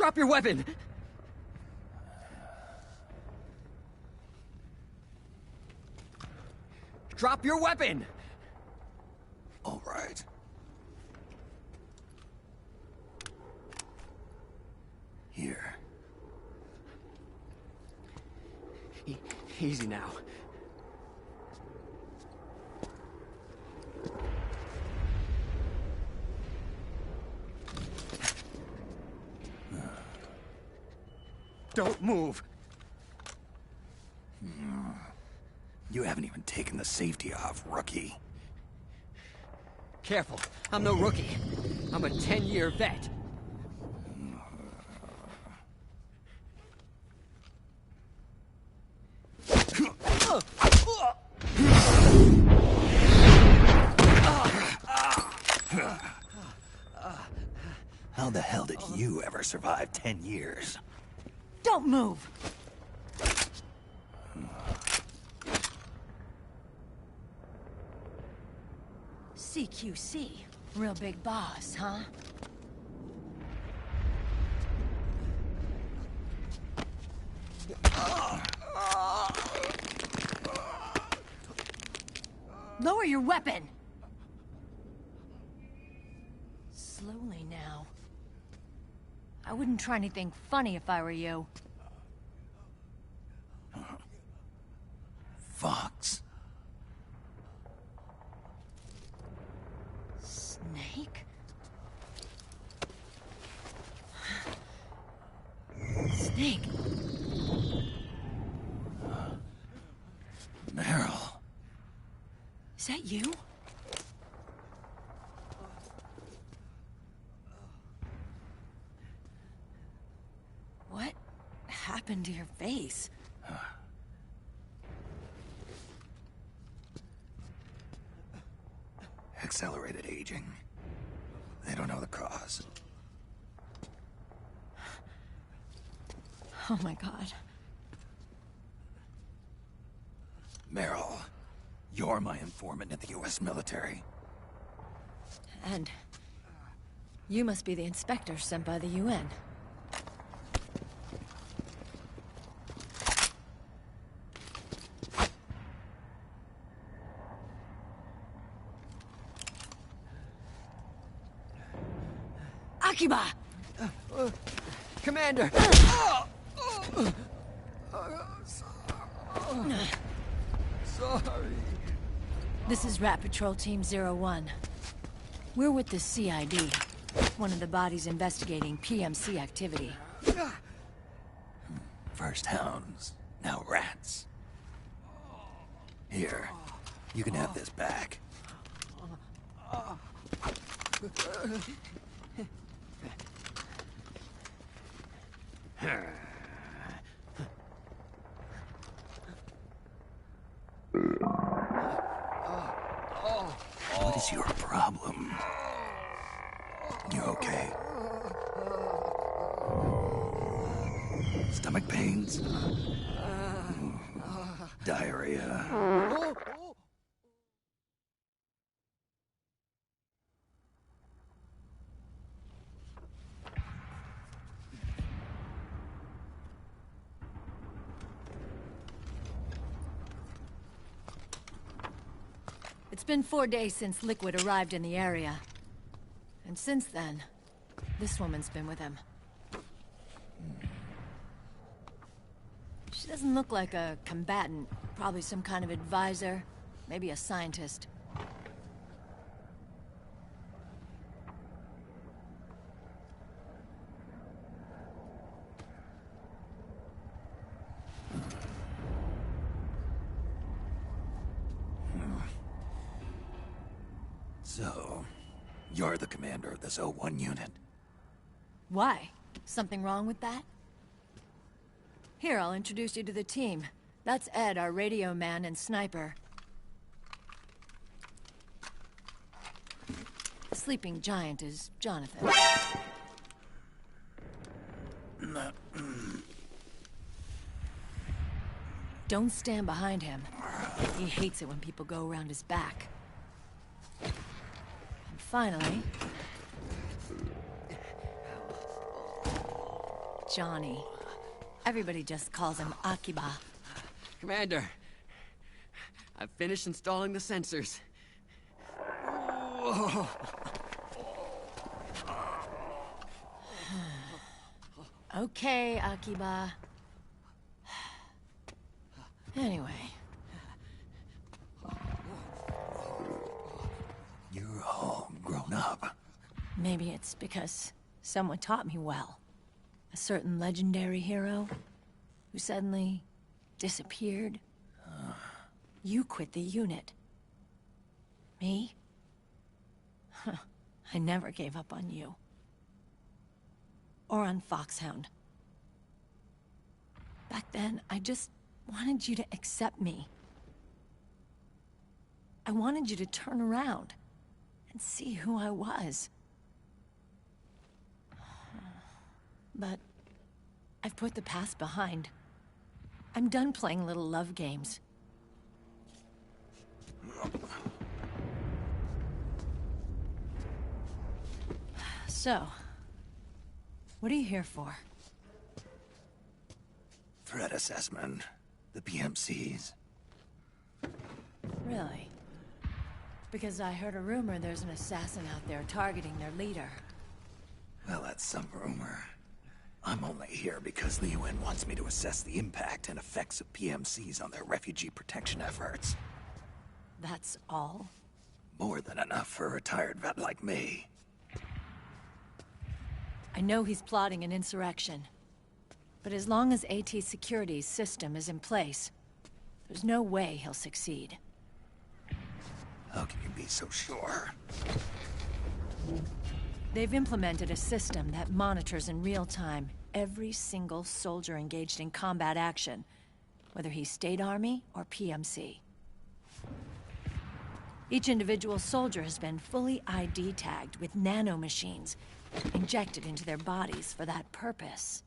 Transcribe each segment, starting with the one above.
Drop your weapon! Drop your weapon! All right. Here. Easy now. Don't move. You haven't even taken the safety off, rookie. Careful, I'm no rookie. I'm a 10-year vet. How the hell did you ever survive 10 years? Don't move! CQC. Real big boss, huh? Lower your weapon! Slowly now. I wouldn't try anything funny if I were you. Fox. Snake? Snake? Meryl. Is that you? What happened to your face? Accelerated aging. They don't know the cause. Oh my god. Meryl, you're my informant in the U.S. military. And you must be the inspector sent by the UN. Akiba! Commander! Sorry. This is Rat Patrol Team 01. We're with the CID, one of the bodies investigating PMC activity. First hounds, now rats. Here, you can have this back. What is your problem? You okay? Stomach pains? Diarrhea? It's been 4 days since Liquid arrived in the area. And since then, this woman's been with him. She doesn't look like a combatant. Probably some kind of advisor. Maybe a scientist. So, you're the commander of this O1 unit. Why? Something wrong with that? Here, I'll introduce you to the team. That's Ed, our radio man and sniper. The sleeping giant is Jonathan. Don't stand behind him. He hates it when people go around his back. And finally... Johnny. Everybody just calls him Akiba. Commander, I've finished installing the sensors. Okay, Akiba. Anyway. You're all grown up. Maybe it's because someone taught me well. A certain legendary hero who suddenly disappeared. You quit the unit. Me? I never gave up on you. Or on Foxhound. Back then, I just wanted you to accept me. I wanted you to turn around and see who I was. But I've put the past behind. I'm done playing little love games. So, what are you here for? Threat assessment. The PMCs. Really? Because I heard a rumor there's an assassin out there targeting their leader. Well, that's some rumor. I'm only here because the UN wants me to assess the impact and effects of PMCs on their refugee protection efforts. That's all? More than enough for a retired vet like me. I know he's plotting an insurrection. But as long as AT Security's system is in place, there's no way he'll succeed. How can you be so sure? They've implemented a system that monitors in real time every single soldier engaged in combat action, whether he's State Army or PMC. Each individual soldier has been fully ID tagged with nanomachines injected into their bodies for that purpose.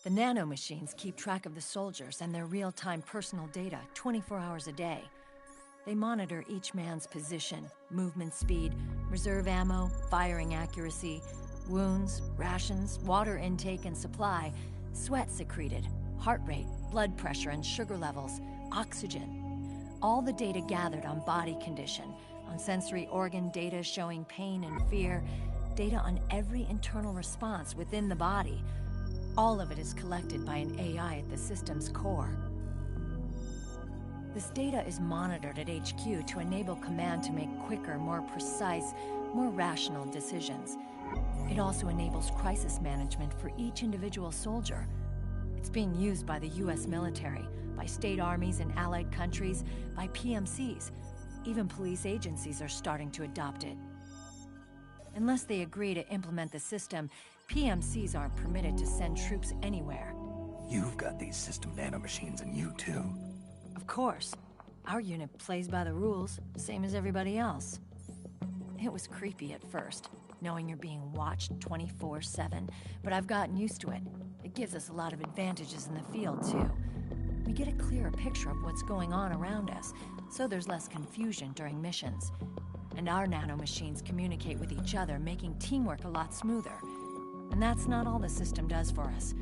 The nanomachines keep track of the soldiers and their real-time personal data 24 hours a day. They monitor each man's position, movement speed, reserve ammo, firing accuracy, wounds, rations, water intake and supply, sweat secreted, heart rate, blood pressure and sugar levels, oxygen. All the data gathered on body condition, on sensory organ data showing pain and fear, data on every internal response within the body. All of it is collected by an AI at the system's core. This data is monitored at HQ to enable command to make quicker, more precise, more rational decisions. It also enables crisis management for each individual soldier. It's being used by the US military, by state armies in allied countries, by PMCs. Even police agencies are starting to adopt it. Unless they agree to implement the system, PMCs aren't permitted to send troops anywhere. You've got these system nanomachines in you too. Of course. Our unit plays by the rules, same as everybody else. It was creepy at first, knowing you're being watched 24/7, but I've gotten used to it. It gives us a lot of advantages in the field, too. We get a clearer picture of what's going on around us, so there's less confusion during missions. And our nanomachines communicate with each other, making teamwork a lot smoother. And that's not all the system does for us.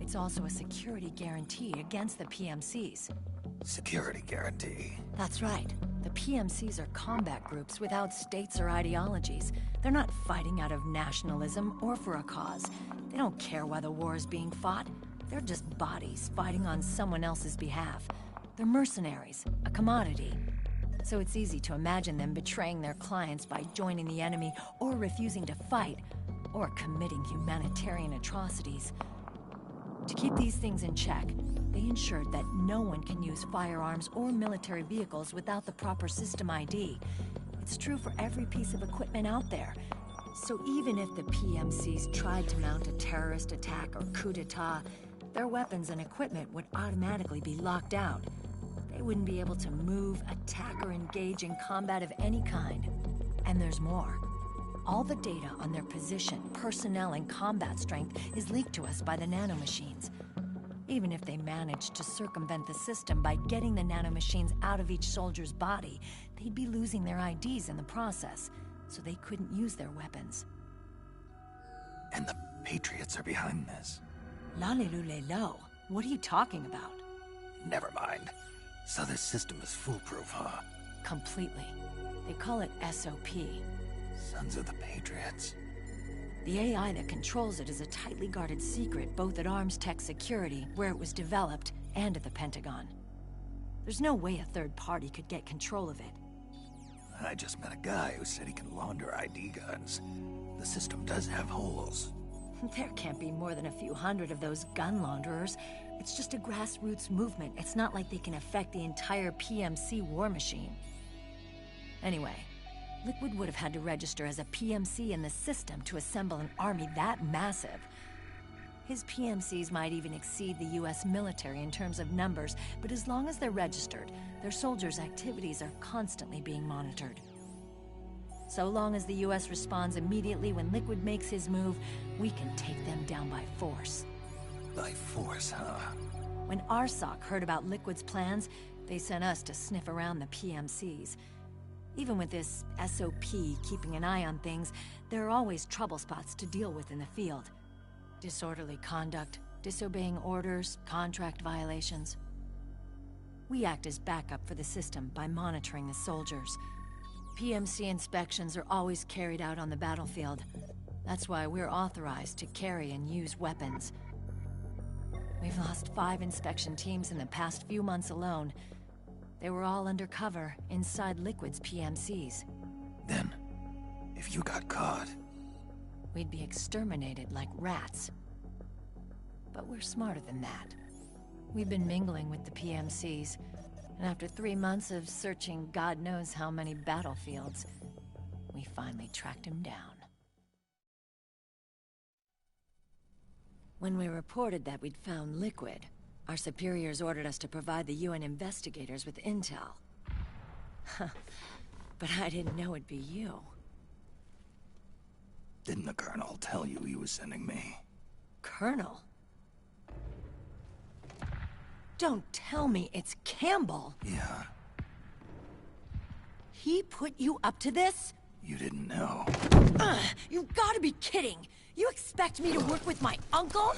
It's also a security guarantee against the PMCs. Security guarantee. That's right. The PMCs are combat groups without states or ideologies. They're not fighting out of nationalism or for a cause. They don't care why the war is being fought. They're just bodies fighting on someone else's behalf. They're mercenaries, a commodity. So it's easy to imagine them betraying their clients by joining the enemy or refusing to fight, or committing humanitarian atrocities. To keep these things in check, they ensured that no one can use firearms or military vehicles without the proper system ID. It's true for every piece of equipment out there. So even if the PMCs tried to mount a terrorist attack or coup d'etat, their weapons and equipment would automatically be locked out. They wouldn't be able to move, attack, or engage in combat of any kind. And there's more. All the data on their position, personnel, and combat strength is leaked to us by the nanomachines. Even if they managed to circumvent the system by getting the nanomachines out of each soldier's body, they'd be losing their IDs in the process, so they couldn't use their weapons. And the Patriots are behind this. La-li-lu-le-lo. What are you talking about? Never mind. So this system is foolproof, huh? Completely. They call it SOP. Sons of the Patriots. The AI that controls it is a tightly guarded secret, both at Arms Tech Security, where it was developed, and at the Pentagon. There's no way a third party could get control of it. I just met a guy who said he can launder ID guns. The system does have holes. There can't be more than a few hundred of those gun launderers. It's just a grassroots movement. It's not like they can affect the entire PMC war machine. Anyway, Liquid would have had to register as a PMC in the system to assemble an army that massive. His PMCs might even exceed the US military in terms of numbers, but as long as they're registered, their soldiers' activities are constantly being monitored. So long as the US responds immediately when Liquid makes his move, we can take them down by force. By force, huh? When RSOC heard about Liquid's plans, they sent us to sniff around the PMCs. Even with this SOP keeping an eye on things, there are always trouble spots to deal with in the field. Disorderly conduct, disobeying orders, contract violations. We act as backup for the system by monitoring the soldiers. PMC inspections are always carried out on the battlefield. That's why we're authorized to carry and use weapons. We've lost 5 inspection teams in the past few months alone. They were all undercover, inside Liquid's PMCs. Then, if you got caught... we'd be exterminated like rats. But we're smarter than that. We've been mingling with the PMCs, and after 3 months of searching God knows how many battlefields, we finally tracked him down. When we reported that we'd found Liquid, our superiors ordered us to provide the UN investigators with intel. But I didn't know it'd be you. Didn't the Colonel tell you he was sending me? Colonel? Don't tell me it's Campbell! Yeah. He put you up to this? You didn't know. You've gotta be kidding! You expect me to work with my uncle?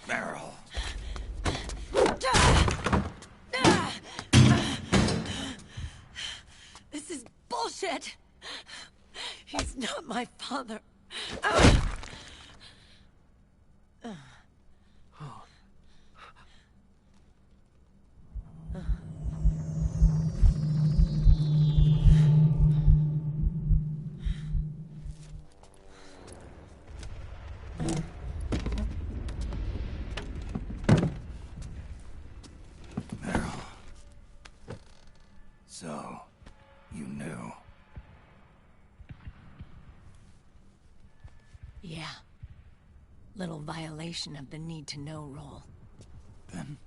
Meryl. This is bullshit! He's not my father. Meryl. So, you knew. Yeah. Little violation of the need-to-know rule. Then,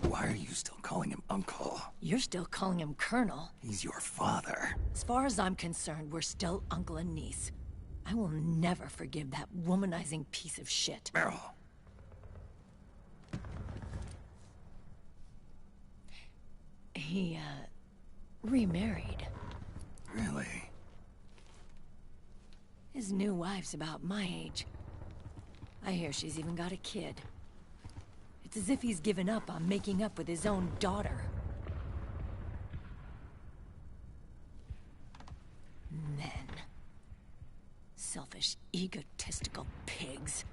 why are you still calling him Uncle? You're still calling him Colonel. He's your father. As far as I'm concerned, we're still uncle and niece. I will never forgive that womanizing piece of shit. Meryl. He, remarried. Really? His new wife's about my age. I hear she's even got a kid. It's as if he's given up on making up with his own daughter. Men. Selfish, egotistical pigs.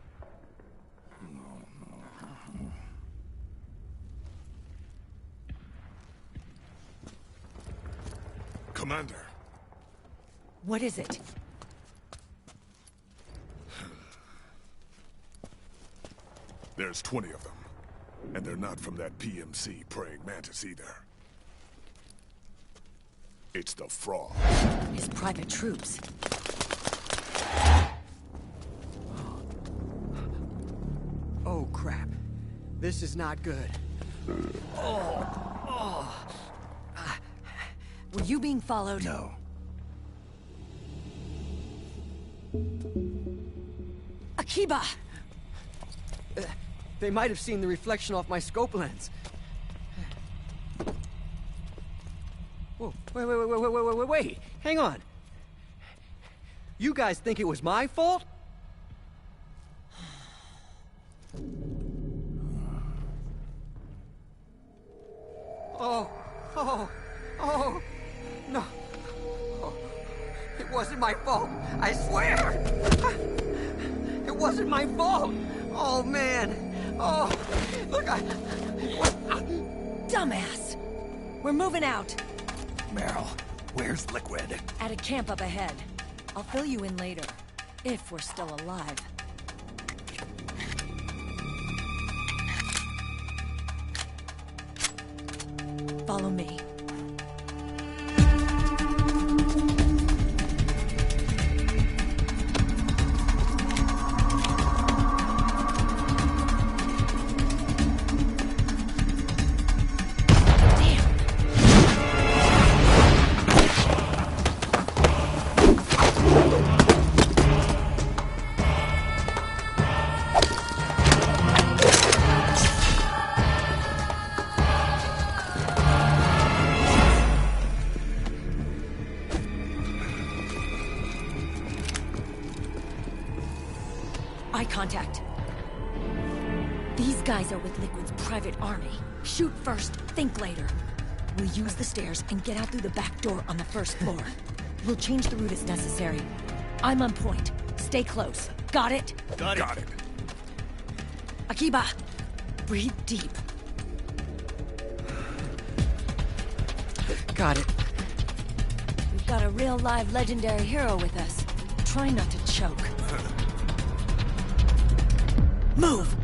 Commander. What is it? There's 20 of them. And they're not from that PMC praying mantis either. It's the Frog. His private troops. Oh, crap. This is not good. Were you being followed? No. Akiba! They might have seen the reflection off my scope lens. Whoa, wait. Hang on. You guys think it was my fault? Oh, no. Oh, it wasn't my fault, I swear! It wasn't my fault! Oh, man. Oh, look, Dumbass! We're moving out. Meryl, where's Liquid? At a camp up ahead. I'll fill you in later. If we're still alive. Follow me. Eye contact. These guys are with Liquid's private army. Shoot first, think later. We'll use the stairs and get out through the back door on the first floor. We'll change the route as necessary. I'm on point. Stay close. Got it? Got it. Akiba, breathe deep. got it. We've got a real live legendary hero with us. Try not to choke. Move!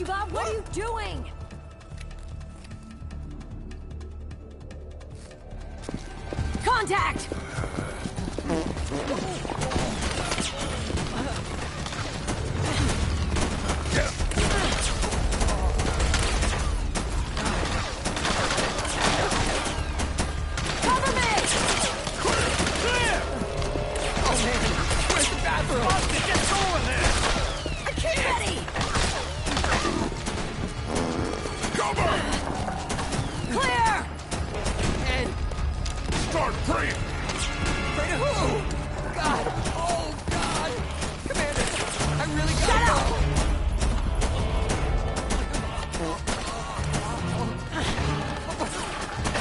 Bob, what are you doing? Contact! Cover me! Clear! Oh man, where's the bathroom? FoxDie, get going there! I can't! Ready! Cover! Clear! And Start praying! pray to who? God! Oh God! Commander, I really got Shut up!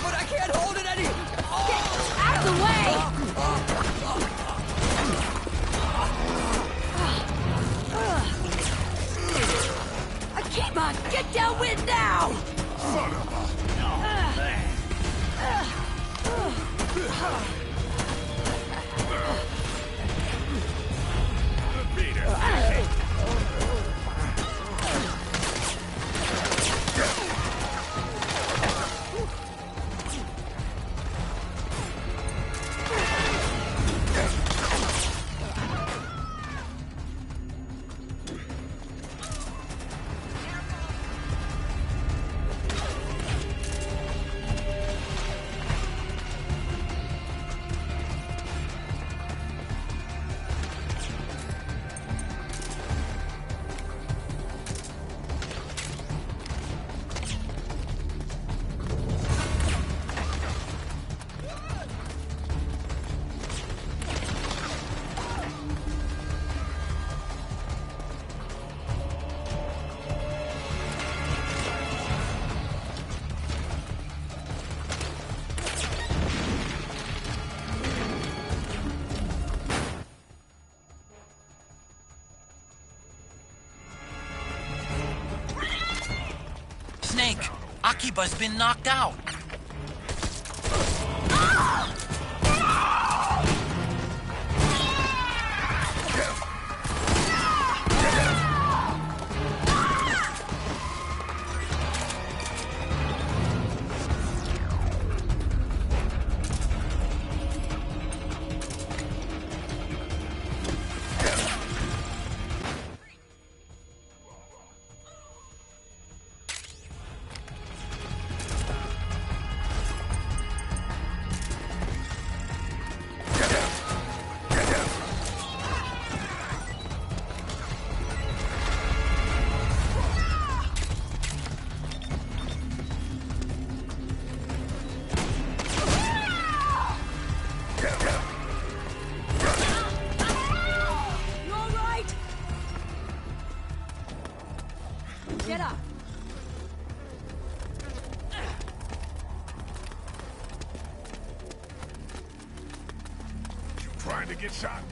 But I can't hold it any. Get out of the way! Akiba, get downwind now! Son of a... Snake, Akiba's been knocked out. You all right? Get up! You trying to get shot?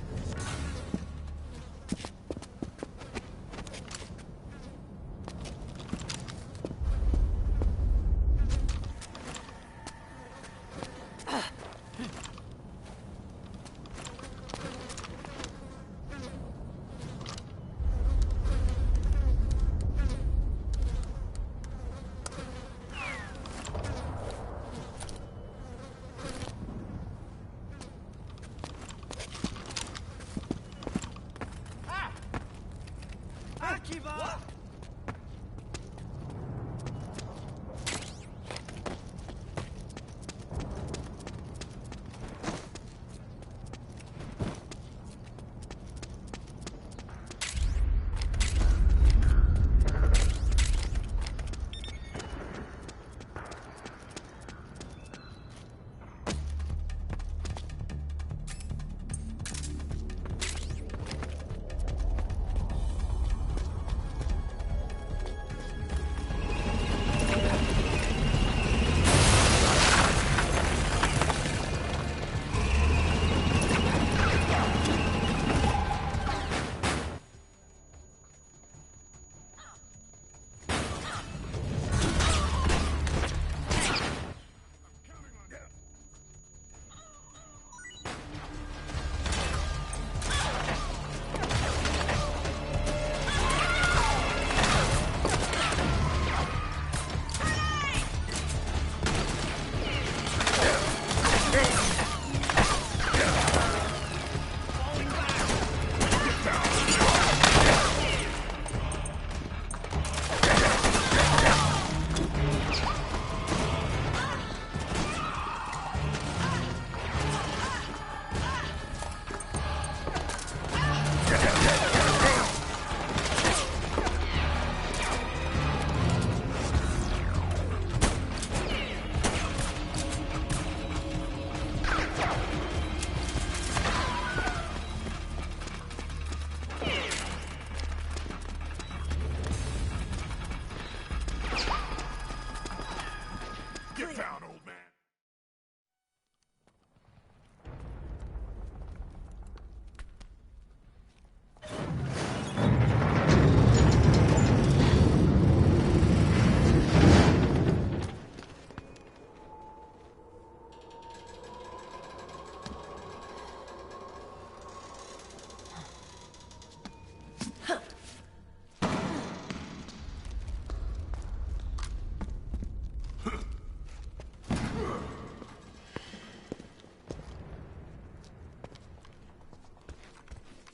Get down, old man.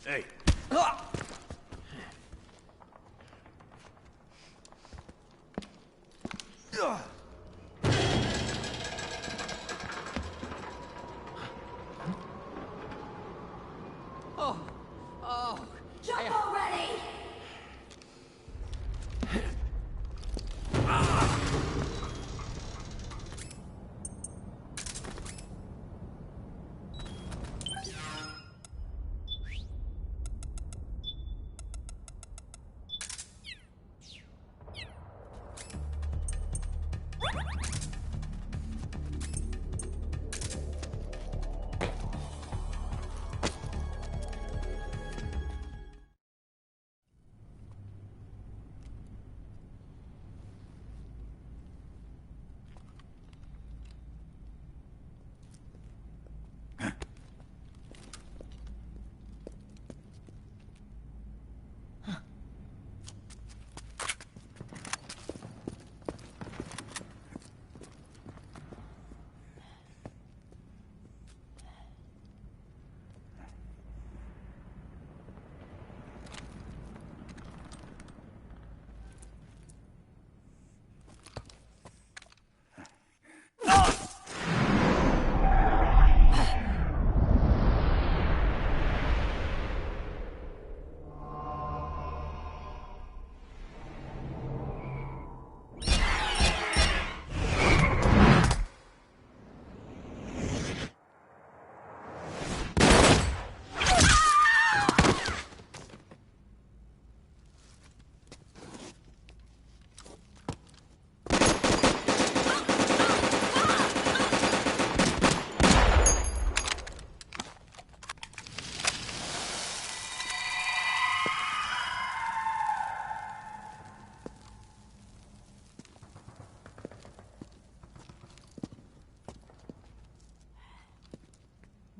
Hey. Oh, oh. Jump already!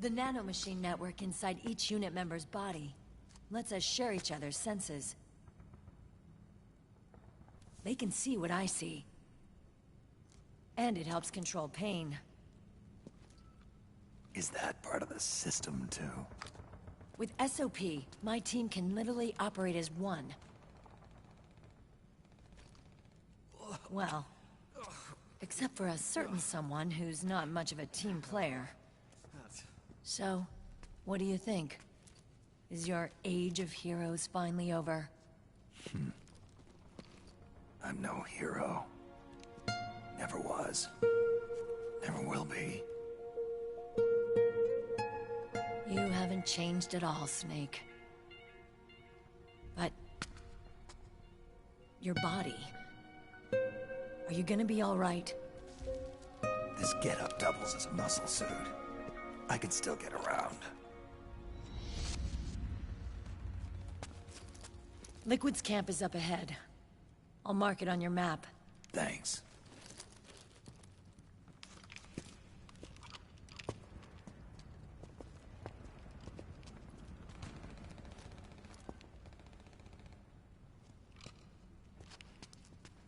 The nanomachine network inside each unit member's body lets us share each other's senses. They can see what I see. And it helps control pain. Is that part of the system, too? With SOP, my team can literally operate as one. Well, except for a certain someone who's not much of a team player. So, what do you think? Is your age of heroes finally over? I'm no hero. Never was. Never will be. You haven't changed at all, Snake. But... your body... are you gonna be alright? This getup doubles as a muscle suit. I can still get around. Liquid's camp is up ahead. I'll mark it on your map. Thanks.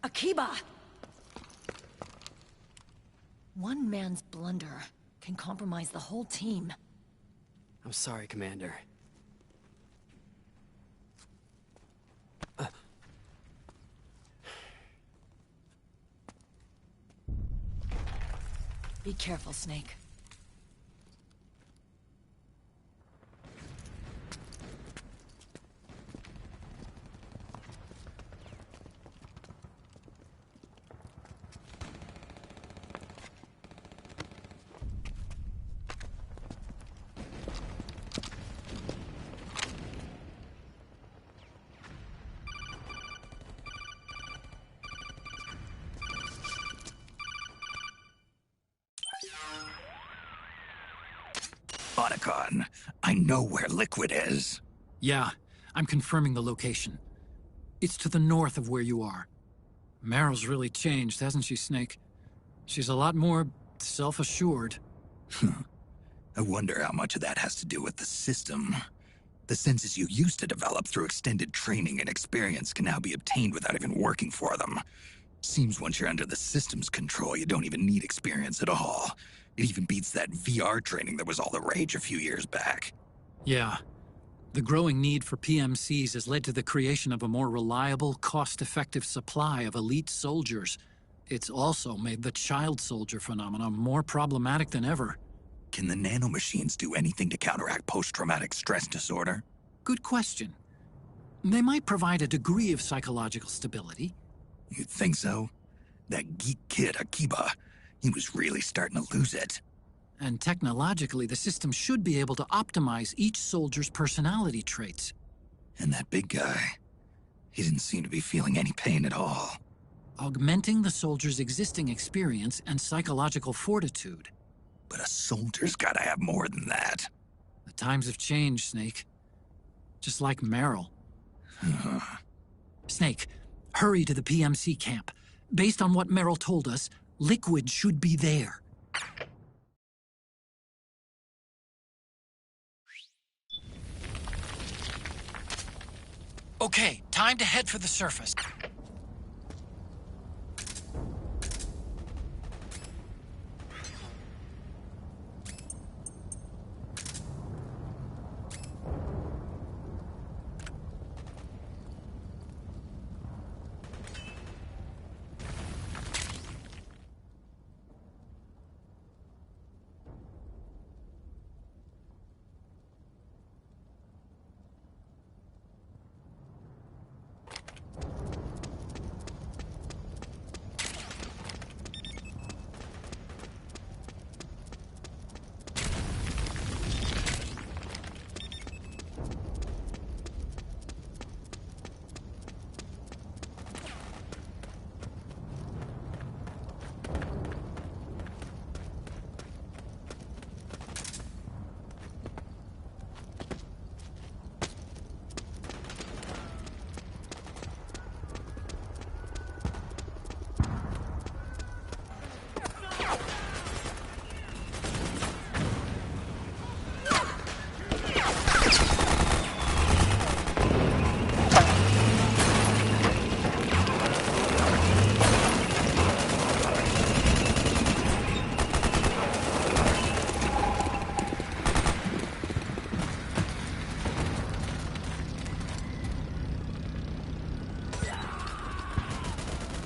Akiba! One man's blunder can compromise the whole team. I'm sorry, Commander. Be careful, Snake. Otacon. I know where Liquid is. Yeah, I'm confirming the location. It's to the north of where you are. Meryl's really changed, hasn't she, Snake? She's a lot more self-assured. I wonder how much of that has to do with the system. The senses you used to develop through extended training and experience can now be obtained without even working for them. Seems once you're under the system's control, you don't even need experience at all. It even beats that VR training that was all the rage a few years back. Yeah. The growing need for PMCs has led to the creation of a more reliable, cost-effective supply of elite soldiers. It's also made the child soldier phenomenon more problematic than ever. Can the nanomachines do anything to counteract post-traumatic stress disorder? Good question. They might provide a degree of psychological stability. You'd think so? That geek kid, Akiba, he was really starting to lose it. And technologically, the system should be able to optimize each soldier's personality traits. And that big guy, he didn't seem to be feeling any pain at all. Augmenting the soldier's existing experience and psychological fortitude. But a soldier's gotta have more than that. The times have changed, Snake. Just like Meryl. Snake, hurry to the PMC camp. Based on what Meryl told us, Liquid should be there. Okay, time to head for the surface.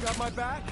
Got my back?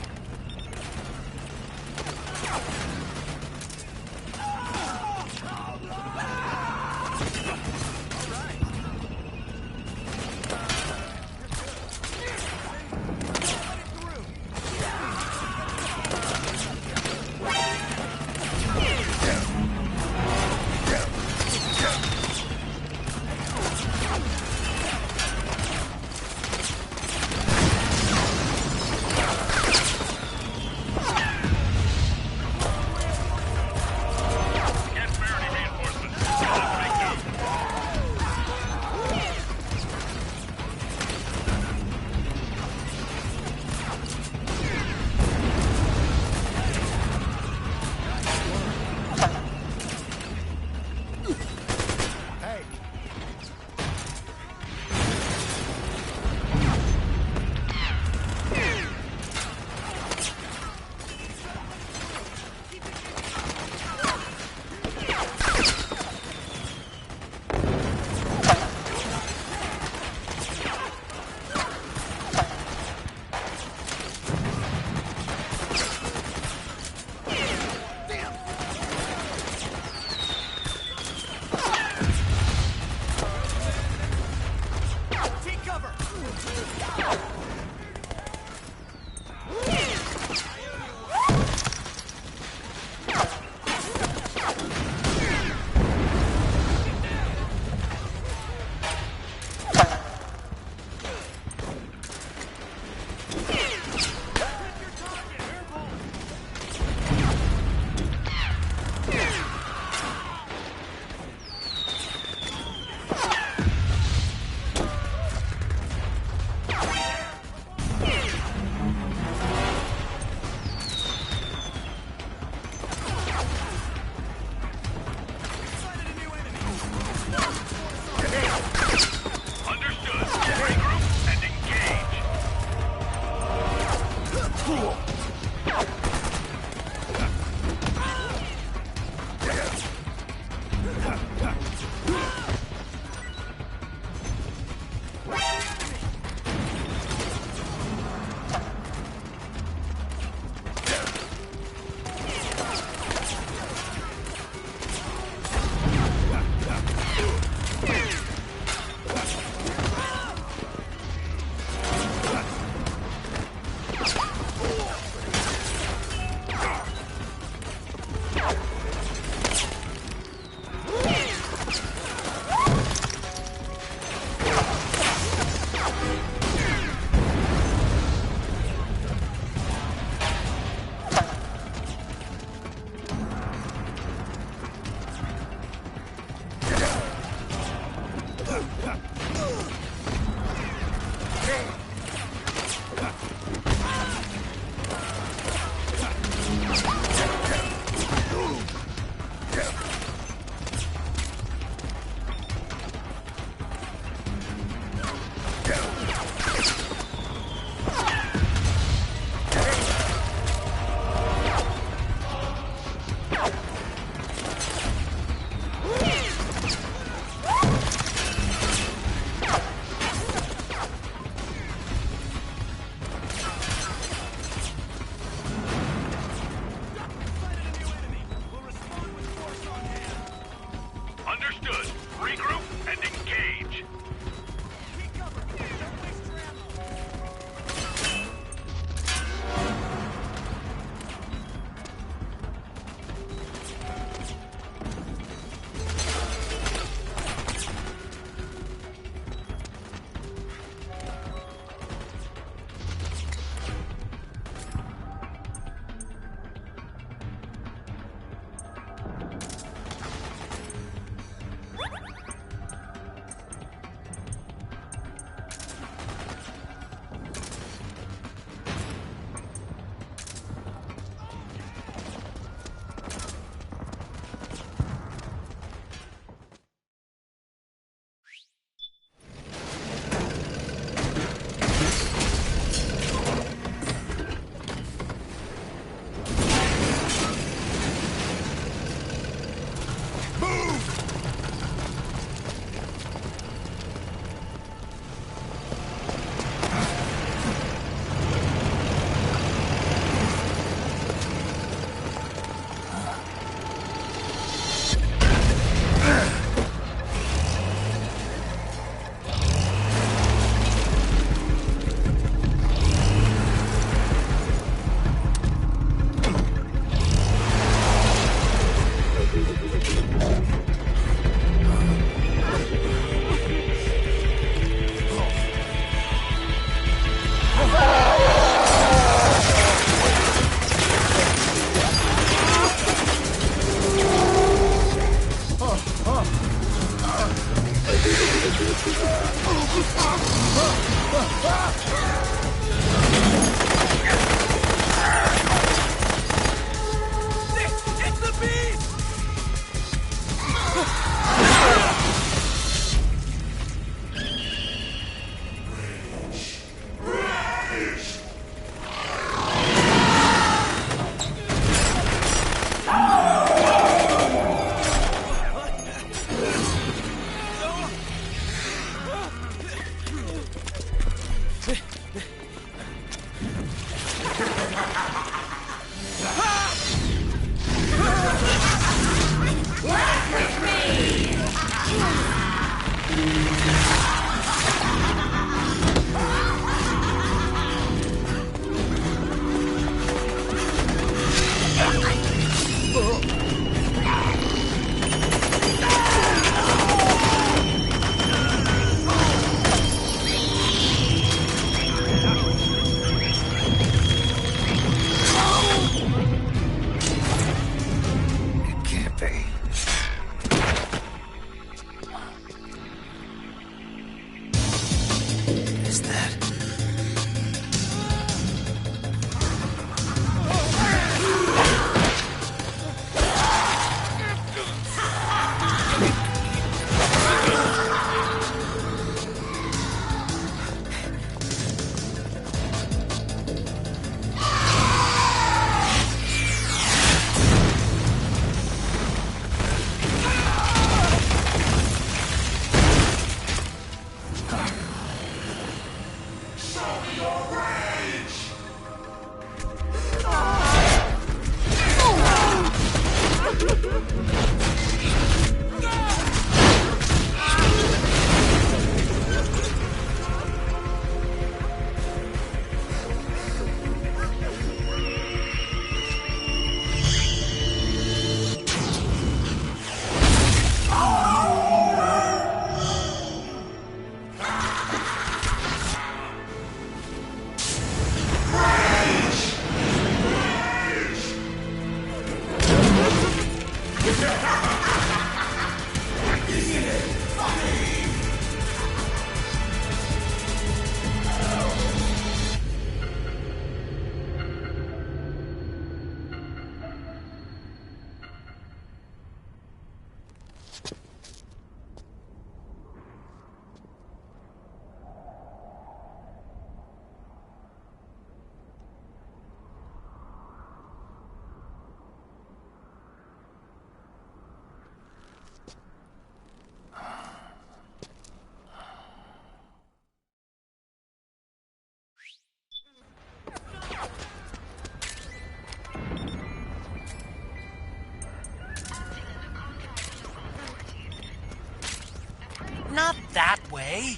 Not that way.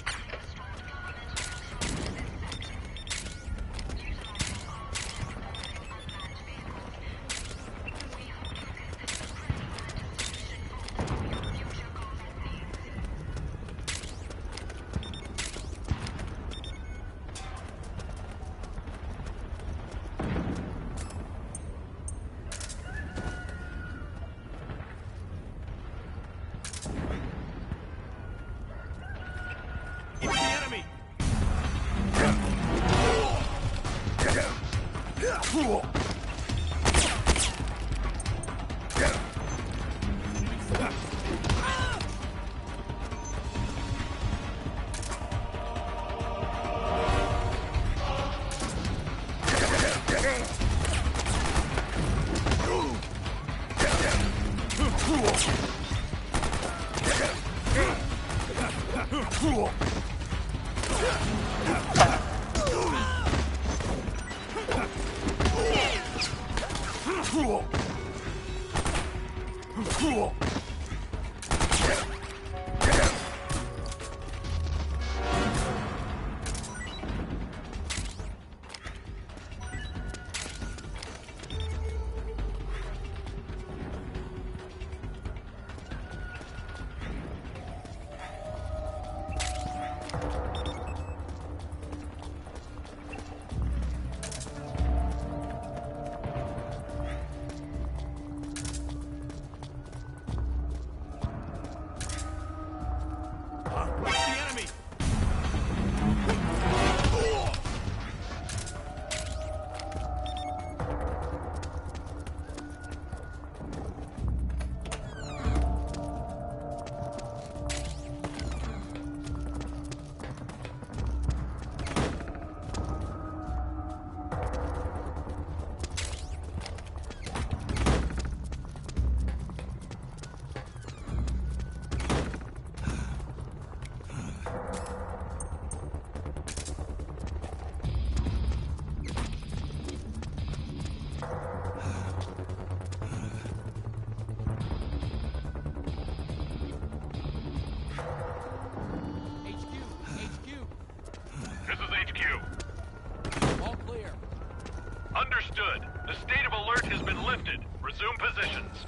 Understood. The state of alert has been lifted. Resume positions.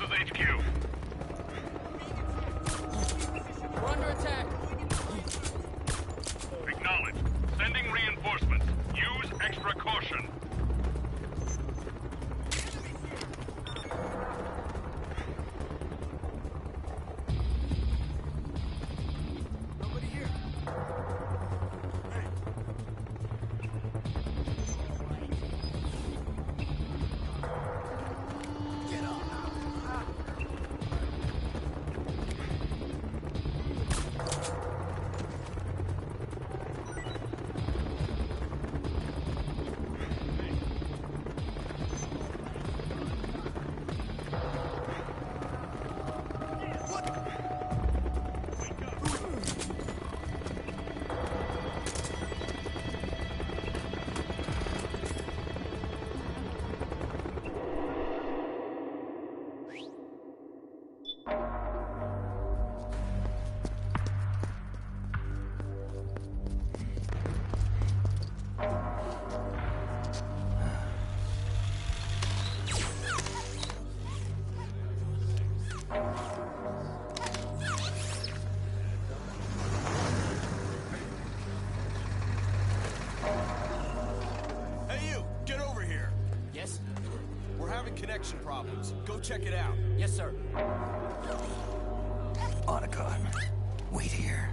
This is HQ. We're under attack. Acknowledged. Sending reinforcements. Use extra caution. Nobody here. Get up. Hey you, get over here. Yes? We're having connection problems. Go check it out. Yes, sir. Otacon, wait here.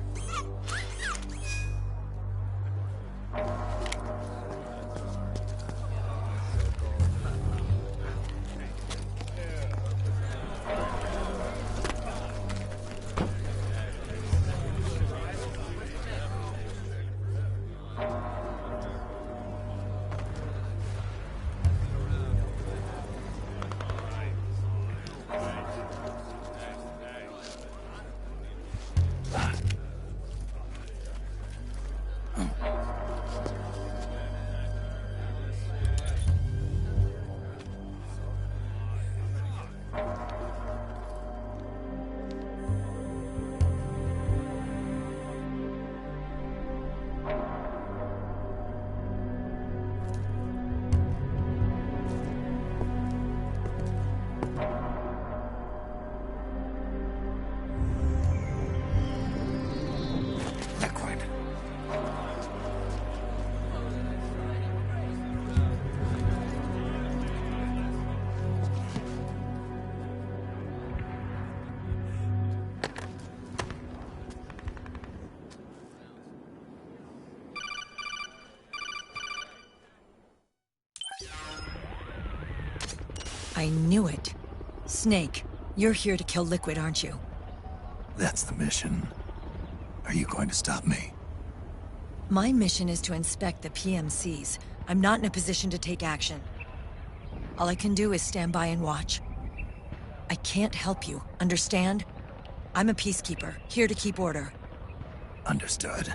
Liquid. I knew it. Snake, you're here to kill Liquid, aren't you? That's the mission. Are you going to stop me? My mission is to inspect the PMCs. I'm not in a position to take action. All I can do is stand by and watch. I can't help you, understand? I'm a peacekeeper, here to keep order. Understood.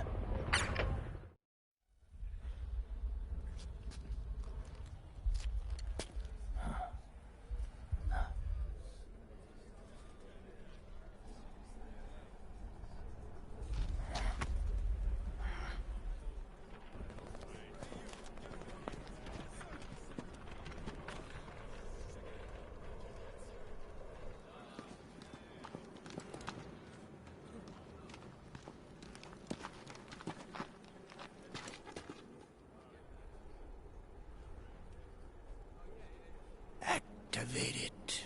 Activate it.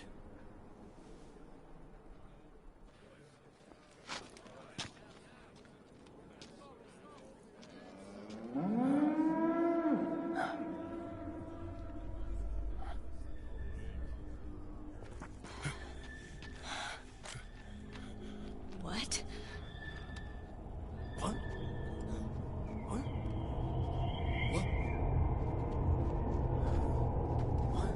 What? What? What? What? What?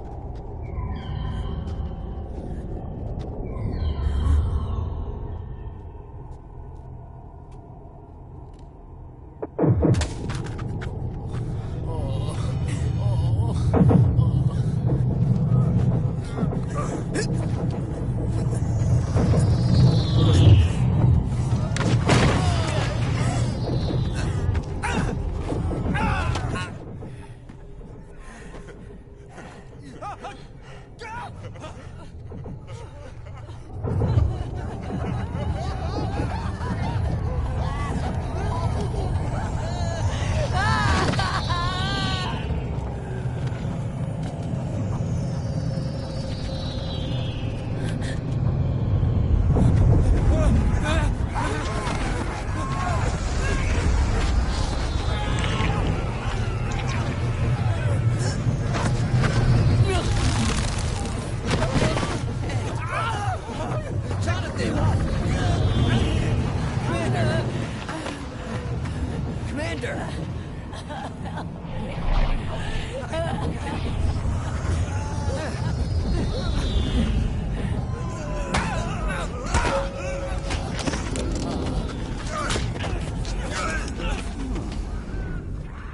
Commander!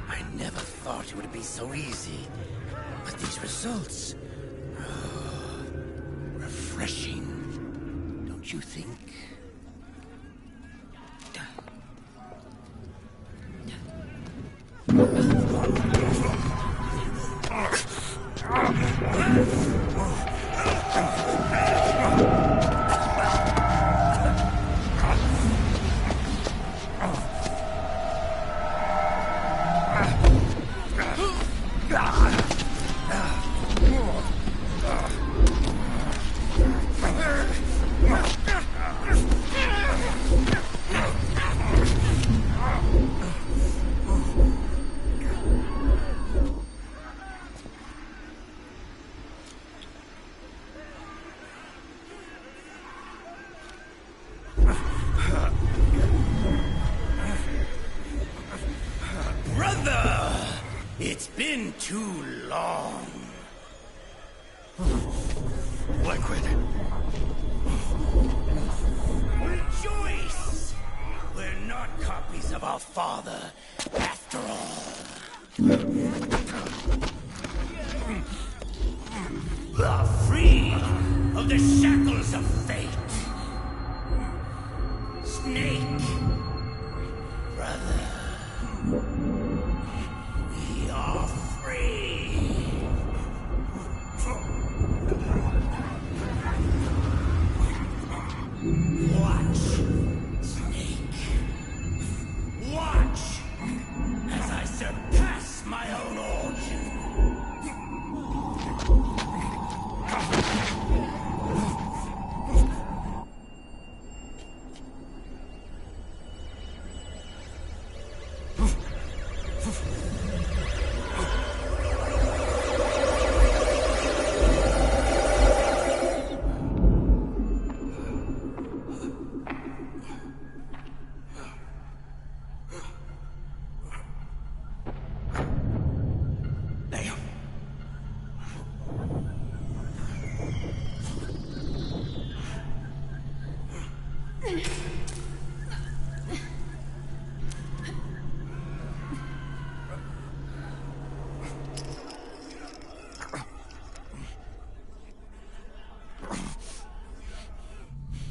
I never thought it would be so easy. But these results... refreshing. Don't you think? It's been too long. Liquid. Rejoice! We're not copies of our father, after all. Are free of the shackles of fate. Snake, brother. We are free. Watch, Snake. Watch as I surpass my own origin.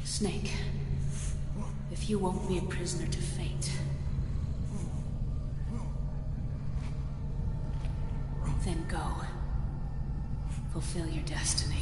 Snake, if you won't be a prisoner to fate, then go. Fulfill your destiny.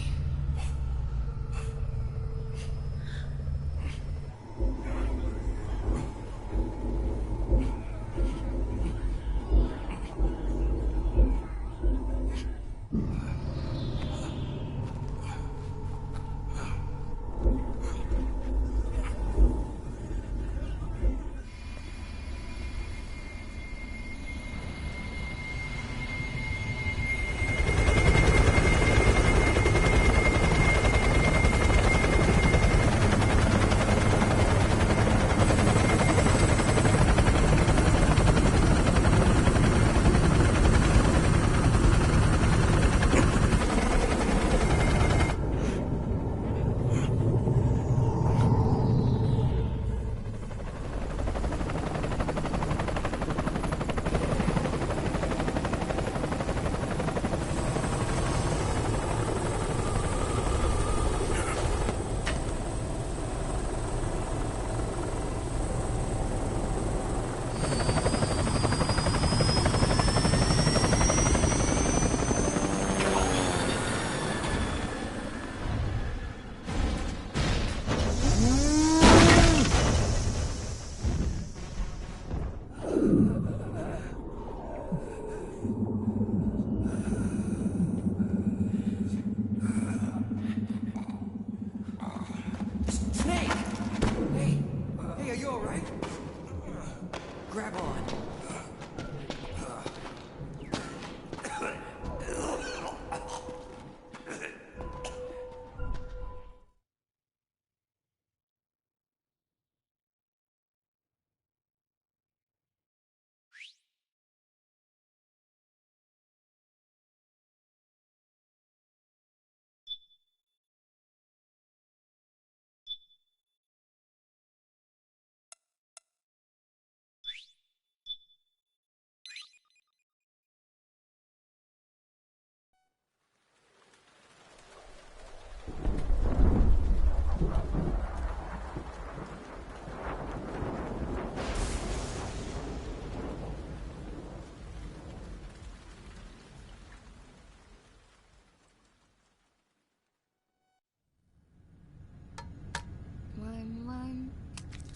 1, 1,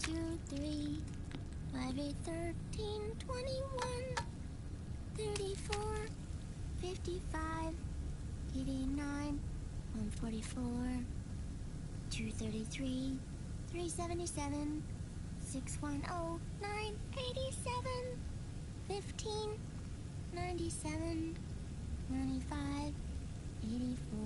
2, 3, 5, 8, 13, 21, 34, 55, 89, 144, 233, 377, 610, 987, 15, 97, 95, 84.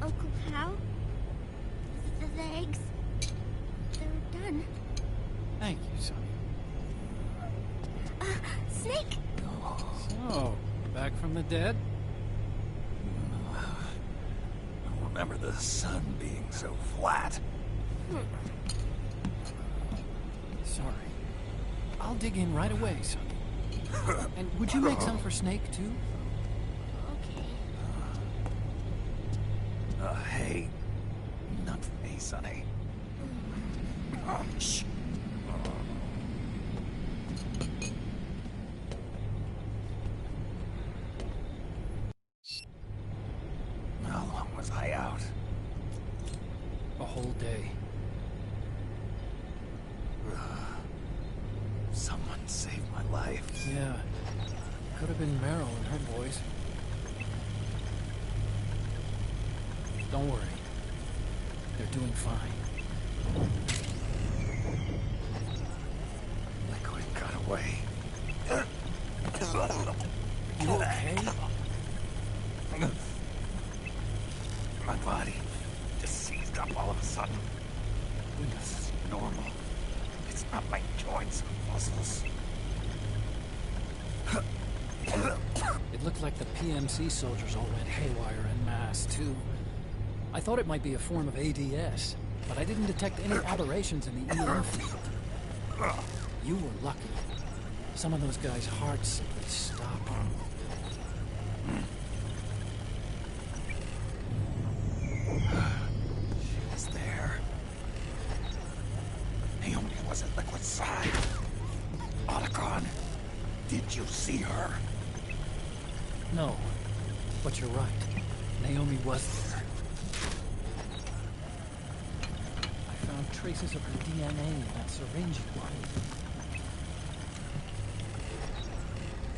Uncle Hal? The eggs? They're done. Thank you, Sonny. Snake! So, back from the dead? I don't remember the sun being so flat. Sorry. I'll dig in right away, Sonny. And would you make some for Snake, too? Hey. Not for me, Sonny. Shh. How long was I out? A whole day. Someone saved my life. Yeah. Could have been Meryl and her boys. Don't worry. They're doing fine. Liquid got away. You okay? My body just seized up all of a sudden. This is normal. It's not my joints or muscles. It looked like the PMC soldiers all went haywire en masse, too. I thought it might be a form of ADS, but I didn't detect any aberrations in the EM field. You were lucky. Some of those guys' hearts simply stopped. She was there. Naomi was at Liquid's side. Otacon, did you see her? No, but you're right. Naomi was there. I found traces of her DNA in that syringe you wanted.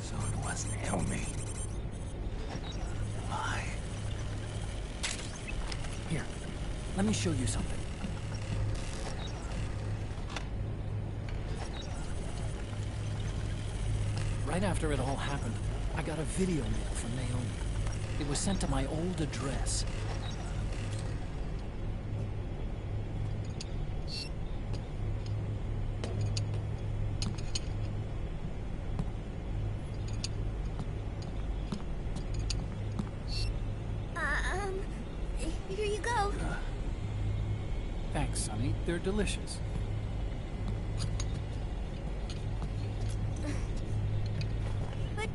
So it was Naomi. Why? Here, let me show you something. Right after it all happened, I got a video mail from Naomi. It was sent to my old address. Here you go. Thanks, Sonny. They're delicious. But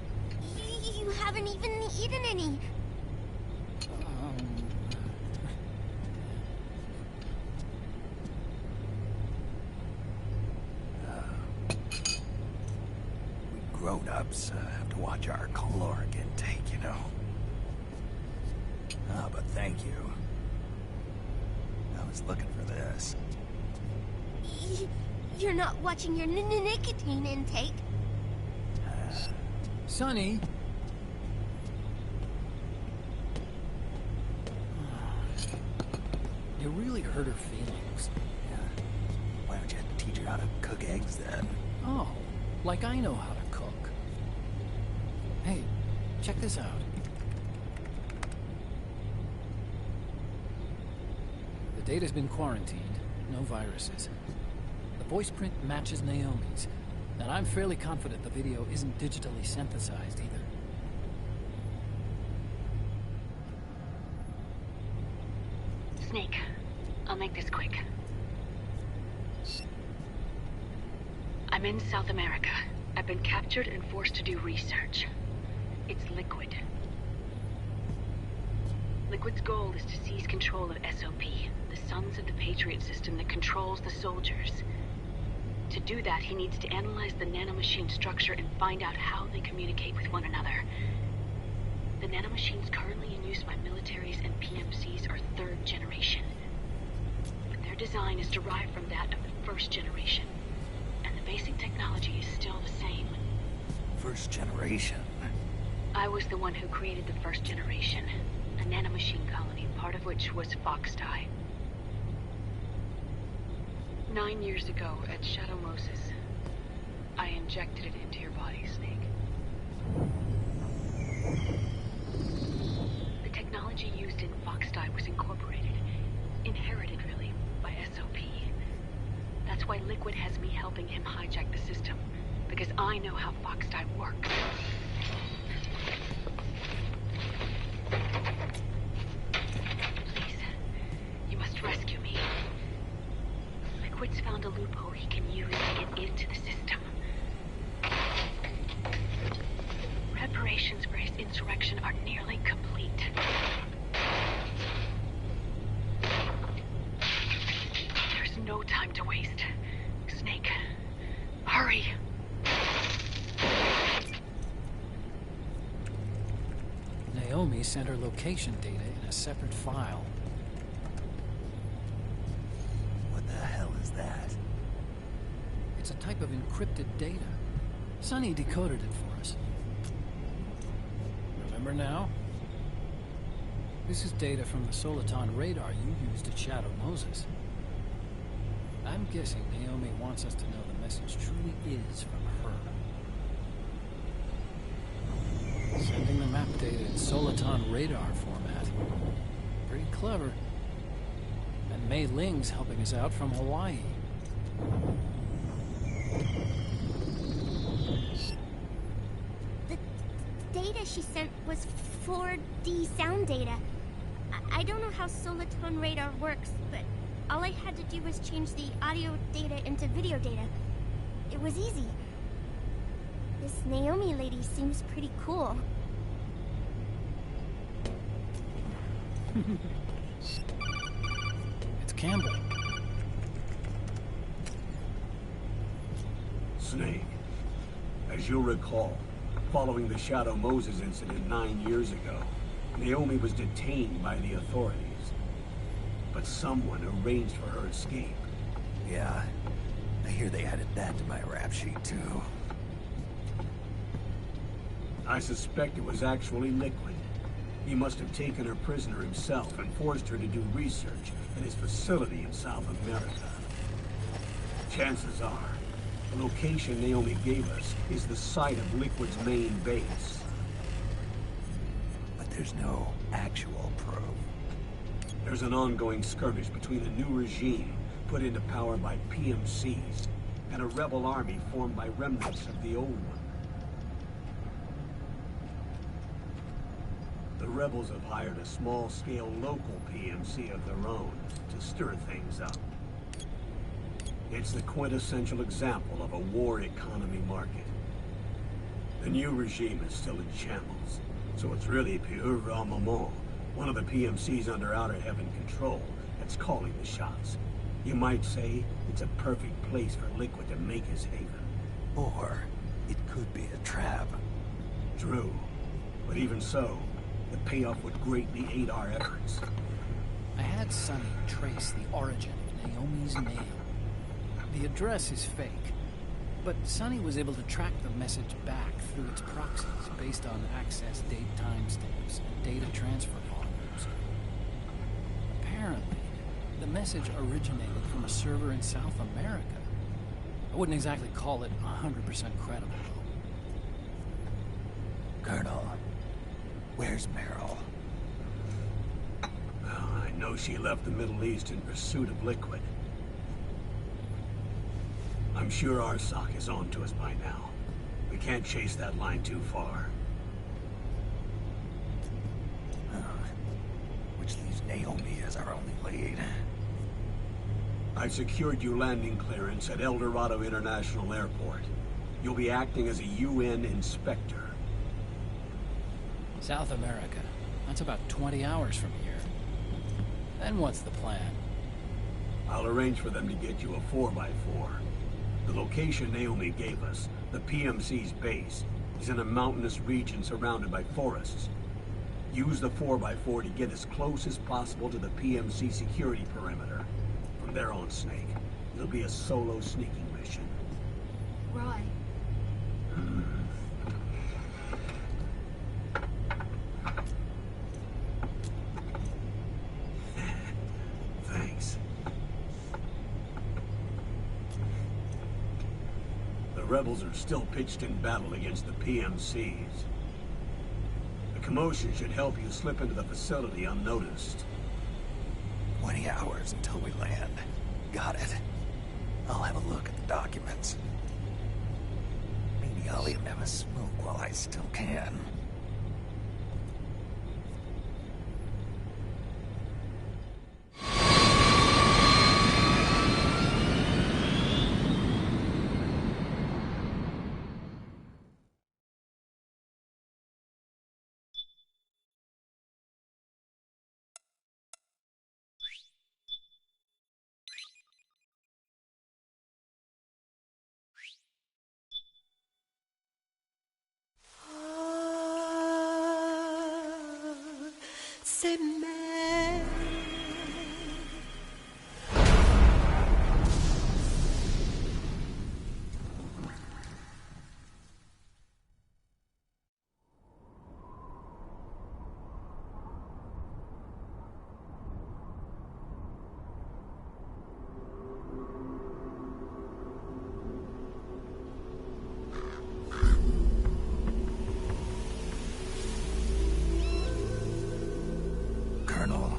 you haven't even eaten any. We grown-ups have to watch our caloric intake, you know. Ah, but thank you. I was looking for this. You're not watching your nicotine intake. Sonny! You really hurt her feelings. Yeah. Why don't you teach her how to cook eggs then? Oh, like I know how to cook. Hey, check this out. The data's been quarantined. No viruses. The voice print matches Naomi's, and I'm fairly confident the video isn't digitally synthesized either. Snake, I'll make this quick. I'm in South America. I've been captured and forced to do research. It's Liquid. Liquid's goal is to seize control of SOP, the sons of the Patriot system that controls the soldiers. To do that, he needs to analyze the nanomachine structure and find out how they communicate with one another. The nanomachines currently in use by militaries and PMCs are third generation. But their design is derived from that of the first generation. And the basic technology is still the same. First generation? I was the one who created the first generation. A nanomachine colony, part of which was FoxDie. 9 years ago, at Shadow Moses, I injected it into your body, Snake. The technology used in FoxDie was incorporated, inherited really, by SOP. That's why Liquid has me helping him hijack the system, because I know how FoxDie works. Please, you must rescue me. Liquid's found a loophole he can use to get into the system. Preparations for his insurrection are nearly complete. There's no time to waste. Snake, hurry! Naomi sent her location data in a separate file. What the hell is that? It's a type of encrypted data. Sonny decoded it for us. Remember now? This is data from the Soliton radar you used at Shadow Moses. I'm guessing Naomi wants us to know the message truly is from her. Sending the map data in Soliton radar format. Pretty clever. And Mei Ling's helping us out from Hawaii. The data she sent was 4D sound data. I don't know how Soliton radar works, but all I had to do was change the audio data into video data. It was easy. This Naomi lady seems pretty cool. It's Campbell. Snake, as you'll recall, following the Shadow Moses incident 9 years ago, Naomi was detained by the authorities. But someone arranged for her escape. Yeah, I hear they added that to my rap sheet, too. I suspect it was actually Liquid. He must have taken her prisoner himself and forced her to do research at his facility in South America. Chances are, the location Naomi gave us is the site of Liquid's main base. But there's no actual proof. There's an ongoing skirmish between a new regime put into power by PMCs and a rebel army formed by remnants of the old one. The rebels have hired a small-scale local PMC of their own to stir things up. It's the quintessential example of a war economy market. The new regime is still in shambles, so it's really Pure Moment, one of the PMCs under Outer Heaven control, that's calling the shots. You might say it's a perfect place for Liquid to make his haven. Or it could be a trap. True, but even so, the payoff would greatly aid our efforts. I had Sonny trace the origin of Naomi's mail. The address is fake, but Sonny was able to track the message back through its proxies based on access date timestamps and data transfer volumes. Apparently, the message originated from a server in South America. I wouldn't exactly call it 100% credible, though. Colonel, where's Meryl? Well, I know she left the Middle East in pursuit of Liquid. I'm sure Arsak is on to us by now. We can't chase that line too far. Which leaves Naomi as our only lead. I've secured you landing clearance at El Dorado International Airport. You'll be acting as a UN inspector. South America. That's about 20 hours from here. Then what's the plan? I'll arrange for them to get you a 4x4. The location Naomi gave us, the PMC's base, is in a mountainous region surrounded by forests. Use the 4x4 to get as close as possible to the PMC security perimeter. From there on, Snake, it'll be a solo sneaking mission. Right. Thanks. The rebels are still pitched in battle against the PMCs. The commotion should help you slip into the facility unnoticed. 20 hours until we land. Got it. I'll have a look at the documents. Maybe I'll even have a smoke while I still can. Colonel,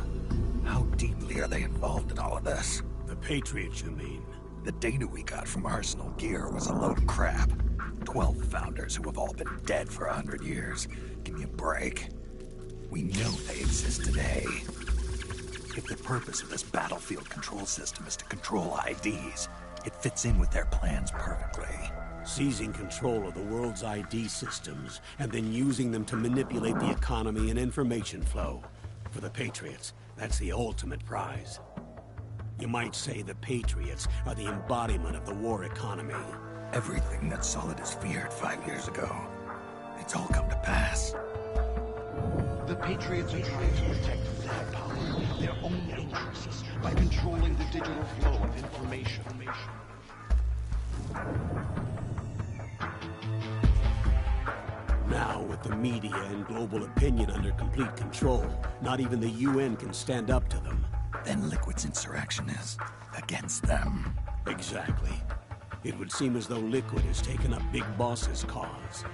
how deeply are they involved in all of this? The Patriots, you mean? The data we got from Arsenal Gear was a load of crap. 12 founders who have all been dead for 100 years. Give me a break. We know they exist today. If the purpose of this battlefield control system is to control IDs, it fits in with their plans perfectly. Seizing control of the world's ID systems, and then using them to manipulate the economy and information flow. For the Patriots, that's the ultimate prize. You might say the Patriots are the embodiment of the war economy. Everything that Solidus feared 5 years ago, it's all come to pass. The Patriots are trying to protect their power, their own interests, by controlling the digital flow of information. Now, with the media and global opinion under complete control, not even the UN can stand up to them. Then Liquid's insurrection is against them. Exactly. It would seem as though Liquid has taken up Big Boss's cause.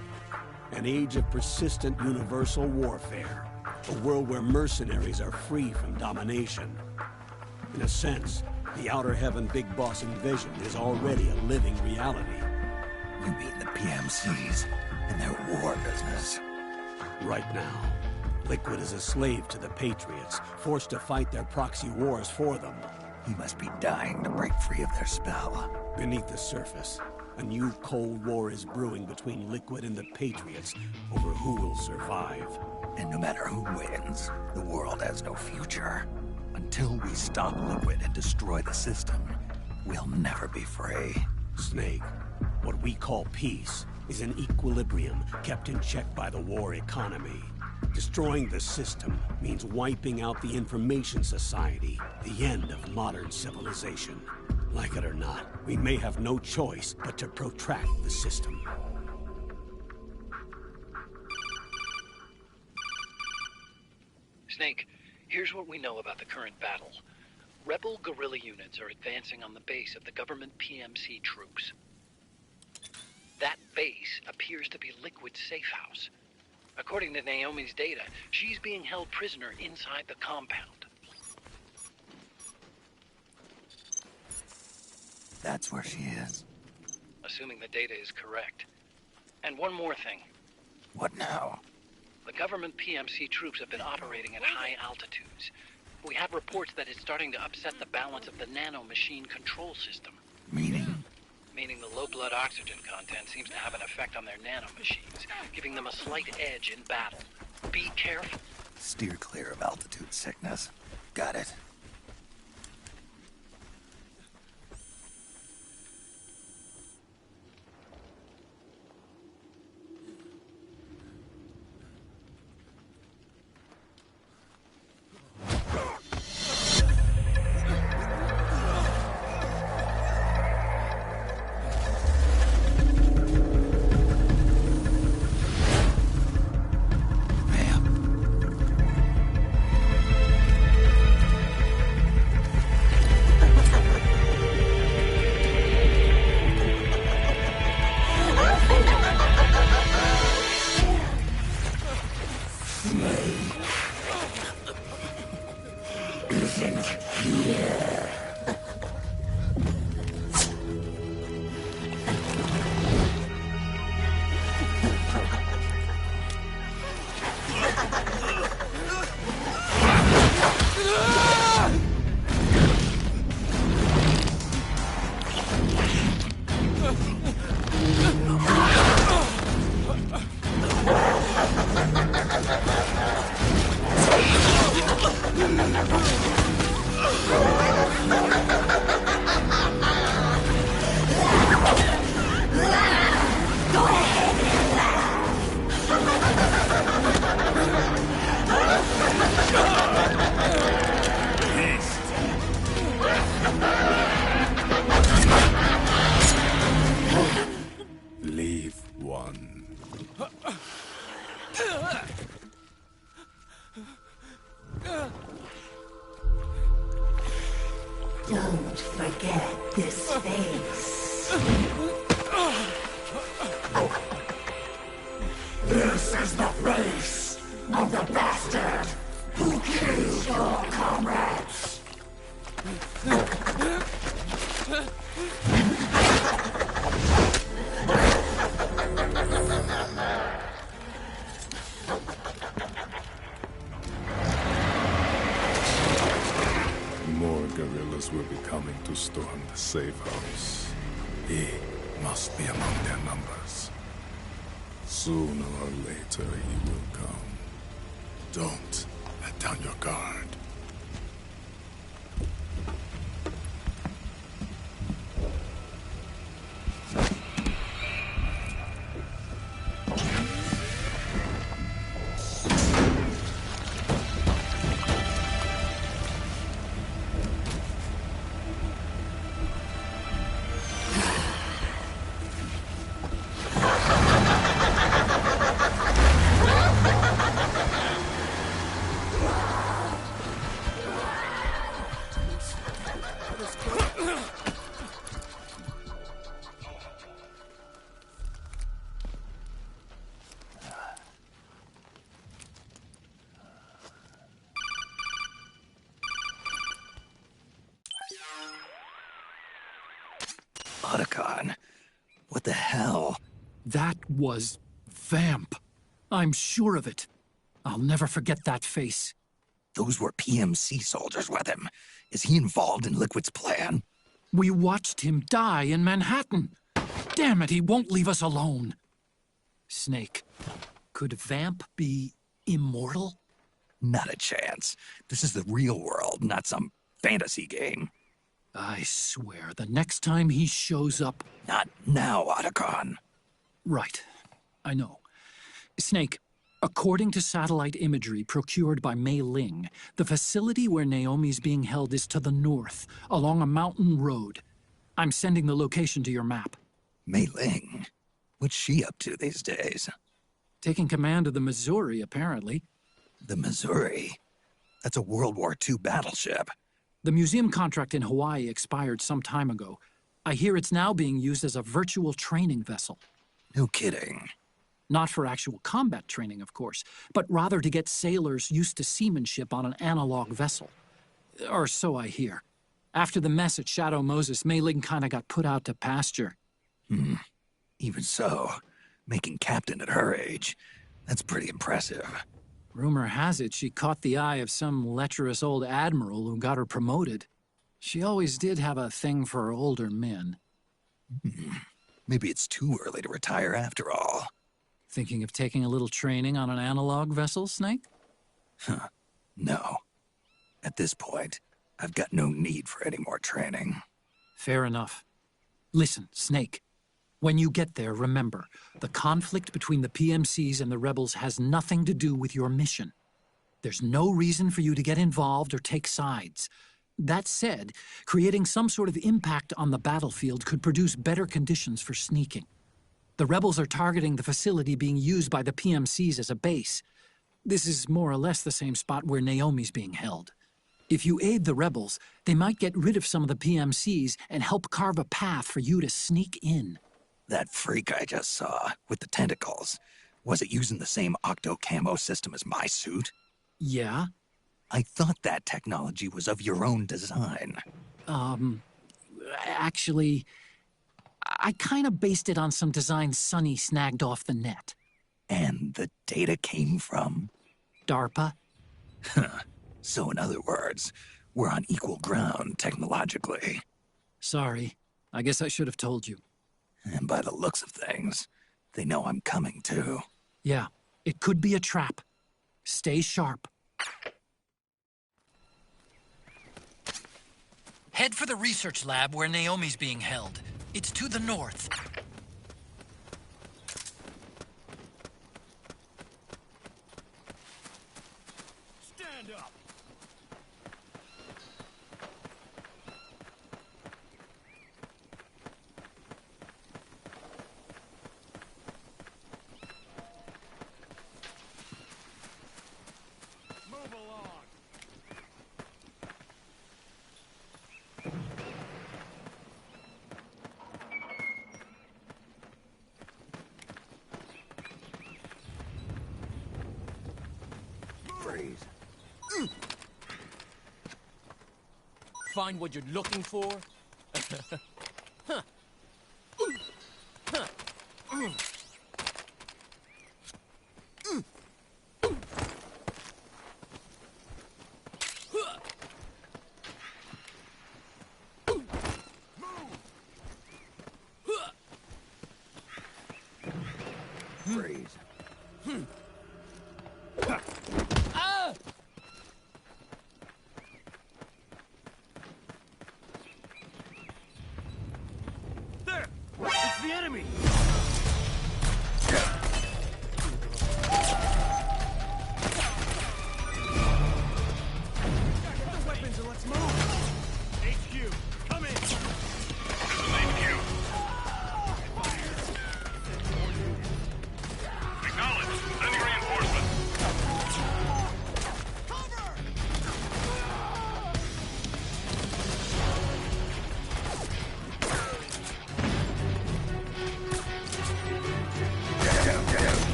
An age of persistent universal warfare. A world where mercenaries are free from domination. In a sense, the Outer Heaven Big Boss envisioned is already a living reality. You mean the PMCs and their war business? Right now, Liquid is a slave to the Patriots, forced to fight their proxy wars for them. He must be dying to break free of their spell. Beneath the surface, a new Cold War is brewing between Liquid and the Patriots over who will survive. And no matter who wins, the world has no future. Until we stop Liquid and destroy the system, we'll never be free. Snake, what we call peace is an equilibrium kept in check by the war economy. Destroying the system means wiping out the information society, the end of modern civilization. Like it or not, we may have no choice but to protract the system. Snake, here's what we know about the current battle. Rebel guerrilla units are advancing on the base of the government PMC troops. That base appears to be Liquid's safe house. According to Naomi's data, she's being held prisoner inside the compound. That's where she is. assuming the data is correct. And one more thing. What now? The government PMC troops have been operating at high altitudes. We have reports that it's starting to upset the balance of the nano-machine control system. Meaning? Meaning the low blood oxygen content seems to have an effect on their nano-machines, giving them a slight edge in battle. Be careful. Steer clear of altitude sickness. Got it. Leave one. Don't forget this face. This is the face of the bastard who killed your comrades. More guerrillas will be coming to storm the safe house. He must be among their numbers. Sooner or later he will come. Don't let down your guard. Otacon. What the hell? That was Vamp. I'm sure of it. I'll never forget that face. Those were PMC soldiers with him. Is he involved in Liquid's plan? We watched him die in Manhattan. Damn it, he won't leave us alone. Snake, could Vamp be immortal? Not a chance. This is the real world, not some fantasy game. I swear, the next time he shows up... Not now, Otacon. Right. I know. Snake, according to satellite imagery procured by Mei Ling, the facility where Naomi's being held is to the north, along a mountain road. I'm sending the location to your map. Mei Ling? What's she up to these days? Taking command of the Missouri, apparently. The Missouri? That's a World War II battleship. The museum contract in Hawaii expired some time ago. I hear it's now being used as a virtual training vessel. No kidding. Not for actual combat training, of course, but rather to get sailors used to seamanship on an analog vessel. Or so I hear. After the mess at Shadow Moses, Mei Ling kinda got put out to pasture. Even so, making captain at her age, that's pretty impressive. Rumor has it she caught the eye of some lecherous old admiral who got her promoted. She always did have a thing for older men. Maybe it's too early to retire after all. Thinking of taking a little training on an analog vessel, Snake? No. At this point, I've got no need for any more training. Fair enough. Listen, Snake. When you get there, remember, the conflict between the PMCs and the rebels has nothing to do with your mission. There's no reason for you to get involved or take sides. That said, creating some sort of impact on the battlefield could produce better conditions for sneaking. The rebels are targeting the facility being used by the PMCs as a base. This is more or less the same spot where Naomi's being held. If you aid the rebels, they might get rid of some of the PMCs and help carve a path for you to sneak in. That freak I just saw, with the tentacles, was it using the same octo-camo system as my suit? Yeah? I thought that technology was of your own design. Actually, I kind of based it on some design Sonny snagged off the net. And the data came from? DARPA. So in other words, we're on equal ground technologically. Sorry. I guess I should have told you. And by the looks of things, they know I'm coming too. Yeah, it could be a trap. Stay sharp. Head for the research lab where Naomi's being held. It's to the north. Stand up! Move along! Freeze. Find what you're looking for? Huh. Huh. Freeze. There! It's the enemy! Get the weapons and let's move! HQ, come in! Acknowledge. Sending reinforcements.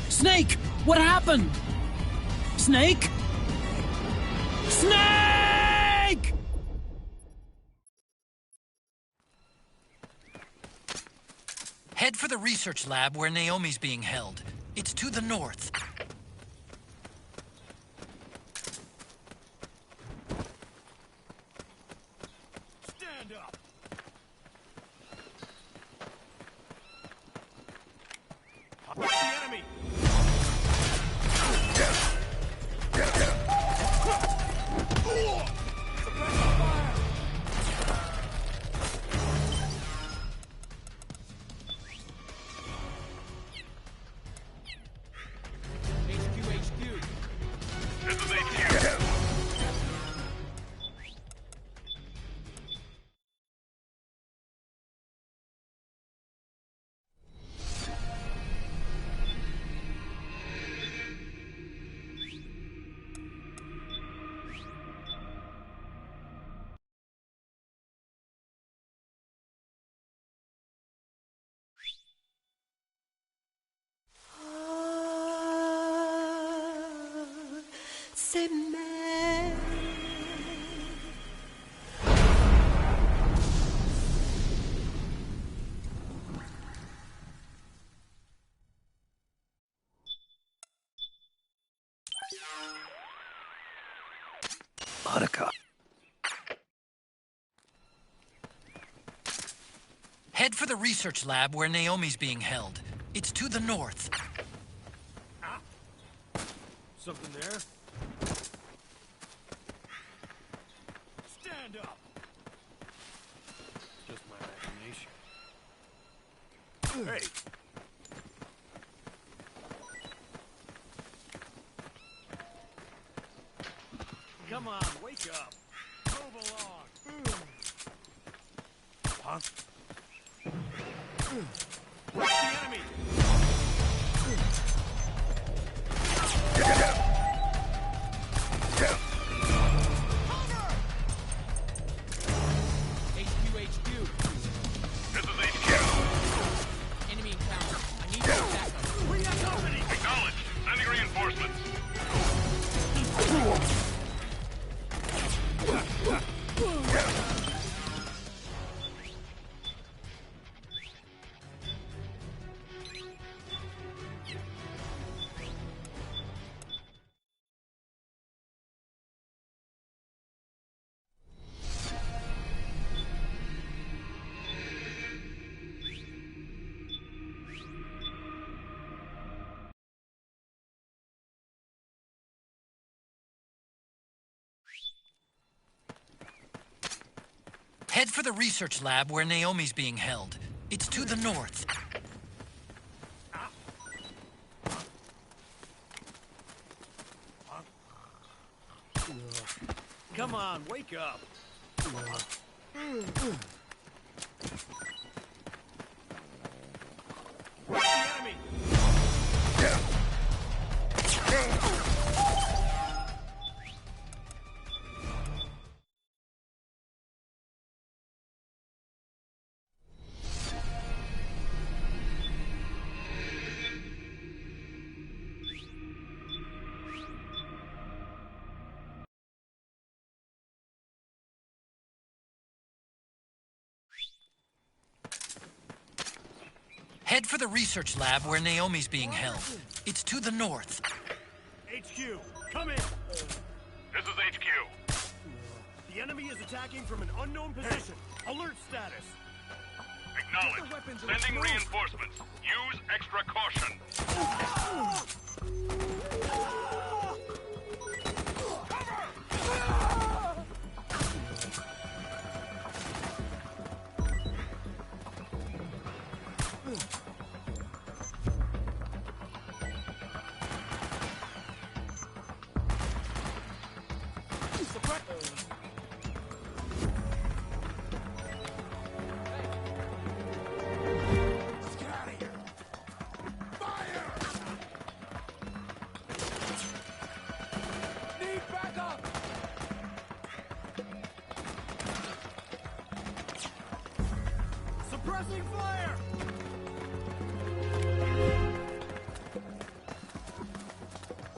Snake! What happened? Snake? Snake! Head for the research lab where Naomi's being held. It's to the north. Stand up! It's the enemy! C'est mer. Buttercup. Head for the research lab where Naomi's being held. It's to the north. Something there? Stand up! Just my imagination. Hey! Come on, wake up! Move along! Huh? Where's the enemy? Head for the research lab where Naomi's being held. It's to the north. Come on, wake up! Where's the enemy? Head for the research lab where Naomi's being held. It's to the north. HQ, come in! This is HQ. The enemy is attacking from an unknown position. Alert status. Acknowledged. Sending reinforcements. Use extra caution. Suppressing fire!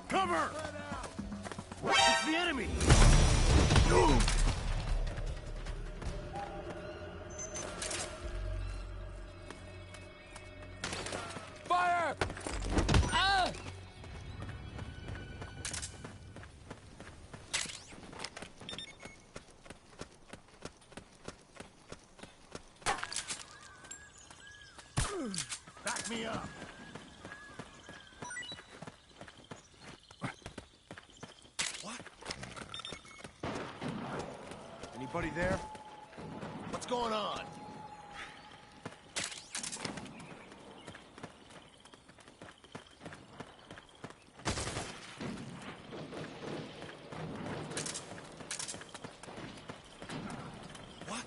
Cover! It's the enemy! Fire! Ah! Back me up! What? Anybody there? What's going on? What?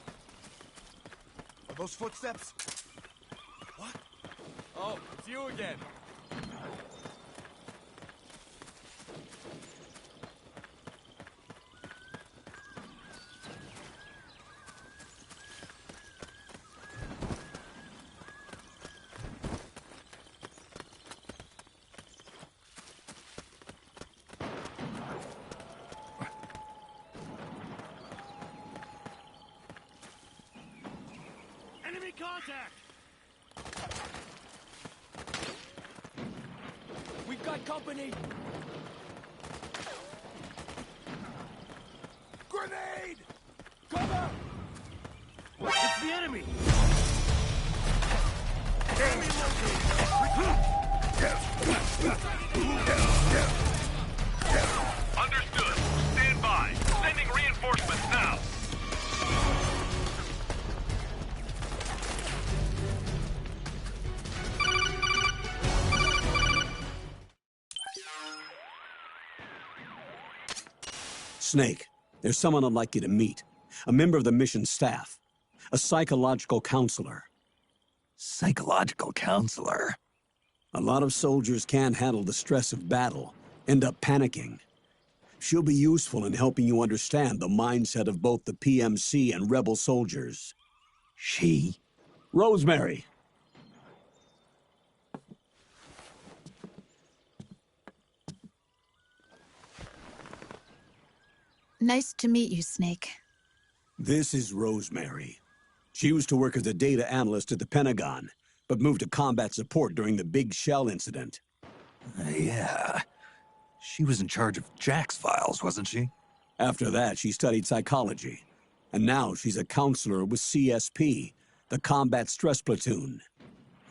Are those footsteps? What? Oh, it's you again. contact! We've got company! Grenade! Cover! It's the enemy! Understood. Stand by. Sending reinforcements now. Snake, there's someone I'd like you to meet. A member of the mission staff. A psychological counselor. Psychological counselor? A lot of soldiers can't handle the stress of battle, end up panicking. She'll be useful in helping you understand the mindset of both the PMC and rebel soldiers. She? Rosemary. Nice to meet you, Snake. This is Rosemary. She used to work as a data analyst at the Pentagon, but moved to combat support during the Big Shell incident. Yeah. She was in charge of Jack's files, wasn't she? After that, she studied psychology. And now she's a counselor with CSP, the Combat Stress Platoon.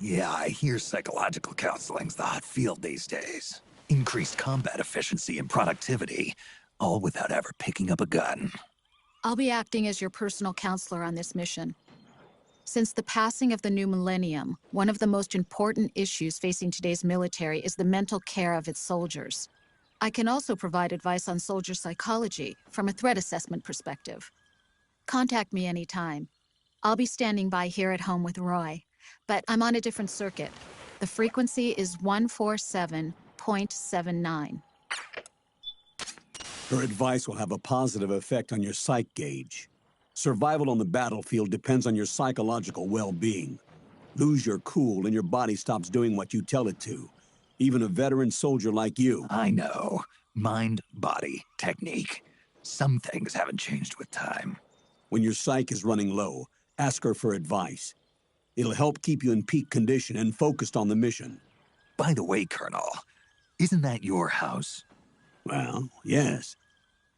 Yeah, I hear psychological counseling's the hot field these days. Increased combat efficiency and productivity, all without ever picking up a gun. I'll be acting as your personal counselor on this mission. Since the passing of the new millennium, one of the most important issues facing today's military is the mental care of its soldiers. I can also provide advice on soldier psychology from a threat assessment perspective. Contact me anytime. I'll be standing by here at home with Roy, but I'm on a different circuit. The frequency is 147.79. Her advice will have a positive effect on your psych gauge. Survival on the battlefield depends on your psychological well-being. Lose your cool and your body stops doing what you tell it to. Even a veteran soldier like you. I know. Mind, body, technique. Some things haven't changed with time. When your psyche is running low, ask her for advice. It'll help keep you in peak condition and focused on the mission. By the way, Colonel, isn't that your house? Well, yes.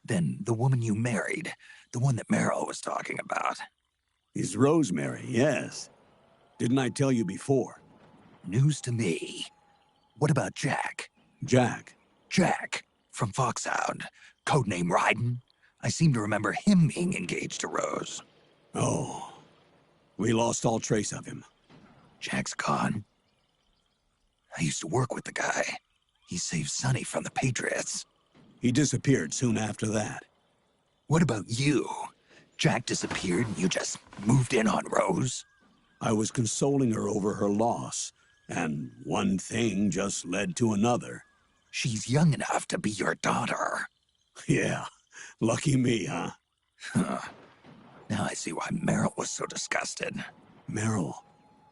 Then the woman you married, the one that Meryl was talking about. Is Rosemary, yes. Didn't I tell you before? News to me. What about Jack? Jack? Jack, from Foxhound. Codename Ryden. I seem to remember him being engaged to Rose. Oh. We lost all trace of him. Jack's gone. I used to work with the guy. He saved Sonny from the Patriots. He disappeared soon after that. What about you? Jack disappeared and you just moved in on Rose? I was consoling her over her loss, and one thing just led to another. She's young enough to be your daughter. Yeah, lucky me, huh? Now I see why Meryl was so disgusted. Meryl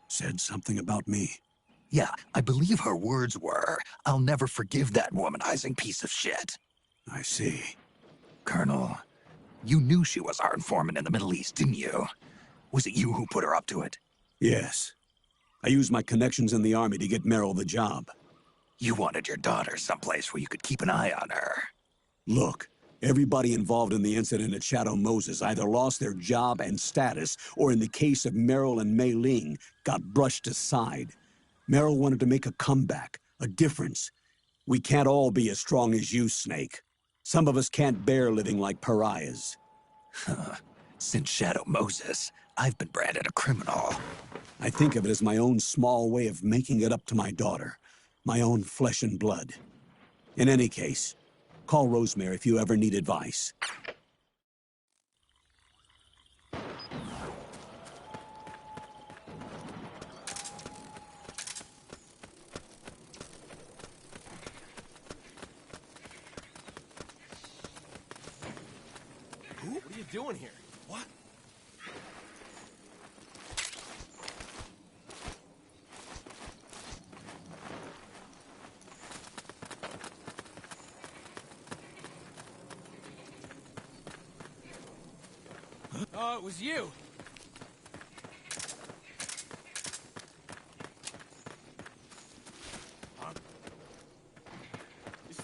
said something about me. Yeah, I believe her words were, "I'll never forgive that womanizing piece of shit." I see. Colonel, you knew she was our informant in the Middle East, didn't you? Was it you who put her up to it? Yes. I used my connections in the Army to get Meryl the job. You wanted your daughter someplace where you could keep an eye on her. Look, everybody involved in the incident at Shadow Moses either lost their job and status, or in the case of Meryl and Mei Ling, got brushed aside. Meryl wanted to make a comeback, a difference. We can't all be as strong as you, Snake. Some of us can't bear living like pariahs. Since Shadow Moses, I've been branded a criminal. I think of it as my own small way of making it up to my daughter. My own flesh and blood. In any case, call Rosemary if you ever need advice. What are you doing here? What? Oh, it was you.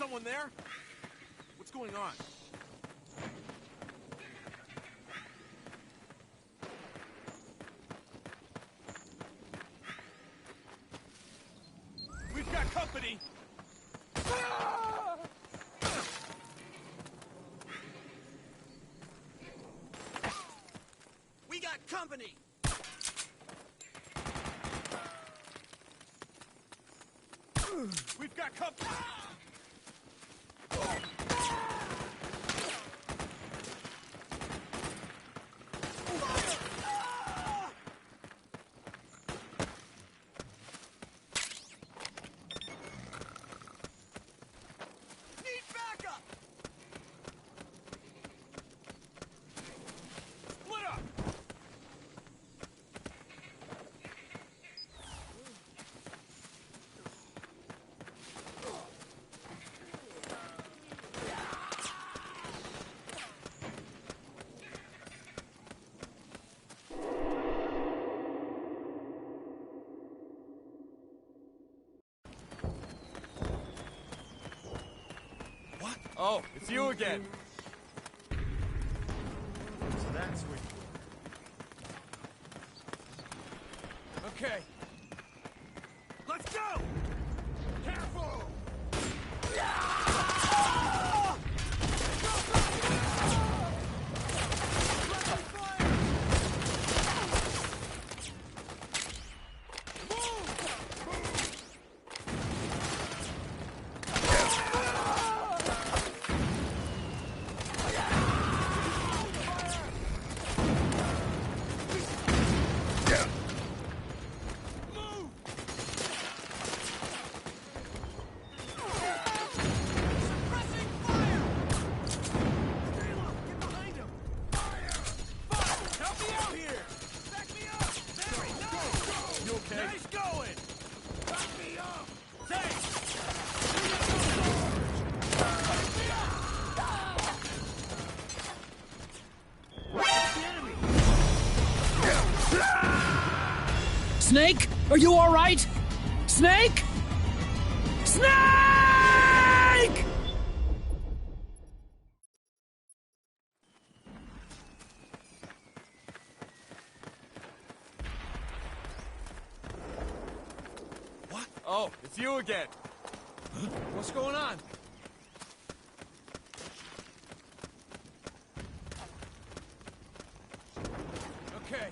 someone there? What's going on? We've got company! We got company! We've got company! Need backup! Split up! Oh, it's you again. So that's what you... Okay. Let's go! Careful! Snake? Are you all right? Snake? Snake! What? Oh, it's you again. Huh? What's going on? Okay.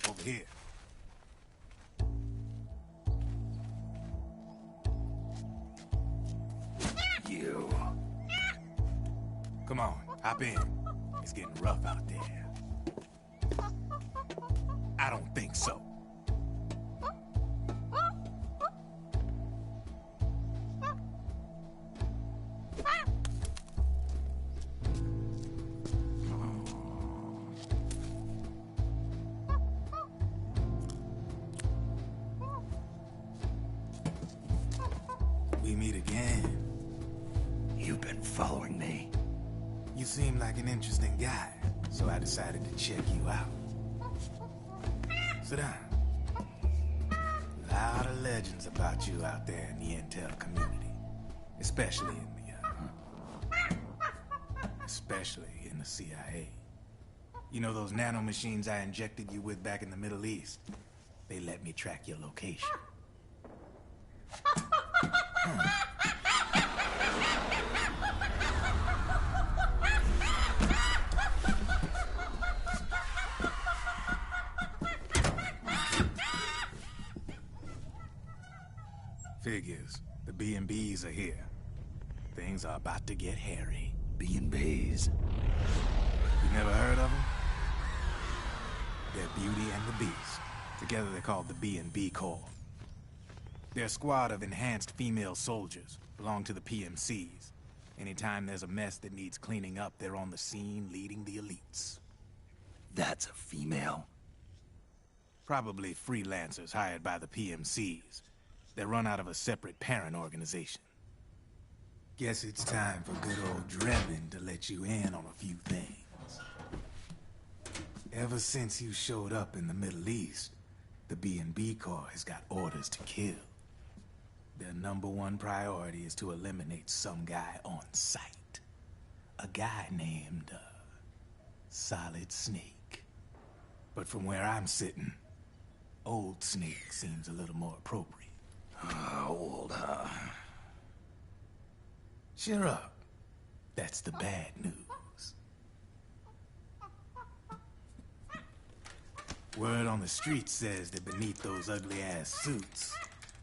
Over here. You. Come on, hop in. It's getting rough out there. I don't think so. We meet again. You've been following me. You seem like an interesting guy, so I decided to check you out. Sit down. A lot of legends about you out there in the intel community, especially in the CIA. You know those nanomachines I injected you with back in the Middle East? They let me track your location. Figures. The B&Bs are here. Things are about to get hairy. B&Bs? You never heard of them? They're Beauty and the Beast. Together they're called the B&B Corps. They're a squad of enhanced female soldiers, belong to the PMCs. Anytime there's a mess that needs cleaning up, they're on the scene leading the elites. That's a female? Probably freelancers hired by the PMCs. They're run out of a separate parent organization. Guess it's time for good old Drebin to let you in on a few things. Ever since you showed up in the Middle East, the B&B Corps has got orders to kill. Their #1 priority is to eliminate some guy on sight. A guy named, Solid Snake. But from where I'm sitting, Old Snake seems a little more appropriate. Old, huh? Cheer up. That's the bad news. Word on the street says that beneath those ugly-ass suits,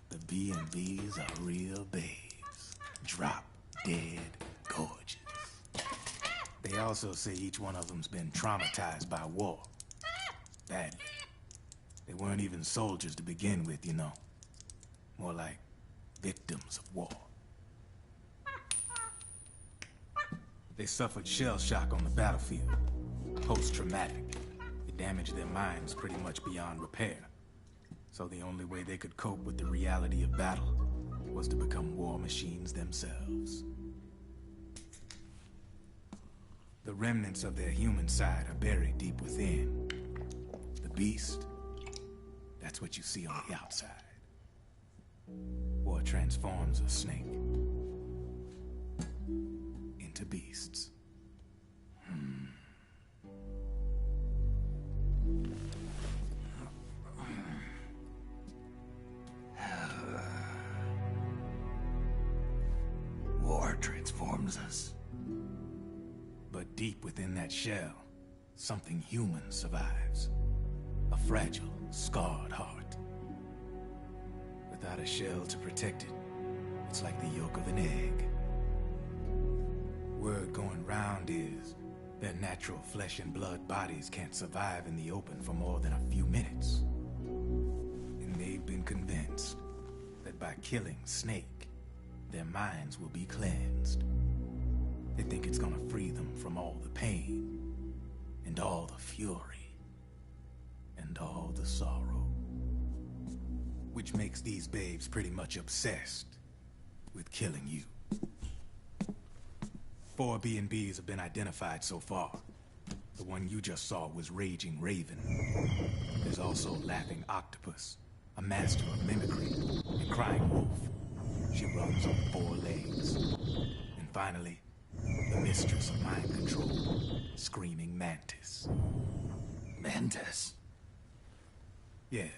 the B&Bs are real babes. Drop dead gorgeous. They also say each one of them's been traumatized by war. Badly. They weren't even soldiers to begin with, you know. More like victims of war. They suffered shell shock on the battlefield. Post-traumatic. It damaged their minds pretty much beyond repair. So the only way they could cope with the reality of battle was to become war machines themselves. The remnants of their human side are buried deep within. The beast, that's what you see on the outside. War transforms a snake into beasts. War transforms us. But deep within that shell, something human survives. A fragile, scarred heart. Without a shell to protect it, it's like the yolk of an egg. Word going round is their natural flesh and blood bodies can't survive in the open for more than a few minutes. And they've been convinced that by killing Snake, their minds will be cleansed. They think it's gonna free them from all the pain, and all the fury, and all the sorrow. Which makes these babes pretty much obsessed with killing you. 4 B&Bs have been identified so far. The one you just saw was Raging Raven. There's also Laughing Octopus, a master of mimicry, and Crying Wolf. She runs on 4 legs. And finally, the mistress of mind control, Screaming Mantis. Mantis? Yeah.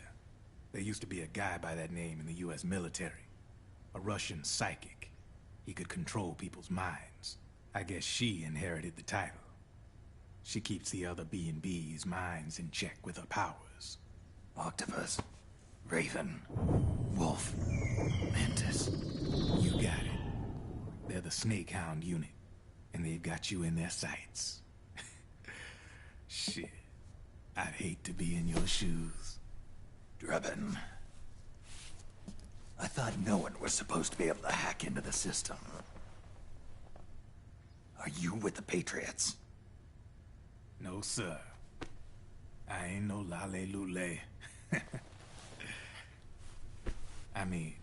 There used to be a guy by that name in the US military. A Russian psychic. He could control people's minds. I guess she inherited the title. She keeps the other B&B's minds in check with her powers. Octopus, Raven, Wolf, Mantis. You got it. They're the Snakehound unit, and they've got you in their sights. Shit. I'd hate to be in your shoes. Drebin. I thought no one was supposed to be able to hack into the system. Are you with the Patriots? No, sir. I ain't no lale-lule. I mean,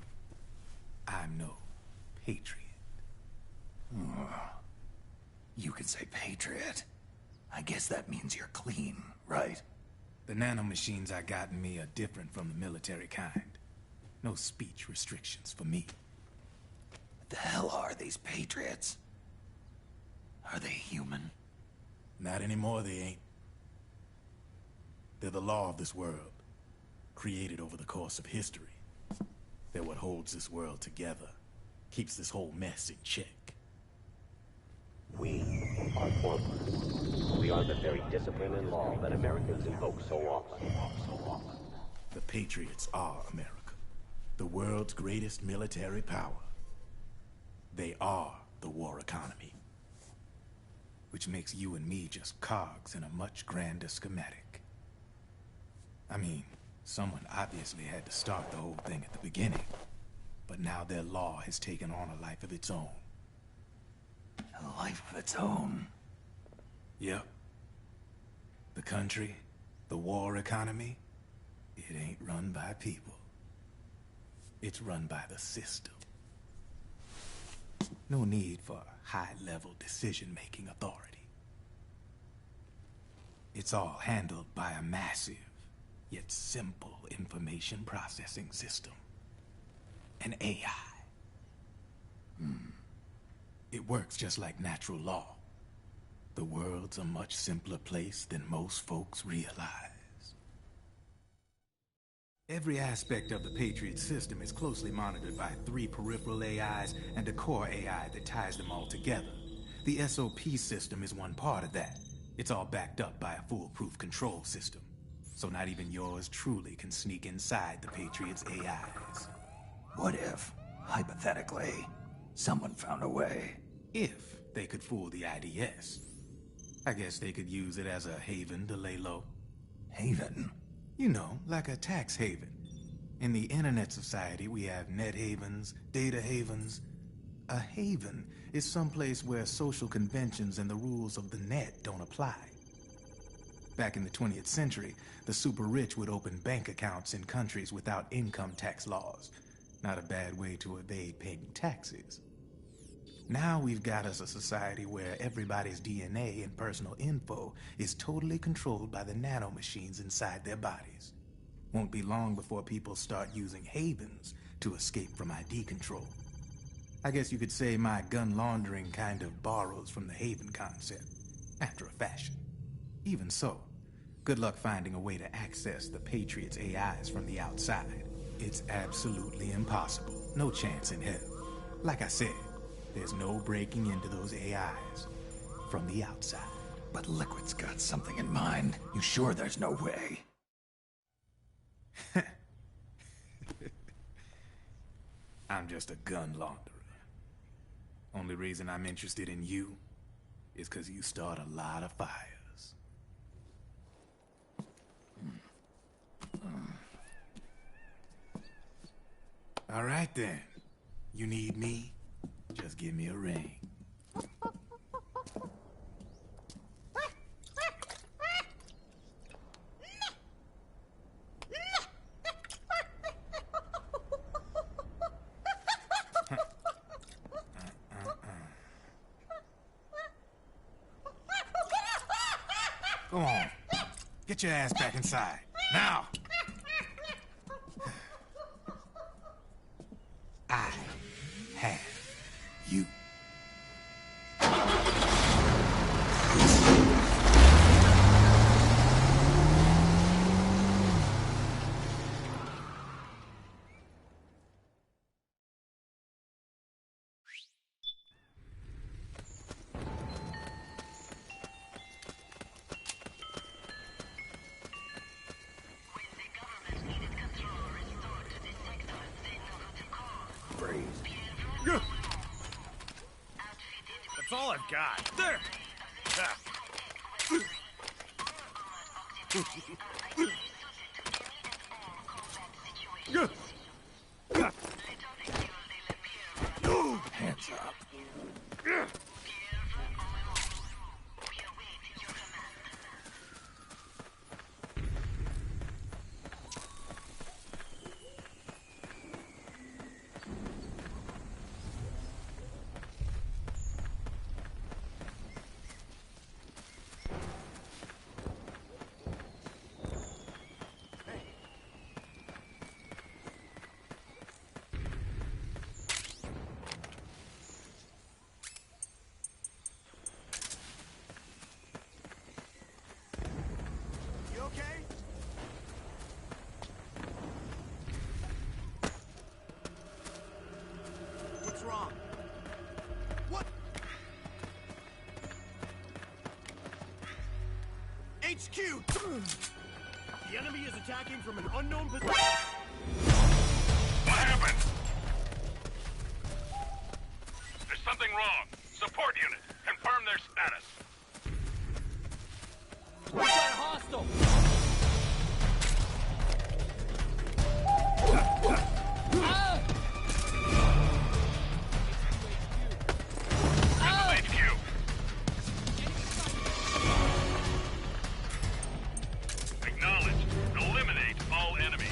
I'm no patriot. Oh. You can say patriot. I guess that means you're clean, right? The nanomachines I got in me are different from the military kind. No speech restrictions for me. What the hell are these Patriots? Are they human? Not anymore, they ain't. They're the law of this world, created over the course of history. They're what holds this world together, keeps this whole mess in check. We are formless. We are the very discipline and law that Americans invoke so often. The Patriots are America, the world's greatest military power. They are the war economy, which makes you and me just cogs in a much grander schematic. I mean, someone obviously had to start the whole thing at the beginning, but now their law has taken on a life of its own. A life of its own? Yep. The country, the war economy, it ain't run by people. It's run by the system. No need for high-level decision-making authority. It's all handled by a massive, yet simple information processing system. An AI. It works just like natural law. The world's a much simpler place than most folks realize. Every aspect of the Patriot system is closely monitored by 3 peripheral AIs and a core AI that ties them all together. The SOP system is one part of that. It's all backed up by a foolproof control system. So not even yours truly can sneak inside the Patriots' AIs. What if, hypothetically, someone found a way? If they could fool the IDS. I guess they could use it as a haven to lay low. Haven? You know, like a tax haven. In the internet society, we have net havens, data havens. A haven is someplace where social conventions and the rules of the net don't apply. Back in the 20th century, the super rich would open bank accounts in countries without income tax laws. Not a bad way to evade paying taxes. Now we've got us a society where everybody's DNA and personal info is totally controlled by the nanomachines inside their bodies. Won't be long before people start using havens to escape from ID control. I guess you could say my gun laundering kind of borrows from the haven concept, after a fashion. Even so, good luck finding a way to access the Patriots' AIs from the outside. It's absolutely impossible. No chance in hell. Like I said, there's no breaking into those AIs from the outside. But Liquid's got something in mind. You sure there's no way? I'm just a gun launderer. Only reason I'm interested in you is because you start a lot of fires. All right then. You need me? Just give me a ring. Go on. Get your ass back inside. Now! I have you. God. There! Ah. Hands up. You okay? What's wrong? What? HQ! The enemy is attacking from an unknown position. What happened? There's something wrong. Support unit, confirm their status. We got a hostile! HQ. Acknowledged. Eliminate all enemies.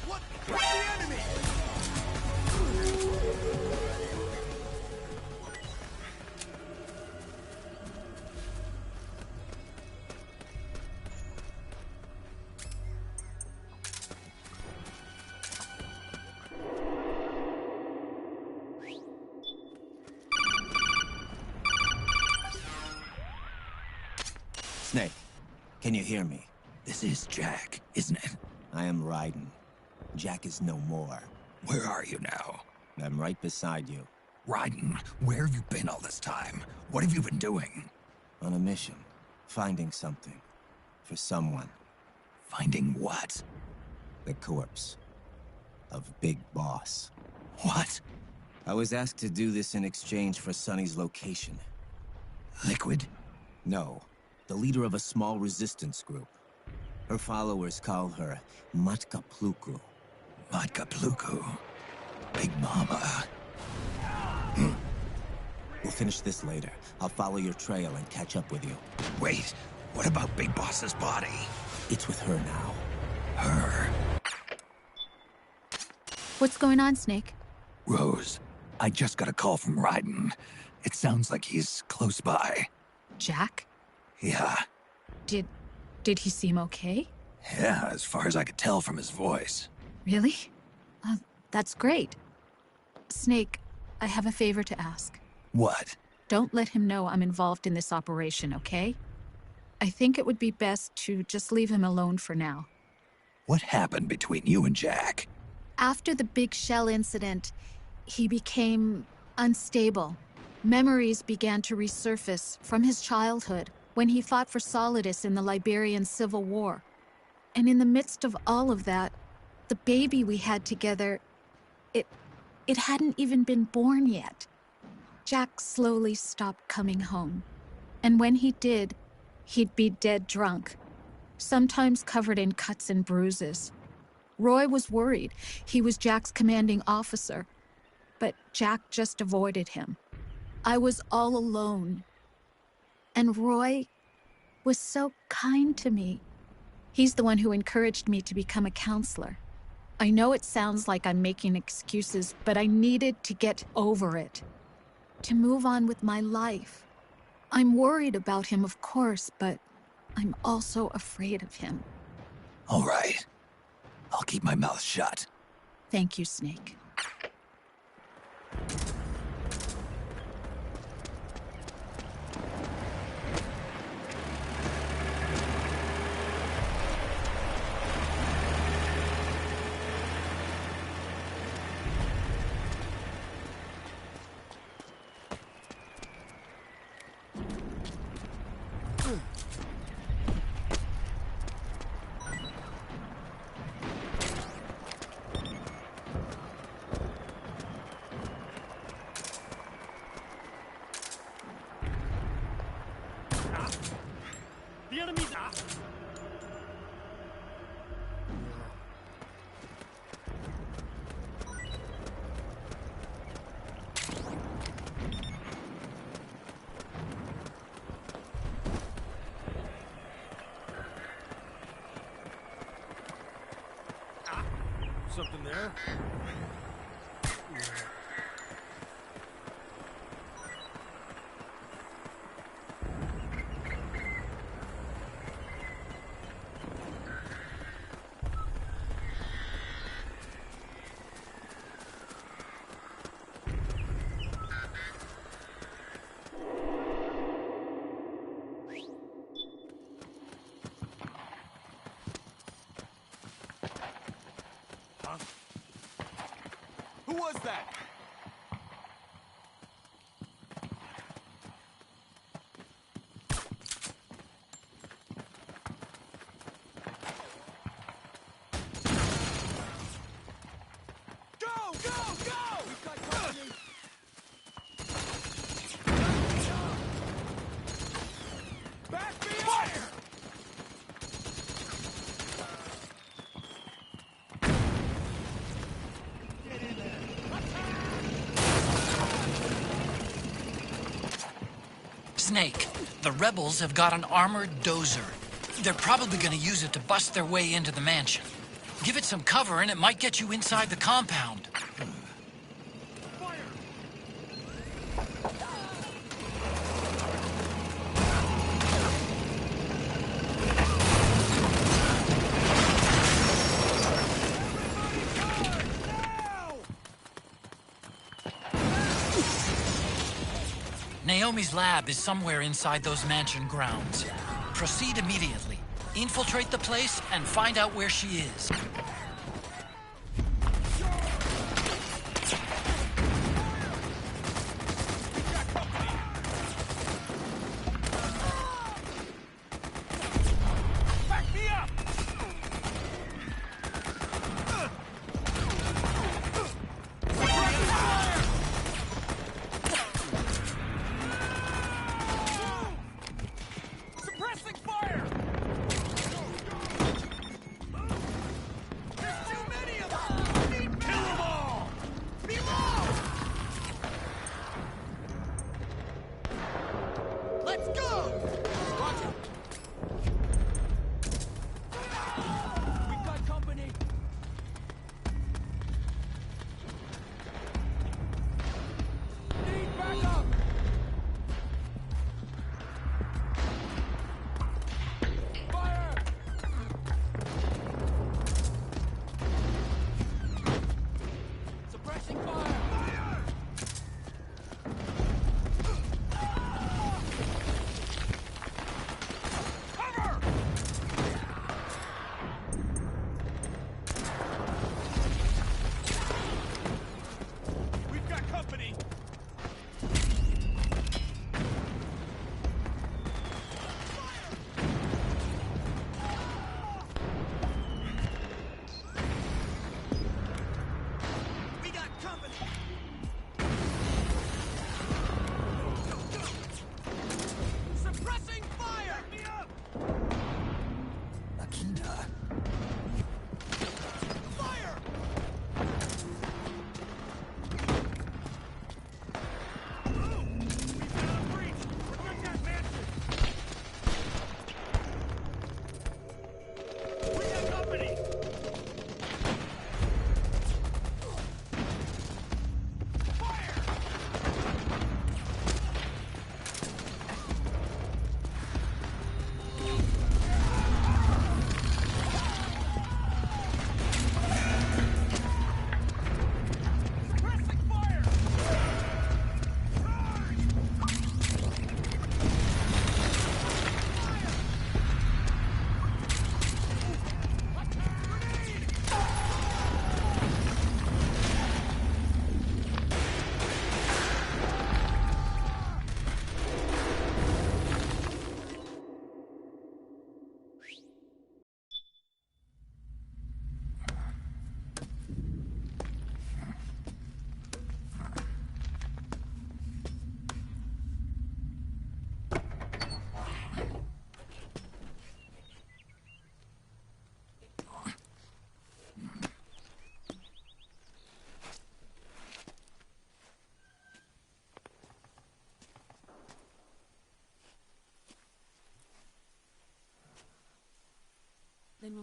What? Where's the enemy? Snake, can you hear me? This is Jack, isn't it? I am Raiden. Jack is no more. Where are you now? I'm right beside you. Raiden, where have you been all this time? What have you been doing? On a mission. Finding something. For someone. Finding what? The corpse. Of Big Boss. What? I was asked to do this in exchange for Sonny's location. Liquid? No. The leader of a small resistance group. Her followers call her Matka Pluku. Matka Pluku? Big Mama. We'll finish this later. I'll follow your trail and catch up with you. Wait, what about Big Boss's body? It's with her now. Her? What's going on, Snake? Rose, I just got a call from Raiden. It sounds like he's close by. Jack? Yeah. Did he seem okay? Yeah, as far as I could tell from his voice. Really? That's great. Snake, I have a favor to ask. What? Don't let him know I'm involved in this operation, okay? I think it would be best to just leave him alone for now. What happened between you and Jack? After the Big Shell incident, he became unstable. Memories began to resurface from his childhood when he fought for Solidus in the Liberian Civil War. And in the midst of all of that, the baby we had together, it hadn't even been born yet. Jack slowly stopped coming home. And when he did, he'd be dead drunk, sometimes covered in cuts and bruises. Roy was worried. He was Jack's commanding officer. But Jack just avoided him. I was all alone. And Roy was so kind to me. He's the one who encouraged me to become a counselor. I know it sounds like I'm making excuses, but I needed to get over it. To move on with my life. I'm worried about him, of course, but I'm also afraid of him. All right. I'll keep my mouth shut. Thank you, Snake. The enemy's out! Something there? Who was that? Go! Go! Go! We've got company. Back me up! Fire! Snake, the rebels have got an armored dozer. They're probably gonna use it to bust their way into the mansion. Give it some cover and it might get you inside the compound. Naomi's lab is somewhere inside those mansion grounds. Proceed immediately. Infiltrate the place and find out where she is. Back me up! Suppressing fire! There's too many of them! Kill them all! Below! Let's go! Roger! We've got company! Need backup! Fire! Suppressing fire!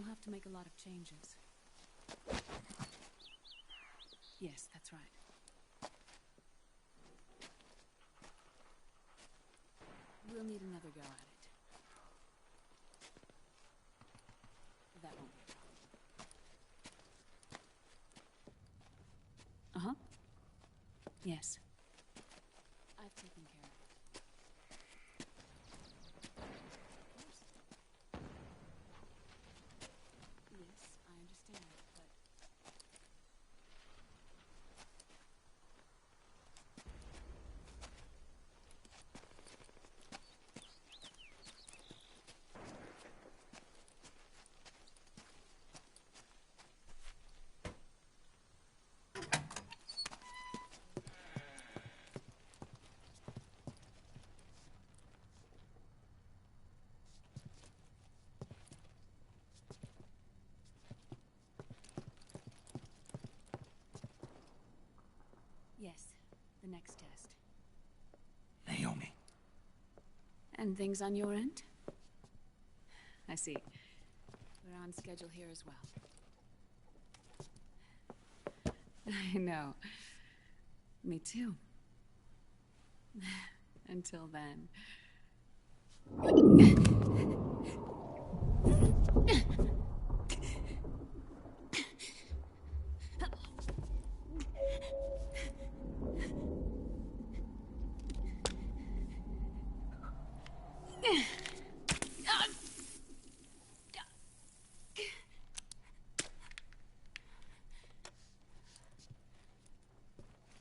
I'll have to make a lot of changes. Yes, that's right. We'll need another go at it. That won't be a problem. Uh-huh. Yes. I've taken care of it. Yes, I understand, but... Yes, the next test. Naomi. And things on your end? I see. We're on schedule here as well. I know. Me too. Until then.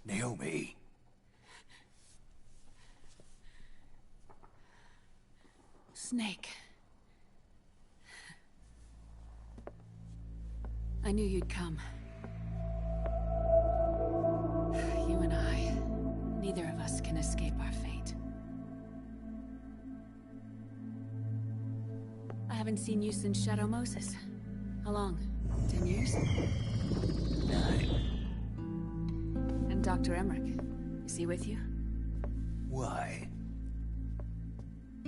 Naomi. Snake. I knew you'd come. You and I, neither of us can escape our fate. I haven't seen you since Shadow Moses. How long? 10 years? 9. And Dr. Emmerich, is he with you? Why?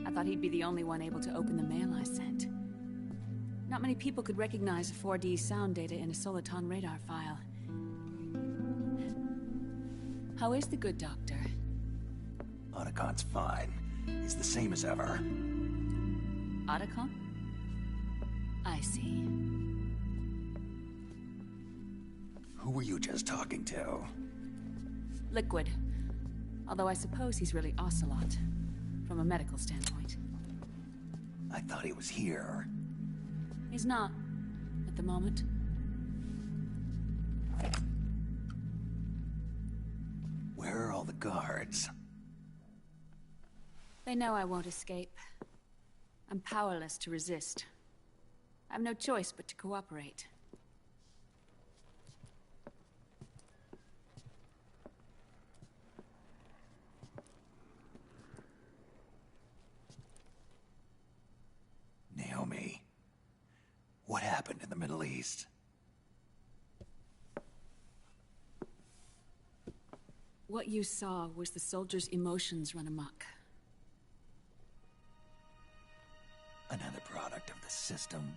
I thought he'd be the only one able to open the mail I sent. Not many people could recognize 4D sound data in a Soliton radar file. How is the good doctor? Otacon's fine. He's the same as ever. Otacon? I see. Who were you just talking to? Liquid. Although I suppose he's really Ocelot, from a medical standpoint. I thought he was here. He's not, at the moment. Where are all the guards? They know I won't escape. I'm powerless to resist. I have no choice but to cooperate. Naomi, what happened in the Middle East? What you saw was the soldiers' emotions run amok. Another product of the system.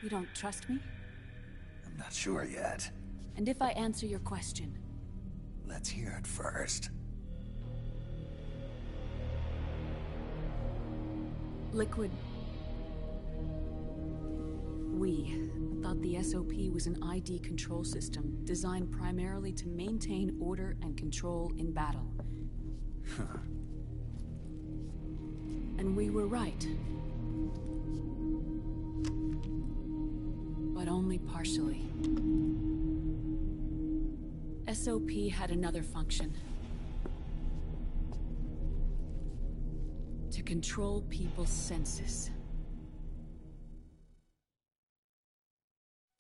You don't trust me? I'm not sure yet. And if I answer your question? Let's hear it first. Liquid. We thought the SOP was an ID control system designed primarily to maintain order and control in battle. And we were right. But only partially. SOP had another function. To control people's senses.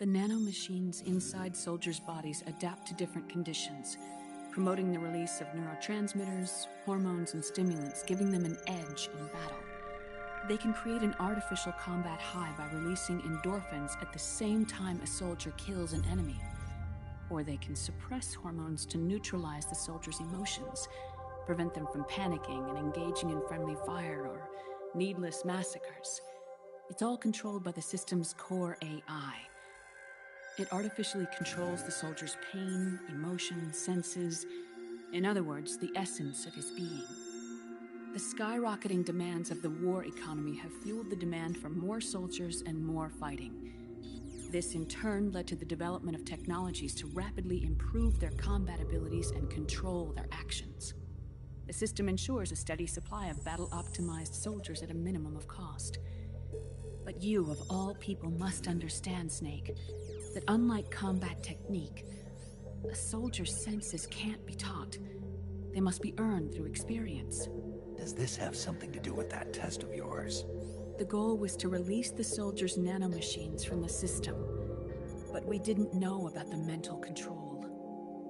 The nanomachines inside soldiers' bodies adapt to different conditions, promoting the release of neurotransmitters, hormones, and stimulants, giving them an edge in battle. They can create an artificial combat high by releasing endorphins at the same time a soldier kills an enemy. Or they can suppress hormones to neutralize the soldier's emotions, prevent them from panicking and engaging in friendly fire or needless massacres. It's all controlled by the system's core AI. It artificially controls the soldier's pain, emotion, senses. In other words, the essence of his being. The skyrocketing demands of the war economy have fueled the demand for more soldiers and more fighting. This in turn led to the development of technologies to rapidly improve their combat abilities and control their actions. The system ensures a steady supply of battle-optimized soldiers at a minimum of cost. But you, of all people, must understand, Snake, that unlike combat technique, a soldier's senses can't be taught. They must be earned through experience. Does this have something to do with that test of yours? The goal was to release the soldiers' nanomachines from the system, but we didn't know about the mental control.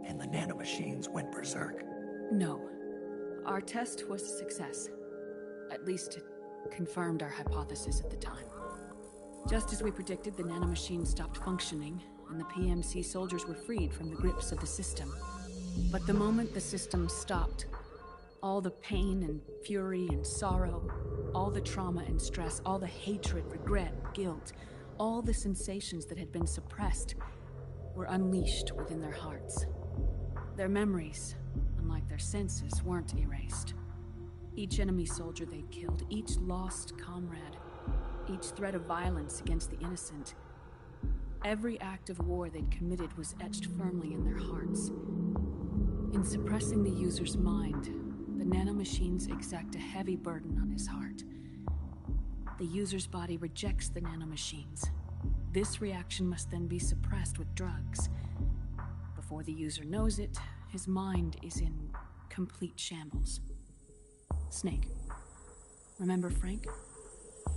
And the nanomachines went berserk? No. Our test was a success. At least it confirmed our hypothesis at the time. Just as we predicted, the nanomachines stopped functioning, and the PMC soldiers were freed from the grips of the system. But the moment the system stopped, all the pain and fury and sorrow, all the trauma and stress, all the hatred, regret, guilt, all the sensations that had been suppressed were unleashed within their hearts. Their memories, unlike their senses, weren't erased. Each enemy soldier they'd killed, each lost comrade, each threat of violence against the innocent, every act of war they'd committed was etched firmly in their hearts. In suppressing the user's mind, the nanomachines exact a heavy burden on his heart. The user's body rejects the nanomachines. This reaction must then be suppressed with drugs. Before the user knows it, his mind is in complete shambles. Snake, remember Frank?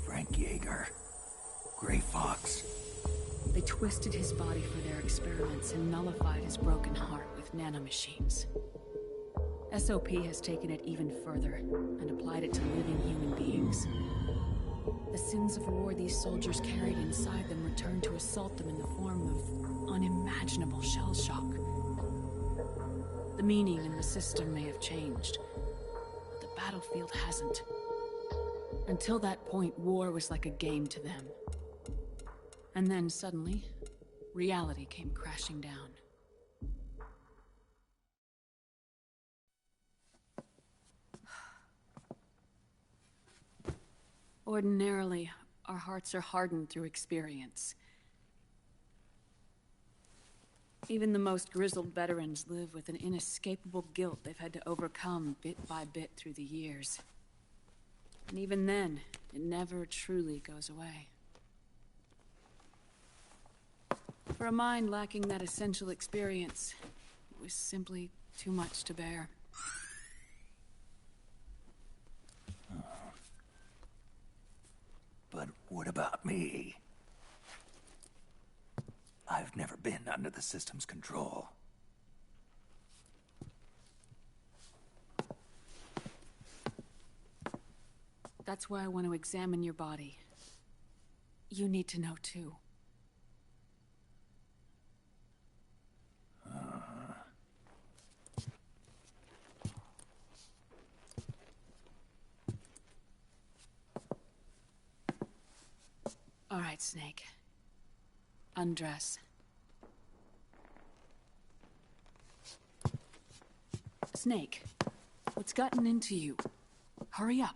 Frank Yeager. Gray Fox. They twisted his body for their experiments and nullified his broken heart with nanomachines. SOP has taken it even further and applied it to living human beings. The sins of war these soldiers carried inside them return to assault them in the form of unimaginable shell shock. The meaning in the system may have changed, but the battlefield hasn't. Until that point, war was like a game to them. And then suddenly, reality came crashing down. Ordinarily, our hearts are hardened through experience. Even the most grizzled veterans live with an inescapable guilt they've had to overcome bit by bit through the years. And even then, it never truly goes away. For a mind lacking that essential experience, it was simply too much to bear. But what about me? I've never been under the system's control. That's why I want to examine your body. You need to know too. All right, Snake. Undress. Snake, what's gotten into you? Hurry up.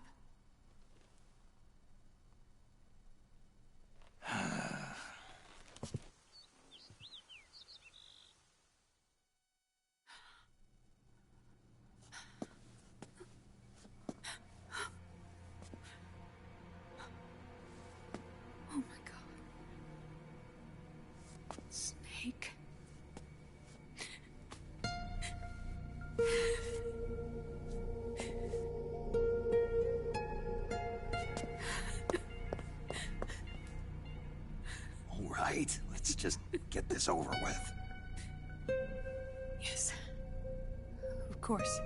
Oh my God. Snake. All right, let's just get this over with. Yes. Of course.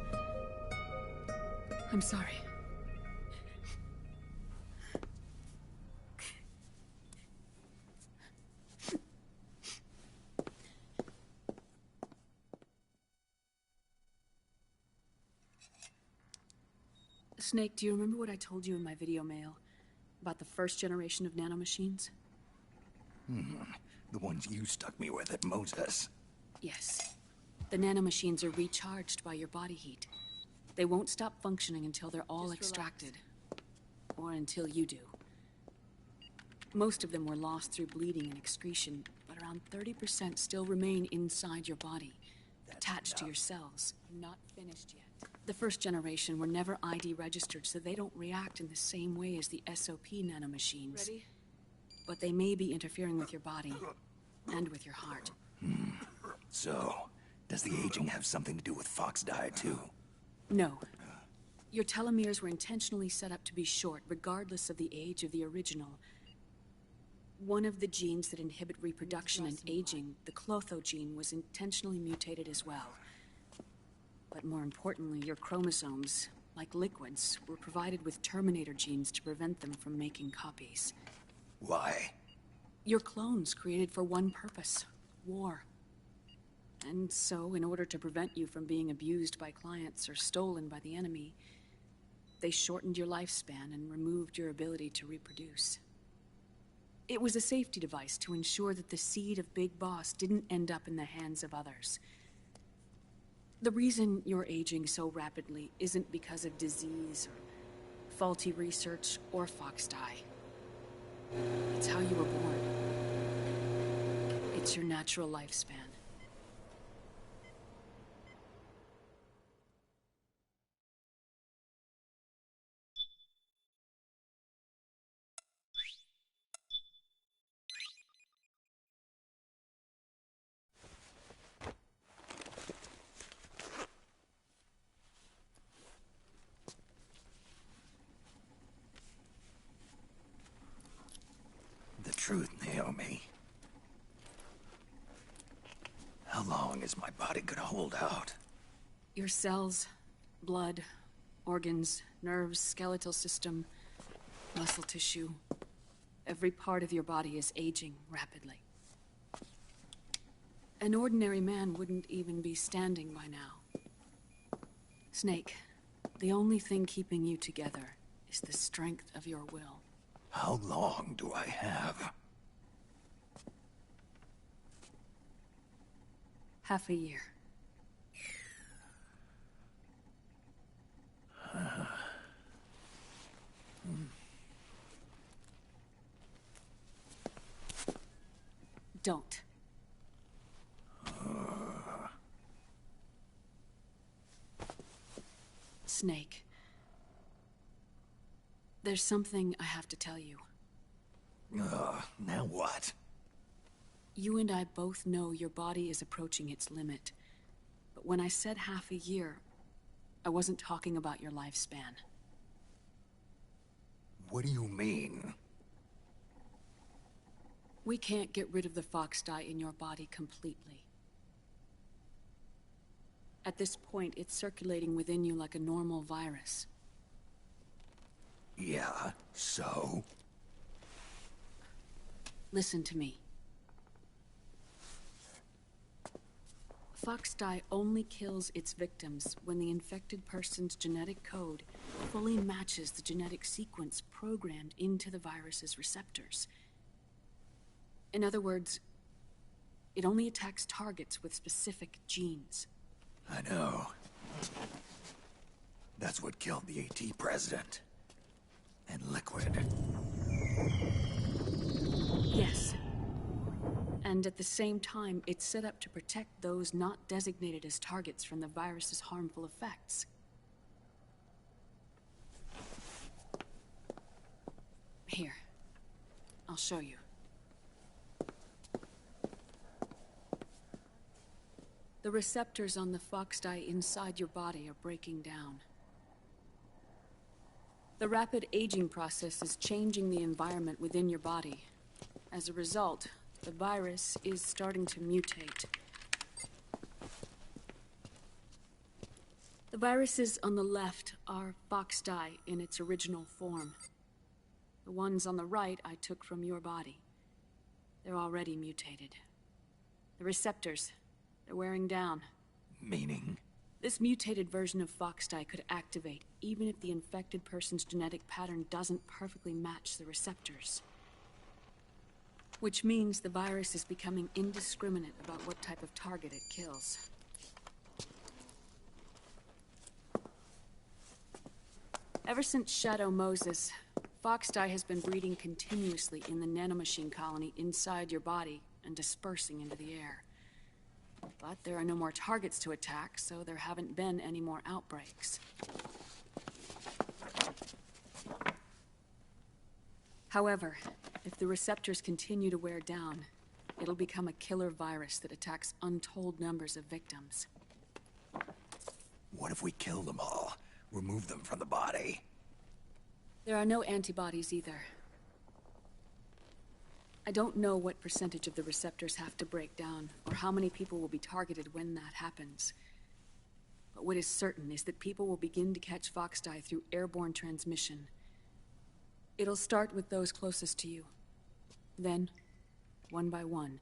I'm sorry. Snake, do you remember what I told you in my video mail about the first generation of nanomachines? The ones you stuck me with at Moses. Yes. The nanomachines are recharged by your body heat. They won't stop functioning until they're all extracted. Or until you do. Most of them were lost through bleeding and excretion, but around 30% still remain inside your body, attached to your cells. Not finished yet. The first generation were never ID registered, so they don't react in the same way as the SOP nanomachines. Ready? But they may be interfering with your body, and with your heart. So, does the aging have something to do with FoxDie, too? No. Your telomeres were intentionally set up to be short, regardless of the age of the original. One of the genes that inhibit reproduction and aging, the Clotho gene, was intentionally mutated as well. But more importantly, your chromosomes, like liquids, were provided with terminator genes to prevent them from making copies. Why? Your clones created for one purpose: war. And so, in order to prevent you from being abused by clients or stolen by the enemy, they shortened your lifespan and removed your ability to reproduce. It was a safety device to ensure that the seed of Big Boss didn't end up in the hands of others. The reason you're aging so rapidly isn't because of disease or faulty research or FoxDie. It's how you were born. It's your natural lifespan. The truth, Naomi. How long is my body gonna hold out? Your cells, blood, organs, nerves, skeletal system, muscle tissue. Every part of your body is aging rapidly. An ordinary man wouldn't even be standing by now. Snake, the only thing keeping you together is the strength of your will. How long do I have? Half a year. Don't. Snake. There's something I have to tell you. Now what? You and I both know your body is approaching its limit. But when I said half a year, I wasn't talking about your lifespan. What do you mean? We can't get rid of the FoxDie in your body completely. At this point, it's circulating within you like a normal virus. Yeah, so? Listen to me. FoxDie only kills its victims when the infected person's genetic code fully matches the genetic sequence programmed into the virus's receptors. In other words, it only attacks targets with specific genes. I know. That's what killed the AT president. And Liquid. Yes. And at the same time, it's set up to protect those not designated as targets from the virus's harmful effects. Here. I'll show you. The receptors on the FoxDie inside your body are breaking down. The rapid aging process is changing the environment within your body. As a result, the virus is starting to mutate. The viruses on the left are FoxDie in its original form. The ones on the right I took from your body. They're already mutated. The receptors, they're wearing down. Meaning? This mutated version of FoxDie could activate, even if the infected person's genetic pattern doesn't perfectly match the receptors. Which means the virus is becoming indiscriminate about what type of target it kills. Ever since Shadow Moses, FoxDie has been breeding continuously in the nanomachine colony inside your body and dispersing into the air. But there are no more targets to attack, so there haven't been any more outbreaks. However, if the receptors continue to wear down, it'll become a killer virus that attacks untold numbers of victims. What if we kill them all? Remove them from the body? There are no antibodies either. I don't know what percentage of the receptors have to break down, or how many people will be targeted when that happens. But what is certain is that people will begin to catch FoxDie through airborne transmission. It'll start with those closest to you. Then, one by one,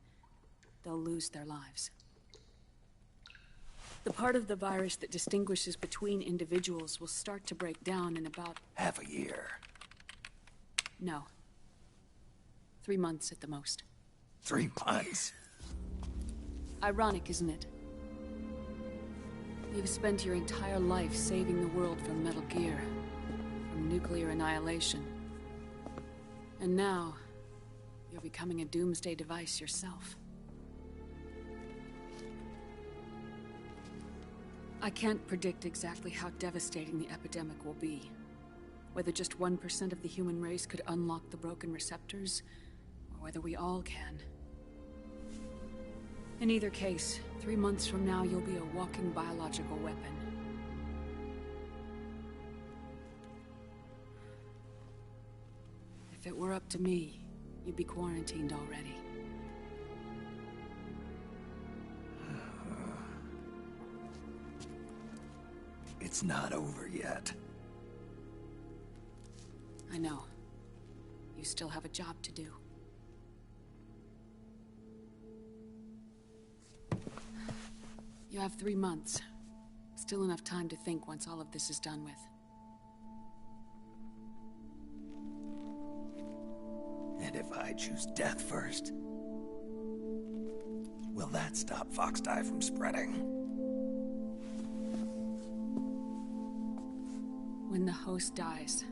they'll lose their lives. The part of the virus that distinguishes between individuals will start to break down in about... half a year. No. 3 months at the most. 3 months? Ironic, isn't it? You've spent your entire life saving the world from Metal Gear, from nuclear annihilation. And now, you're becoming a doomsday device yourself. I can't predict exactly how devastating the epidemic will be. Whether just 1% of the human race could unlock the broken receptors, or whether we all can. In either case, 3 months from now, you'll be a walking biological weapon. If it were up to me, you'd be quarantined already. It's not over yet. I know. You still have a job to do. You have 3 months. Still enough time to think once all of this is done with. And if I choose death first? Will that stop FoxDie from spreading? When the host dies,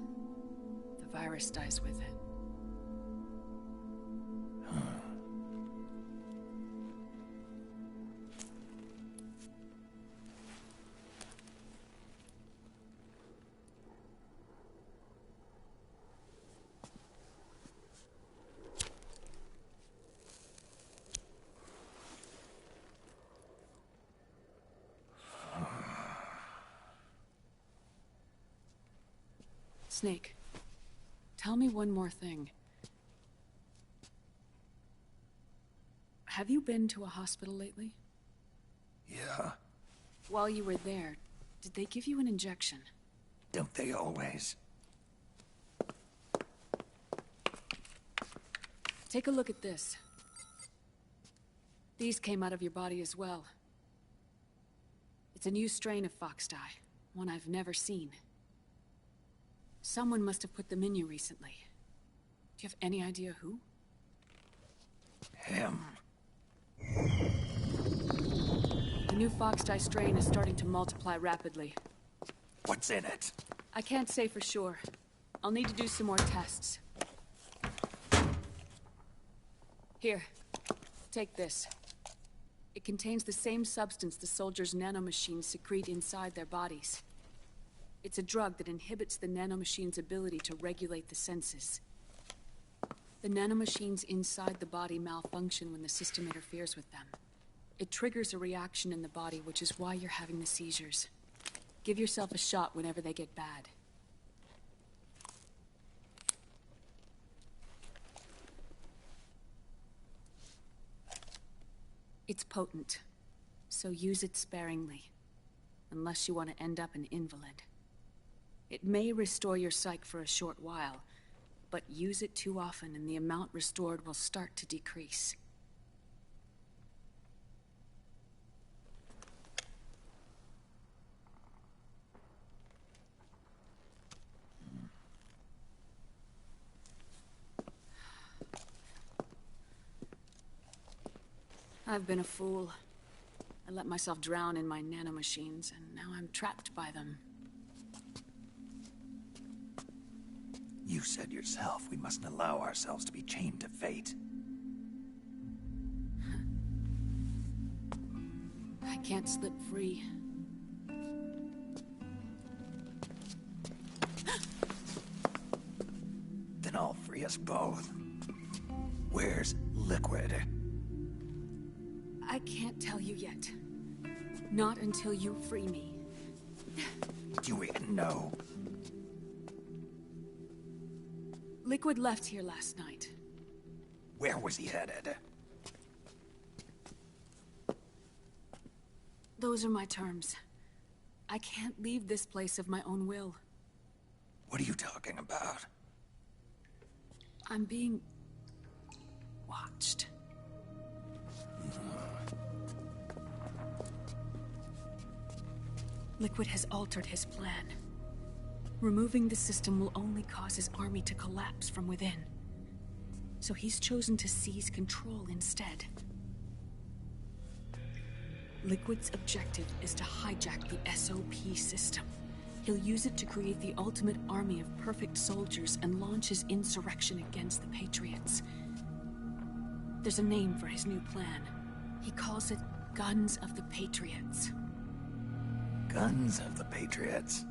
the virus dies with it. Snake, tell me one more thing. Have you been to a hospital lately? Yeah. While you were there, did they give you an injection? Don't they always? Take a look at this. These came out of your body as well. It's a new strain of FoxDie, one I've never seen. Someone must have put them in you recently. Do you have any idea who? Him. The new FoxDie strain is starting to multiply rapidly. What's in it? I can't say for sure. I'll need to do some more tests. Here, take this. It contains the same substance the soldiers' nanomachines secrete inside their bodies. It's a drug that inhibits the nanomachine's ability to regulate the senses. The nanomachines inside the body malfunction when the system interferes with them. It triggers a reaction in the body, which is why you're having the seizures. Give yourself a shot whenever they get bad. It's potent, so use it sparingly, unless you want to end up an invalid. It may restore your psyche for a short while, but use it too often and the amount restored will start to decrease. I've been a fool. I let myself drown in my nanomachines, and now I'm trapped by them. You said yourself we mustn't allow ourselves to be chained to fate. I can't slip free. Then I'll free us both. Where's Liquid? I can't tell you yet. Not until you free me. Do you even know? Liquid left here last night. Where was he headed? Those are my terms. I can't leave this place of my own will. What are you talking about? I'm being... watched. Liquid has altered his plan. Removing the system will only cause his army to collapse from within. So he's chosen to seize control instead. Liquid's objective is to hijack the SOP system. He'll use it to create the ultimate army of perfect soldiers and launch his insurrection against the Patriots. There's a name for his new plan. He calls it Guns of the Patriots. Guns of the Patriots?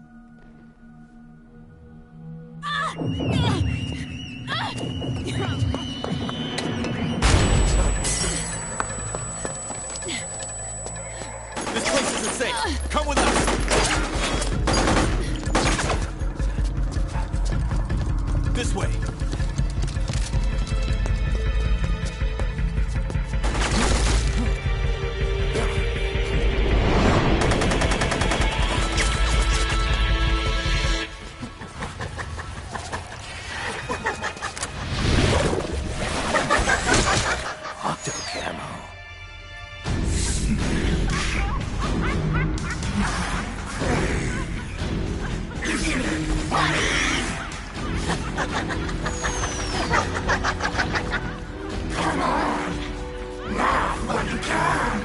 This place isn't safe. Come with us. This way. Come on! Laugh when you can!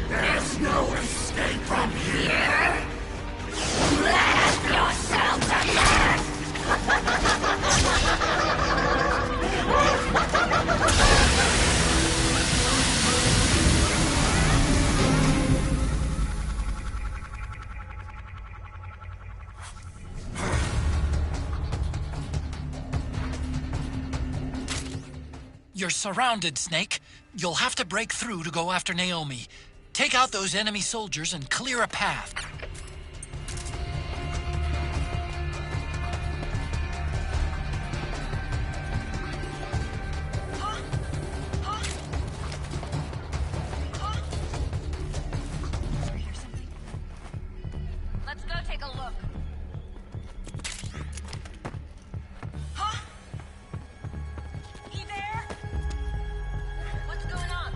There's no escape from here! Laugh yourself to death! You're surrounded, Snake. You'll have to break through to go after Naomi. Take out those enemy soldiers and clear a path. Let's go take a look. Huh? You there? What's going on?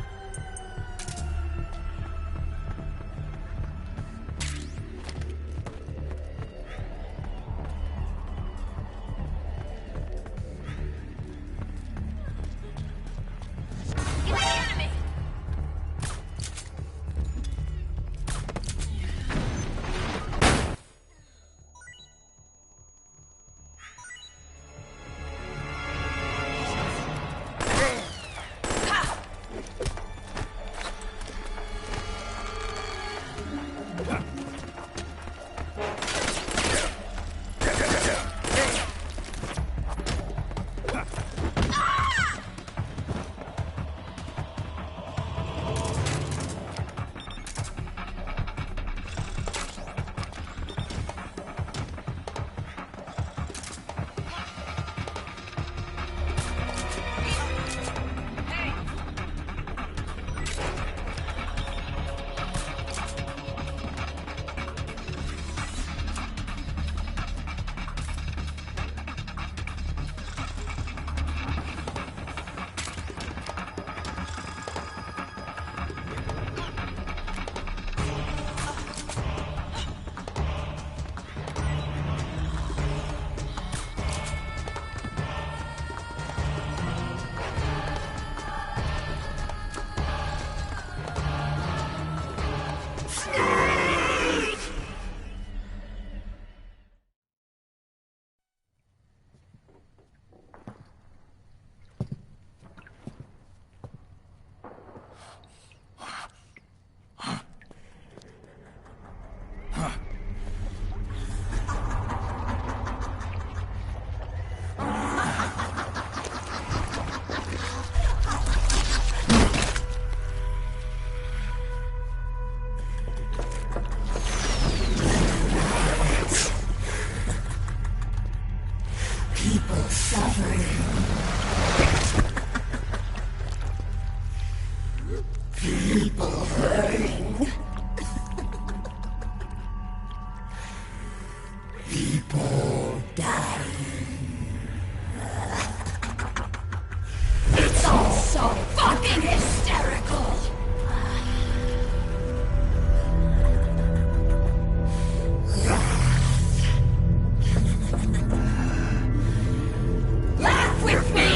People hurting. People dying. It's all so fucking hysterical. Laugh with me!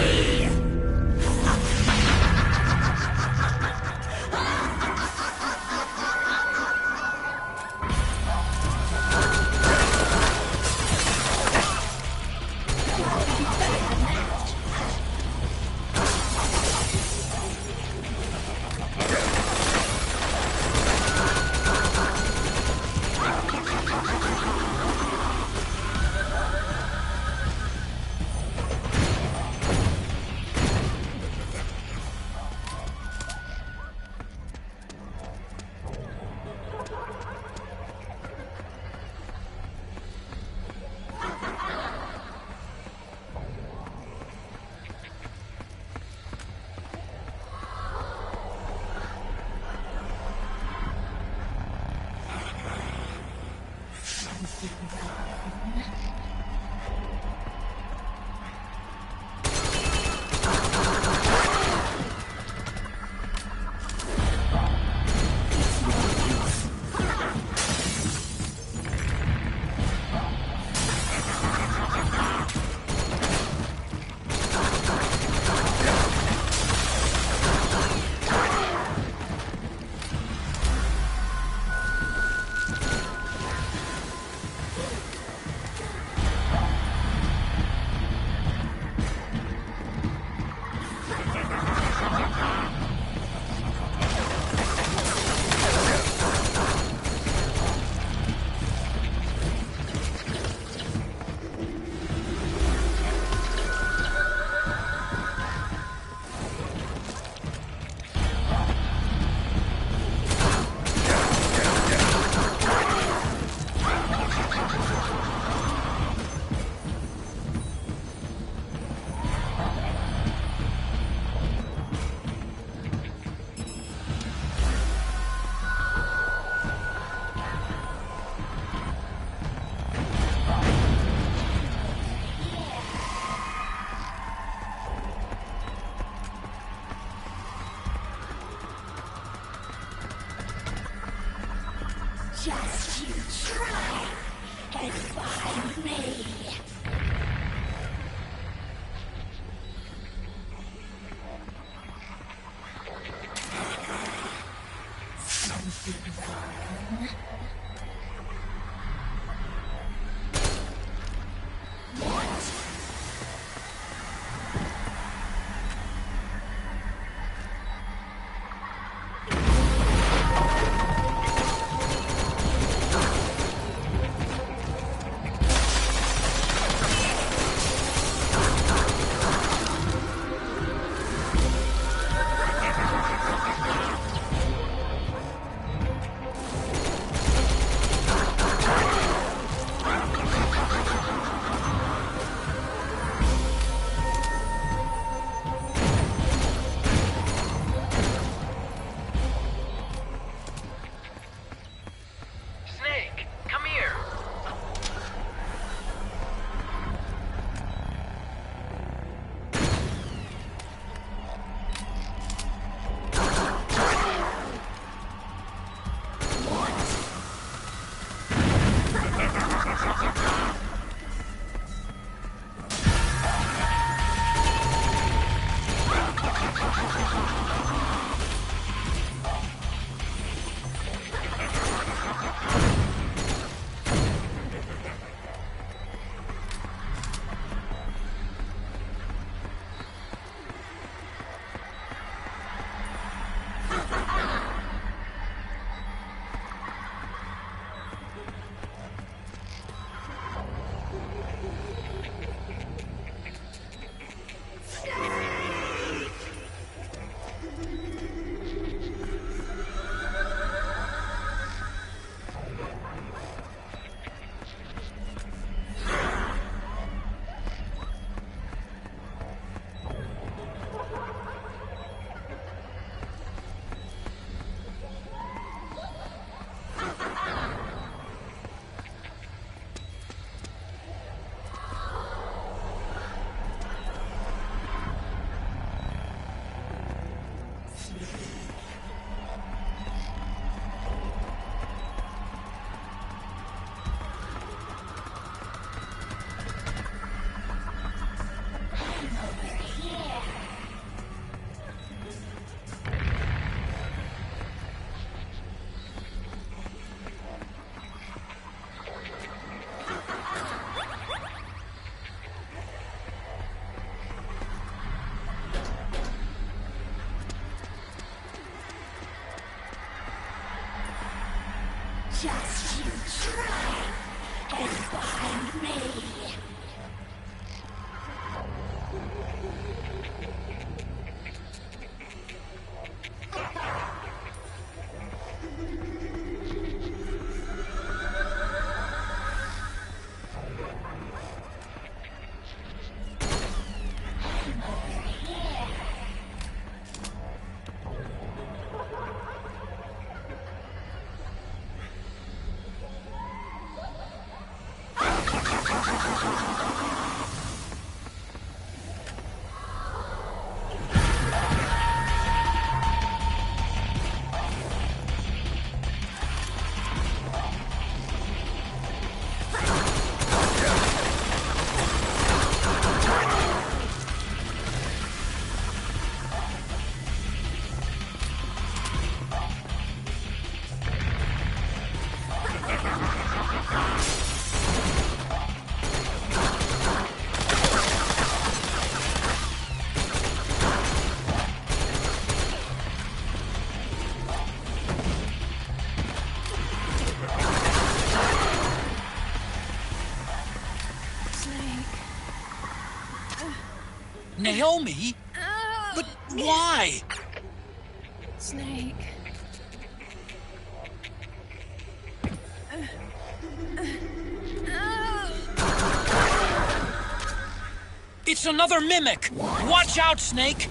Just you try and find me. Something wrong? What? Just you try and find me. Naomi? But why? Snake. It's another mimic! Watch out, Snake!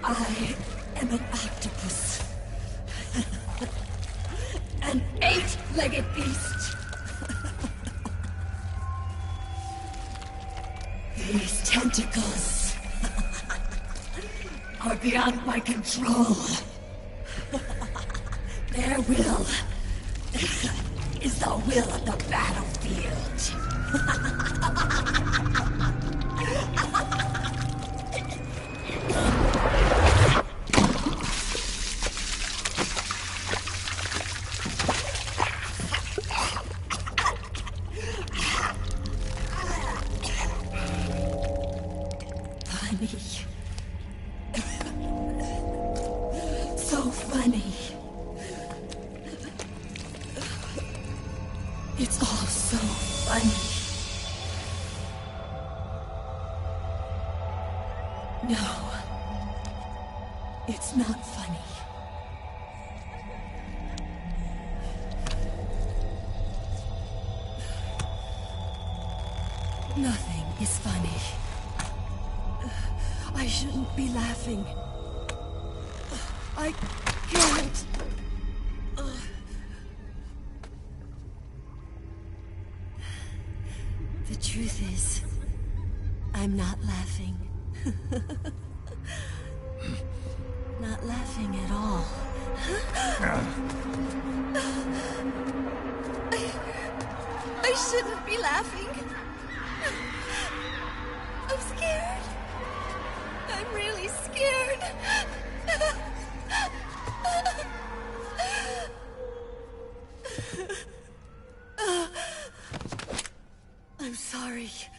I am an octopus. An 8-legged beast. These tentacles are beyond my control. Their will is the will of the battlefield. So funny. It's all so funny. No, it's not funny. Nothing is funny. I shouldn't be laughing. I can't. The truth is, I'm not laughing. Not laughing at all. I shouldn't be laughing. I'm scared. I'm really scared. sorry.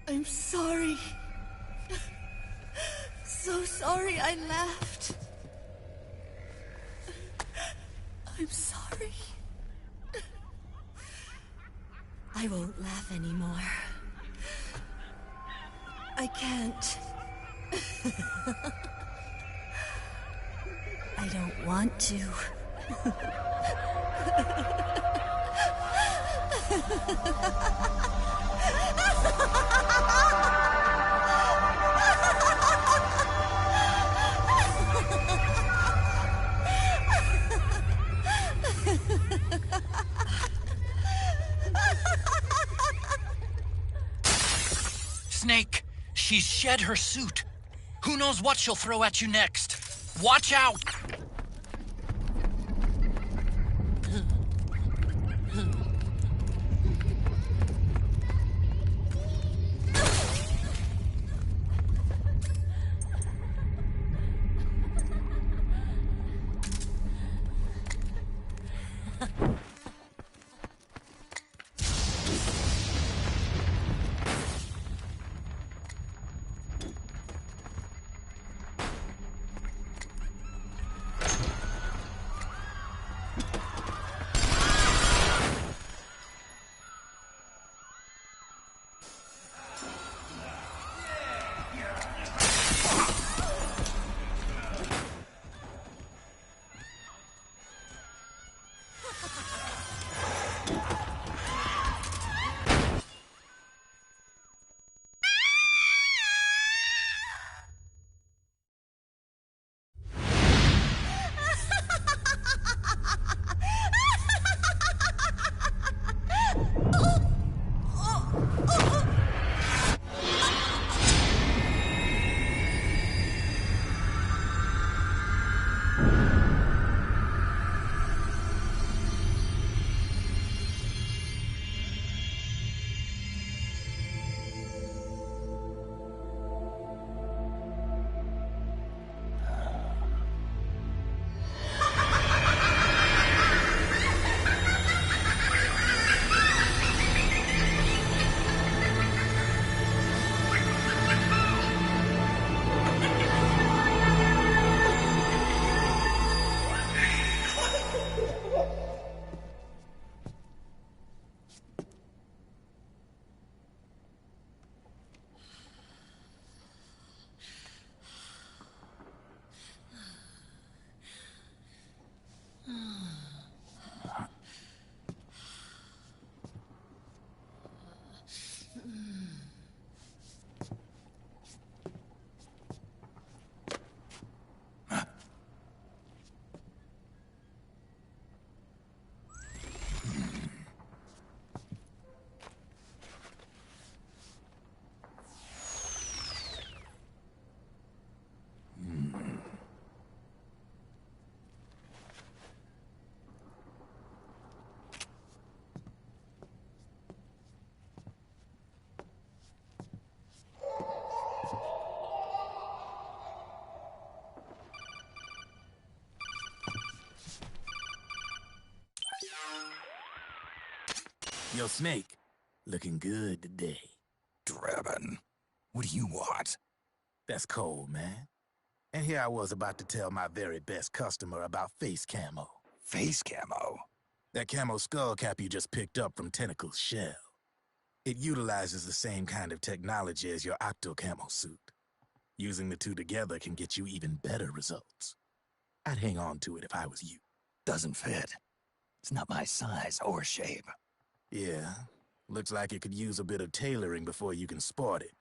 I'm sorry. So sorry I laughed. I'm sorry. I won't laugh anymore. I can't. I don't want to. Snake, she's shed her suit. Who knows what she'll throw at you next? Watch out! Yo, Snake, looking good today. Drebin, what do you want? That's cold, man. And here I was about to tell my very best customer about face camo. Face camo? That camo skull cap you just picked up from Tentacle's shell. It utilizes the same kind of technology as your octo camo suit. Using the two together can get you even better results. I'd hang on to it if I was you. Doesn't fit. It's not my size or shape. Yeah, looks like it could use a bit of tailoring before you can sport it.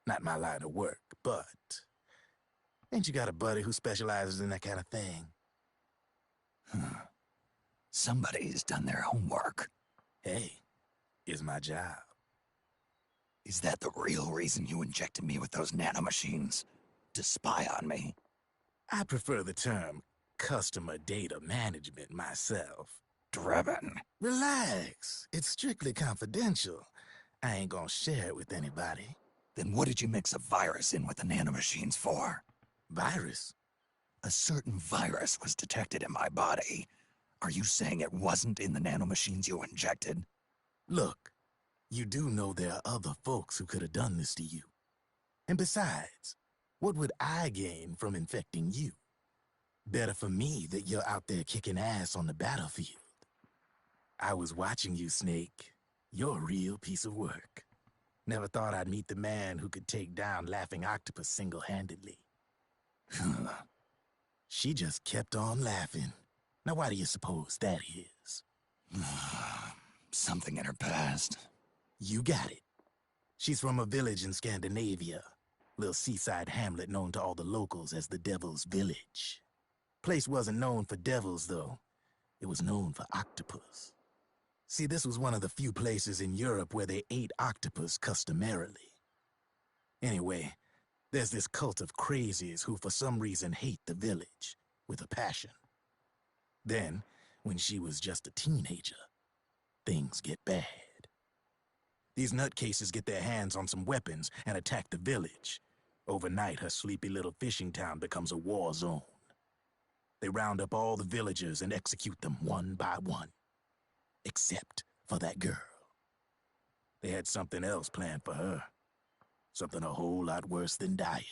Not my line of work, but... Ain't you got a buddy who specializes in that kind of thing? Somebody's done their homework. Hey, it's my job. Is that the real reason you injected me with those nanomachines? To spy on me? I prefer the term customer data management myself. Drebin. Relax. It's strictly confidential. I ain't gonna share it with anybody. Then what did you mix a virus in with the nanomachines for? Virus? A certain virus was detected in my body. Are you saying it wasn't in the nanomachines you injected? Look, You do know there are other folks who could have done this to you. And besides, what would I gain from infecting you? Better for me that you're out there kicking ass on the battlefield. I was watching you, Snake. You're a real piece of work. Never thought I'd meet the man who could take down Laughing Octopus single-handedly. She just kept on laughing. Now why do you suppose that is? Something in her past. You got it. She's from a village in Scandinavia. Little seaside hamlet known to all the locals as the Devil's Village. Place wasn't known for devils, though. It was known for octopus. See, this was one of the few places in Europe where they ate octopus customarily. Anyway, there's this cult of crazies who for some reason hate the village with a passion. Then, when she was just a teenager, things get bad. These nutcases get their hands on some weapons and attack the village. Overnight, her sleepy little fishing town becomes a war zone. They round up all the villagers and execute them one by one. Except for that girl. They had something else planned for her. Something a whole lot worse than dying.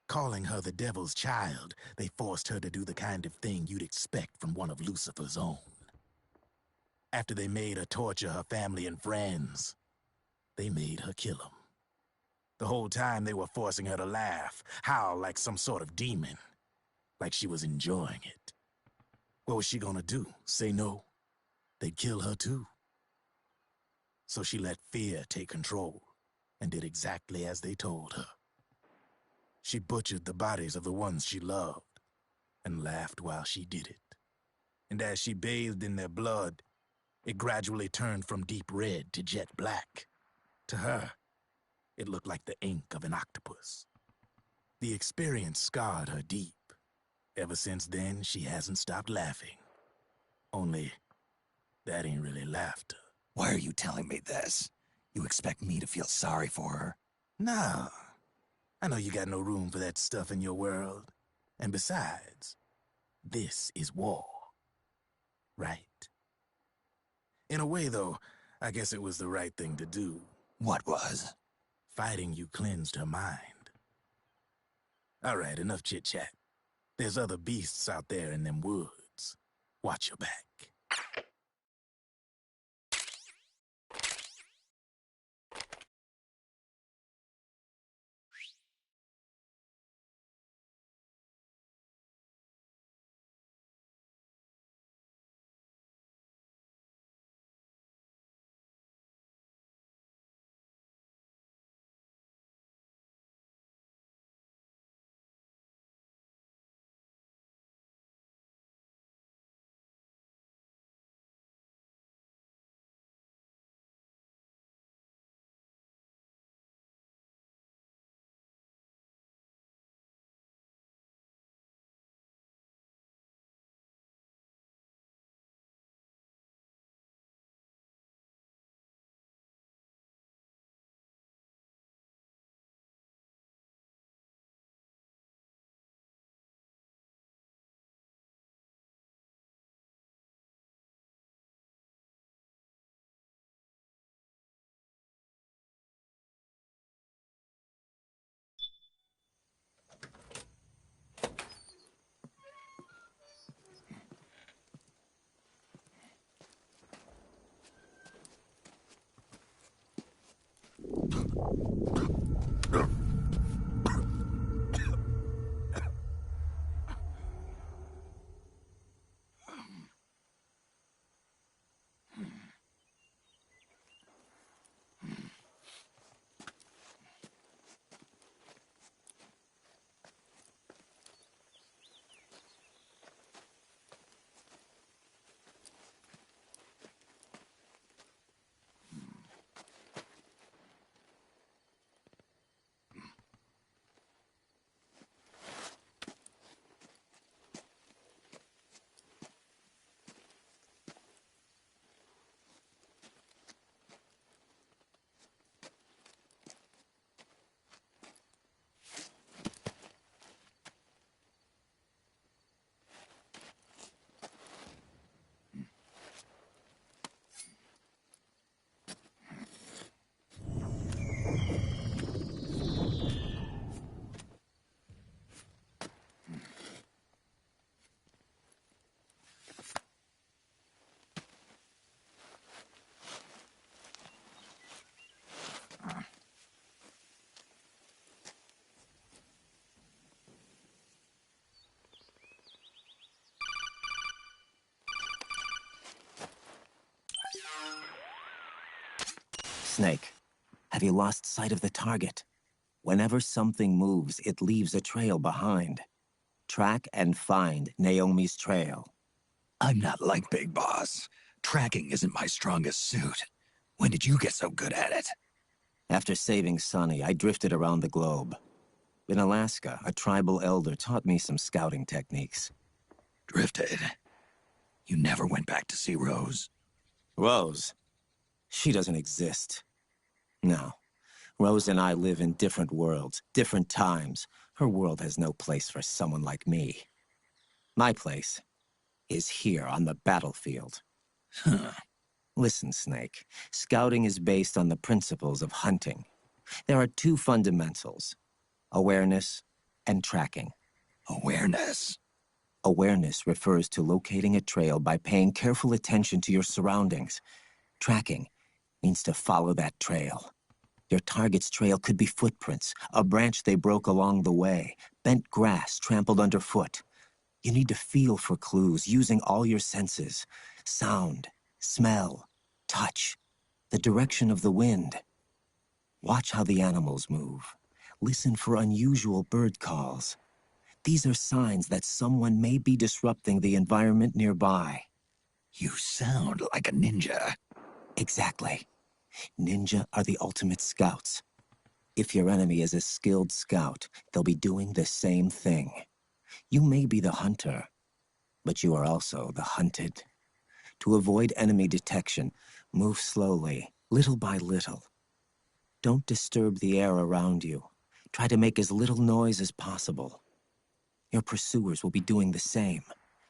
Calling her the Devil's Child, they forced her to do the kind of thing you'd expect from one of Lucifer's own. After they made her torture her family and friends, they made her kill them. The whole time they were forcing her to laugh, howl like some sort of demon. Like she was enjoying it. What was she gonna do? Say no? They'd kill her too. So she let fear take control and did exactly as they told her. She butchered the bodies of the ones she loved and laughed while she did it. And as she bathed in their blood, it gradually turned from deep red to jet black. To her, it looked like the ink of an octopus. The experience scarred her deep. Ever since then, she hasn't stopped laughing. Only, that ain't really laughter. Why are you telling me this? You expect me to feel sorry for her? Nah. I know you got no room for that stuff in your world. And besides, this is war. Right? In a way, though, I guess it was the right thing to do. What was? Fighting you cleansed her mind. All right, enough chit-chat. There's other beasts out there in them woods. Watch your back. Snake, have you lost sight of the target? Whenever something moves, it leaves a trail behind. Track and find Naomi's trail. I'm not like Big Boss. Tracking isn't my strongest suit. When did you get so good at it? After saving Sonny, I drifted around the globe. In Alaska, a tribal elder taught me some scouting techniques. Drifted? You never went back to see Rose? Rose? She doesn't exist. No. Rose and I live in different worlds, different times. Her world has no place for someone like me. My place is here on the battlefield. Huh. Listen, Snake. Scouting is based on the principles of hunting. There are two fundamentals: awareness and tracking. Awareness? Awareness refers to locating a trail by paying careful attention to your surroundings. Tracking means to follow that trail. Your target's trail could be footprints, a branch they broke along the way, bent grass trampled underfoot. You need to feel for clues using all your senses: sound, smell, touch, the direction of the wind. Watch how the animals move. Listen for unusual bird calls. These are signs that someone may be disrupting the environment nearby. You sound like a ninja. Exactly. Ninja are the ultimate scouts. If your enemy is a skilled scout, they'll be doing the same thing. You may be the hunter, but you are also the hunted. To avoid enemy detection, move slowly, little by little. Don't disturb the air around you. Try to make as little noise as possible. Your pursuers will be doing the same,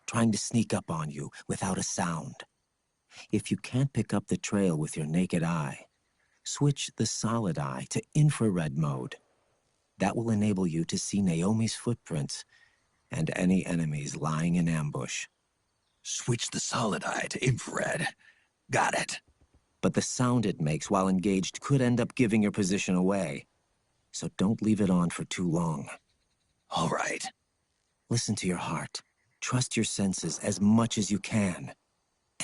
trying to sneak up on you without a sound. If you can't pick up the trail with your naked eye, switch the solid eye to infrared mode. That will enable you to see Naomi's footprints and any enemies lying in ambush. Switch the solid eye to infrared. Got it. But the sound it makes while engaged could end up giving your position away. So don't leave it on for too long. All right. Listen to your heart. Trust your senses as much as you can.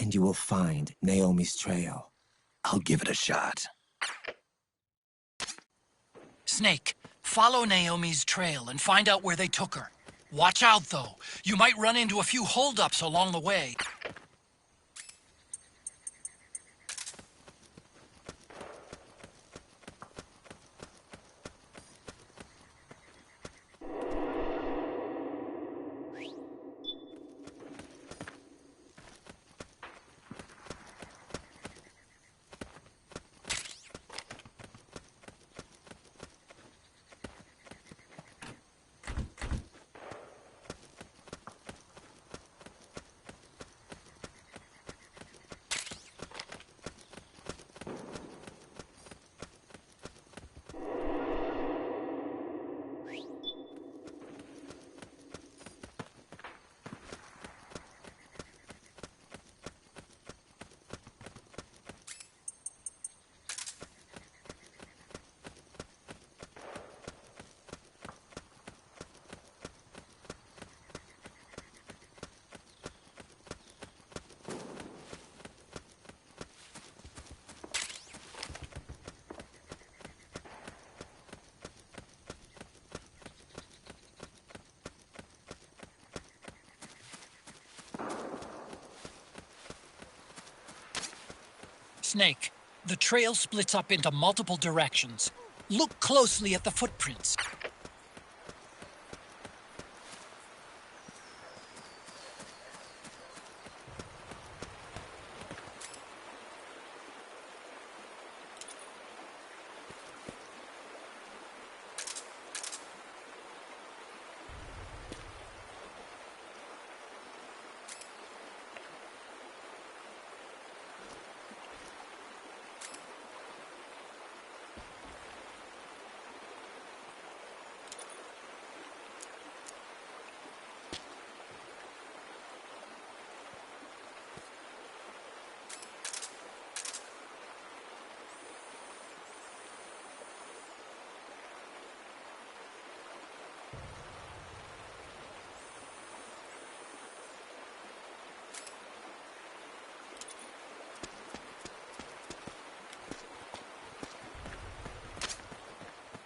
And you will find Naomi's trail. I'll give it a shot. Snake, follow Naomi's trail and find out where they took her. Watch out, though. You might run into a few holdups along the way. Snake, the trail splits up into multiple directions. Look closely at the footprints.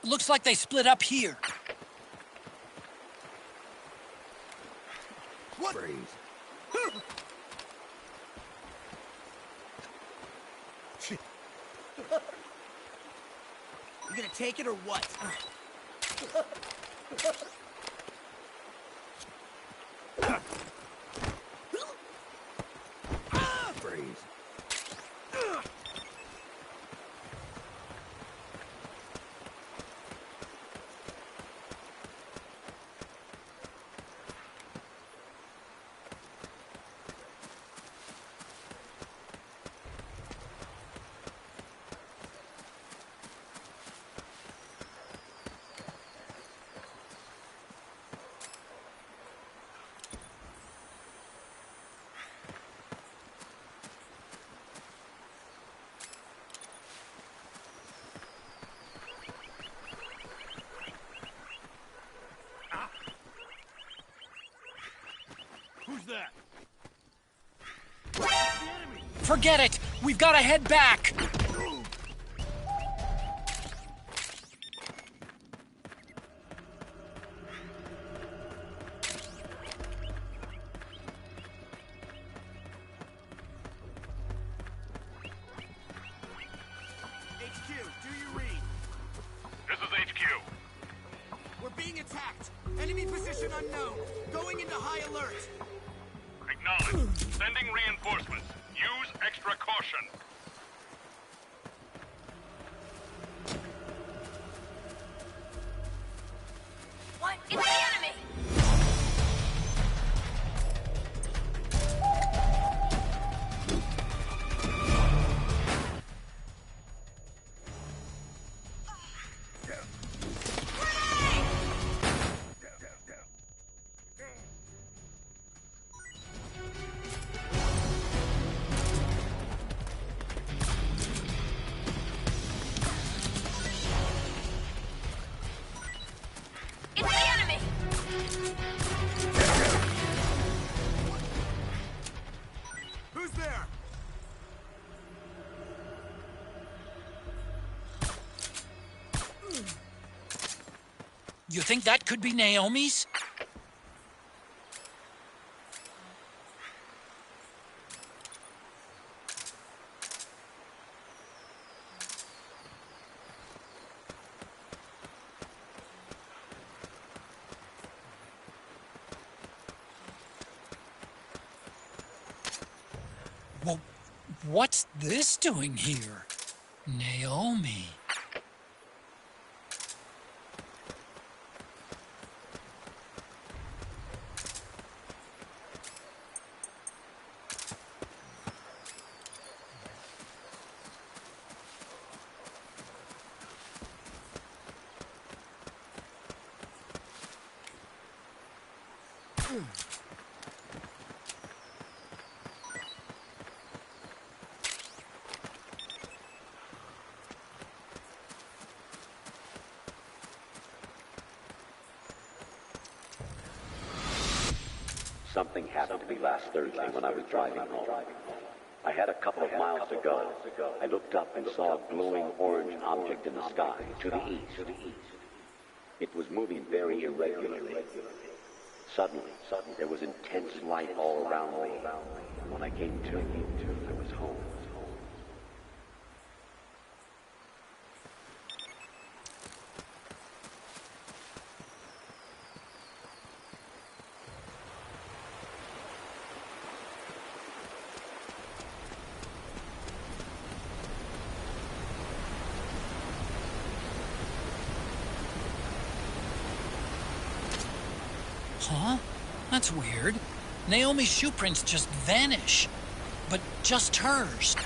Looks like they split up here. What? Freeze. You gonna take it or what? Freeze. Who's that? Forget it! We've got to head back! HQ, do you read? This is HQ. We're being attacked. Enemy position unknown. Going into high alert. Acknowledged. Sending reinforcements. Use extra caution. What? It's the enemy! It's the enemy! Who's there? You think that could be Naomi's? Well, what's this doing here? Naomi. Something happened to me last Thursday when I was driving home. I had a couple of miles to go. I looked up and saw a glowing orange object in the sky to the east. It was moving very irregularly. Suddenly, there was intense light all around me. And when I came to, I was home. Huh? That's weird. Naomi's shoe prints just vanish. But just hers.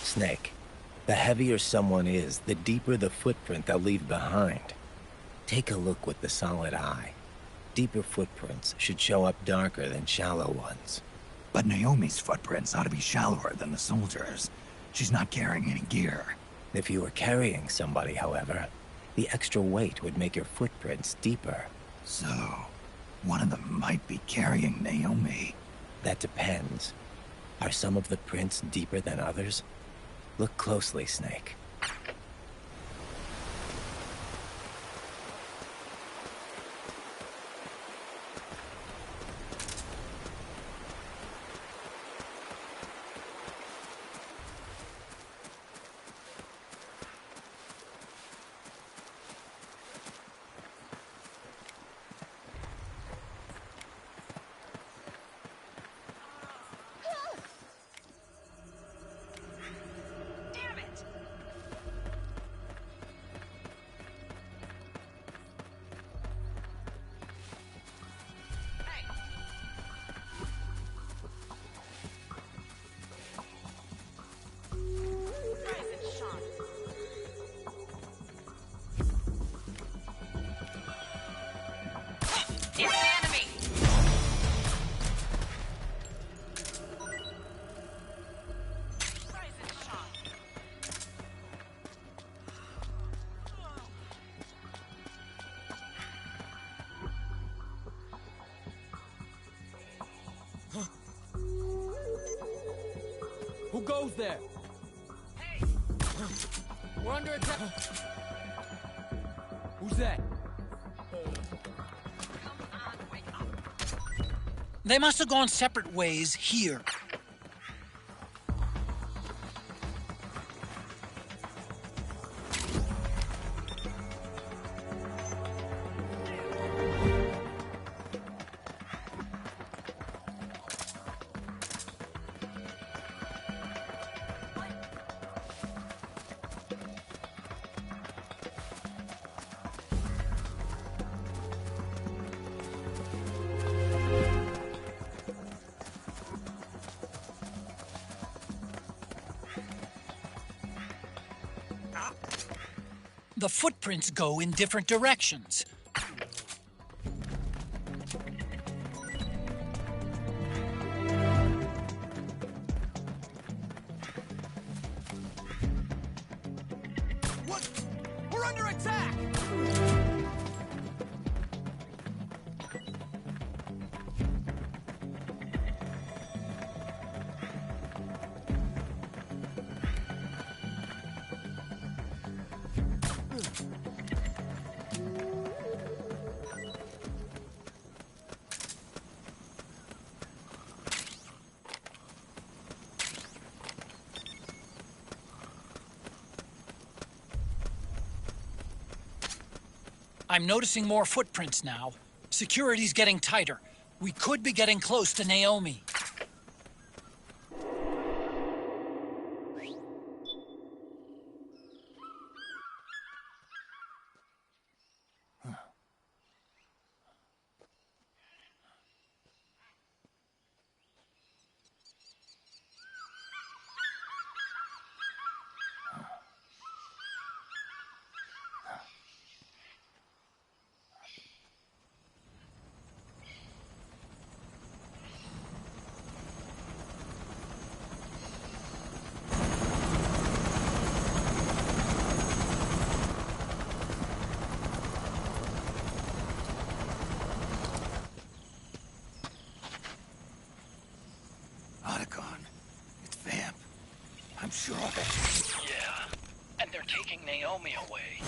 Snake. The heavier someone is, the deeper the footprint they'll leave behind. Take a look with the solid eye. Deeper footprints should show up darker than shallow ones. But Naomi's footprints ought to be shallower than the soldiers. She's not carrying any gear. If you were carrying somebody, however, the extra weight would make your footprints deeper. So, one of them might be carrying Naomi. That depends. Are some of the prints deeper than others? Look closely, Snake. Who goes there? Hey! We're under attack. Who's that? They must have gone separate ways here. The footprints go in different directions. What? We're under attack! I'm noticing more footprints now. Security's getting tighter. We could be getting close to Naomi. Sure of it. Yeah, and they're taking Naomi away.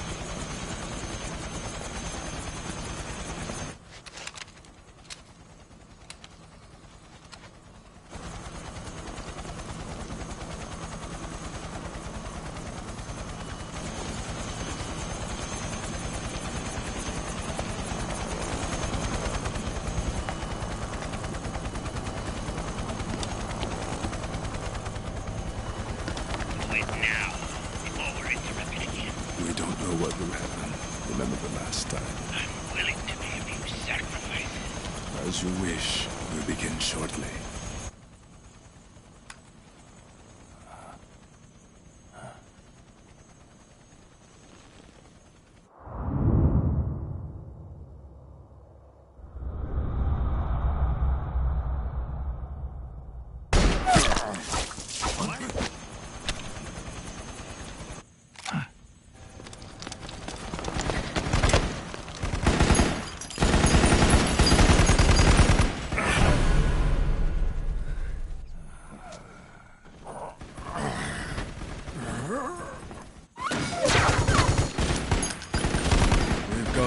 What will happen? Remember the last time. I'm willing to be of your sacrifice. As you wish. We'll begin shortly.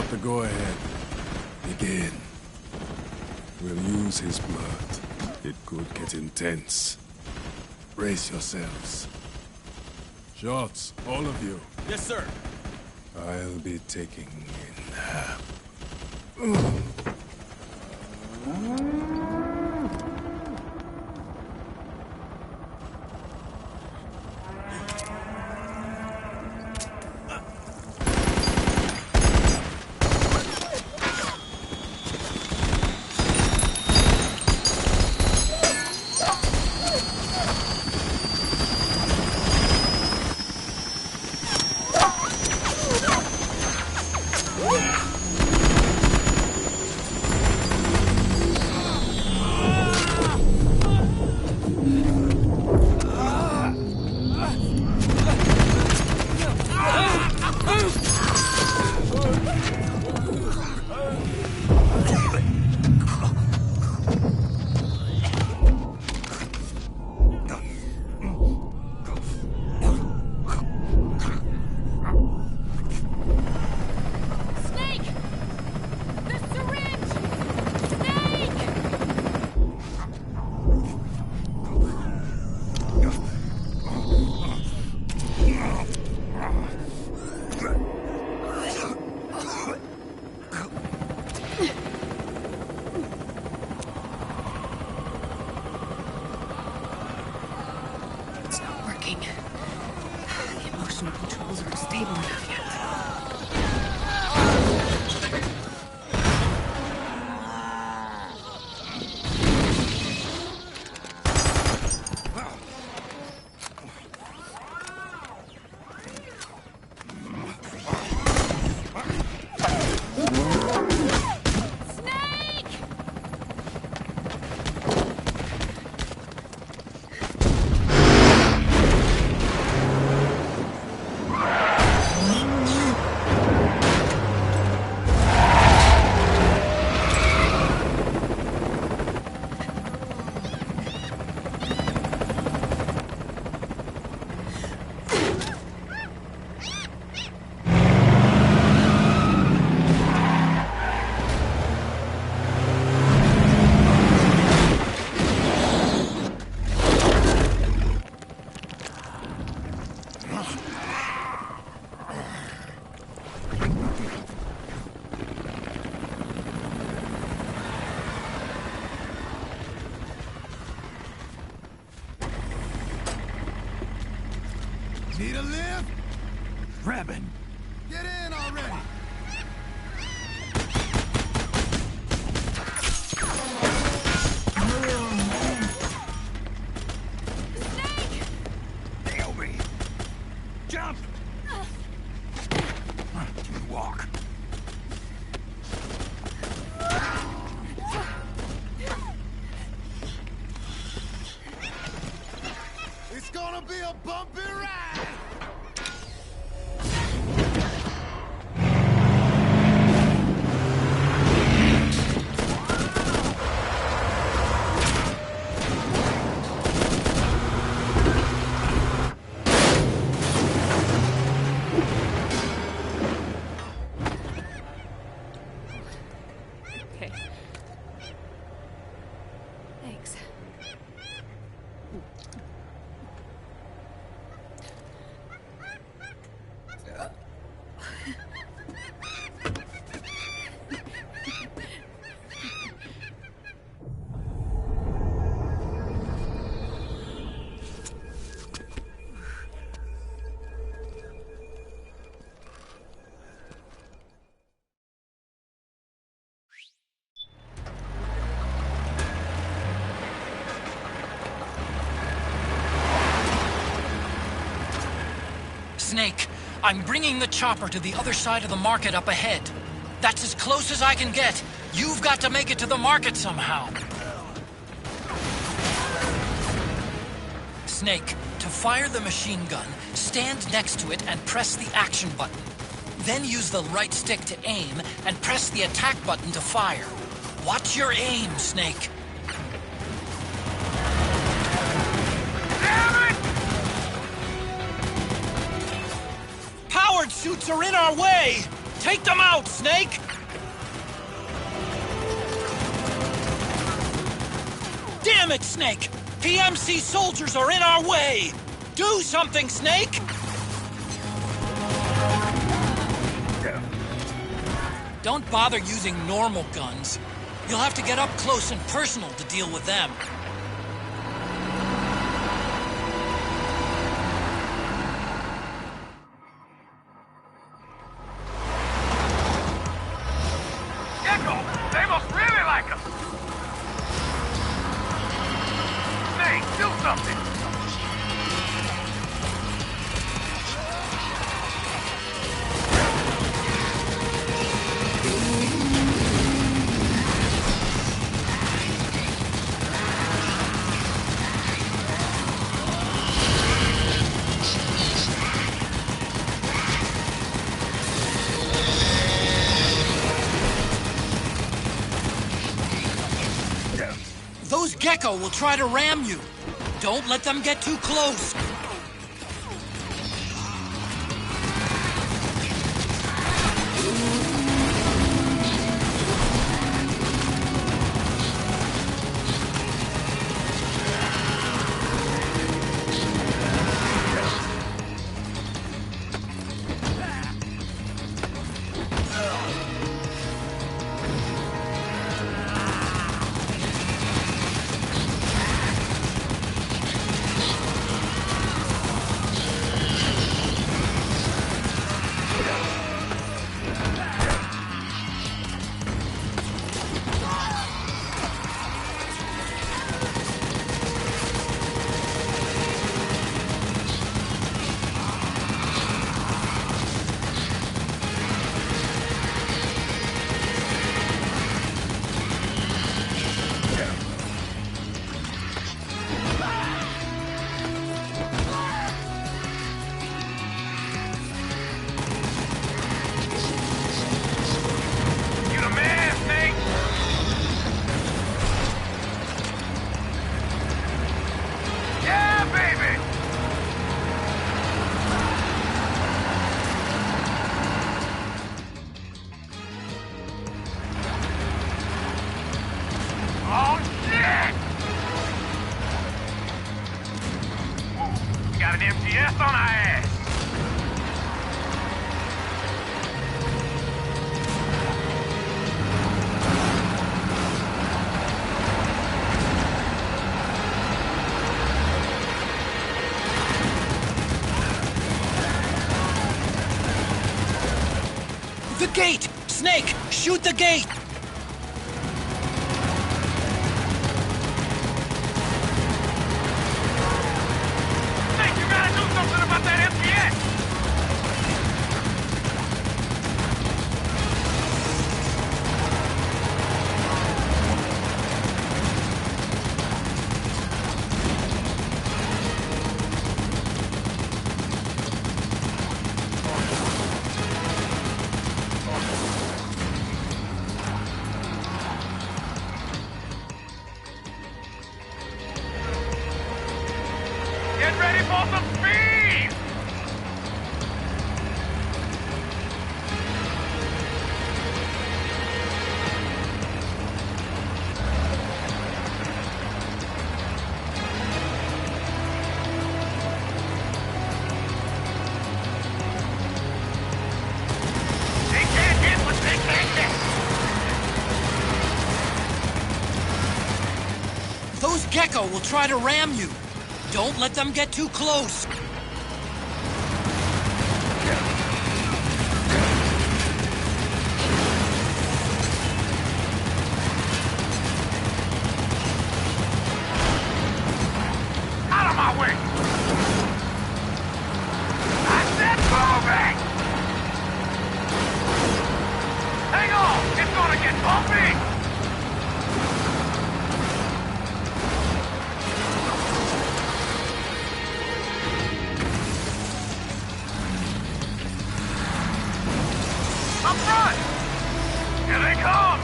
got the go-ahead. Begin. We'll use his blood. It could get intense. Brace yourselves. Shots, all of you. Yes, sir. I'll be taking in. Need a lift? Grabbing. Get in already! Nail me. Jump! Walk. It's gonna be a bumpy ride! Okay. Thanks. Snake, I'm bringing the chopper to the other side of the market up ahead. That's as close as I can get. You've got to make it to the market somehow. Snake, to fire the machine gun, stand next to it and press the action button. Then use the right stick to aim and press the attack button to fire. Watch your aim, Snake. Damn it! Powered suits are in our way! Take them out, Snake! Damn it, Snake! PMC soldiers are in our way! Do something, Snake! Don't bother using normal guns. You'll have to get up close and personal to deal with them. Gecko! They must really like us! Snake, do something! Those Gecko will try to ram you. Don't let them get too close. Got an MGS on our ass! The gate! Snake, shoot the gate! Get ready for some speed! They can't get what they can't get! Those Gecko will try to ram you. Don't let them get too close. Out of my way! I said moving! Hang on! It's gonna get bumpy! Up front! Here they come!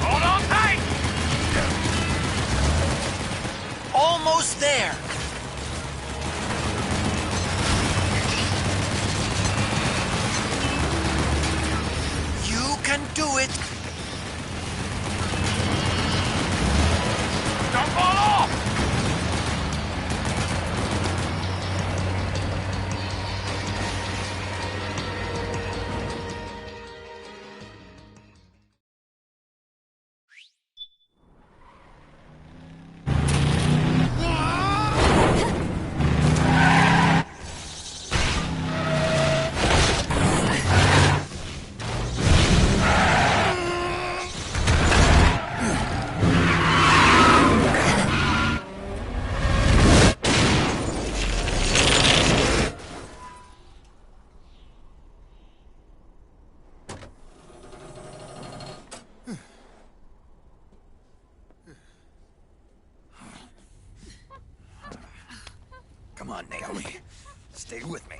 Hold on tight! almost there. You can do it. Don't fall off! Come on, Naomi. Stay with me.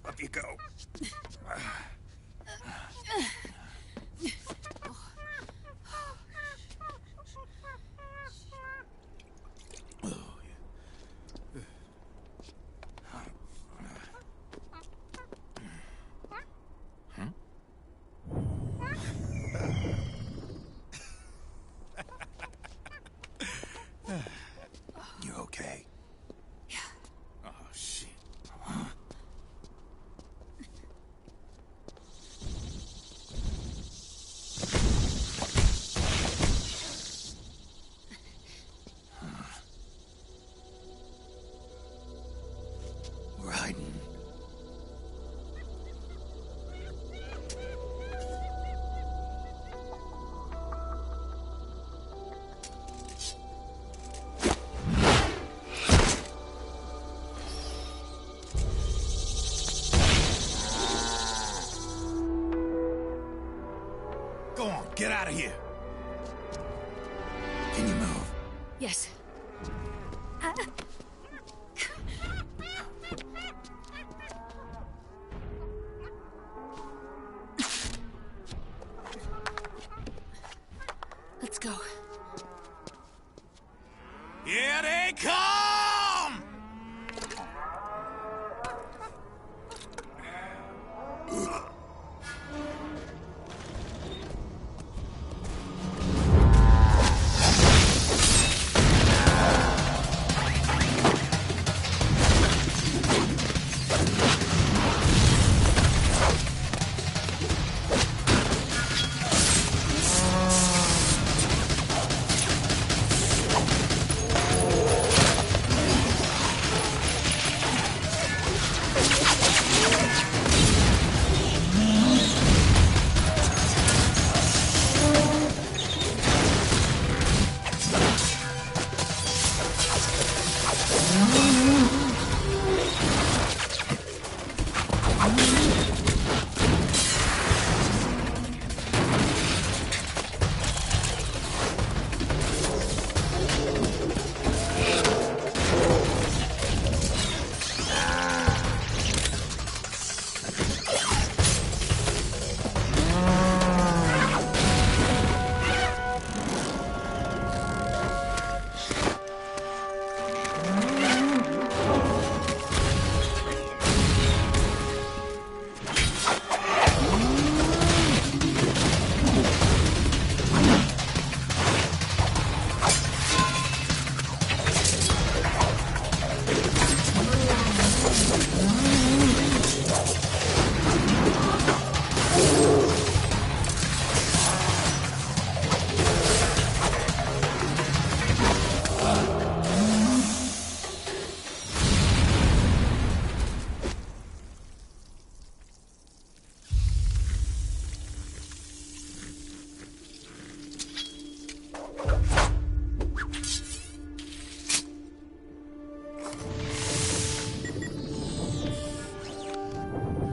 Up you go. You okay? Yeah. Oh, shit. We're hiding. Go on, get out of here. Can you move? Yes. Let's go. Here they come!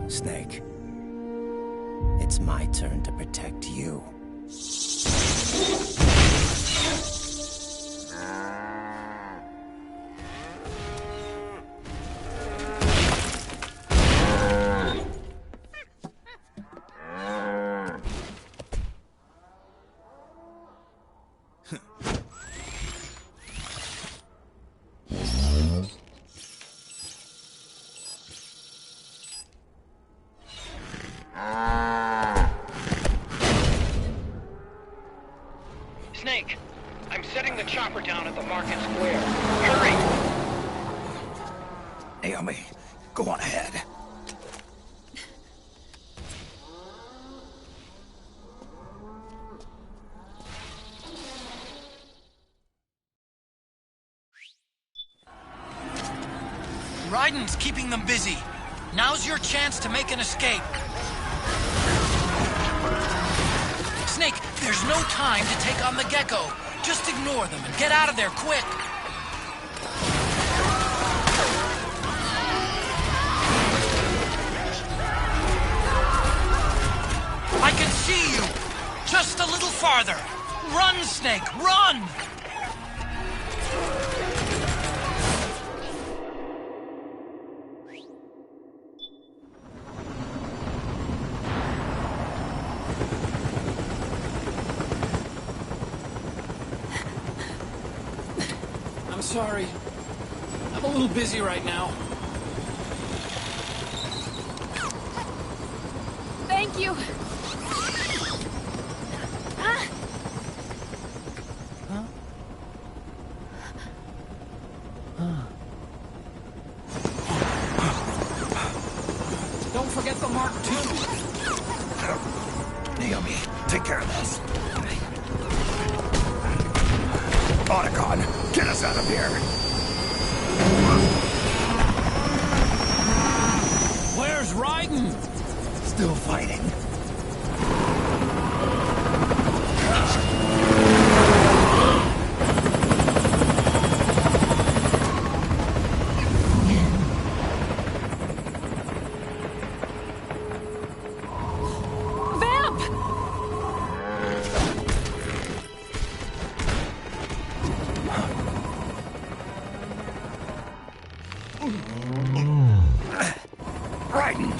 Snake. It's my turn to protect you. chopper down at the market square. Hurry! Naomi, go on ahead. Raiden's keeping them busy. Now's your chance to make an escape. Snake, there's no time to take on the Gecko. Just ignore them and get out of there quick. I can see you. Just a little farther. Run, Snake, run! I'm sorry. I'm a little busy right now. Thank you. Don't forget the Mark II. Naomi, take care of this. Otacon, get us out of here. Where's Raiden? Still fighting. Raiden!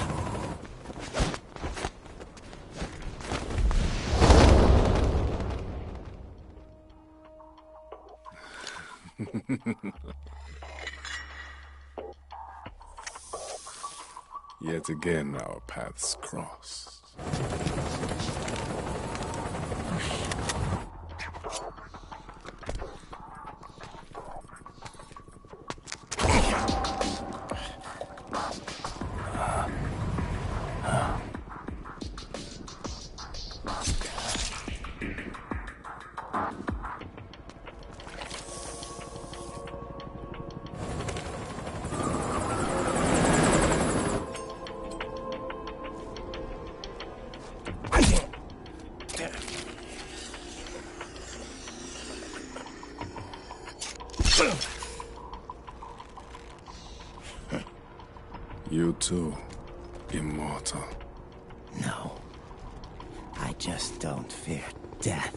Yet again our paths cross. You too, immortal. No. I just don't fear death.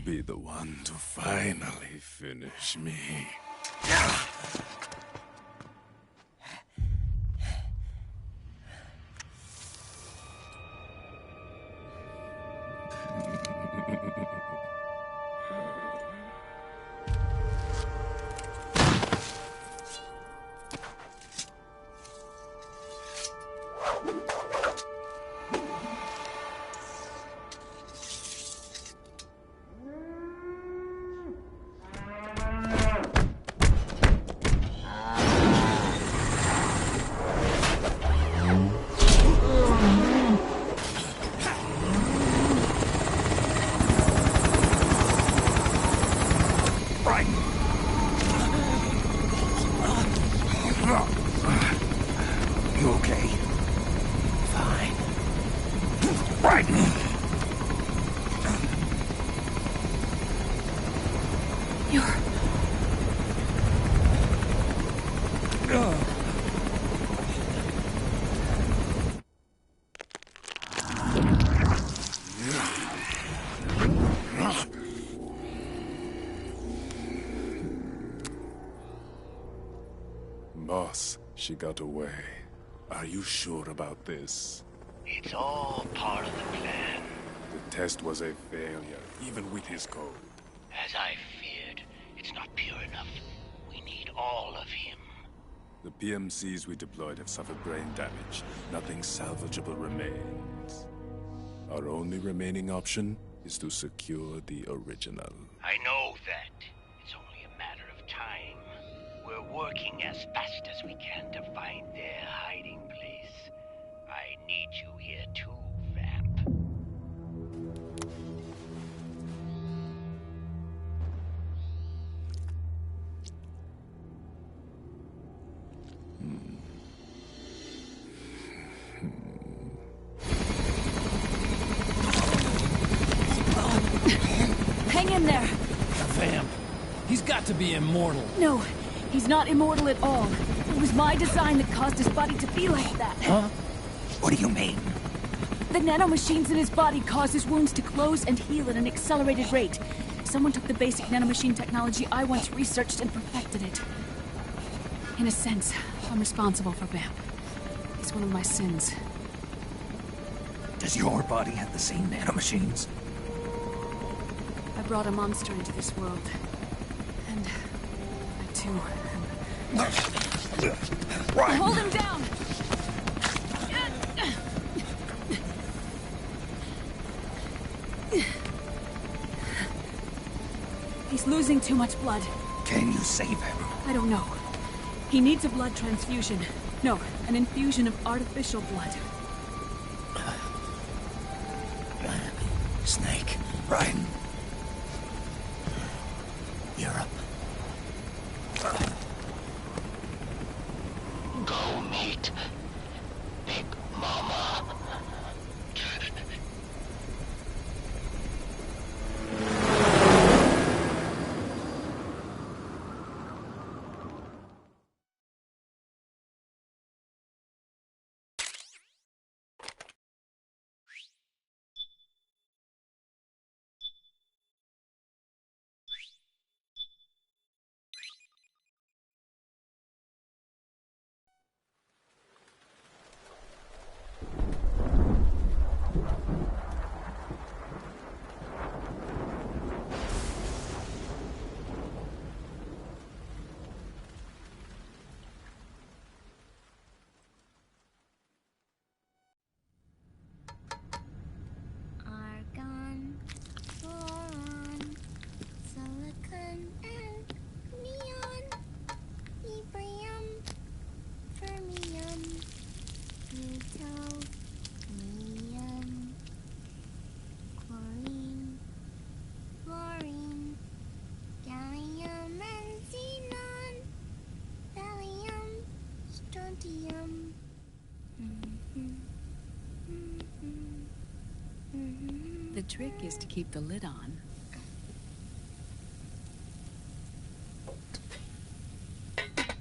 be the one to finally finish me. You okay? Fine. Brighton! Boss, she got away. Are you sure about this? It's all part of the plan. The test was a failure, even with his code. As I feared, it's not pure enough. We need all of him. The PMCs we deployed have suffered brain damage. Nothing salvageable remains. Our only remaining option is to secure the original. I know that. It's only a matter of time. We're working as fast as we can to find their hiding place. I need you here too, Vamp. Hang in there! Vamp. He's got to be immortal. No, he's not immortal at all. It was my design that caused his body to be like that. Huh? What do you mean? The nanomachines in his body cause his wounds to close and heal at an accelerated rate. Someone took the basic nanomachine technology I once researched and perfected it. In a sense, I'm responsible for Vamp. It's one of my sins. Does your body have the same nanomachines? I brought a monster into this world. And I too Right. Hold him down! He's losing too much blood. Can you save him? I don't know. He needs a blood transfusion. No, an infusion of artificial blood. Snake. Brian. Europe. Go meet Big Mama. Argon, boron, silicon, and neon, yttrium, fermium, plutonium, chlorine, fluorine, gallium and xenon, thallium, strontium. The trick is to keep the lid on.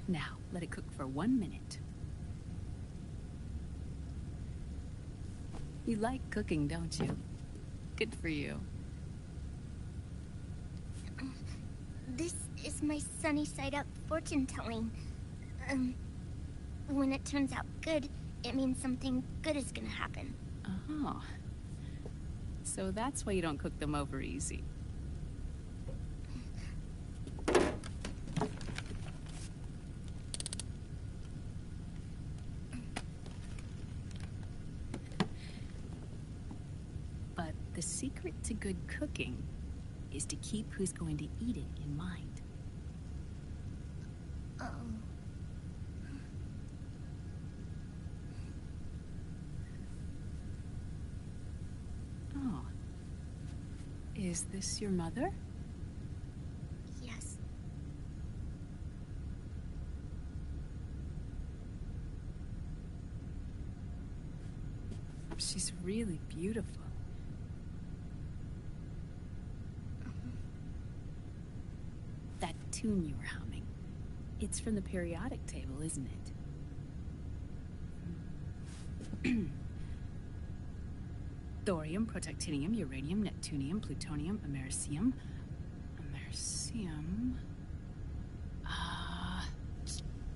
Now, let it cook for 1 minute. You like cooking, don't you? Good for you. This is my sunny side up fortune telling. When it turns out good, it means something good is gonna happen. Oh. So that's why you don't cook them over easy. But the secret to good cooking is to keep who's going to eat it in mind. Oh. Is this your mother? Yes. She's really beautiful. That tune you were humming, it's from the periodic table, isn't it? Thorium, protactinium, uranium, neptunium, plutonium, americium.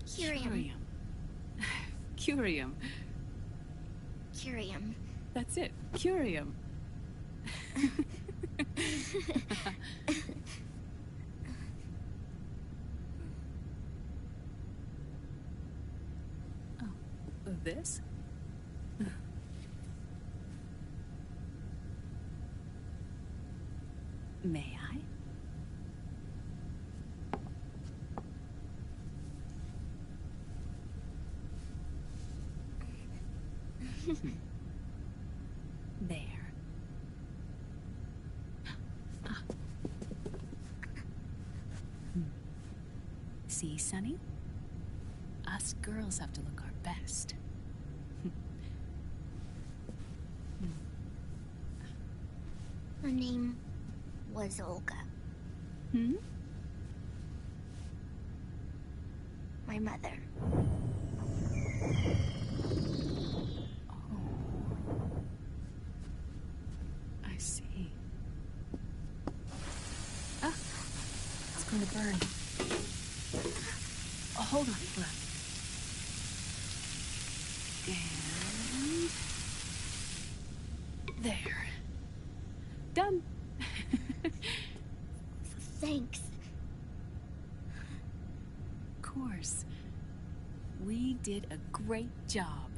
Curium. Curium. Curium. That's it. Curium. Oh, this? May I? There. See, Sonny? Us girls have to look our best. Her name was Olga. Hmm? My mother. I see. Ah! It's going to burn. Oh, hold on, hold on. And... there. Done. Thanks. Of course. We did a great job.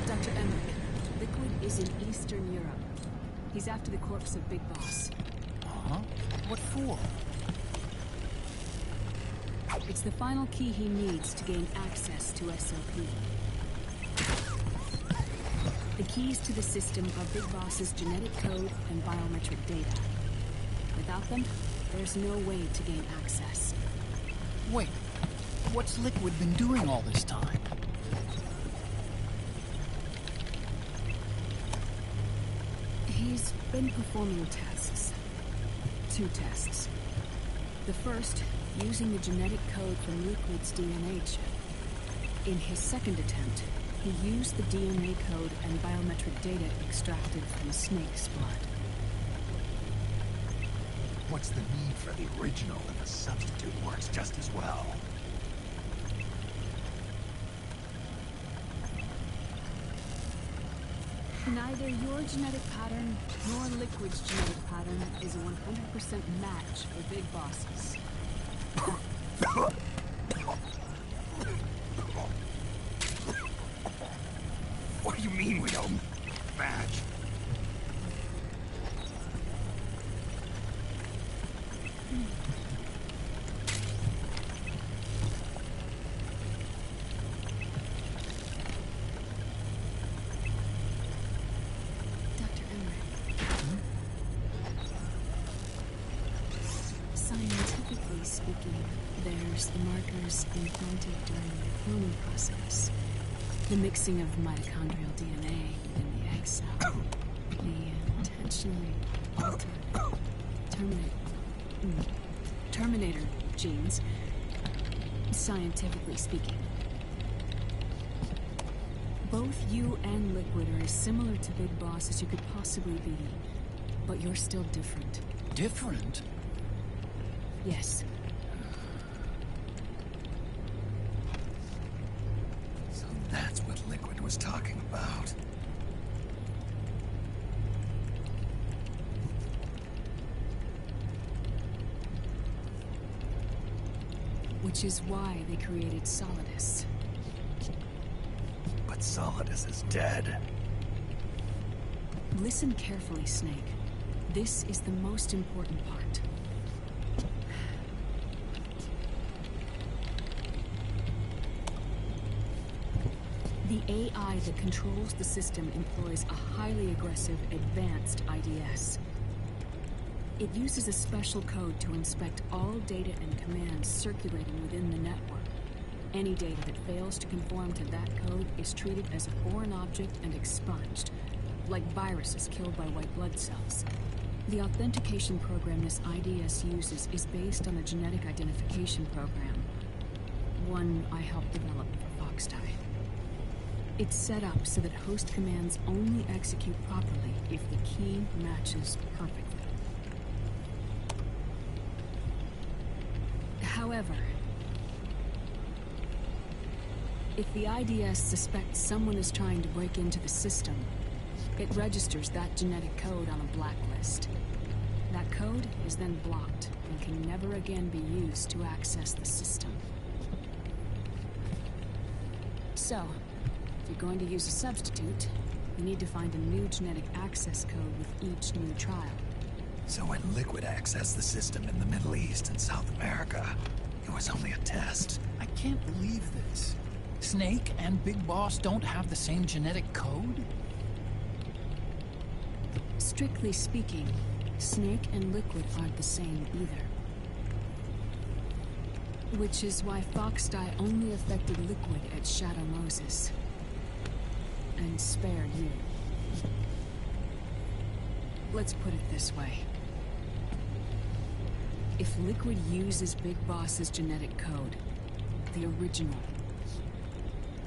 Dr. Emmerich, Liquid is in Eastern Europe. He's after the corpse of Big Boss. Uh-huh. What for? It's the final key he needs to gain access to SOP. The keys to the system are Big Boss's genetic code and biometric data. Without them, there's no way to gain access. Wait, what's Liquid been doing all this time? He's been performing tests. 2 tests. The first, using the genetic code from Liquid's DNA chip. In his second attempt, he used the DNA code and biometric data extracted from Snake's blood. What's the need for the original if a substitute works just as well? Neither your genetic pattern nor Liquid's genetic pattern is a 100% match for Big Bosses. What do you mean we don't match? Dr. Emmerich. Scientifically speaking, There's the markers implanted during the cloning process. The mixing of mitochondrial DNA within the egg cell. The intentionally altered Terminator genes, scientifically speaking. Both you and Liquid are as similar to Big Boss as you could possibly be, but you're still different. Different? Yes. So that's what Liquid was talking about. Which is why they created Solidus. But Solidus is dead. Listen carefully, Snake. This is the most important part. The AI that controls the system employs a highly aggressive, advanced IDS. It uses a special code to inspect all data and commands circulating within the network. Any data that fails to conform to that code is treated as a foreign object and expunged, like viruses killed by white blood cells. The authentication program this IDS uses is based on a genetic identification program, one I helped develop for FoxDie. It's set up so that host commands only execute properly if the key matches perfectly. However, if the IDS suspects someone is trying to break into the system, it registers that genetic code on a blacklist. That code is then blocked and can never again be used to access the system. So, if you're going to use a substitute, you need to find a new genetic access code with each new trial. So when Liquid accessed the system in the Middle East and South America, it was only a test. I can't believe this. Snake and Big Boss don't have the same genetic code? Strictly speaking, Snake and Liquid aren't the same either. Which is why FoxDie only affected Liquid at Shadow Moses. And spared you. Let's put it this way. If Liquid uses Big Boss's genetic code, the original,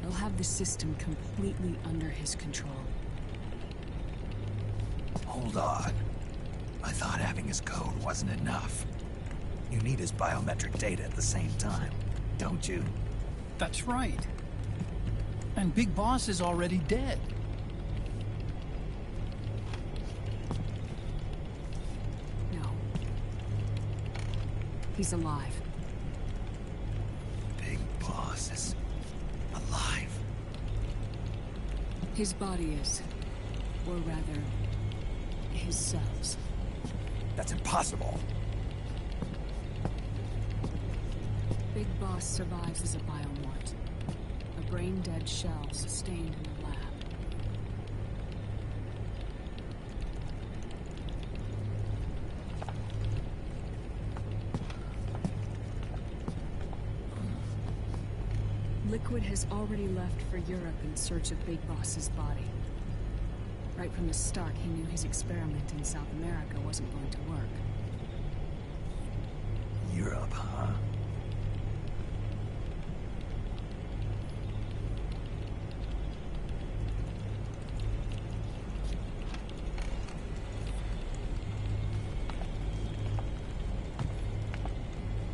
he'll have the system completely under his control. Hold on. I thought having his code wasn't enough. You need his biometric data at the same time, don't you? That's right. And Big Boss is already dead. No. He's alive. Big Boss is alive. His body is. Or rather, his cells. That's impossible. Big Boss survives as a biomort. A brain-dead shell sustained in a lab. Liquid has already left for Europe in search of Big Boss's body. Right from the start, he knew his experiment in South America wasn't going to work. Europe, huh?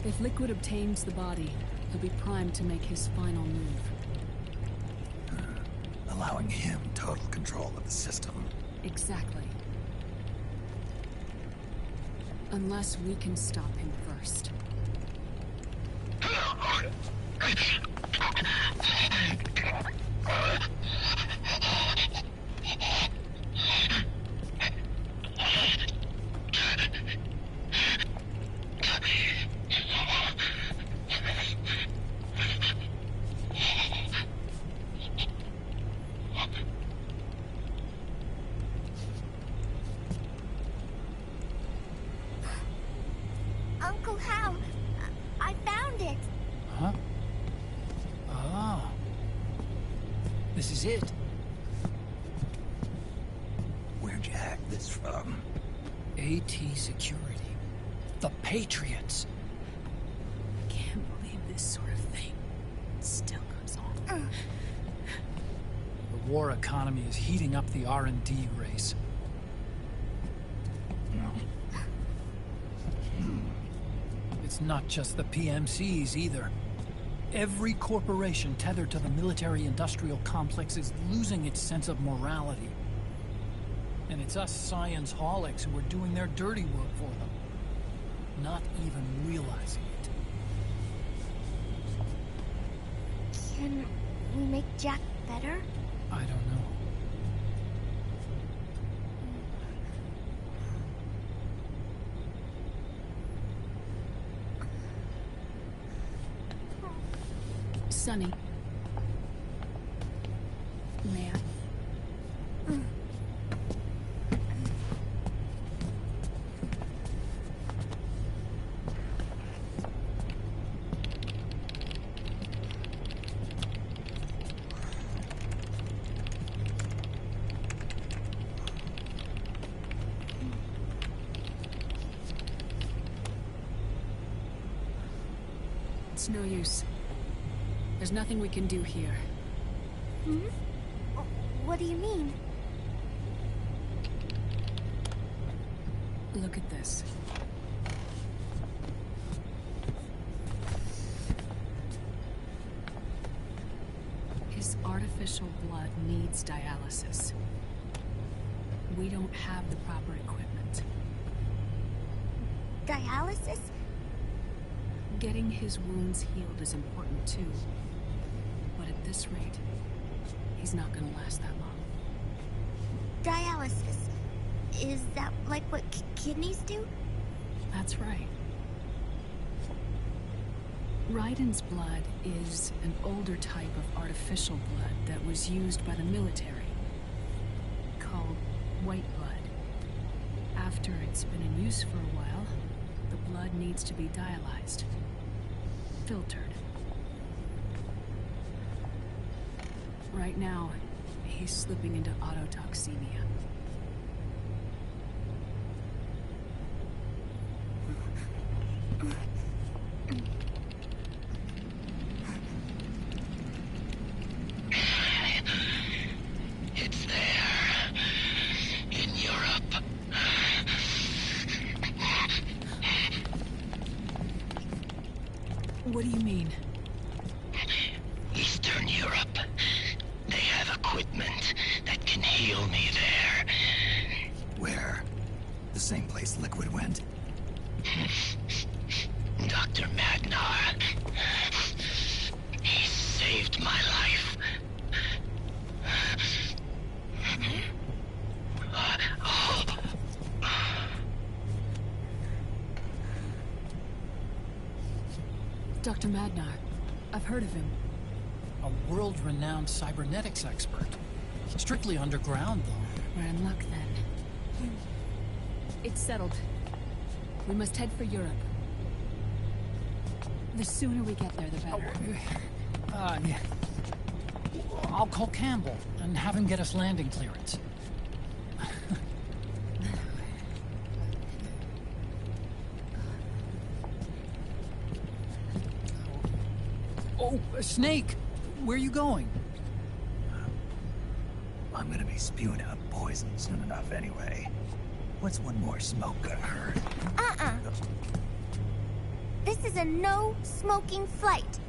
If Liquid obtains the body, he'll be primed to make his final move. Allowing him total control of the system. Exactly. Unless we can stop him first. Uncle Hal, I found it. is it. Where'd you hack this from? AT Security. The Patriots. Can't believe this sort of thing still goes on. The war economy is heating up the R&D race. It's not just the PMCs either. Every corporation tethered to the military-industrial complex is losing its sense of morality. And it's us science-holics who are doing their dirty work for them, not even realizing it. Can we make Jack better? I don't know. Sonny. May I? It's no use. There's nothing we can do here. Hmm? What do you mean? Look at this. His artificial blood needs dialysis. We don't have the proper equipment. Dialysis? Getting his wounds healed is important too. But at this rate, he's not gonna last that long. Dialysis. Is that like what kidneys do? That's right. Raiden's blood is an older type of artificial blood that was used by the military, called white blood. After it's been in use for a while, the blood needs to be dialyzed, filtered. Right now, he's slipping into autotoxemia. It's there. In Europe. What do you mean? Eastern Europe. They have equipment that can heal me there. Where? The same place Liquid went? Dr. Magnar. He saved my life. Dr. Magnar. I've heard of him. A world-renowned cybernetics expert. Strictly underground, though. We're in luck, then. It's settled. We must head for Europe. The sooner we get there, the better. Yeah. I'll call Campbell and have him get us landing clearance. Oh, Snake! Where are you going? I'm gonna be spewing out poison soon enough anyway. What's one more smoke gonna hurt? This is a no-smoking flight.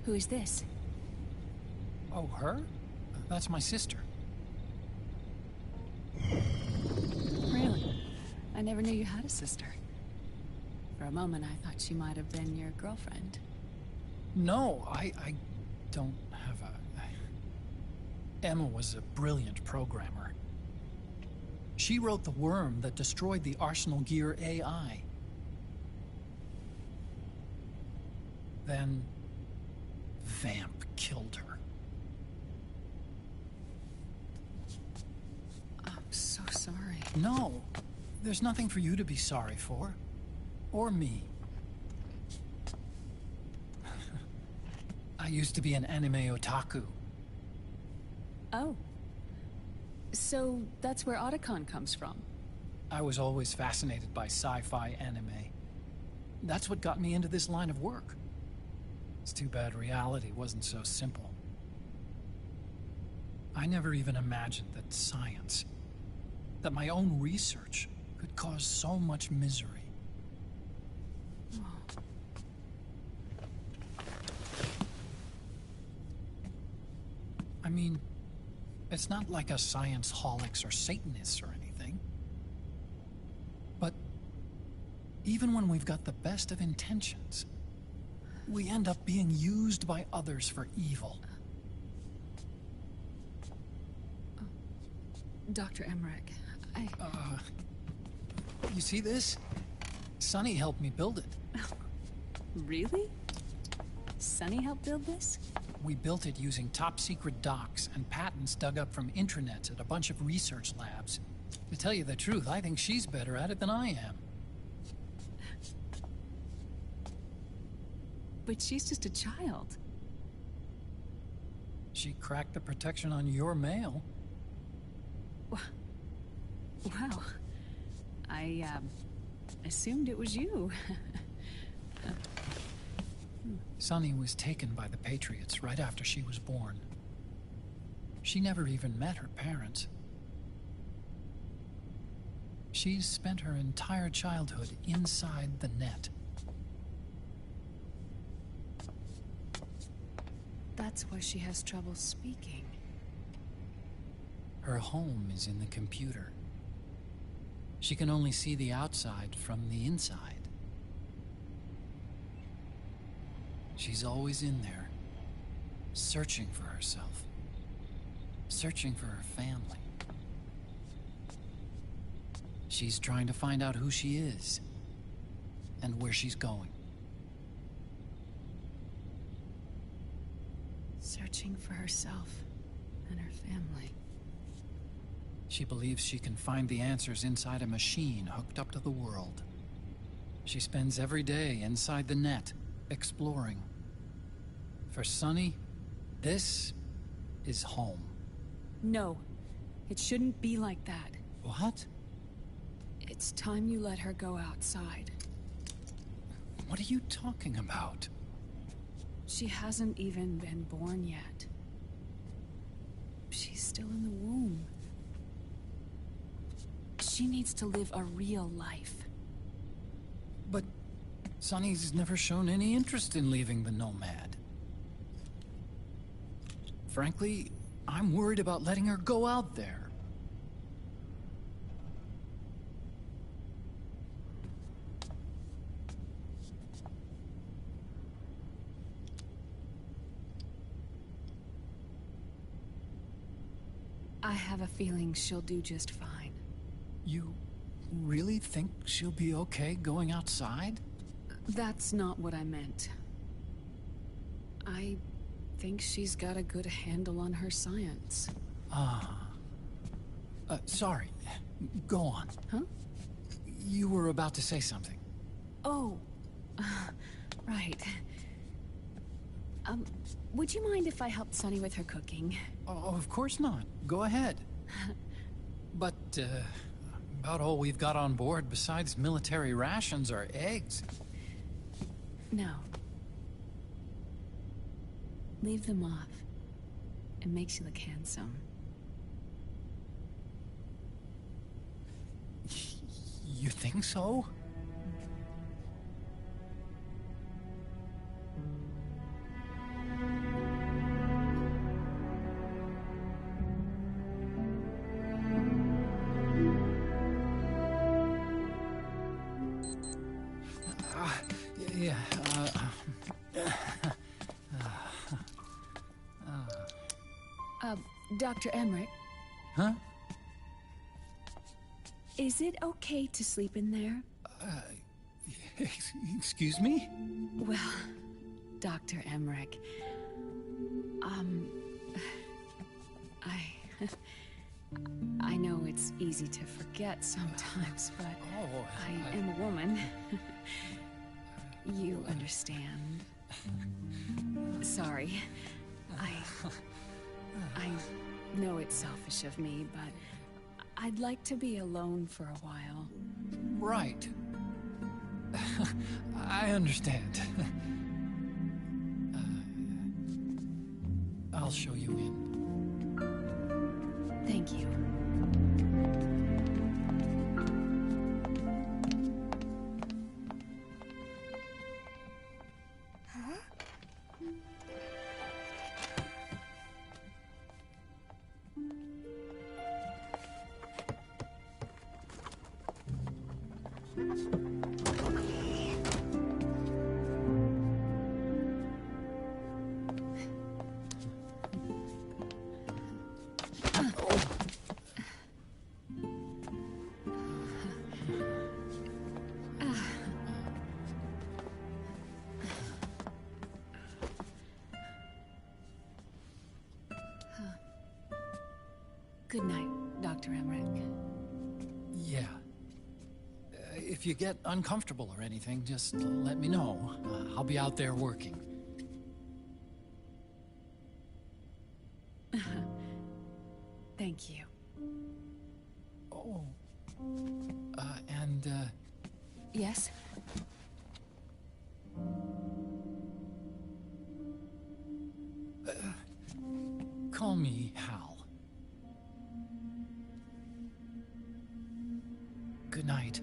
Who is this? Oh, her? That's my sister. Really? I never knew you had a sister. For a moment, I thought she might have been your girlfriend. No, I don't have a... Emma was a brilliant programmer. She wrote the worm that destroyed the Arsenal Gear AI. Then... Vamp killed her. I'm so sorry. No, there's nothing for you to be sorry for. Or me. I used to be an anime otaku. Oh. So that's where Otacon comes from? I was always fascinated by sci-fi anime. That's what got me into this line of work. It's too bad reality wasn't so simple. I never even imagined that science, that my own research, could cause so much misery. I mean, it's not like us science holics or Satanists or anything. But even when we've got the best of intentions, we end up being used by others for evil. Dr. Emmerich, You see this? Sonny helped me build it. Really? Sonny helped build this? We built it using top-secret docs and patents dug up from intranets at a bunch of research labs. To tell you the truth, I think she's better at it than I am. But she's just a child. She cracked the protection on your mail. Wow. I, assumed it was you. Sunny was taken by the Patriots right after she was born. She never even met her parents. She's spent her entire childhood inside the net. That's why she has trouble speaking. Her home is in the computer. She can only see the outside from the inside. She's always in there, searching for herself, searching for her family. She's trying to find out who she is and where she's going. Searching for herself and her family. She believes she can find the answers inside a machine hooked up to the world. She spends every day inside the net, exploring. For Sunny, this is home. No, it shouldn't be like that. What? It's time you let her go outside. What are you talking about? She hasn't even been born yet. She's still in the womb. She needs to live a real life. But Sunny's never shown any interest in leaving the Nomad. Frankly, I'm worried about letting her go out there. I have a feeling she'll do just fine. You really think she'll be okay going outside? That's not what I meant. I think she's got a good handle on her science. Sorry. Go on. Huh? You were about to say something. Oh, right. Would you mind if I helped Sunny with her cooking? Oh, of course not. Go ahead. But, about all we've got on board besides military rations are eggs. No. Leave them off. It makes you look handsome. You think so? Dr. Emmerich, Huh? is it okay to sleep in there? Excuse me? Well, Dr. Emmerich, I know it's easy to forget sometimes, but I am a woman. You understand. Sorry. I know it's selfish of me, but I'd like to be alone for a while. Right. I understand. I'll show you in. Thank you. Good night, Dr. Emmerich. Yeah. If you get uncomfortable or anything, just let me know. I'll be out there working. Thank you. Oh. Yes? Call me Hal. Good night.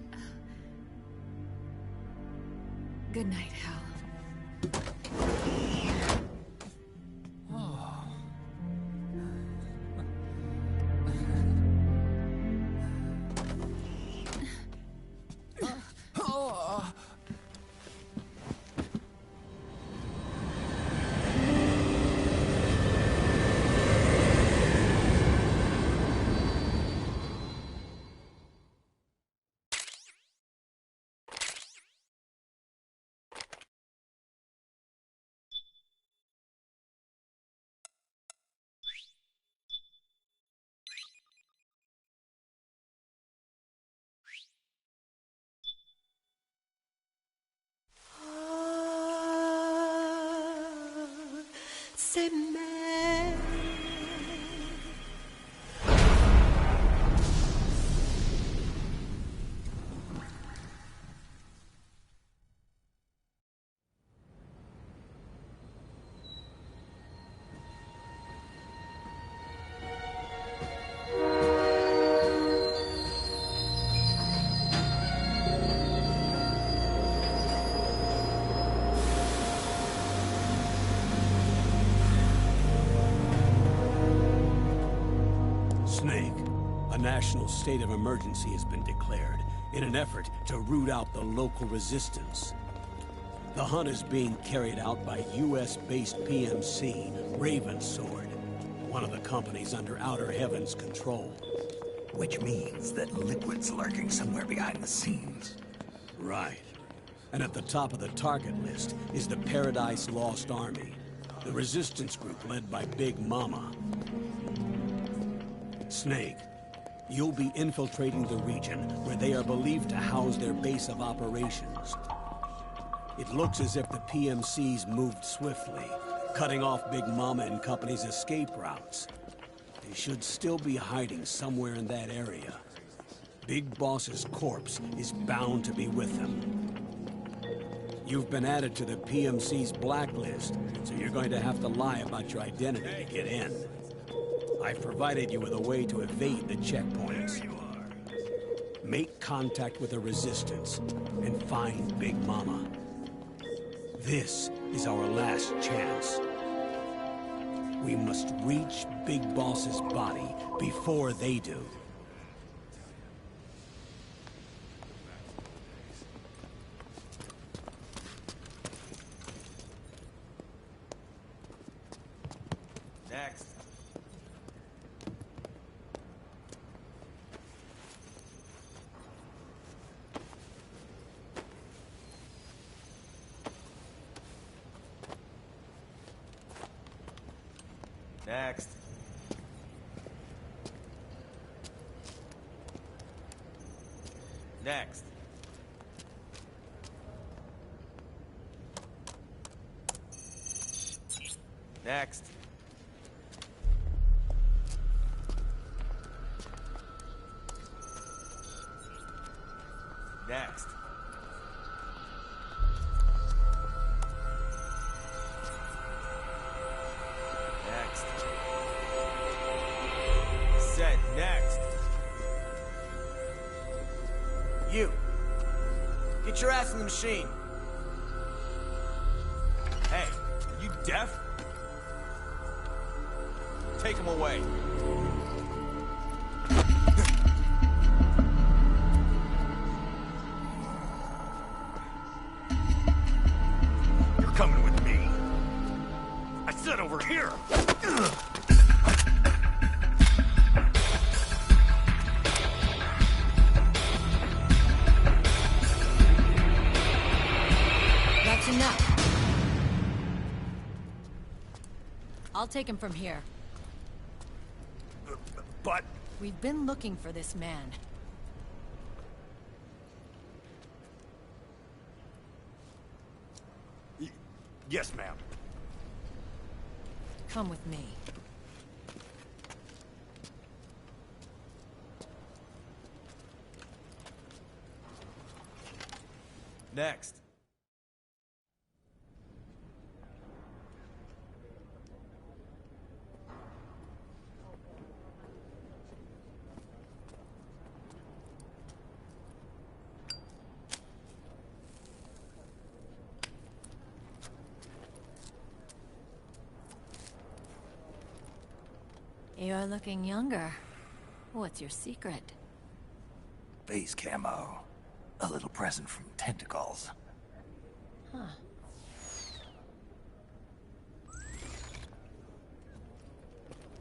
Good night, Hal. C'est mais... Snake, a national state of emergency has been declared in an effort to root out the local resistance. The hunt is being carried out by US-based PMC, Ravensword, one of the companies under Outer Heaven's control. Which means that Liquid's lurking somewhere behind the scenes. Right. And at the top of the target list is the Paradise Lost Army, the resistance group led by Big Mama. Snake, you'll be infiltrating the region where they are believed to house their base of operations. It looks as if the PMCs moved swiftly, cutting off Big Mama and company's escape routes. They should still be hiding somewhere in that area. Big Boss's corpse is bound to be with them. You've been added to the PMC's blacklist, so you're going to have to lie about your identity to get in. I've provided you with a way to evade the checkpoints. Make contact with the Resistance and find Big Mama. This is our last chance. We must reach Big Boss's body before they do. Next. Next. Next. Next. Next. Next. Said next. You. Get your ass in the machine. Hey, are you deaf? Take him away. You're coming with me. I said over here. That's enough. I'll take him from here. But... We've been looking for this man. Yes, ma'am. Come with me. Next. You're looking younger. What's your secret? Base camo. A little present from Tentacles. Huh.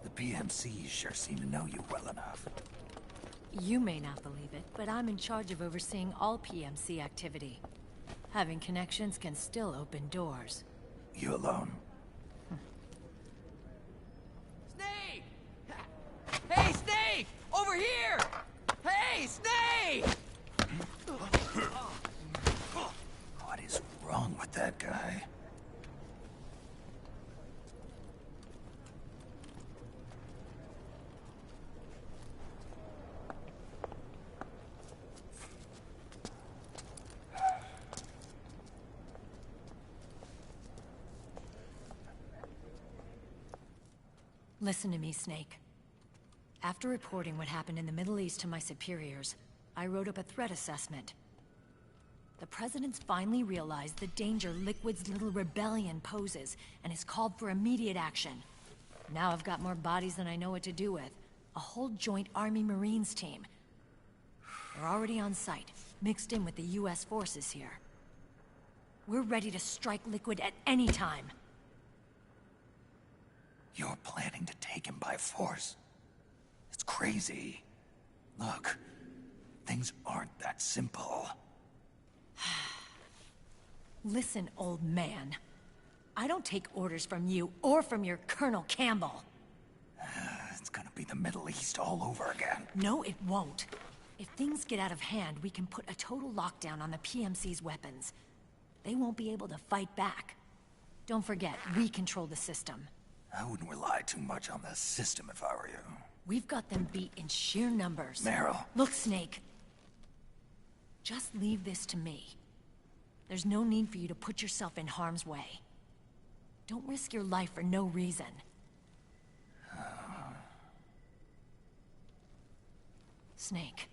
The PMCs sure seem to know you well enough. You may not believe it, but I'm in charge of overseeing all PMC activity. Having connections can still open doors. You alone? Snake! Hey, Snake! Over here! Hey, Snake! What is wrong with that guy? Listen to me, Snake. After reporting what happened in the Middle East to my superiors, I wrote up a threat assessment. The President's finally realized the danger Liquid's little rebellion poses, and has called for immediate action. Now I've got more bodies than I know what to do with. A whole joint Army-Marines team. They're already on site, mixed in with the U.S. forces here. We're ready to strike Liquid at any time. You're planning to take him by force? It's crazy. Look, things aren't that simple. Listen, old man. I don't take orders from you or from your Colonel Campbell. It's gonna be the Middle East all over again. No, it won't. If things get out of hand, we can put a total lockdown on the PMC's weapons. They won't be able to fight back. Don't forget, we control the system. I wouldn't rely too much on the system if I were you. We've got them beat in sheer numbers. Meryl. Look, Snake. Just leave this to me. There's no need for you to put yourself in harm's way. Don't risk your life for no reason. Snake.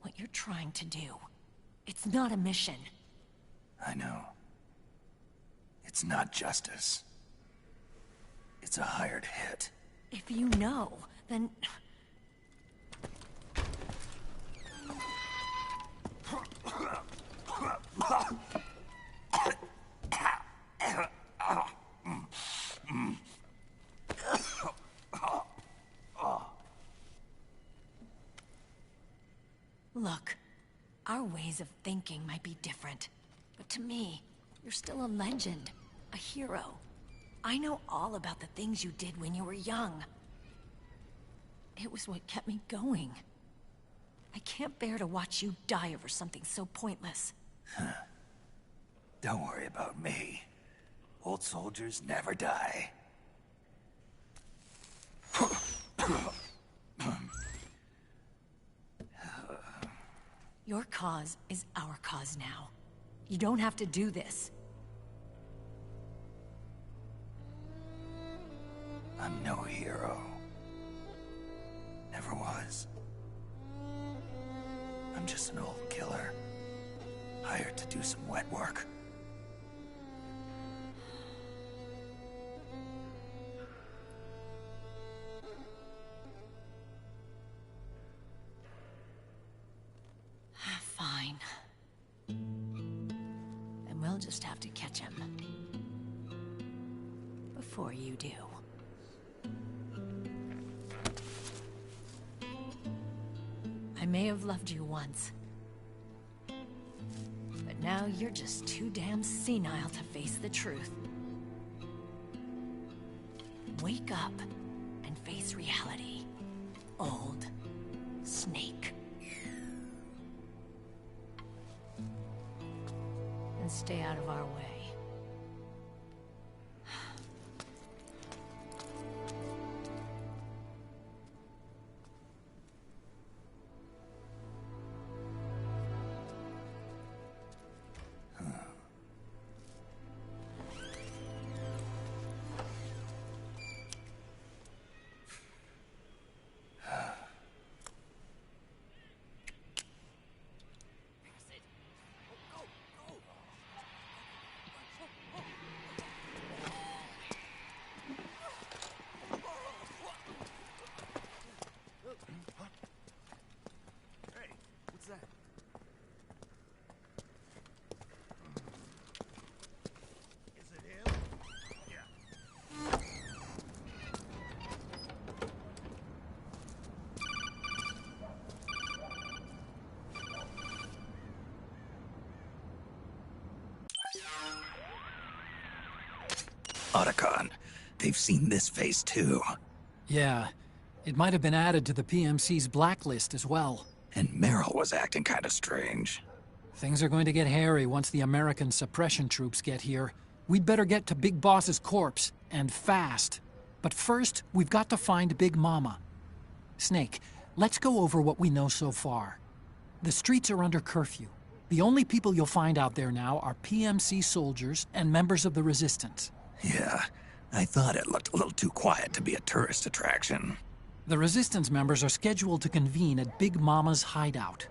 What you're trying to do, it's not a mission. I know. It's not justice. It's a hired hit. If you know, then... Look, our ways of thinking might be different, but to me, you're still a legend, a hero. I know all about the things you did when you were young. It was what kept me going. I can't bear to watch you die over something so pointless. Don't worry about me. Old soldiers never die. Your cause is our cause now. You don't have to do this. I'm no hero. Never was. I'm just an old killer, hired to do some wet work. Fine. And we'll just have to catch him. Before you do. I may have loved you once. But now you're just too damn senile to face the truth. Wake up and face reality. Old Snake. And stay out of our way. Otacon, they've seen this face too. Yeah, it might have been added to the PMC's blacklist as well. And Meryl was acting kind of strange. Things are going to get hairy once the American suppression troops get here. We'd better get to Big Boss's corpse, and fast. But first, we've got to find Big Mama. Snake, let's go over what we know so far. The streets are under curfew. The only people you'll find out there now are PMC soldiers and members of the Resistance. Yeah, I thought it looked a little too quiet to be a tourist attraction. The Resistance members are scheduled to convene at Big Mama's hideout.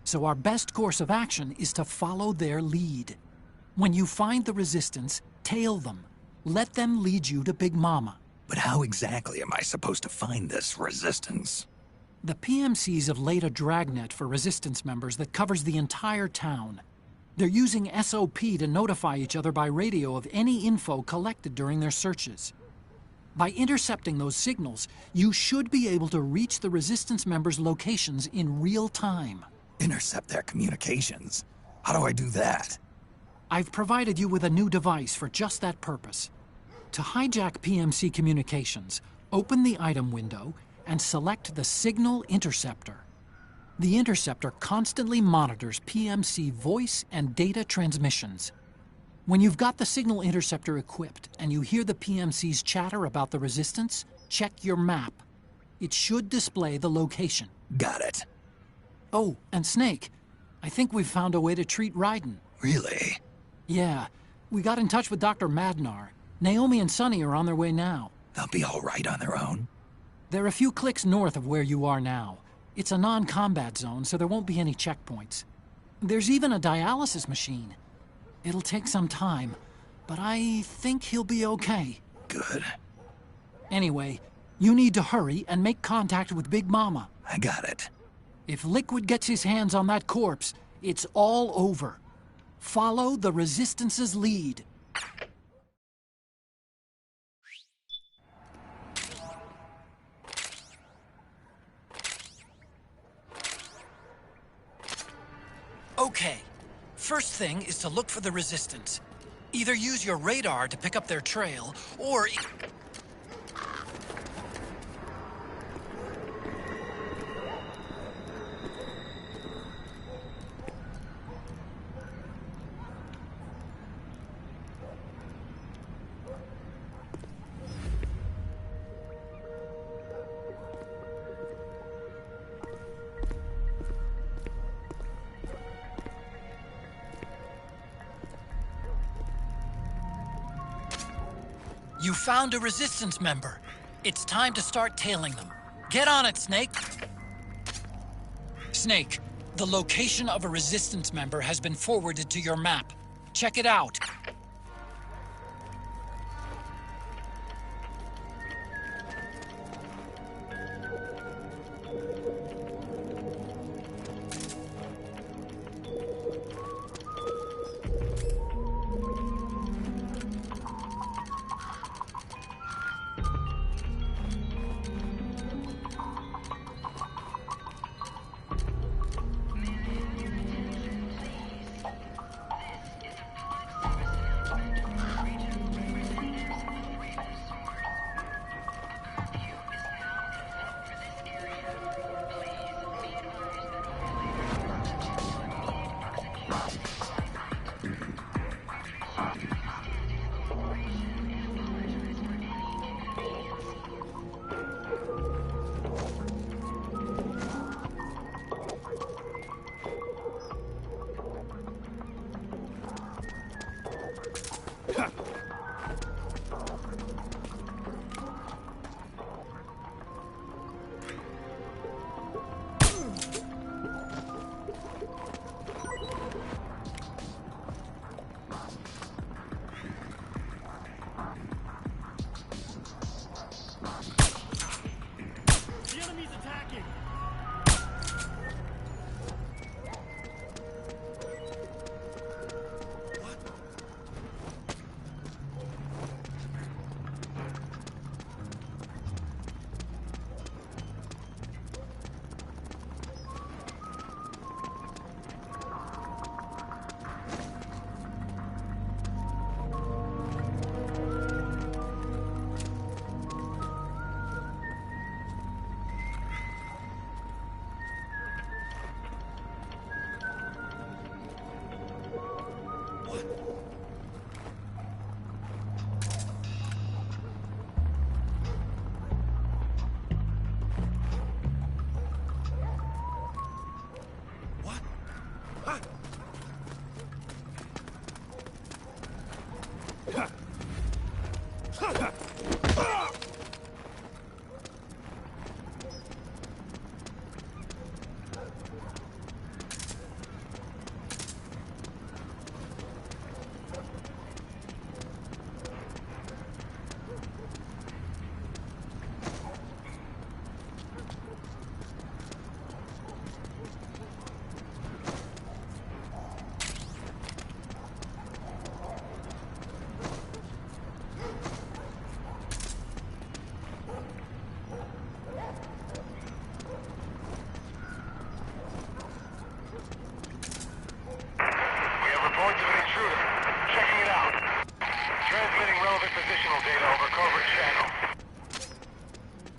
So our best course of action is to follow their lead. When you find the Resistance, tail them. Let them lead you to Big Mama. But how exactly am I supposed to find this Resistance? The PMCs have laid a dragnet for Resistance members that covers the entire town. They're using SOP to notify each other by radio of any info collected during their searches. By intercepting those signals, you should be able to reach the Resistance members' locations in real time. Intercept their communications? How do I do that? I've provided you with a new device for just that purpose. To hijack PMC communications, open the item window and select the Signal Interceptor. The interceptor constantly monitors PMC voice and data transmissions. When you've got the Signal Interceptor equipped and you hear the PMC's chatter about the Resistance, check your map. It should display the location. Got it. Oh, and Snake, I think we've found a way to treat Raiden. Really? Yeah, we got in touch with Dr. Madnar. Naomi and Sonny are on their way now. They'll be all right on their own? They're a few clicks north of where you are now. It's a non-combat zone, so there won't be any checkpoints. There's even a dialysis machine. It'll take some time, but I think he'll be okay. Good. Anyway, you need to hurry and make contact with Big Mama. I got it. If Liquid gets his hands on that corpse, it's all over. Follow the Resistance's lead. Okay. First thing is to look for the Resistance. Either use your radar to pick up their trail, or... You found a Resistance member. It's time to start tailing them. Get on it, Snake! Snake, the location of a Resistance member has been forwarded to your map. Check it out.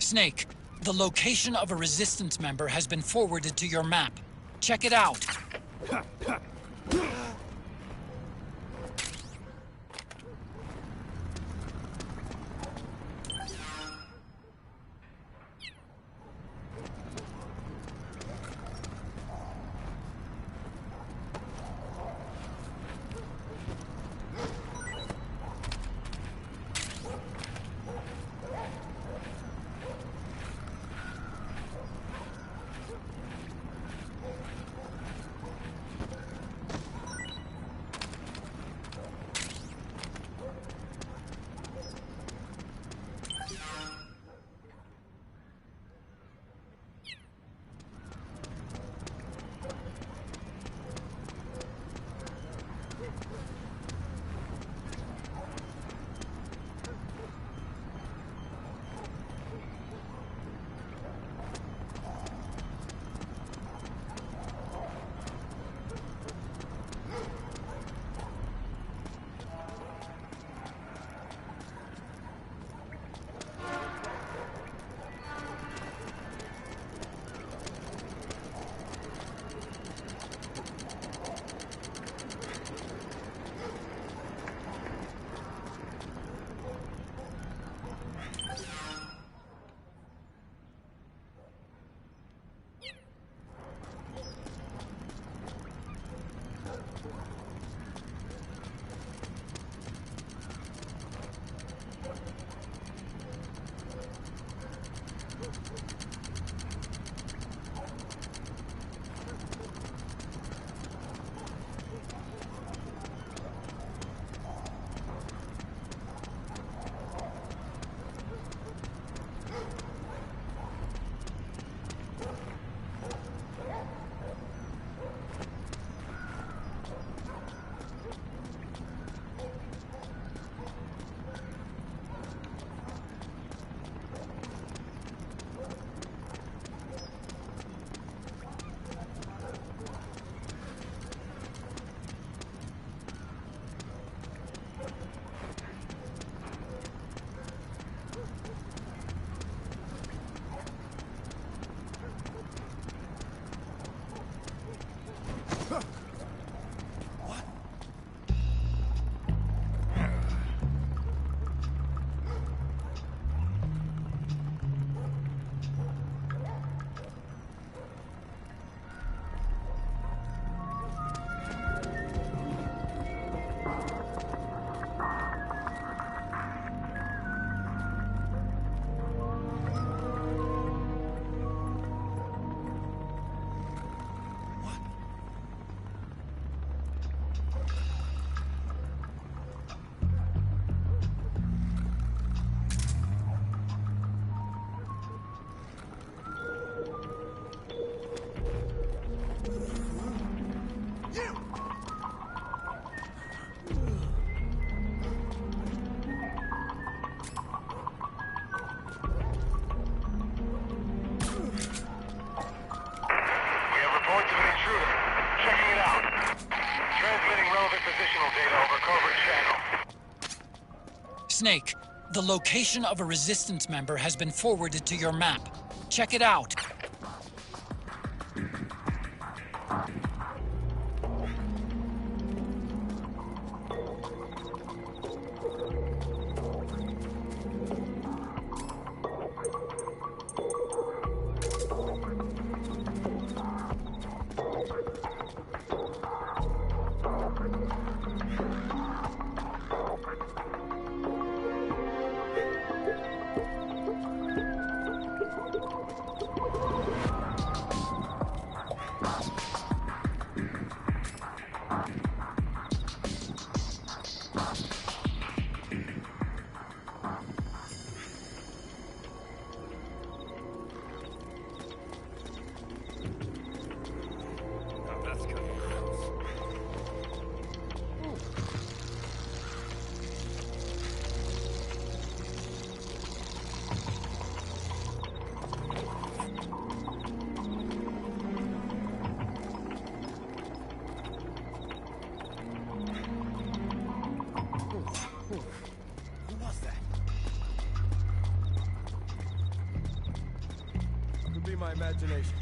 Snake, the location of a Resistance member has been forwarded to your map. Check it out. Snake, the location of a Resistance member has been forwarded to your map. Check it out. My imagination.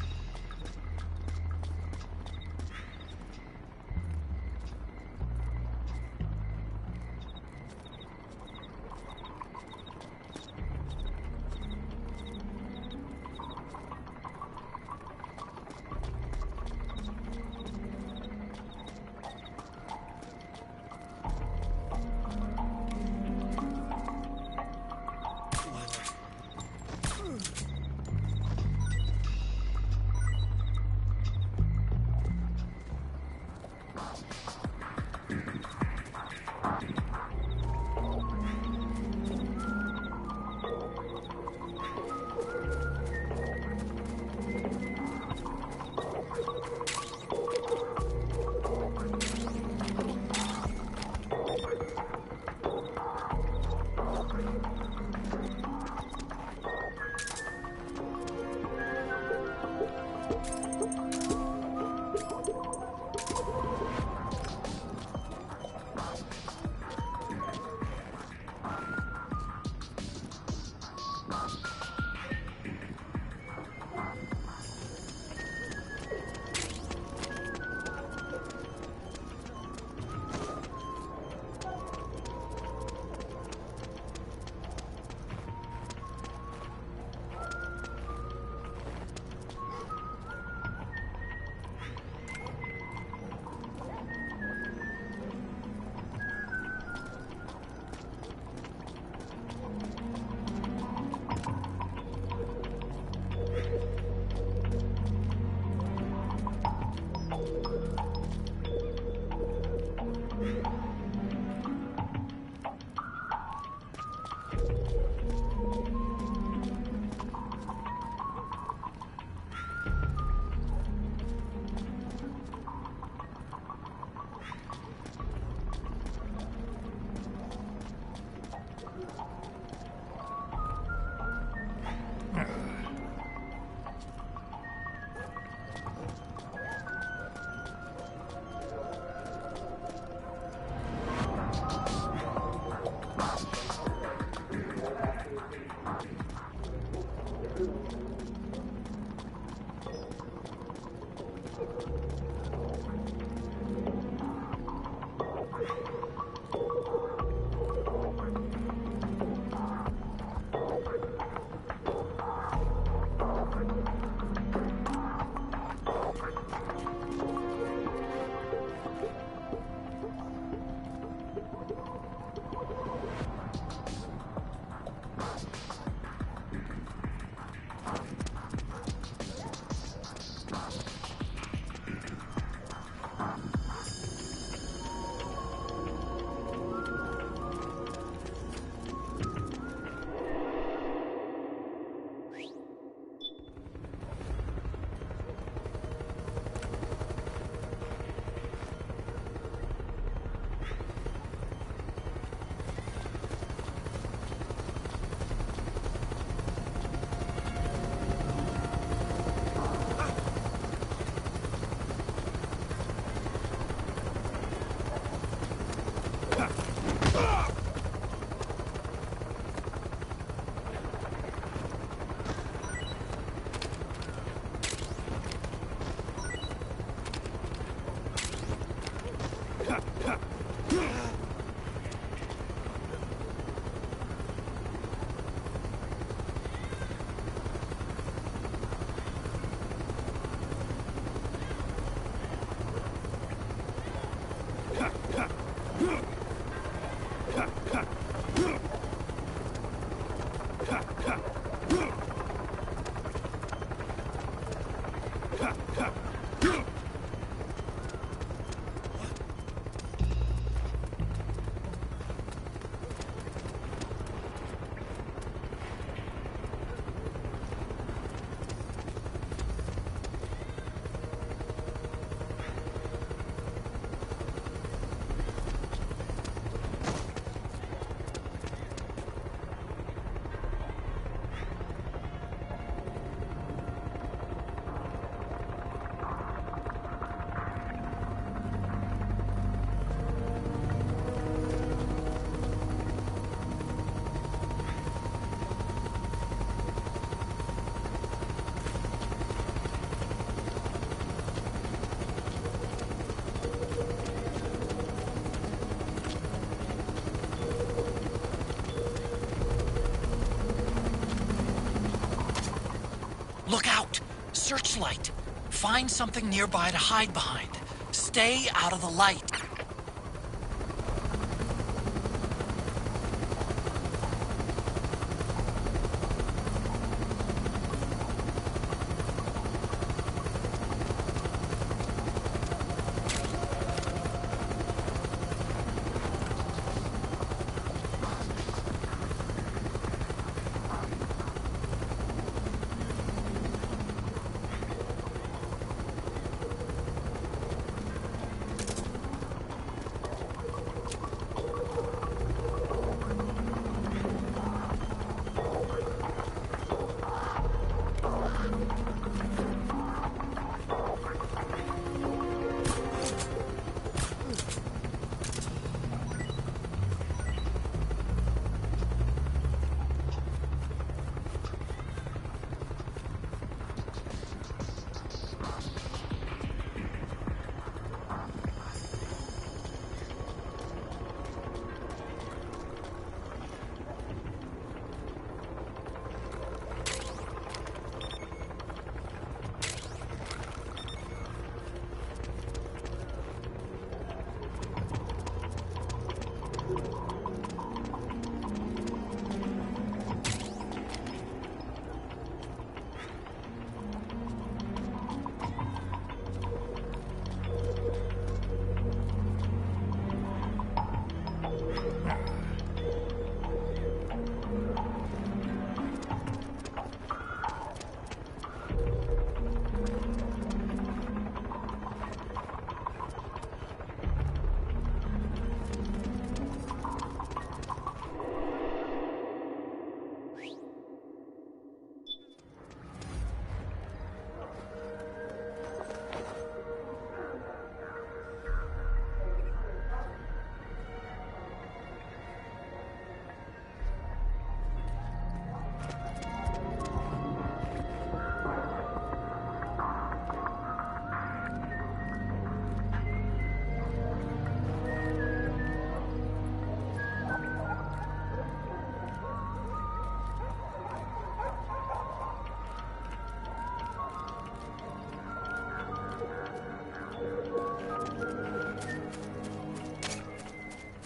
Look out! Searchlight! Find something nearby to hide behind. Stay out of the light.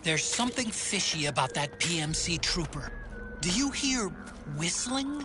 There's something fishy about that PMC trooper. Do you hear whistling?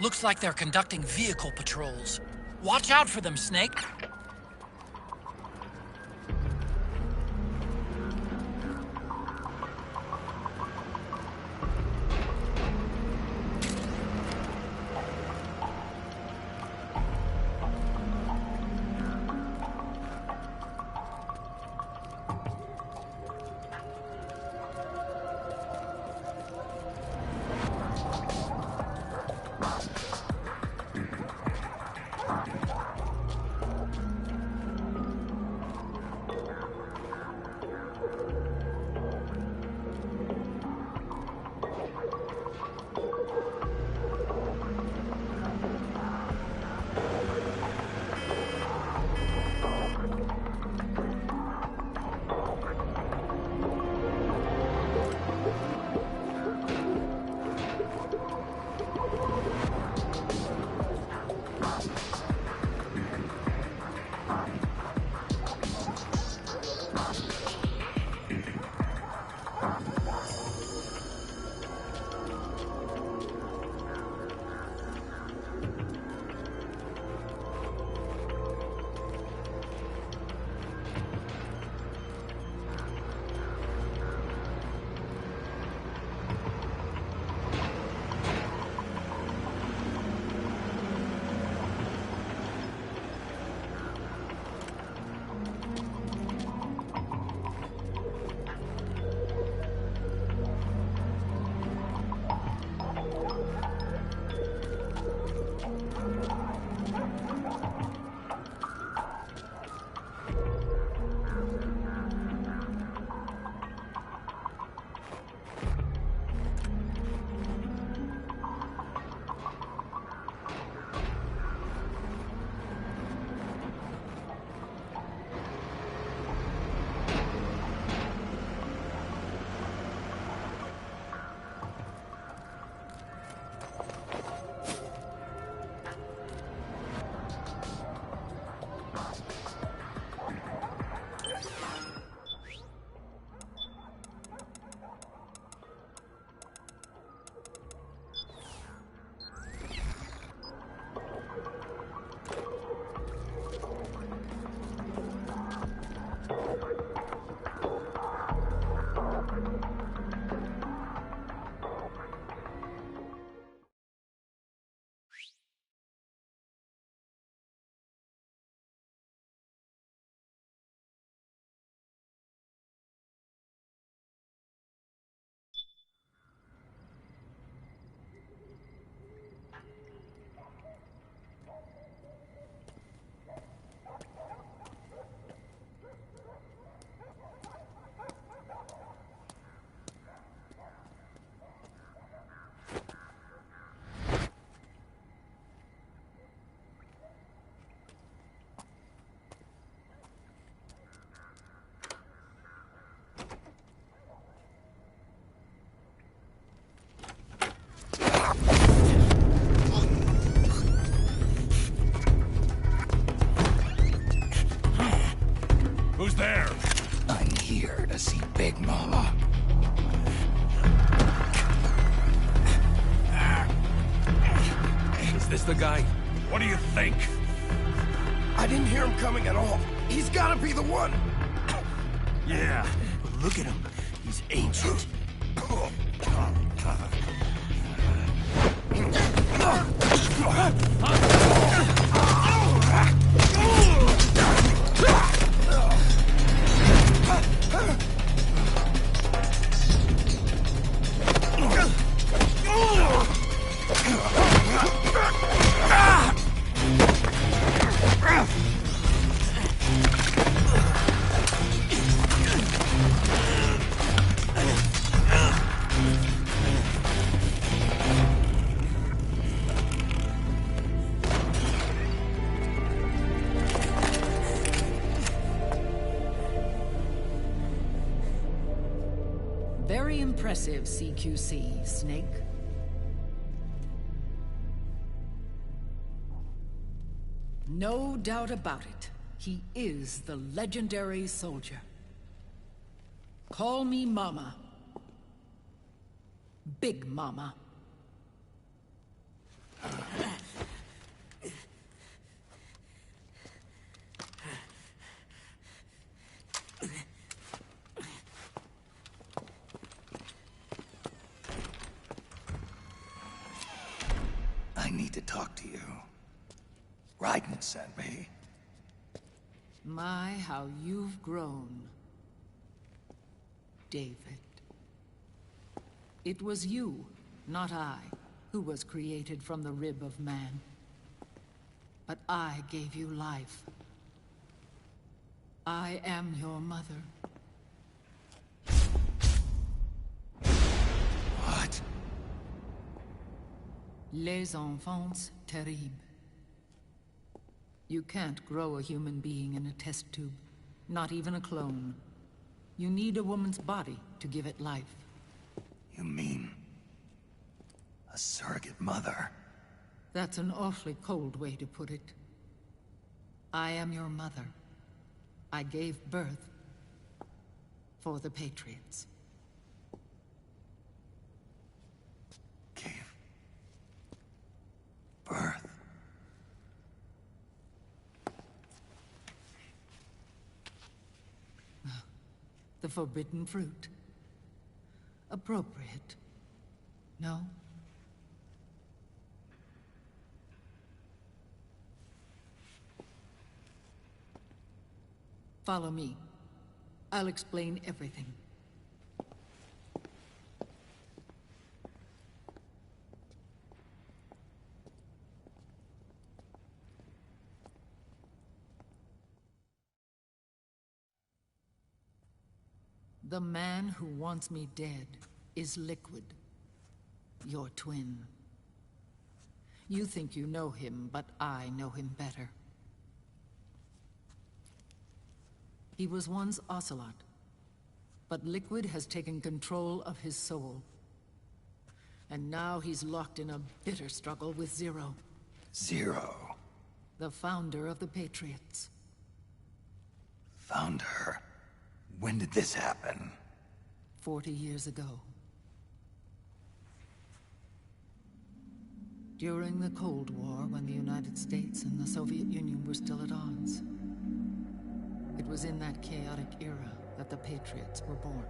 Looks like they're conducting vehicle patrols. Watch out for them, Snake. Is this the guy? What do you think? I didn't hear him coming at all. He's gotta be the one. Yeah, but look at him. He's ancient. Very impressive, CQC, Snake. No doubt about it. He is the legendary soldier. Call me Mama. Big Mama. I need to talk to you. Raiden sent me. My, how you've grown, David. It was you, not I, who was created from the rib of man. But I gave you life. I am your mother. What? Les enfants terribles. You can't grow a human being in a test tube. Not even a clone. You need a woman's body to give it life. You mean... a surrogate mother? That's an awfully cold way to put it. I am your mother. I gave birth for the Patriots. Gave birth? The forbidden fruit. Appropriate. No? Follow me. I'll explain everything. The man who wants me dead is Liquid, your twin. You think you know him, but I know him better. He was once Ocelot, but Liquid has taken control of his soul. And now he's locked in a bitter struggle with Zero. Zero? The founder of the Patriots. Founder? When did this happen? 40 years ago. During the Cold War, when the United States and the Soviet Union were still at odds. It was in that chaotic era that the Patriots were born.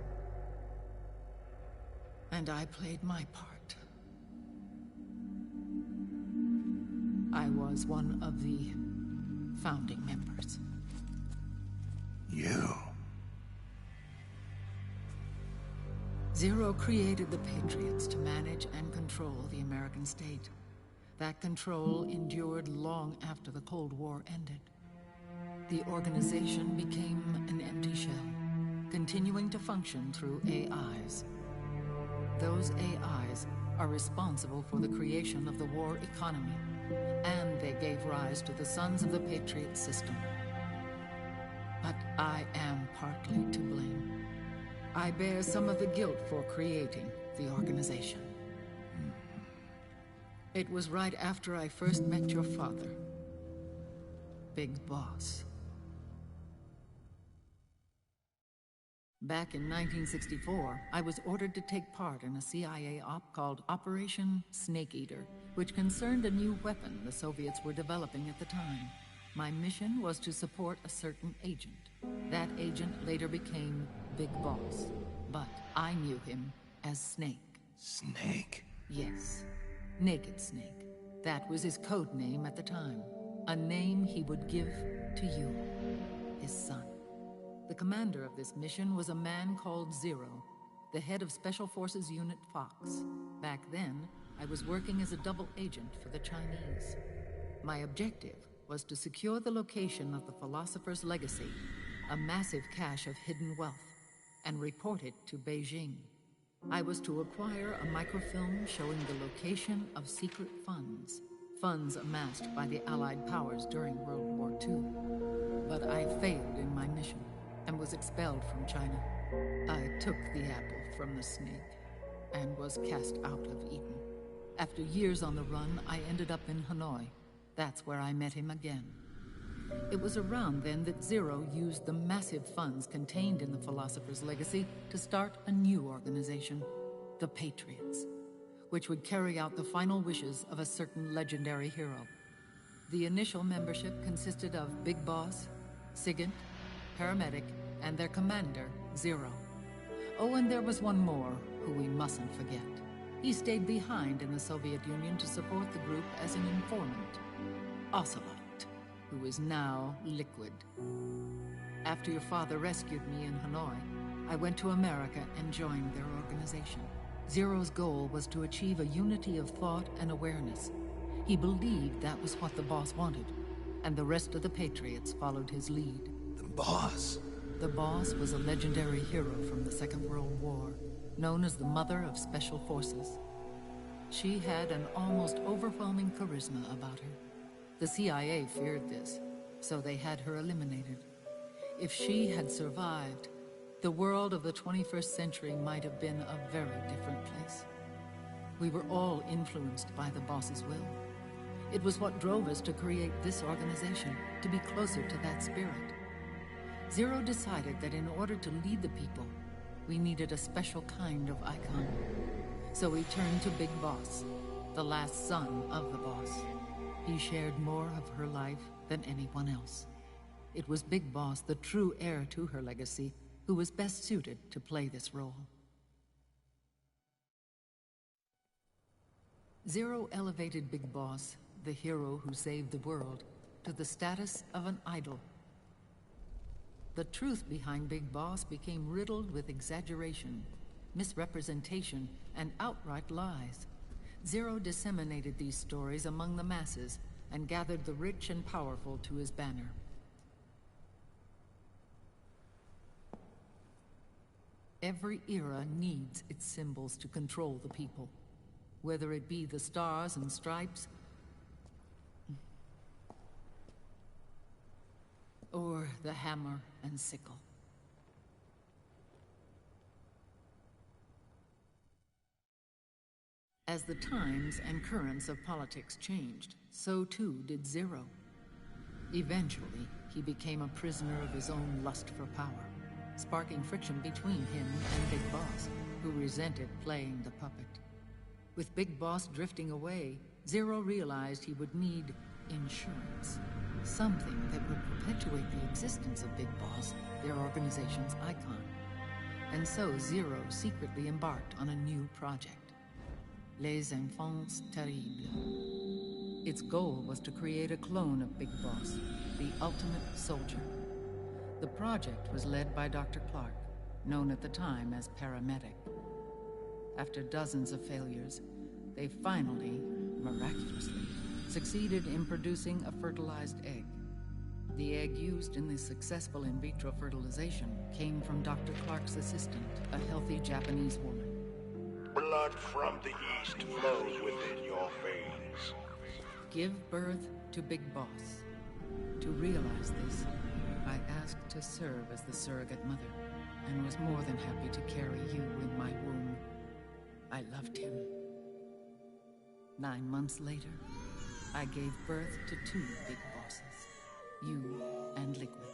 And I played my part. I was one of the founding members. You? Zero created the Patriots to manage and control the American state. That control endured long after the Cold War ended. The organization became an empty shell, continuing to function through AIs. Those AIs are responsible for the creation of the war economy, and they gave rise to the Sons of the Patriot system. But I am partly to blame. I bear some of the guilt for creating the organization. It was right after I first met your father, Big Boss. Back in 1964, I was ordered to take part in a CIA op called Operation Snake Eater, which concerned a new weapon the Soviets were developing at the time. My mission was to support a certain agent. That agent later became Big Boss, but I knew him as Snake. Snake? Yes, Naked Snake. That was his code name at the time. A name he would give to you, his son. The commander of this mission was a man called Zero, the head of Special Forces Unit Fox. Back then, I was working as a double agent for the Chinese. My objective was to secure the location of the Philosopher's Legacy, a massive cache of hidden wealth, and report it to Beijing. I was to acquire a microfilm showing the location of secret funds, funds amassed by the Allied powers during World War II. But I failed in my mission and was expelled from China. I took the apple from the snake and was cast out of Eden. After years on the run, I ended up in Hanoi. That's where I met him again. It was around then that Zero used the massive funds contained in the Philosopher's Legacy to start a new organization, the Patriots, which would carry out the final wishes of a certain legendary hero. The initial membership consisted of Big Boss, Sigint, Paramedic, and their commander, Zero. Oh, and there was one more who we mustn't forget. He stayed behind in the Soviet Union to support the group as an informant, Ocelot, who is now Liquid. After your father rescued me in Hanoi, I went to America and joined their organization. Zero's goal was to achieve a unity of thought and awareness. He believed that was what the boss wanted, and the rest of the Patriots followed his lead. The boss? The boss was a legendary hero from the Second World War, known as the Mother of Special Forces. She had an almost overwhelming charisma about her. The CIA feared this, so they had her eliminated. If she had survived, the world of the 21st century might have been a very different place. We were all influenced by the boss's will. It was what drove us to create this organization, to be closer to that spirit. Zero decided that in order to lead the people, we needed a special kind of icon. So he turned to Big Boss, the last son of the boss. He shared more of her life than anyone else. It was Big Boss, the true heir to her legacy, who was best suited to play this role. Zero elevated Big Boss, the hero who saved the world, to the status of an idol. The truth behind Big Boss became riddled with exaggeration, misrepresentation, and outright lies. Zero disseminated these stories among the masses and gathered the rich and powerful to his banner. Every era needs its symbols to control the people, whether it be the stars and stripes, or the hammer and sickle. As the times and currents of politics changed, so too did Zero. Eventually, he became a prisoner of his own lust for power, sparking friction between him and Big Boss, who resented playing the puppet. With Big Boss drifting away, Zero realized he would need insurance. Something that would perpetuate the existence of Big Boss, their organization's icon. And so Zero secretly embarked on a new project, Les Enfants Terribles. Its goal was to create a clone of Big Boss, the ultimate soldier. The project was led by Dr. Clark, known at the time as Paramedic. After dozens of failures, they finally, miraculously, succeeded in producing a fertilized egg. The egg used in the successful in vitro fertilization came from Dr. Clark's assistant, a healthy Japanese woman. Blood from the east flows within your veins. Give birth to Big Boss. To realize this, I asked to serve as the surrogate mother, and was more than happy to carry you in my womb. I loved him. 9 months later, I gave birth to 2 Big Bosses, you and Liquid.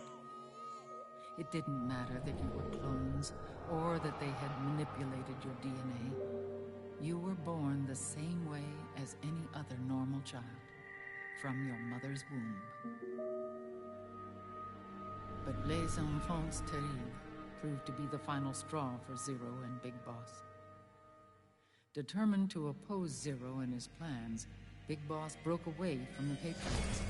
It didn't matter that you were clones, or that they had manipulated your DNA. You were born the same way as any other normal child, from your mother's womb. But Les Enfants Terribles proved to be the final straw for Zero and Big Boss. Determined to oppose Zero and his plans, Big Boss broke away from the Patriots.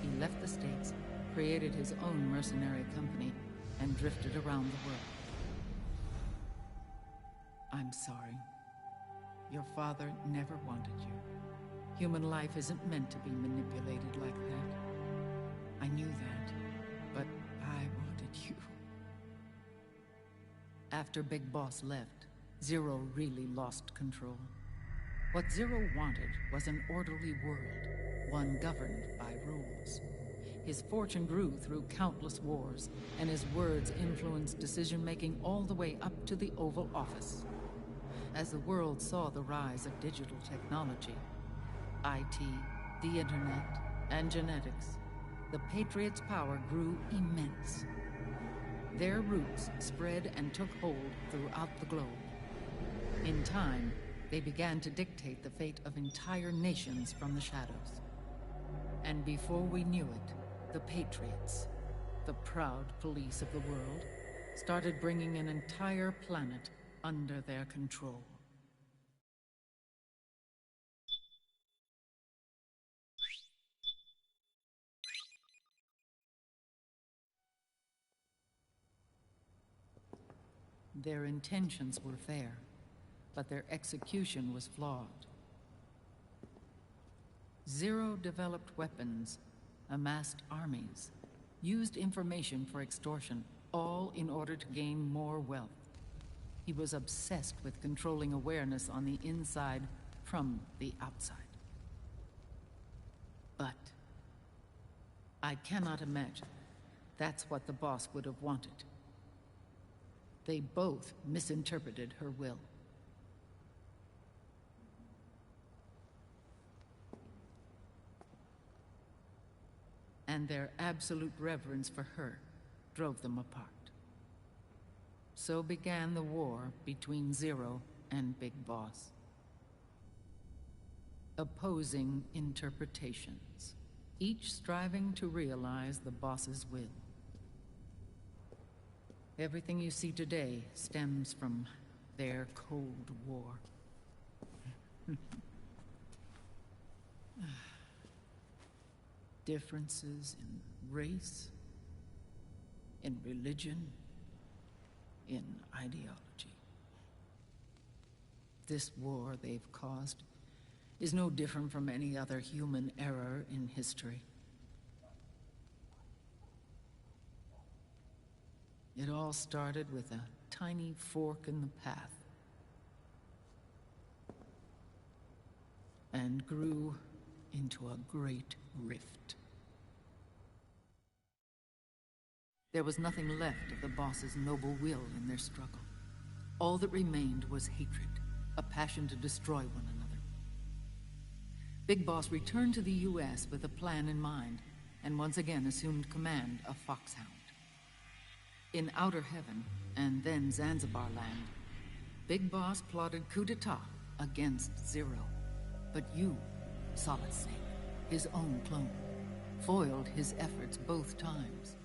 He left the States, created his own mercenary company, and drifted around the world. I'm sorry. Your father never wanted you. Human life isn't meant to be manipulated like that. I knew that, but I wanted you. After Big Boss left, Zero really lost control. What Zero wanted was an orderly world, one governed by rules. His fortune grew through countless wars, and his words influenced decision-making all the way up to the Oval Office. As the world saw the rise of digital technology, IT, the internet, and genetics, the Patriots' power grew immense. Their roots spread and took hold throughout the globe. In time, they began to dictate the fate of entire nations from the shadows. And before we knew it, the Patriots, the proud police of the world, started bringing an entire planet under their control. Their intentions were fair, but their execution was flawed. Zero developed weapons, amassed armies, used information for extortion, all in order to gain more wealth. He was obsessed with controlling awareness on the inside from the outside. But I cannot imagine that's what the boss would have wanted. They both misinterpreted her will. And their absolute reverence for her drove them apart. So began the war between Zero and Big Boss. Opposing interpretations, each striving to realize the boss's will. Everything you see today stems from their Cold War. Differences in race, in religion, in ideology. This war they've caused is no different from any other human error in history. It all started with a tiny fork in the path, and grew into a great rift. There was nothing left of the boss's noble will in their struggle. All that remained was hatred, a passion to destroy one another. Big Boss returned to the US with a plan in mind, and once again assumed command of Foxhound. In Outer Heaven, and then Zanzibar Land, Big Boss plotted coup d'etat against Zero. But you, Solid Snake, his own clone, foiled his efforts both times.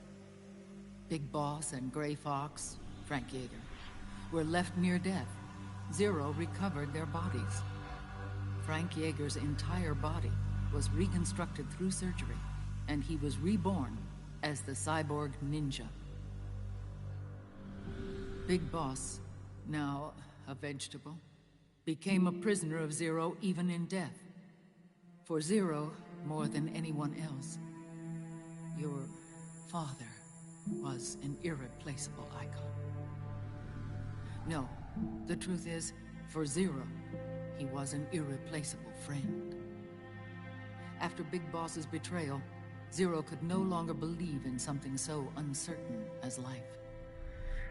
Big Boss and Gray Fox, Frank Yeager, were left near death. Zero recovered their bodies. Frank Yeager's entire body was reconstructed through surgery, and he was reborn as the cyborg ninja. Big Boss, now a vegetable, became a prisoner of Zero even in death. For Zero, more than anyone else, your father was an irreplaceable icon. No, the truth is, for Zero, he was an irreplaceable friend. After Big Boss's betrayal, Zero could no longer believe in something so uncertain as life.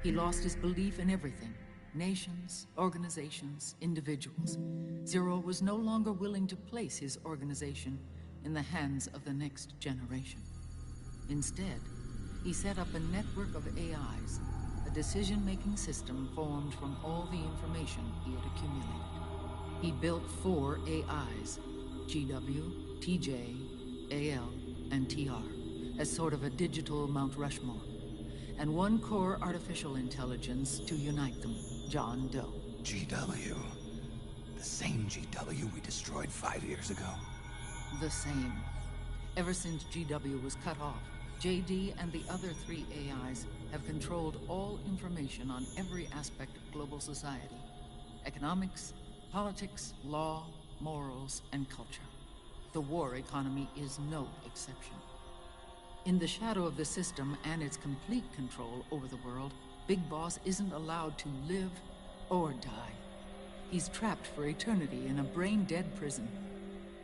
He lost his belief in everything. Nations, organizations, individuals. Zero was no longer willing to place his organization in the hands of the next generation. Instead, He set up a network of AIs, a decision-making system formed from all the information he had accumulated. He built 4 AIs, GW, TJ, AL, and TR, as sort of a digital Mount Rushmore, and 1 core artificial intelligence to unite them, John Doe. GW? The same GW we destroyed 5 years ago? The same. Ever since GW was cut off, JD and the other 3 AIs have controlled all information on every aspect of global society. Economics, politics, law, morals, and culture. The war economy is no exception. In the shadow of the system and its complete control over the world, Big Boss isn't allowed to live or die. He's trapped for eternity in a brain-dead prison.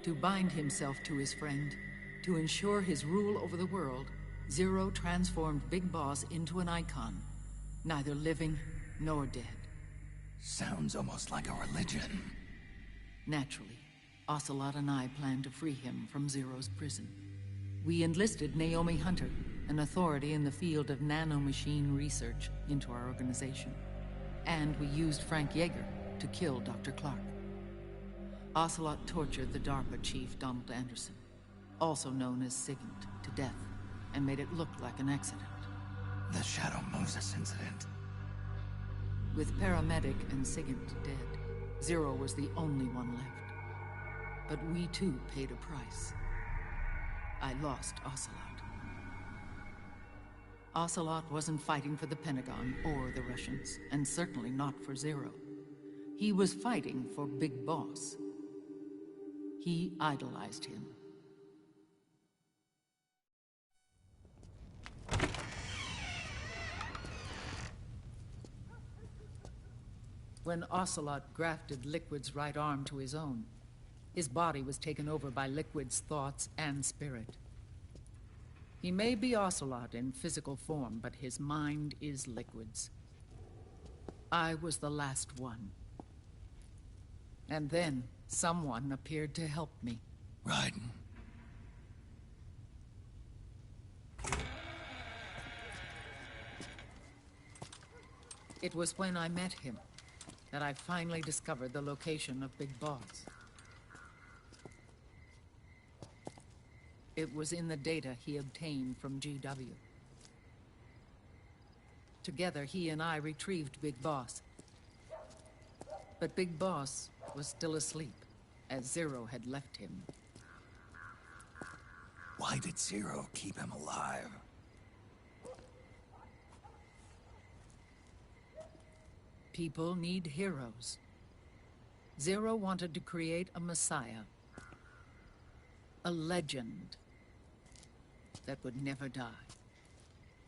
To bind himself to his friend, to ensure his rule over the world, Zero transformed Big Boss into an icon, neither living nor dead. Sounds almost like a religion. Naturally, Ocelot and I plan to free him from Zero's prison. We enlisted Naomi Hunter, an authority in the field of nanomachine research, into our organization. And we used Frank Yeager to kill Dr. Clark. Ocelot tortured the DARPA chief, Donald Anderson, also known as Sigint, to death, and made it look like an accident. The Shadow Moses incident. With Paramedic and Sigint dead, Zero was the only one left. But we too paid a price. I lost Ocelot. Ocelot wasn't fighting for the Pentagon or the Russians, and certainly not for Zero. He was fighting for Big Boss. He idolized him. When Ocelot grafted Liquid's right arm to his own, his body was taken over by Liquid's thoughts and spirit. He may be Ocelot in physical form, but his mind is Liquid's. I was the last one. And then someone appeared to help me. Raiden. It was when I met him that I finally discovered the location of Big Boss. It was in the data he obtained from GW. Together, he and I retrieved Big Boss. But Big Boss was still asleep, as Zero had left him. Why did Zero keep him alive? People need heroes. Zero wanted to create a messiah. A legend that would never die.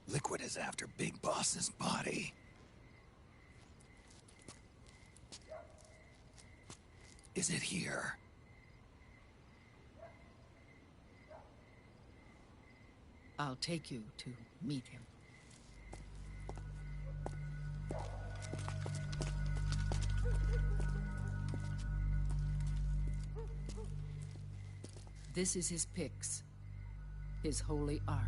Liquid is after Big Boss's body. Is it here? I'll take you to meet him. This is his pyx, his holy ark.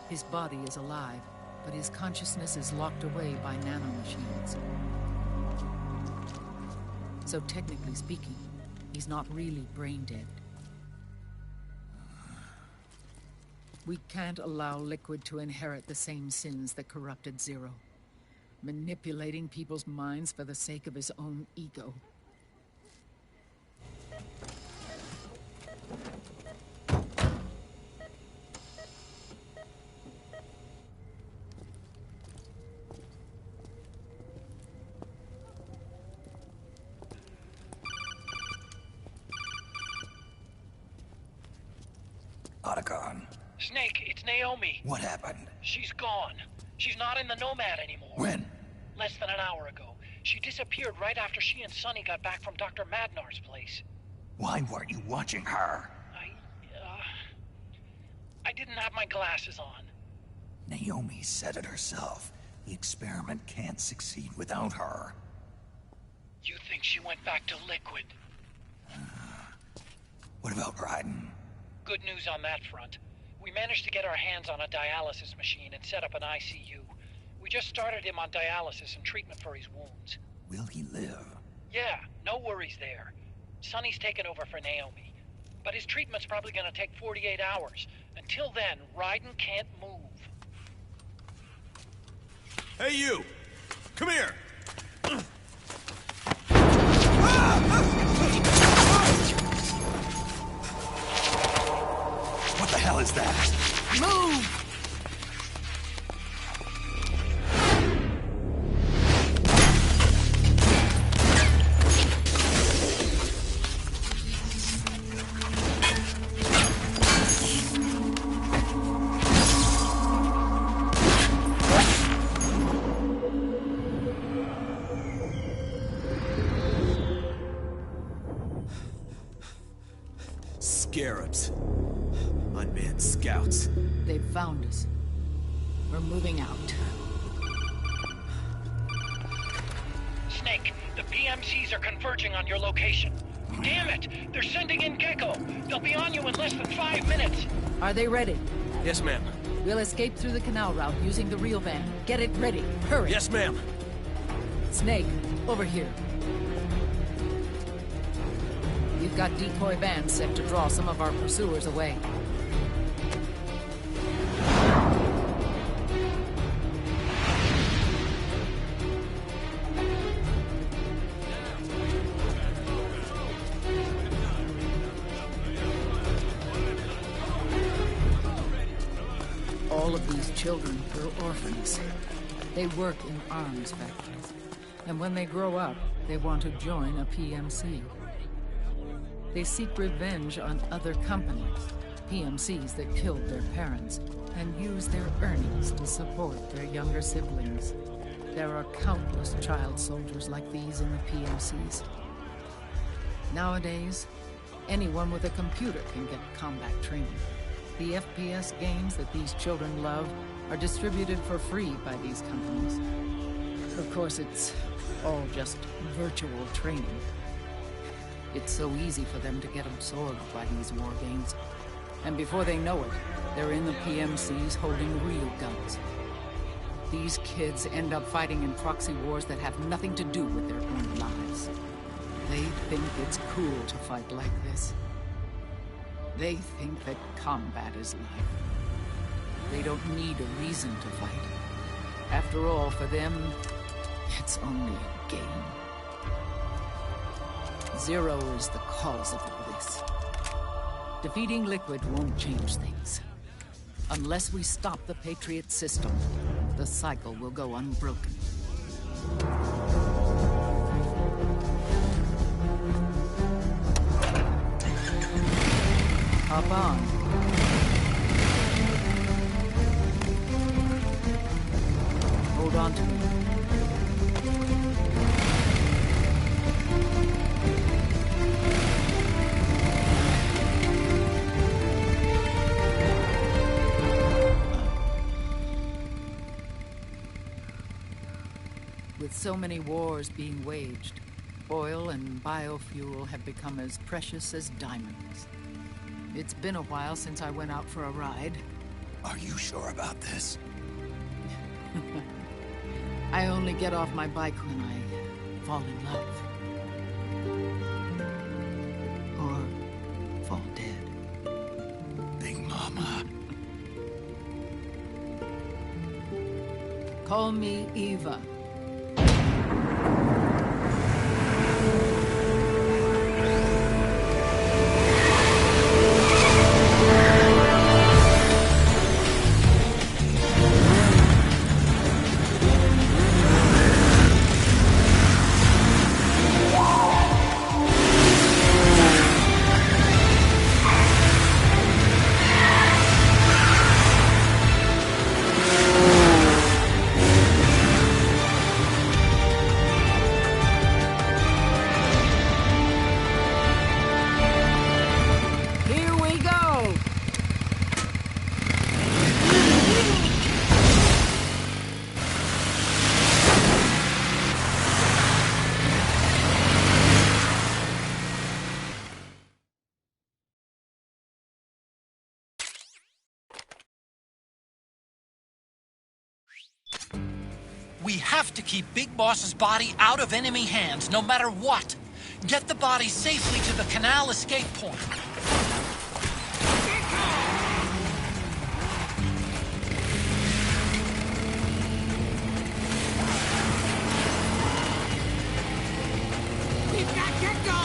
His body is alive, but his consciousness is locked away by nanomachines. So technically speaking, he's not really brain dead. We can't allow Liquid to inherit the same sins that corrupted Zero. Manipulating people's minds for the sake of his own ego. Otacon. Snake, it's Naomi. What happened? She's gone. She's not in the Nomad anymore. When? Less than an hour ago. She disappeared right after she and Sonny got back from Dr. Madnar's place. Why weren't you watching her? I didn't have my glasses on. Naomi said it herself. The experiment can't succeed without her. You think she went back to Liquid? What about Raiden? Good news on that front. We managed to get our hands on a dialysis machine and set up an ICU. We just started him on dialysis and treatment for his wounds. Will he live? Yeah, no worries there. Sonny's taken over for Naomi. But his treatment's probably gonna take 48 hours. Until then, Raiden can't move. Hey, you! Come here! What the hell is that? Move! Scarabs. Unmanned scouts. They've found us. We're moving out. Snake, the PMCs are converging on your location. Damn it! They're sending in Gecko! They'll be on you in less than 5 minutes! Are they ready? Yes, ma'am. We'll escape through the canal route using the real van. Get it ready. Hurry. Yes, ma'am. Snake, over here. We've got decoy vans set to draw some of our pursuers away. All of these children are orphans. They work in arms factories. And when they grow up, they want to join a PMC. They seek revenge on other companies, PMCs that killed their parents, and use their earnings to support their younger siblings. There are countless child soldiers like these in the PMCs. Nowadays, anyone with a computer can get combat training. The FPS games that these children love are distributed for free by these companies. Of course, it's all just virtual training. It's so easy for them to get absorbed by these war games. And before they know it, they're in the PMCs holding real guns. These kids end up fighting in proxy wars that have nothing to do with their own lives. They think it's cool to fight like this. They think that combat is life. They don't need a reason to fight. After all, for them, it's only a game. Zero is the cause of all this. Defeating Liquid won't change things. Unless we stop the Patriot system, the cycle will go unbroken. Hop on. Hold on to me. With so many wars being waged, oil and biofuel have become as precious as diamonds. It's been a while since I went out for a ride. Are you sure about this? I only get off my bike when I fall in love. Or fall dead. Big Mama. Call me Eva. We have to keep Big Boss's body out of enemy hands, no matter what. Get the body safely to the canal escape point. We've got Gecko!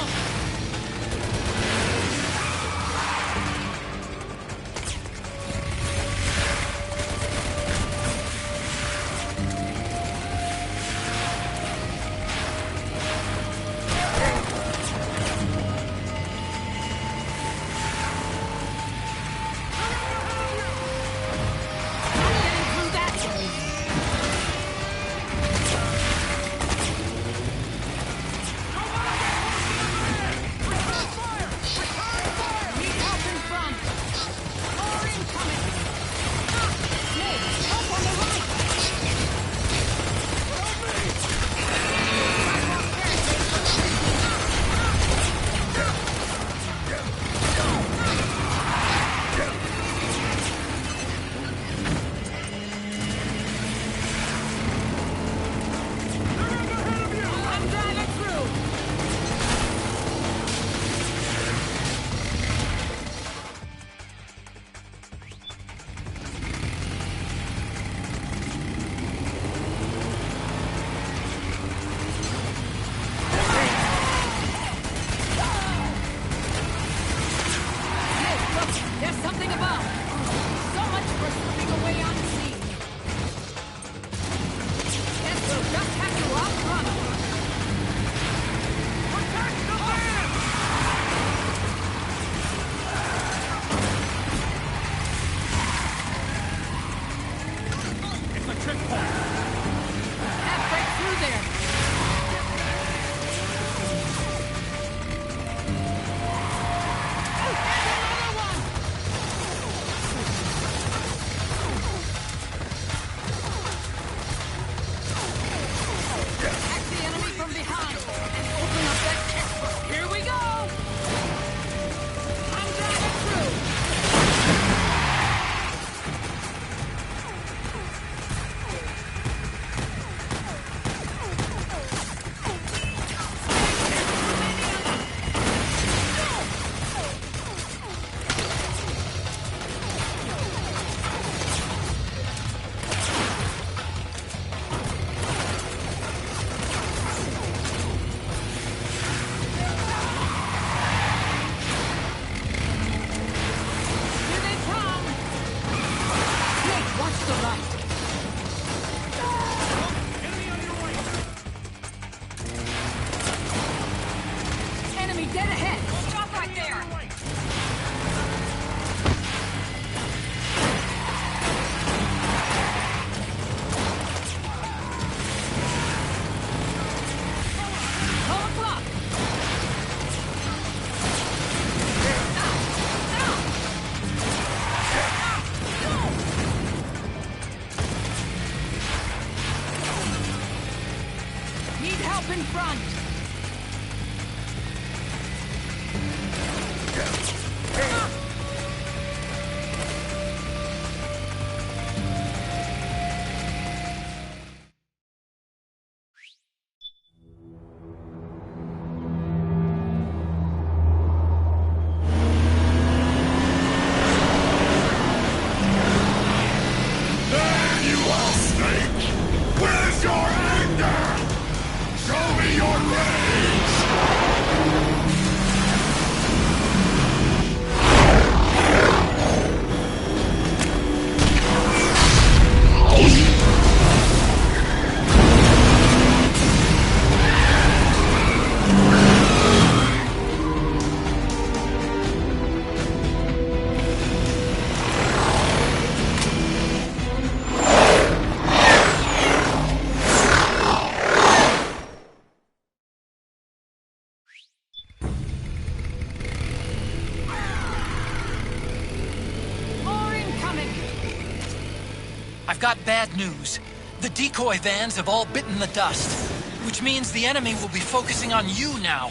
I've got bad news. The decoy vans have all bitten the dust, which means the enemy will be focusing on you now.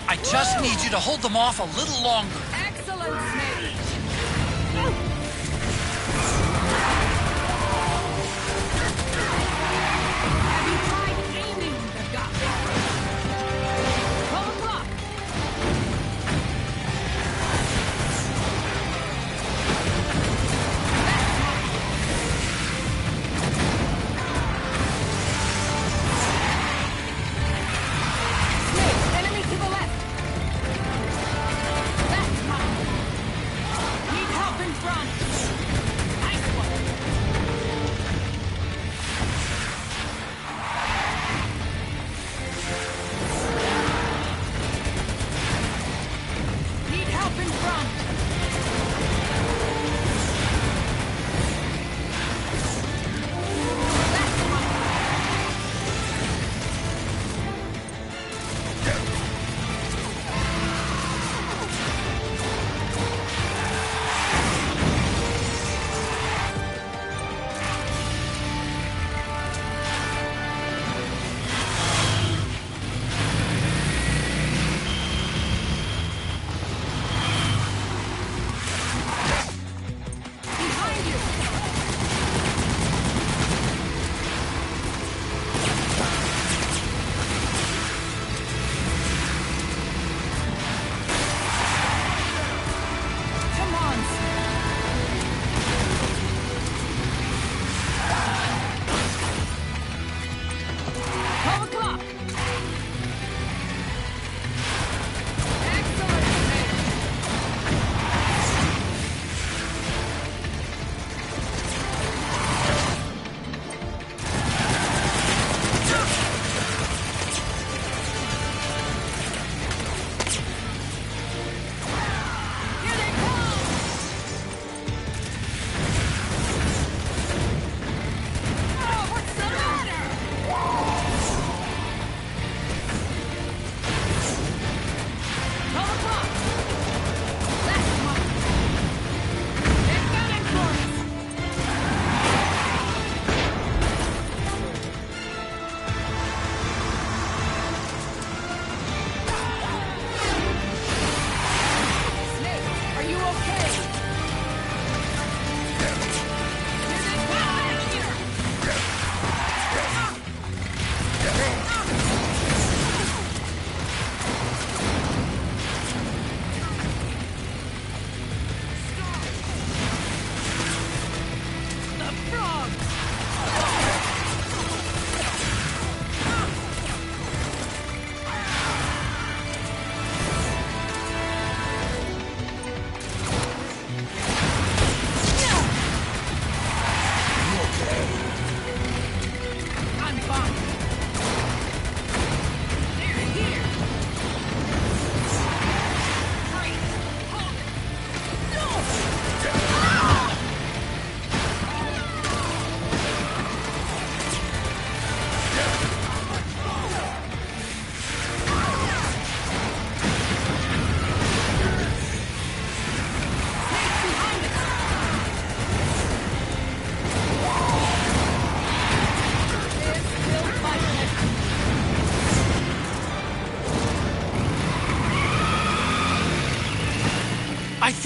I just need you to hold them off a little longer. Excellent, Snake!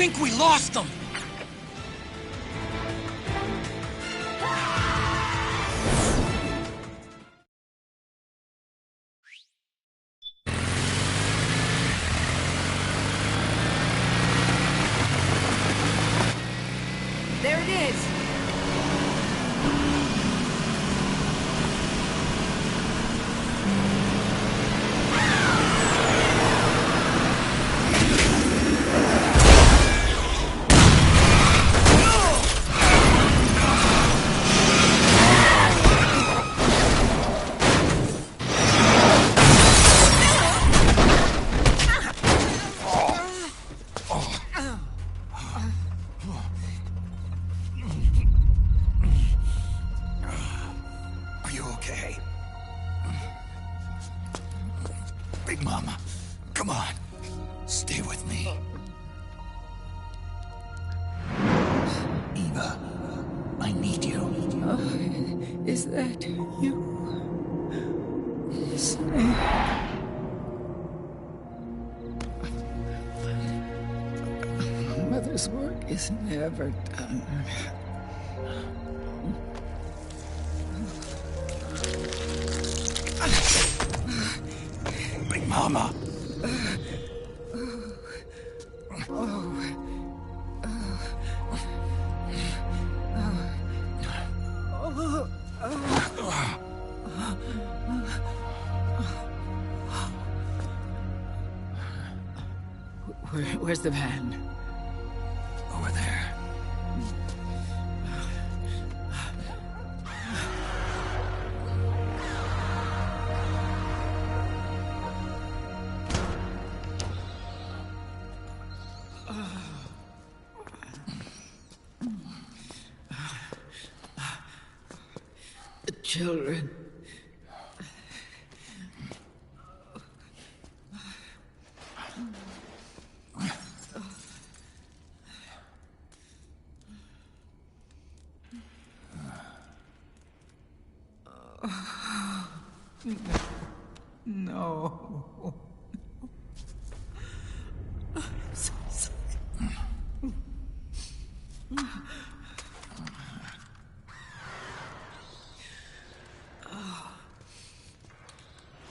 think we lost them! There it is! Are you okay? Big Mama, come on. Stay with me. Eva, I need you. Is that you? Snake. Mother's work is never done. Big Mama. Where's the van? Over there. The children. No. I'm so sorry.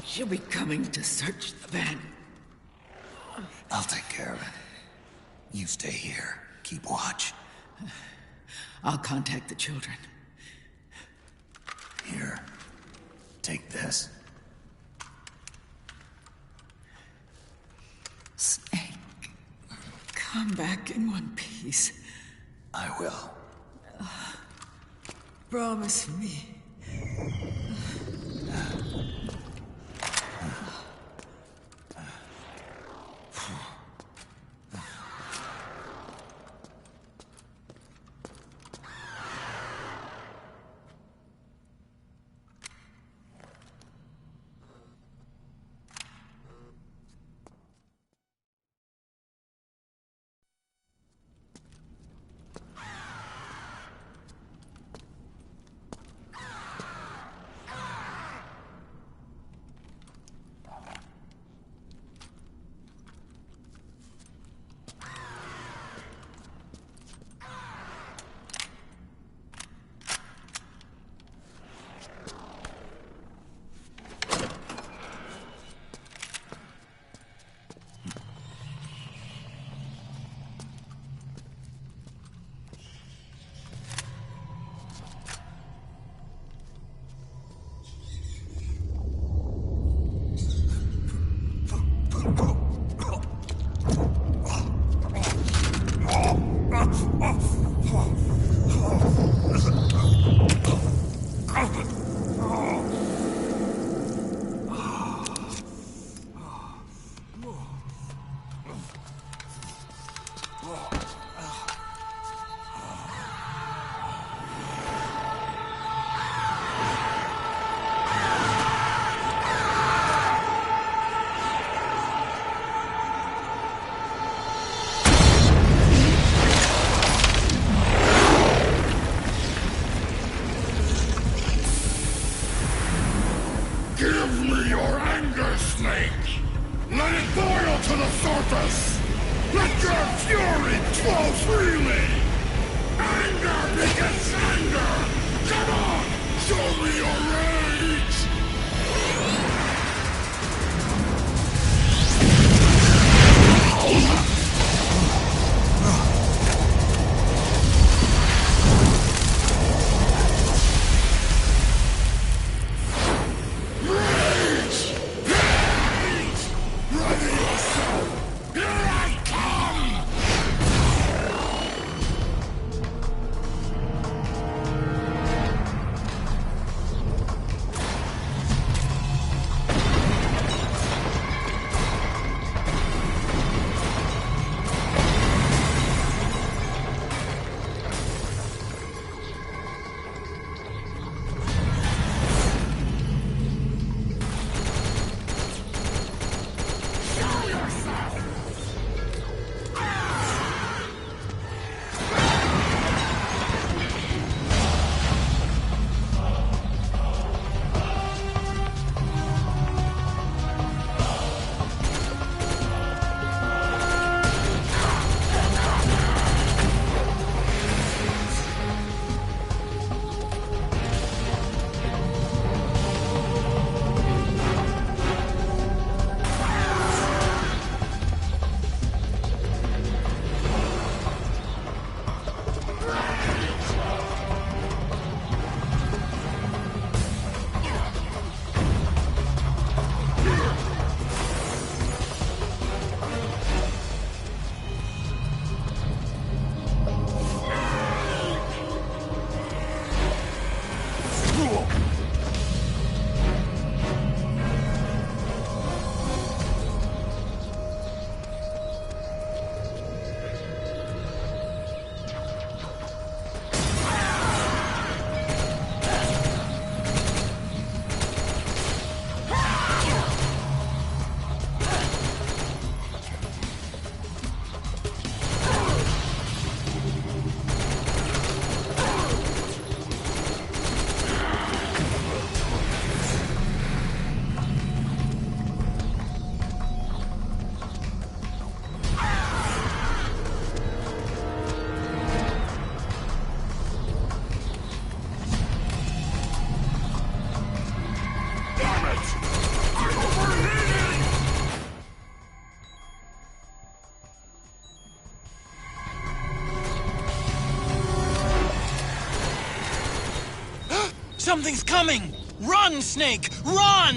She'll be coming to search the van. I'll take care of it. You stay here. Keep watch. I'll contact the children. Here. Take this. Snake, come back in one piece. I will. Promise me. Something's coming! Run, Snake! Run!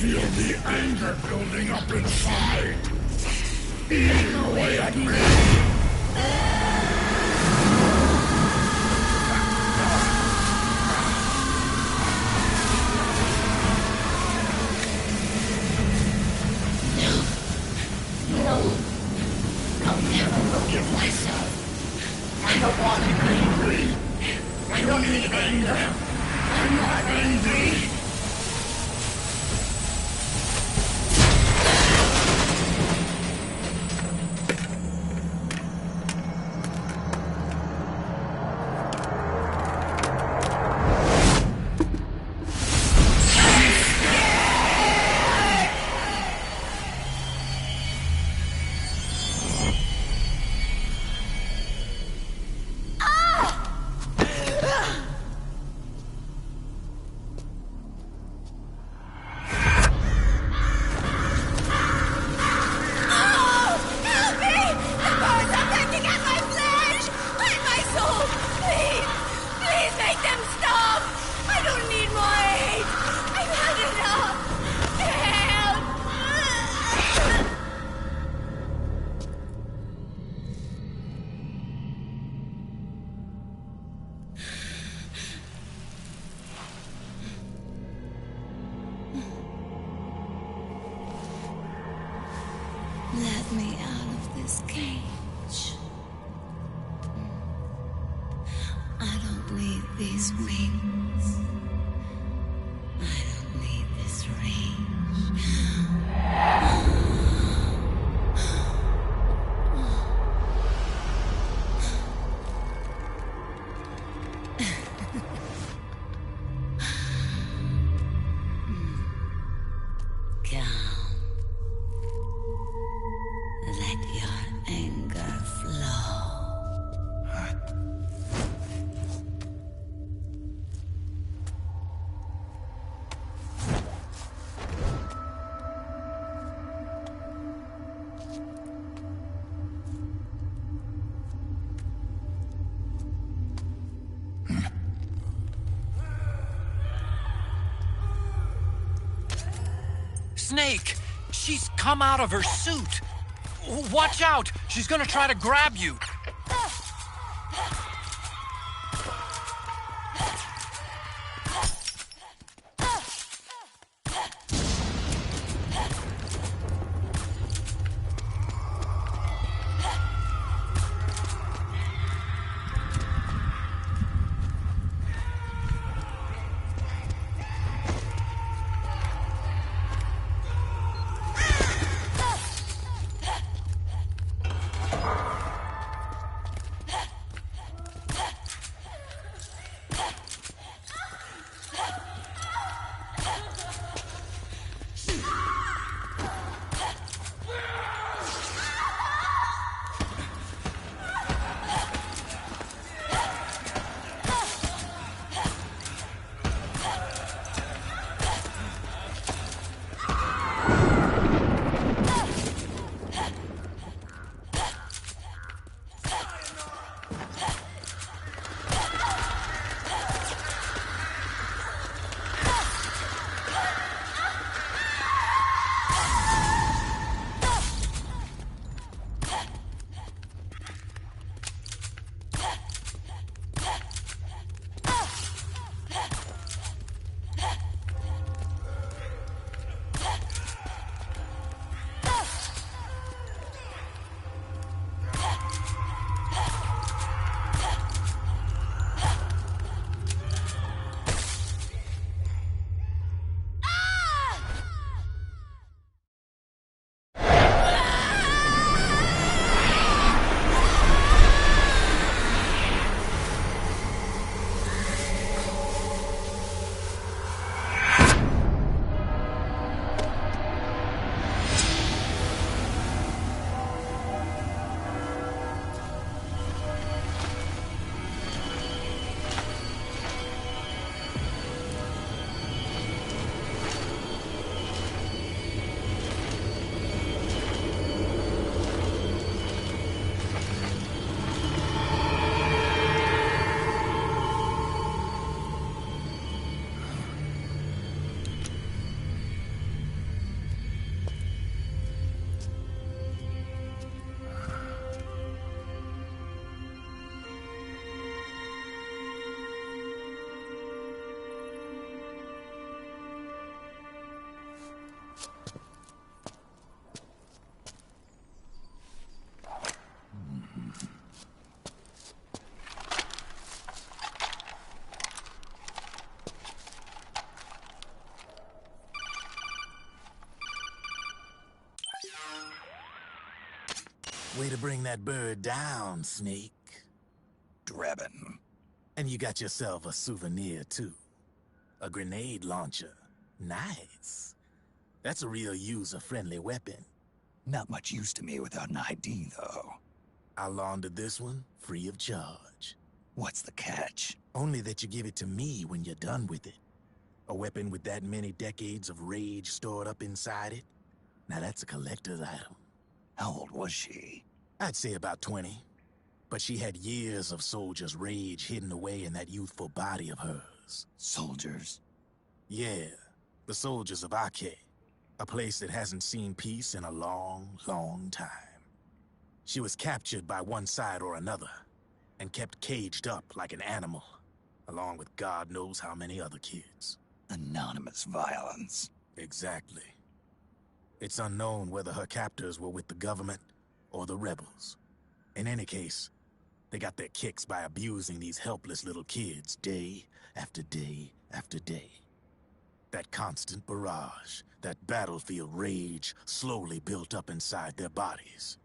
feel the anger building up inside. Eating away at me. No. I'll never forgive myself. I don't want to be angry. I don't need anger. I'm not angry. Let me out of this cage. I don't need these wings. I don't need this range. Snake. She's come out of her suit. Watch out! She's gonna try to grab you. Way to bring that bird down, Snake. Drebin. And you got yourself a souvenir, too. A grenade launcher. Nice. That's a real user-friendly weapon. Not much use to me without an ID, though. I'll launder this one free of charge. What's the catch? Only that you give it to me when you're done with it. A weapon with that many decades of rage stored up inside it? Now that's a collector's item. How old was she? I'd say about 20. But she had years of soldiers' rage hidden away in that youthful body of hers. Soldiers? Yeah, the soldiers of Ake. A place that hasn't seen peace in a long, long time. She was captured by one side or another, and kept caged up like an animal, along with God knows how many other kids. Anonymous violence. Exactly. It's unknown whether her captors were with the government or the rebels. In any case, they got their kicks by abusing these helpless little kids day after day after day. That constant barrage, that battlefield rage slowly built up inside their bodies,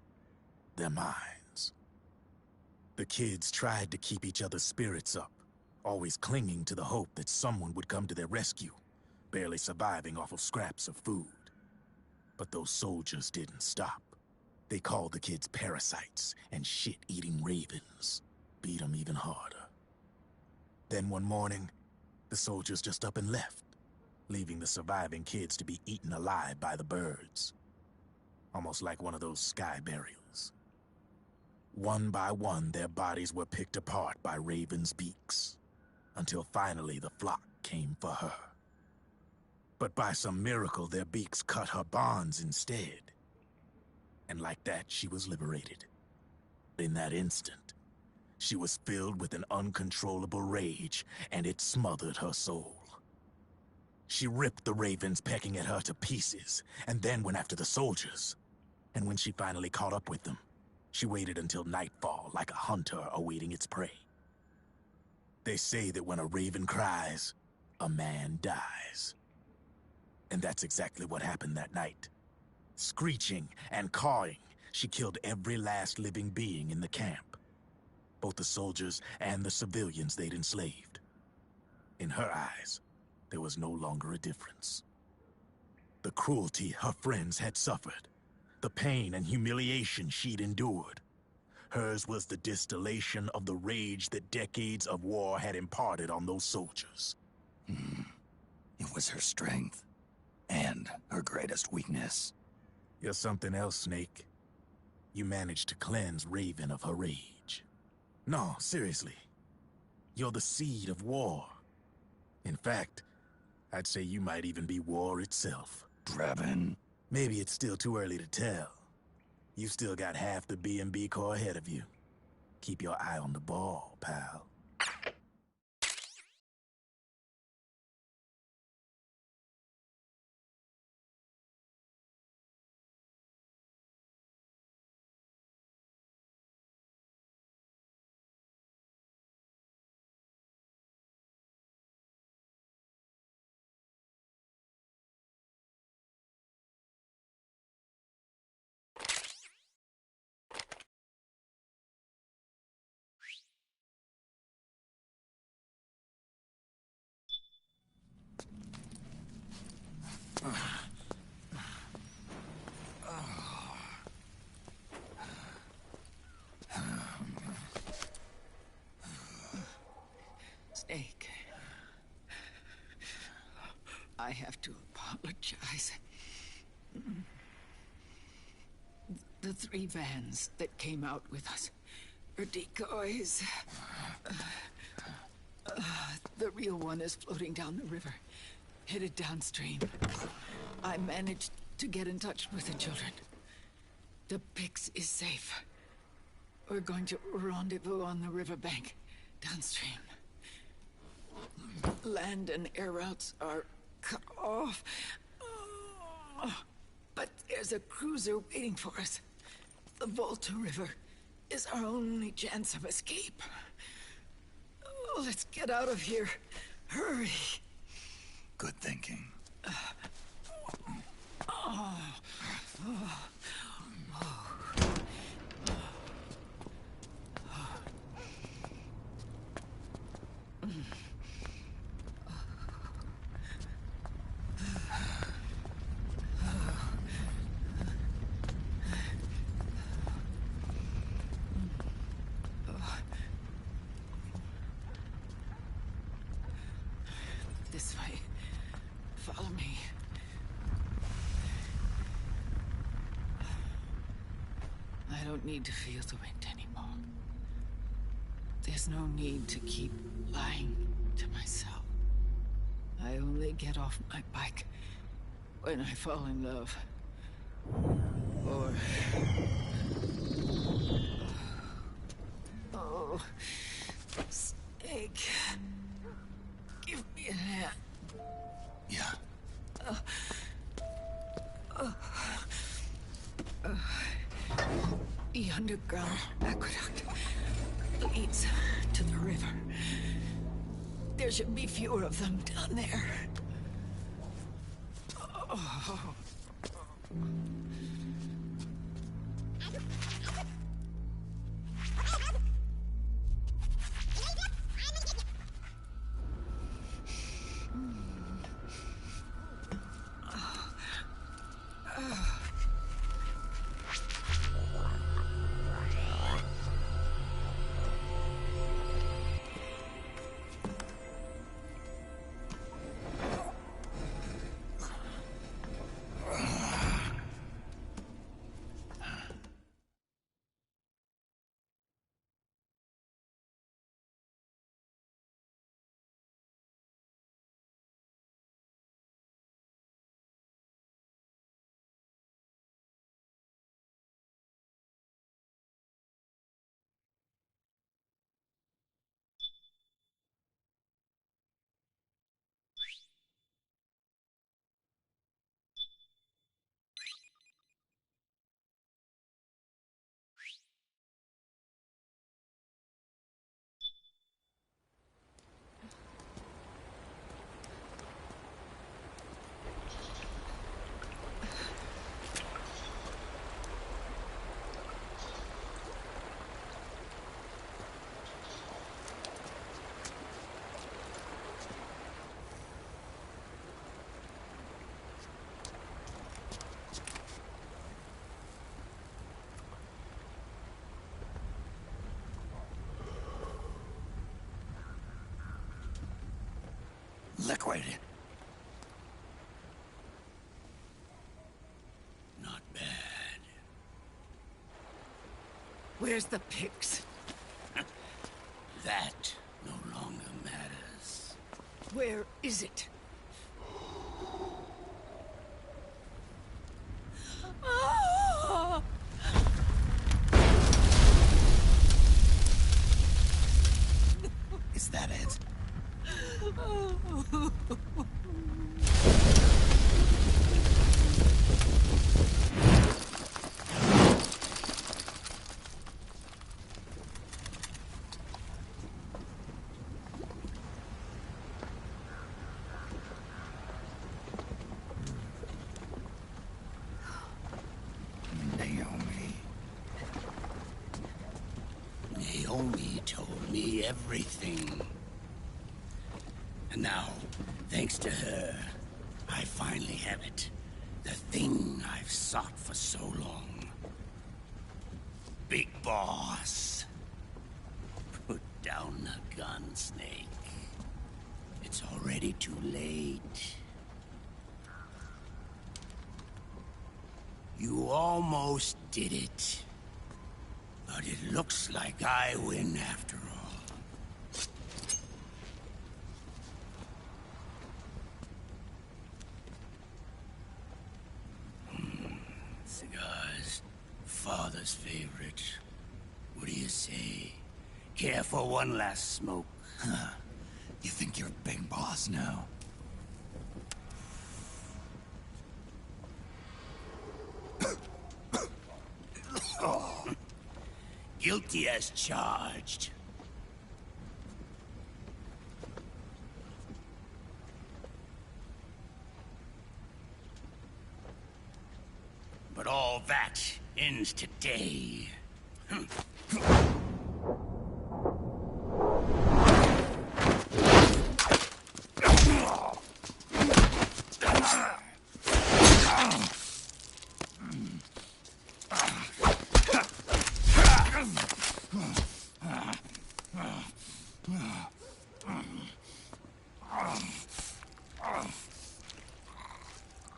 their minds. The kids tried to keep each other's spirits up, always clinging to the hope that someone would come to their rescue, barely surviving off of scraps of food. But those soldiers didn't stop. They called the kids parasites and shit-eating ravens, beat them even harder. Then one morning, the soldiers just up and left, leaving the surviving kids to be eaten alive by the birds. Almost like one of those sky burials. One by one, their bodies were picked apart by ravens' beaks, until finally the flock came for her. But by some miracle, their beaks cut her bonds instead. And like that, she was liberated. In that instant, she was filled with an uncontrollable rage, and it smothered her soul. She ripped the ravens pecking at her to pieces, and then went after the soldiers. And when she finally caught up with them, she waited until nightfall like a hunter awaiting its prey. They say that when a raven cries, a man dies. And that's exactly what happened that night. Screeching and cawing, she killed every last living being in the camp. Both the soldiers and the civilians they'd enslaved. In her eyes, there was no longer a difference. The cruelty her friends had suffered, the pain and humiliation she'd endured. Hers was the distillation of the rage that decades of war had imparted on those soldiers. It was her strength, and her greatest weakness. You're something else, Snake. You managed to cleanse Raven of her rage. No, seriously. You're the seed of war. In fact, I'd say you might even be war itself. Brevin? Maybe it's still too early to tell. You've still got half the B&B Corps ahead of you. Keep your eye on the ball, pal. Snake. I have to apologize. The 3 vans that came out with us are decoys. The real one is floating down the river, headed downstream. I managed to get in touch with the children. The Pix is safe. We're going to rendezvous on the riverbank, downstream. Land and air routes are cut off. But there's a cruiser waiting for us. The Vol.2 River is our only chance of escape. Let's get out of here. Hurry. Good thinking. This way. Follow me. I don't need to feel the wind anymore. There's no need to keep lying to myself. I only get off my bike when I fall in love. Or... Oh... Snake... Give me a hand. Yeah. The underground aqueduct leads to the river. There should be fewer of them down there. Oh. Liquid. Not bad. Where's the pigs? That no longer matters. Where is it? Is that it? Naomi told me everything. And now, thanks to her, I finally have it. The thing I've sought for so long. Big Boss. Put down the gun, Snake. It's already too late. You almost did it. But it looks like I win after all. Cigars. Father's favorite. What do you say? Care for one last smoke? Huh. You think you're a big boss now? Guilty as charged. But all that ends today.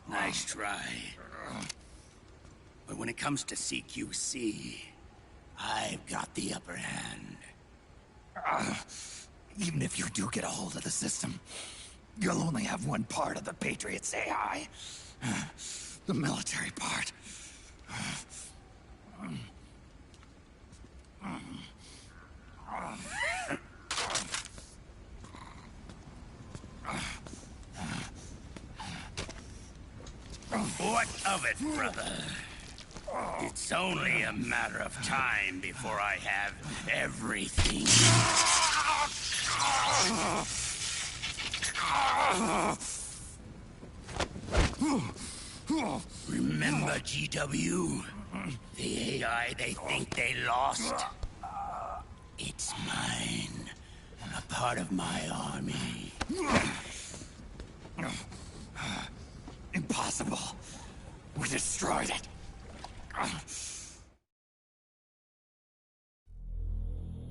Nice try. But when it comes to CQC, I've got the upper hand. Even if you do get a hold of the system, you'll only have one part of the Patriots AI. The military part. What of it, brother? It's only a matter of time before I have everything. Remember GW? The AI they think they lost? It's mine. A part of my army. Impossible. We destroyed it.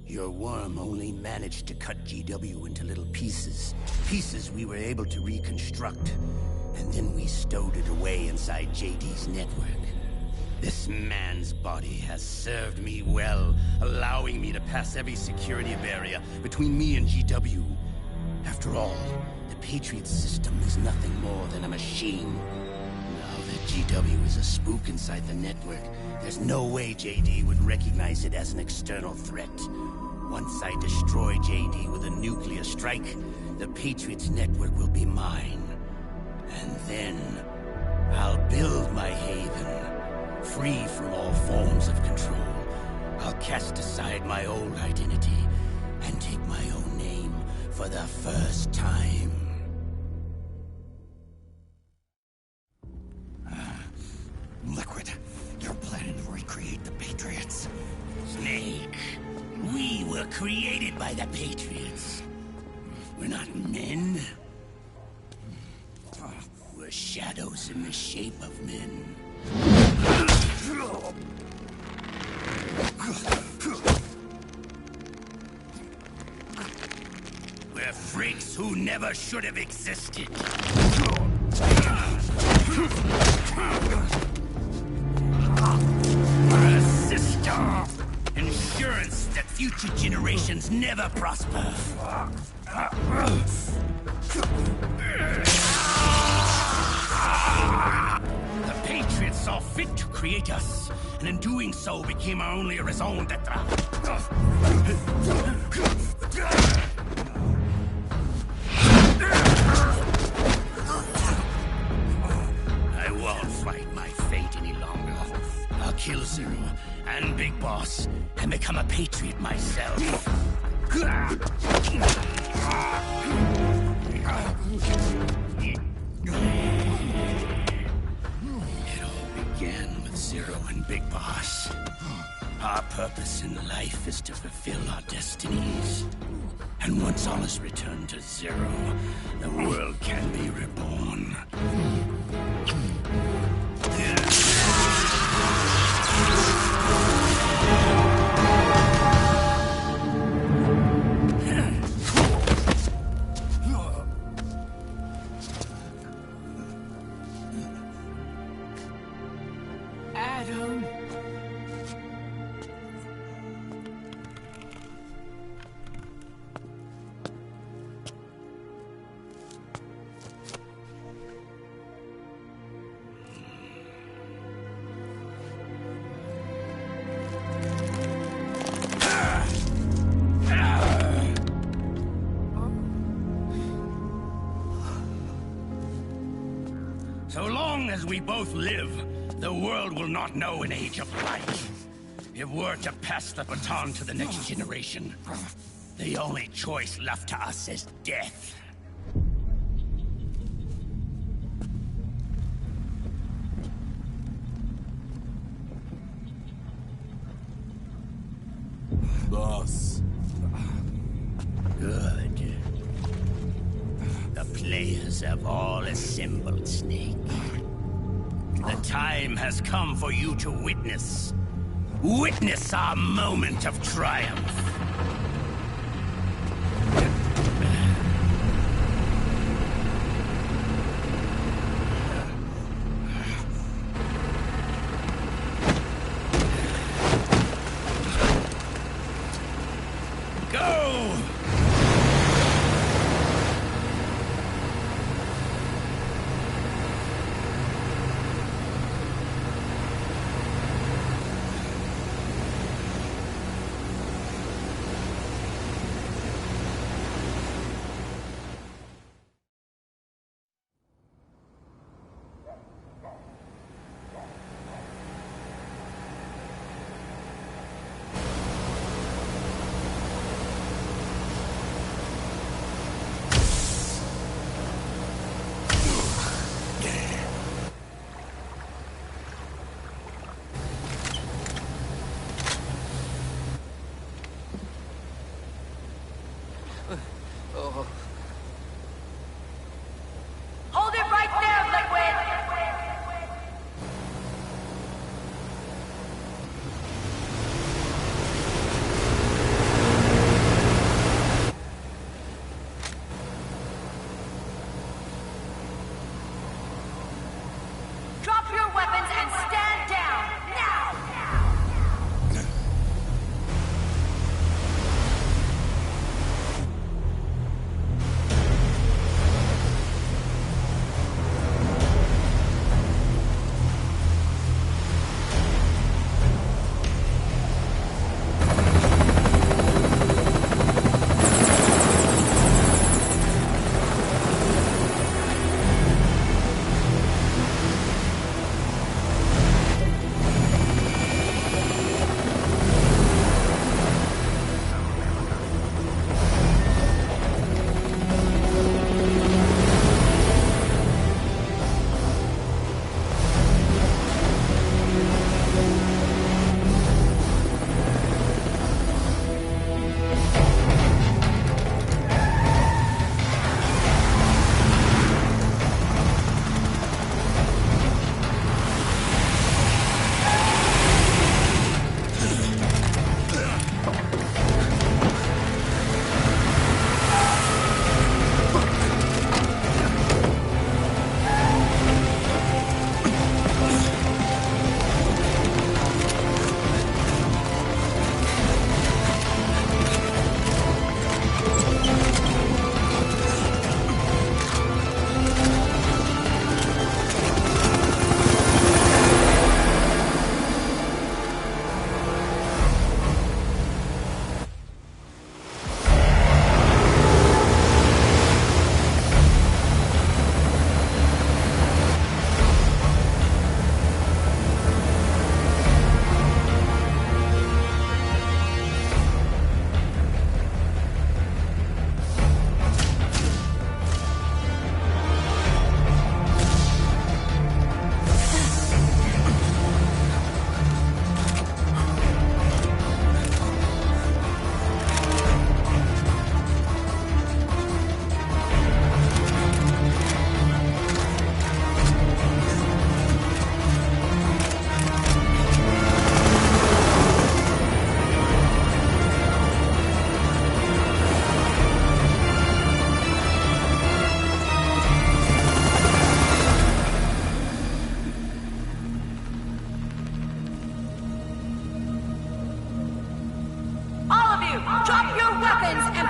Your worm only managed to cut GW into little pieces. Pieces we were able to reconstruct. And then we stowed it away inside JD's network. This man's body has served me well, allowing me to pass every security barrier between me and GW. After all, the Patriots system is nothing more than a machine. Now that GW is a spook inside the network, there's no way JD would recognize it as an external threat. Once I destroy JD with a nuclear strike, the Patriots network will be mine. And then, I'll build my haven, free from all forms of control. I'll cast aside my old identity and take my own name for the first time. Liquid, you're planning to recreate the Patriots. Snake, we were created by the Patriots. We're not men. We're shadows in the shape of men. We're They're freaks who never should have existed. We're a system. Insurance that future generations never prosper. The Patriots saw fit to create us, and in doing so became our only raison d'etre. I won't fight my fate any longer. I'll kill Zero and Big Boss and become a Patriot myself. It all began with Zero and Big Boss. Our purpose in life is to fulfill our destinies. And once all is returned to Zero, the world can be reborn. Adam. So long as we both live, the world will not know an age of light. If we're to pass the baton to the next generation, the only choice left to us is death. Boss. Good. The players have all assembled, Snake. The time has come for you to witness our moment of triumph. Go!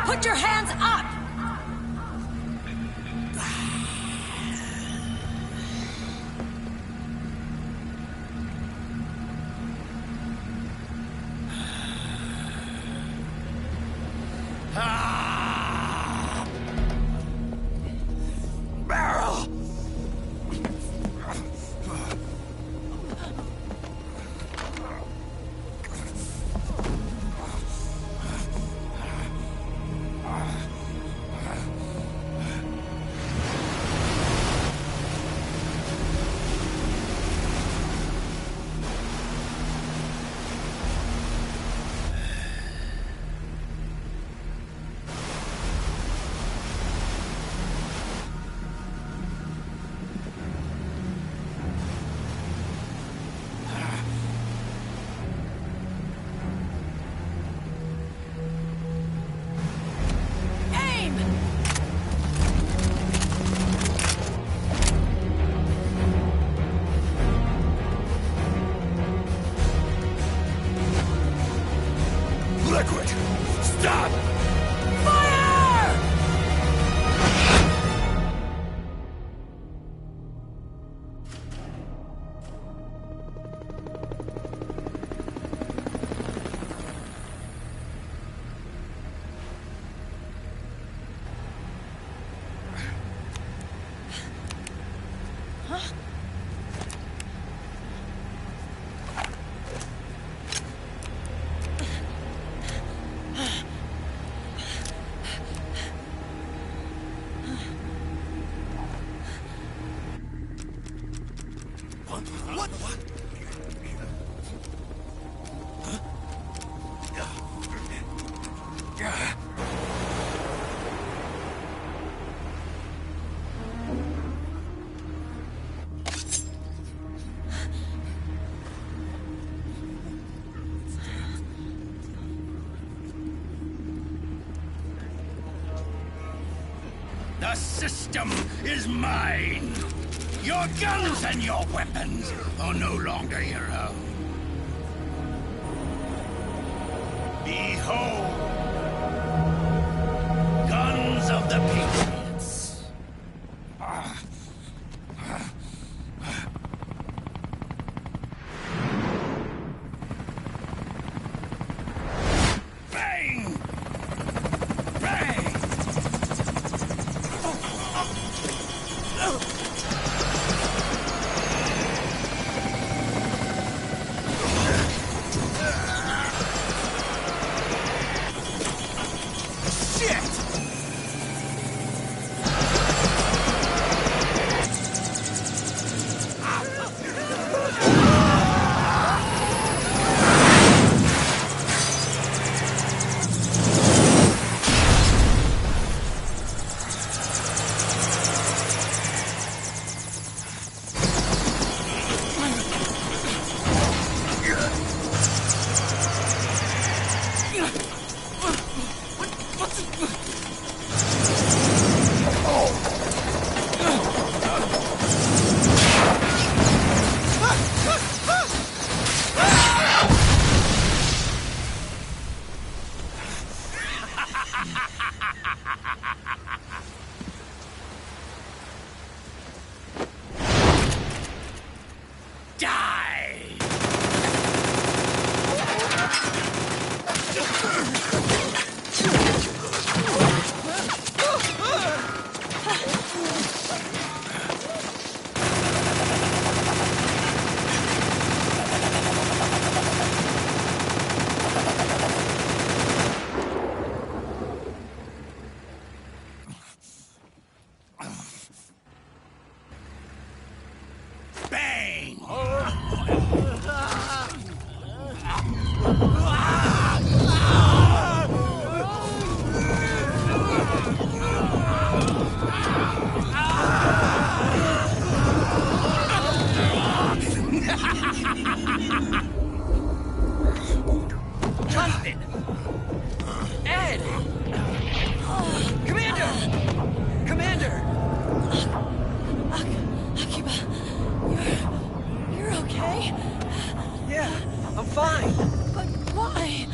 Put your hands up! Barrel! Liquid! Stop! Fire! Huh? What? The system is mine. Your guns and your weapons are no longer your own. Behold, guns of the Patriots. Bang! Bang! Jonathan! Ed! Commander! Commander! Akiba, you're okay? Yeah, I'm fine. But why?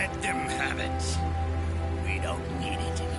Let them have it. We don't need it anymore.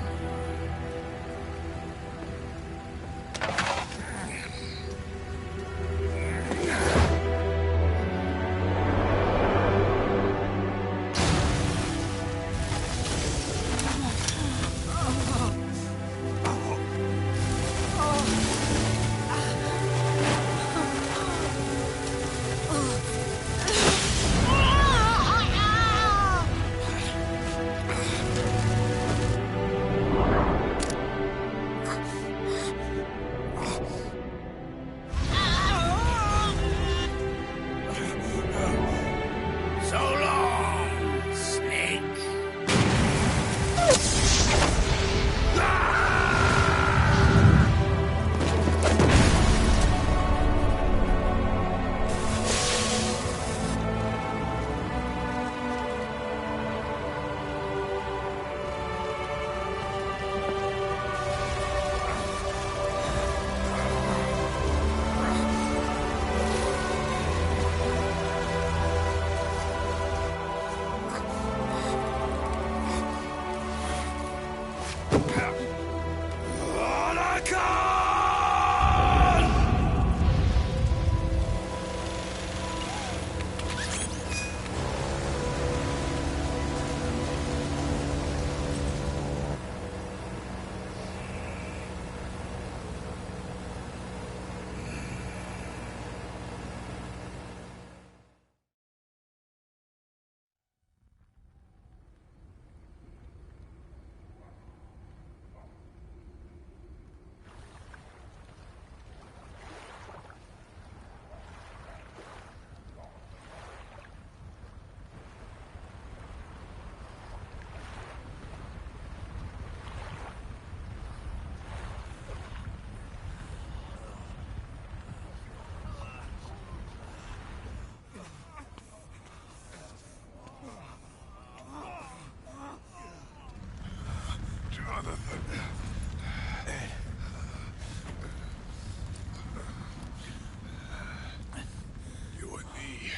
You and me,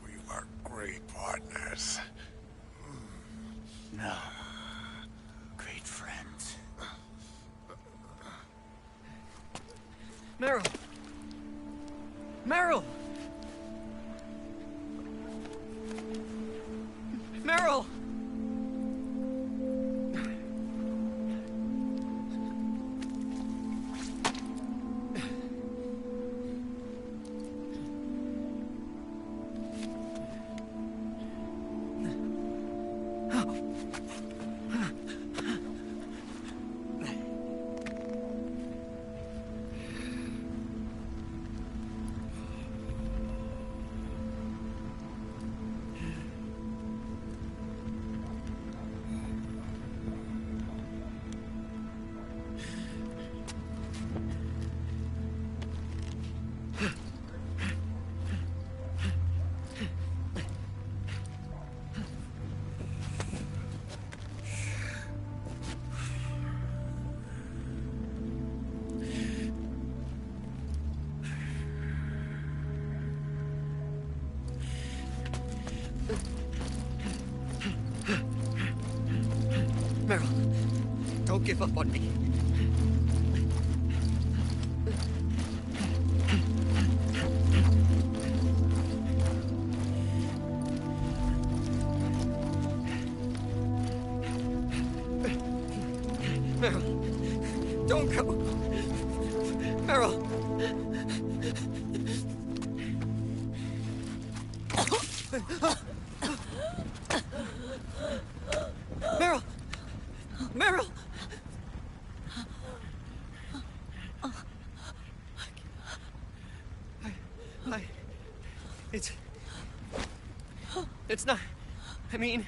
we were great partners. No. Great friends. Meryl! Meryl! Meryl! Meryl, don't give up on me. Meryl, don't go. Meryl. Meryl! Meryl! It's not... I mean...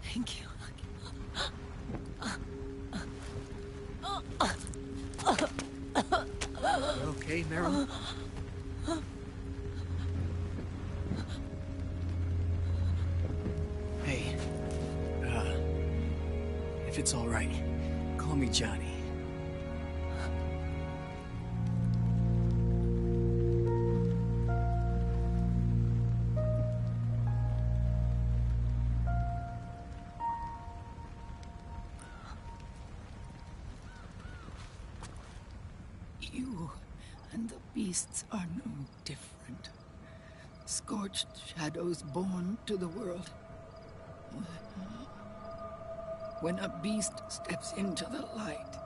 Thank you. You okay, Meryl? Hey, if it's all right, Call me Johnny. You and the beasts are no different. Scorched shadows born to the world. When a beast steps into the light,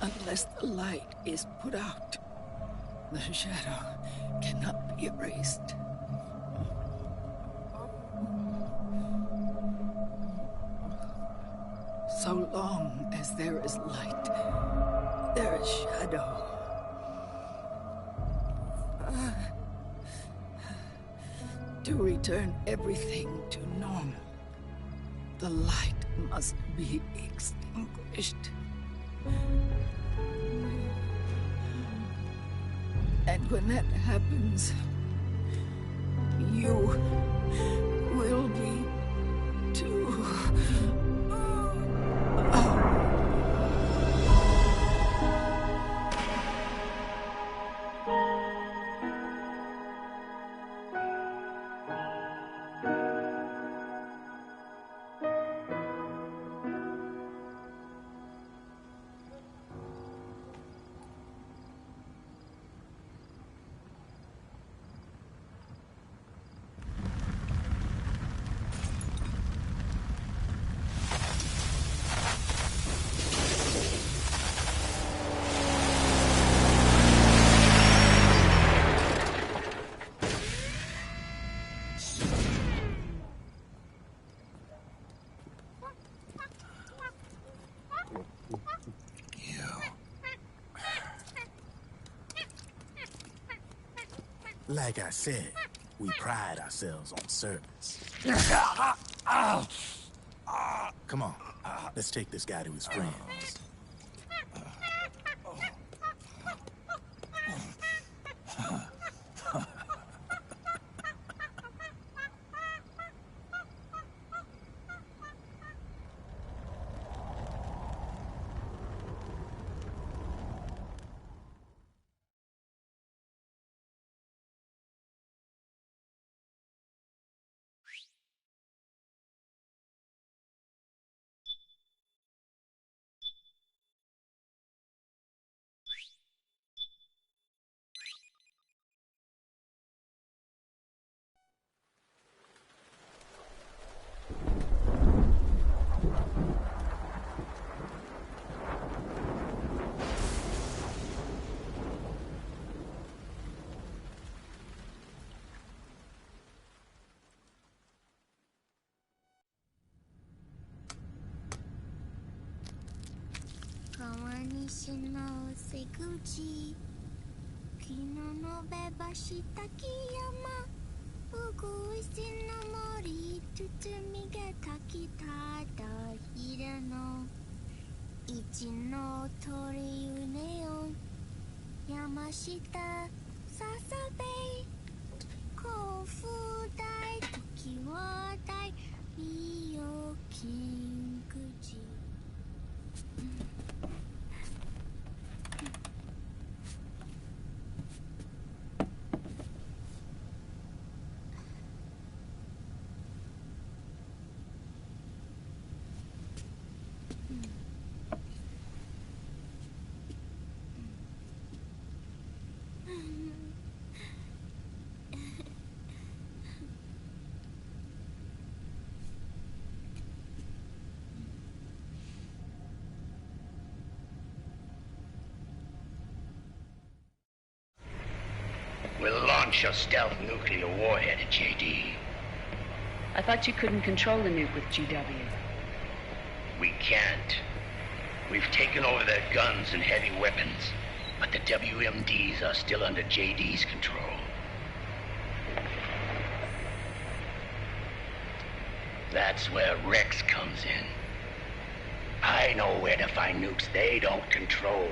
unless the light is put out, the shadow cannot be erased. So long as there is light, there is shadow. To return everything to normal, the light must be extinguished. And when that happens, you will be too. Like I said, we pride ourselves on service. Come on, let's take this guy to his friends. We'll launch a stealth nuclear warhead at JD. I thought you couldn't control the nuke with GW. We can't. We've taken over their guns and heavy weapons, but the WMDs are still under JD's control. That's where Rex comes in. I know where to find nukes they don't control.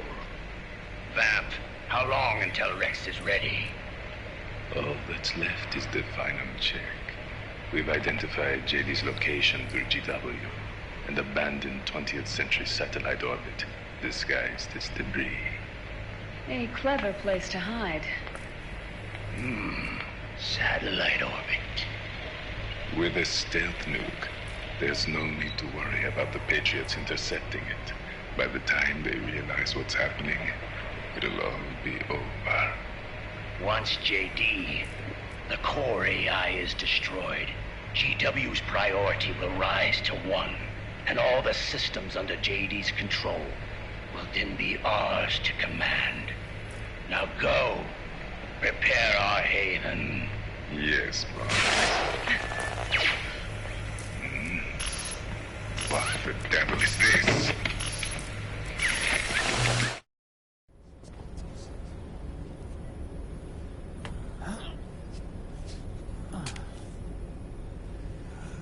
Vamp, how long until Rex is ready? All that's left is the final check. We've identified JD's location through GW. An abandoned 20th century satellite orbit disguised as debris. A clever place to hide. Satellite orbit. With a stealth nuke, there's no need to worry about the Patriots intercepting it. By the time they realize what's happening, it'll all be over. Once JD, the core AI is destroyed, GW's priority will rise to 1, and all the systems under JD's control will then be ours to command. Now go. Prepare our haven. Yes, boss. What the devil is this?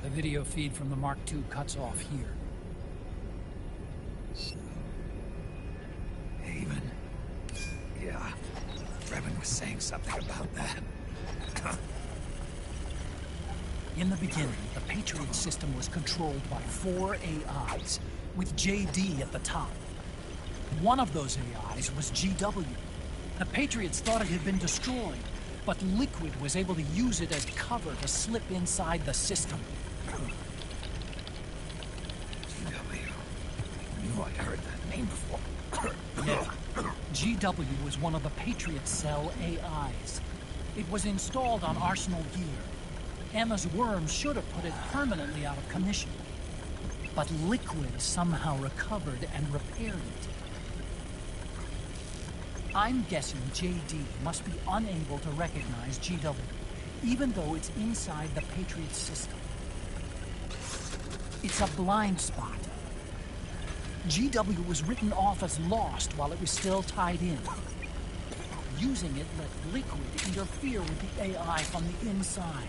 The video feed from the Mark II cuts off here. Haven? Yeah. Revan was saying something about that. In the beginning, the Patriot system was controlled by 4 AIs, with JD at the top. One of those AIs was GW. The Patriots thought it had been destroyed, but Liquid was able to use it as cover to slip inside the system. GW. I knew I'd heard that name before. Yeah. GW was one of the Patriot Cell AIs. It was installed on Arsenal gear. Emma's worm should have put it permanently out of commission. But Liquid somehow recovered and repaired it. I'm guessing JD must be unable to recognize GW, even though it's inside the Patriot system. It's a blind spot. GW was written off as lost while it was still tied in. Using it let Liquid interfere with the AI from the inside.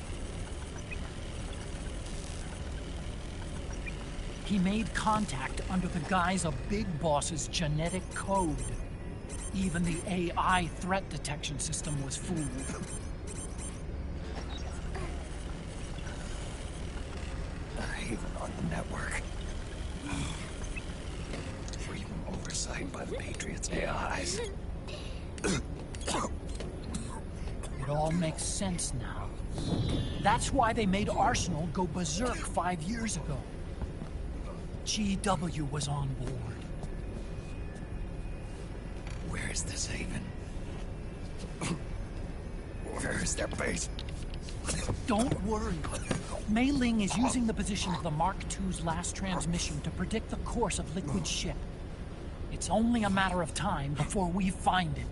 He made contact under the guise of Big Boss's genetic code. Even the AI threat detection system was fooled. Haven on the network. Free from oversight by the Patriots' AIs. It all makes sense now. That's why they made Arsenal go berserk 5 years ago. GW was on board. Where is this haven? Where is their base? Don't worry. Mei Ling is using the position of the Mark II's last transmission to predict the course of Liquid's ship. It's only a matter of time before we find it.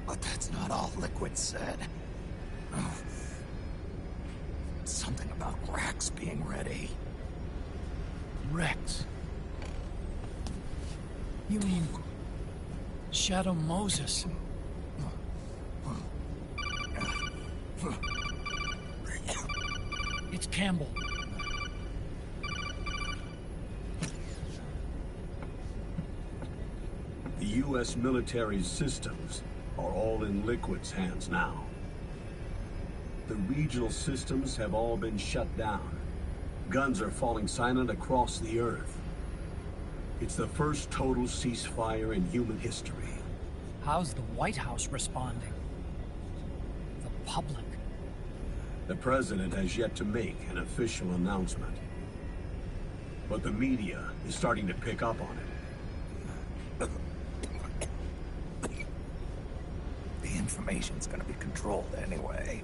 But that's not all Liquid said. Something about Rex being ready. Rex? You mean Shadow Moses? It's Campbell. The U.S. military's systems are all in Liquid's hands now. The regional systems have all been shut down. Guns are falling silent across the Earth. It's the first total ceasefire in human history. How's the White House responding? The public? The president has yet to make an official announcement. But the media is starting to pick up on it. The information's gonna be controlled anyway.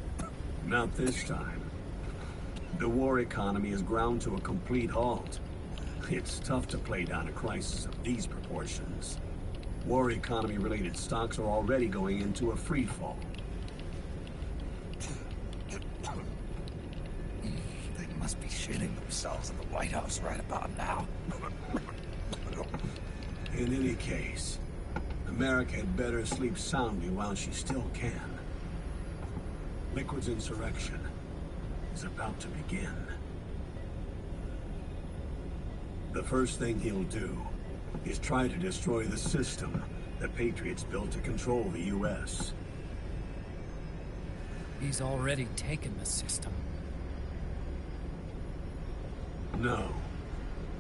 Not this time. The war economy is ground to a complete halt. It's tough to play down a crisis of these proportions. War economy-related stocks are already going into a free fall. They must be shitting themselves at the White House right about now. In any case, America had better sleep soundly while she still can. Liquid's insurrection is about to begin. The first thing he'll do is try to destroy the system the Patriots built to control the U.S. He's already taken the system. No.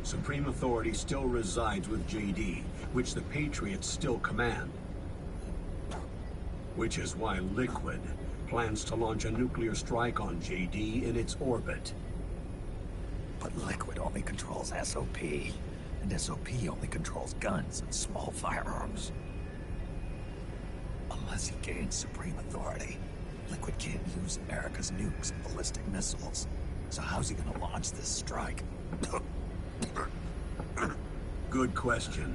Supreme authority still resides with JD, which the Patriots still command. Which is why Liquid plans to launch a nuclear strike on JD in its orbit. But Liquid only controls SOP, and SOP only controls guns and small firearms. Unless he gains supreme authority, Liquid can't use America's nukes and ballistic missiles. So how's he gonna launch this strike? Good question.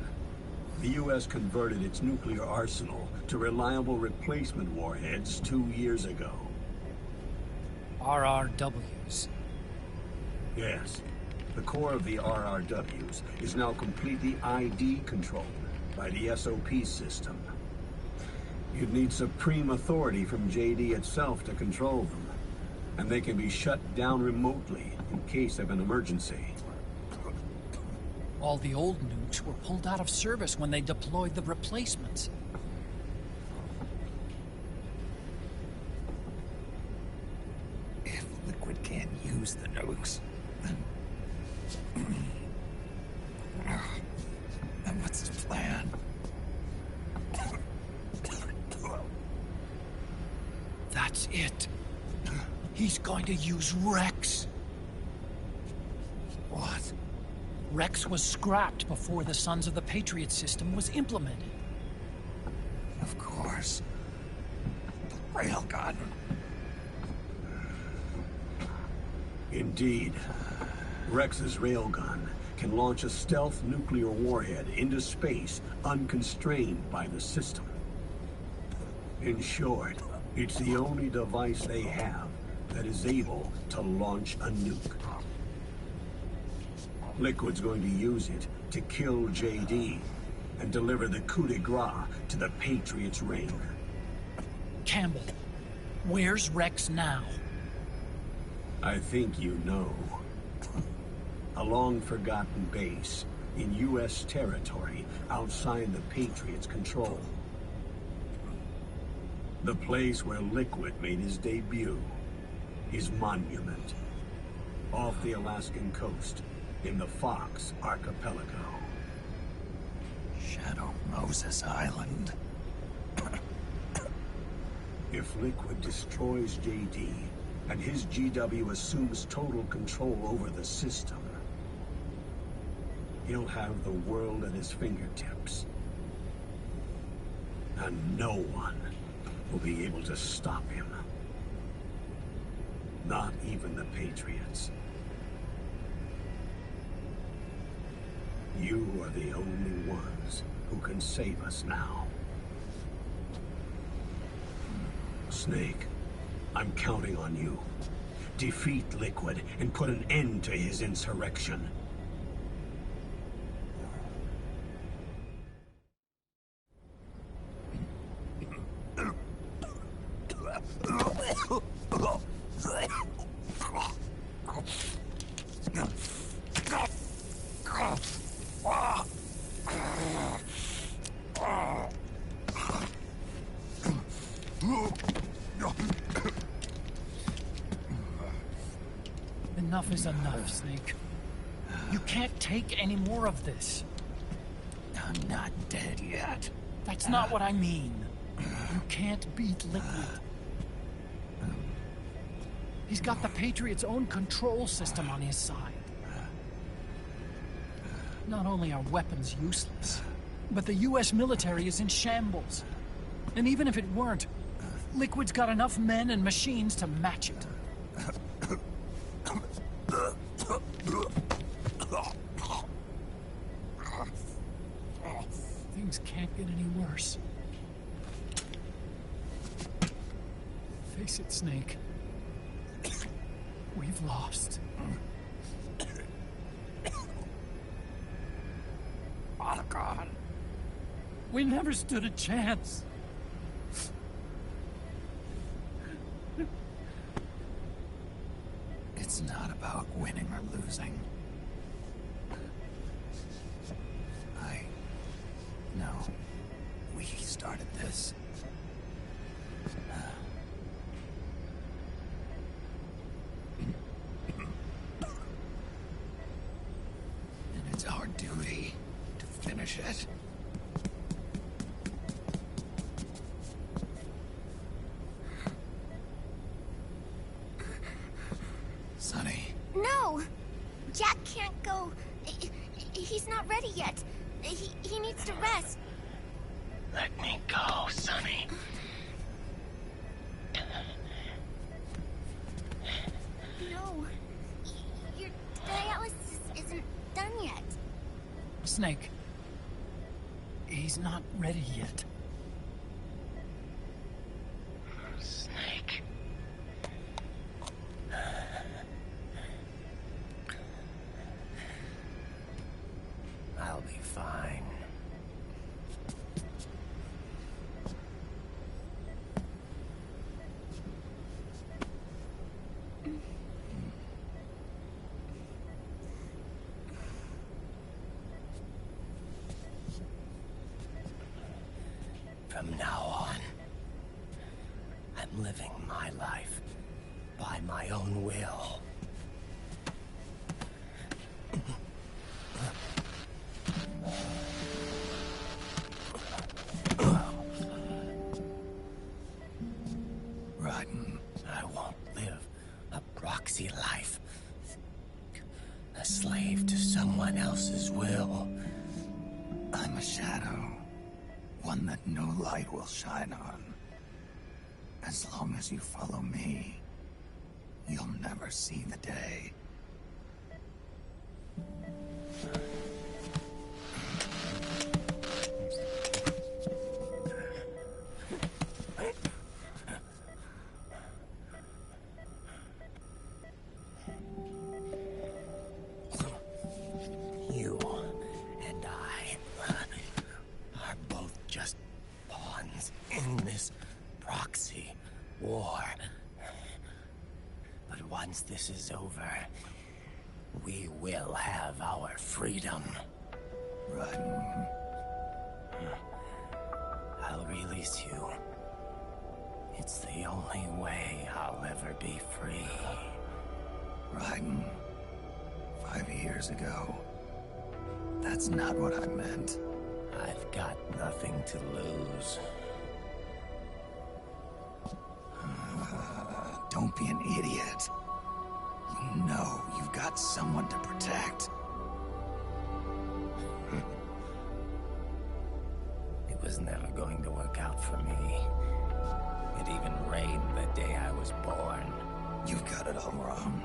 The U.S. converted its nuclear arsenal to reliable replacement warheads 2 years ago. RRWs. Yes. The core of the RRWs is now completely ID controlled by the SOP system. You'd need supreme authority from JD itself to control them, and they can be shut down remotely in case of an emergency. All the old nukes were pulled out of service when they deployed the replacements. If Liquid can't use the nukes, then what's the plan? That's it. He's going to use Rex. What? Rex was scrapped before the Sons of the Patriot system was implemented. Of course. The railgun. Indeed. Rex's railgun can launch a stealth nuclear warhead into space unconstrained by the system. In short, it's the only device they have that is able to launch a nuke. Liquid's going to use it to kill JD and deliver the coup de grace to the Patriots' ring. Campbell, where's Rex now? I think you know. A long-forgotten base in U.S. territory outside the Patriots' control. The place where Liquid made his debut. His monument. Off the Alaskan coast, in the Fox Archipelago. Shadow Moses Island. If Liquid destroys JD, and his GW assumes total control over the system, he'll have the world at his fingertips. And no one will be able to stop him. Not even the Patriots. You are the only ones who can save us now. Snake, I'm counting on you. Defeat Liquid and put an end to his insurrection. Enough is enough, Snake. You can't take any more of this. I'm not dead yet. That's not what I mean. You can't beat Liquid. He's got the Patriots' own control system on his side. Not only are weapons useless, but the U.S. military is in shambles. And even if it weren't, Liquid's got enough men and machines to match it. Things can't get any worse. Face it, Snake. We've lost. Oh, God. We never stood a chance. It's not about winning or losing. No. We started this. needs to rest. Let me go, Sonny. No. Your dialysis isn't done yet. Snake. He's not ready yet. Snake. I'll be fine. From now on, I'm living my life by my own will. Raiden. I won't live a proxy life. A slave to someone else's will. I'm a shadow. One that no light will shine on. As long as you follow me, you'll never see the day. You and I are both just pawns in this proxy war. But once this is over, we will have our freedom. Raiden. I'll release you. It's the only way I'll ever be free. Raiden. 5 years ago. That's not what I meant. I've got nothing to lose. Don't be an idiot. You know you've got someone to protect. It was never going to work out for me. It even rained the day I was born. You've got it all wrong.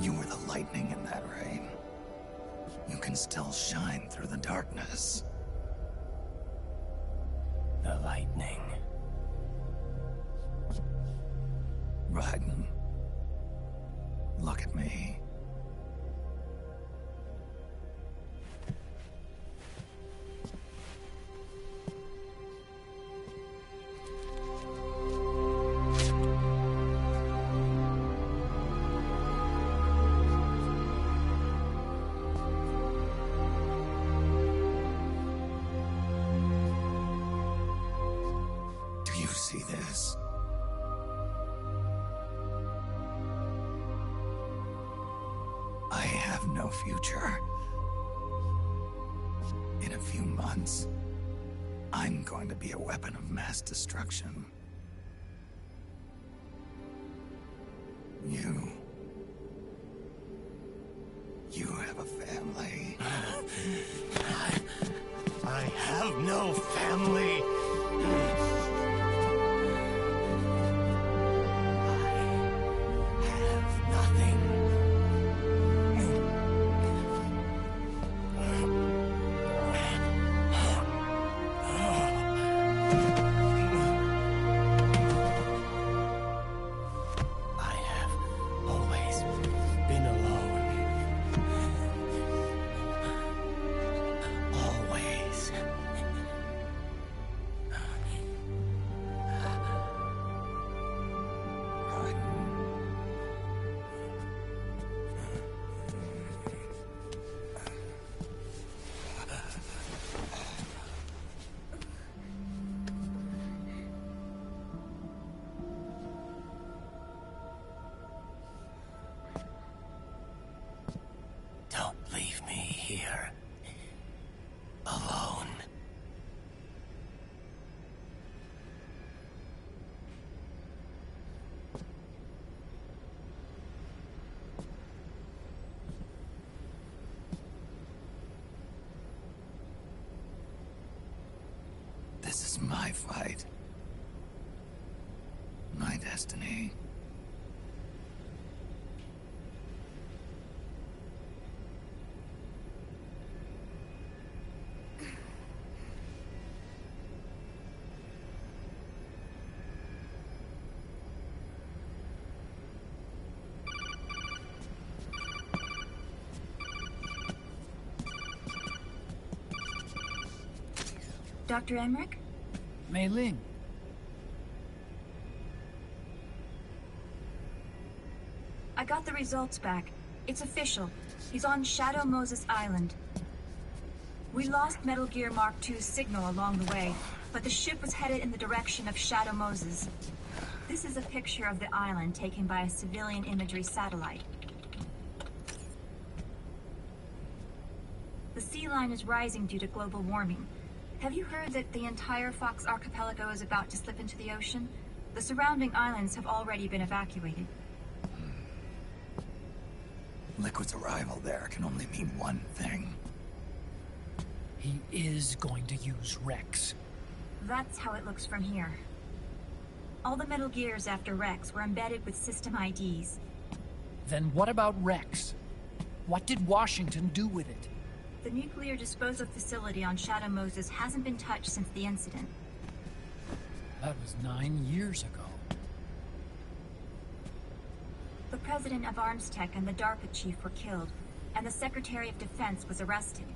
You were the lightning in that rain. You can still shine through the darkness. The lightning. Raiden. Look at me. Do you see this? I have no future. In a few months, I'm going to be a weapon of mass destruction. You have a family. I have no family. This is my fight. My destiny. Dr. Emmerich? Mei Ling. I got the results back. It's official. He's on Shadow Moses Island. We lost Metal Gear Mark II's signal along the way, but the ship was headed in the direction of Shadow Moses. This is a picture of the island taken by a civilian imagery satellite. The sea line is rising due to global warming. Have you heard that the entire Fox archipelago is about to slip into the ocean? The surrounding islands have already been evacuated. Liquid's arrival there can only mean one thing. He is going to use Rex. That's how it looks from here. All the Metal Gears after Rex were embedded with system IDs. Then what about Rex? What did Washington do with it? The nuclear disposal facility on Shadow Moses hasn't been touched since the incident. That was 9 years ago. The president of Armstech and the DARPA chief were killed, and the Secretary of Defense was arrested.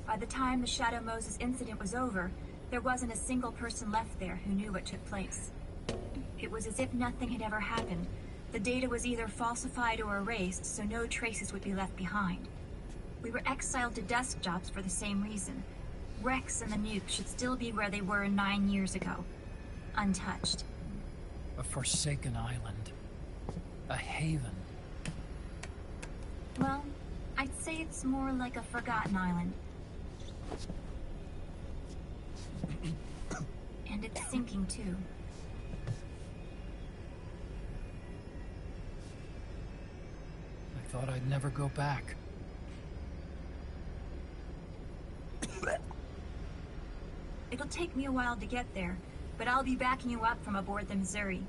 By the time the Shadow Moses incident was over, there wasn't a single person left there who knew what took place. It was as if nothing had ever happened. The data was either falsified or erased, so no traces would be left behind. We were exiled to desk jobs for the same reason. Rex and the nuke should still be where they were 9 years ago. Untouched. A forsaken island. A haven. Well, I'd say it's more like a forgotten island. And it's sinking too. I thought I'd never go back. It'll take me a while to get there, but I'll be backing you up from aboard the Missouri.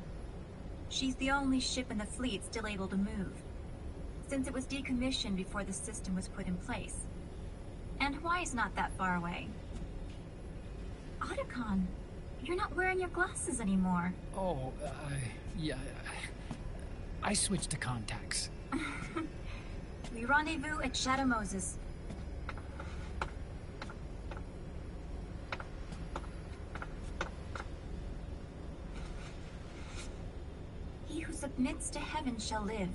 She's the only ship in the fleet still able to move, since it was decommissioned before the system was put in place. And Hawaii's not that far away. Otacon, you're not wearing your glasses anymore. Oh, yeah. I switched to contacts. We rendezvous at Shadow Moses. He who submits to heaven shall live.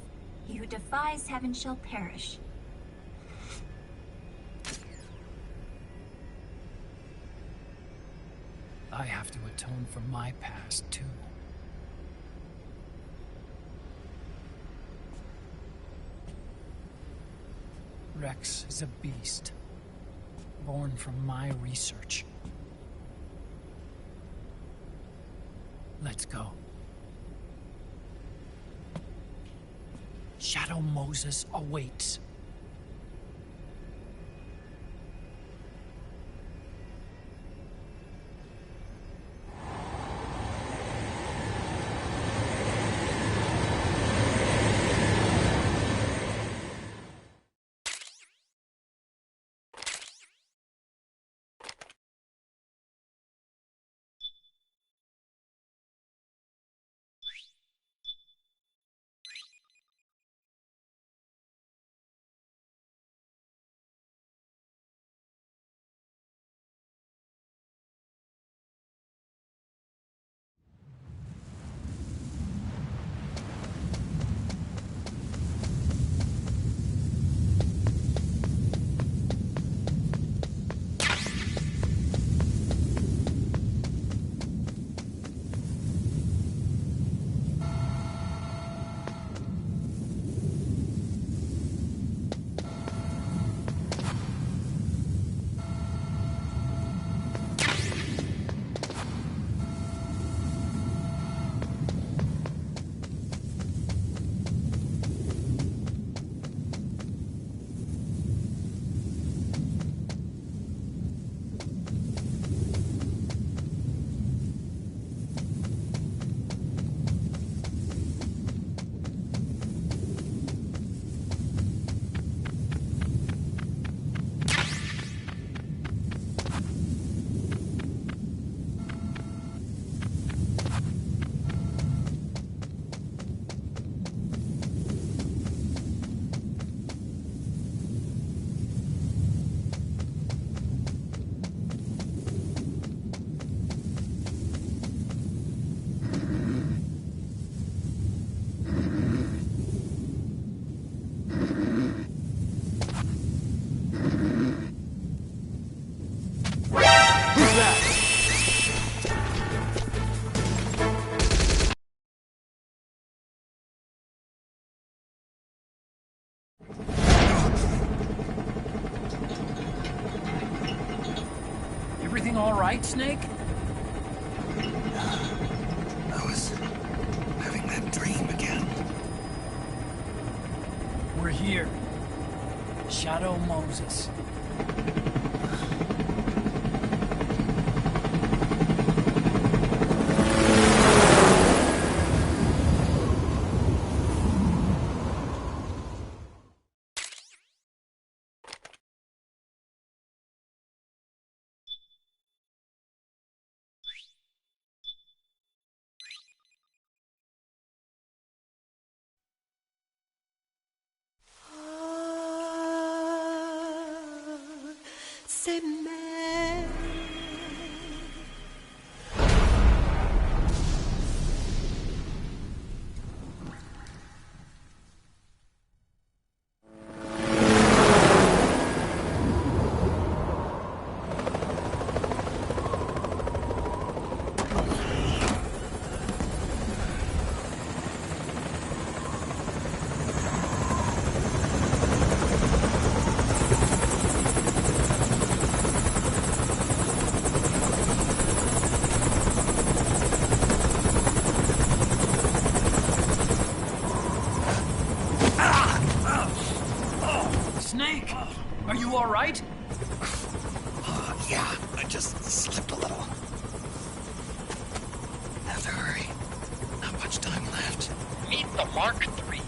He who defies heaven shall perish. I have to atone for my past, too. Rex is a beast, born from my research. Let's go. Shadow Moses awaits. right, Snake? I was having that dream again. We're here. Shadow Moses. C'est mais... Snake, are you all right? Yeah, I just slipped a little. Have to hurry. Not much time left. Meet the Mark III.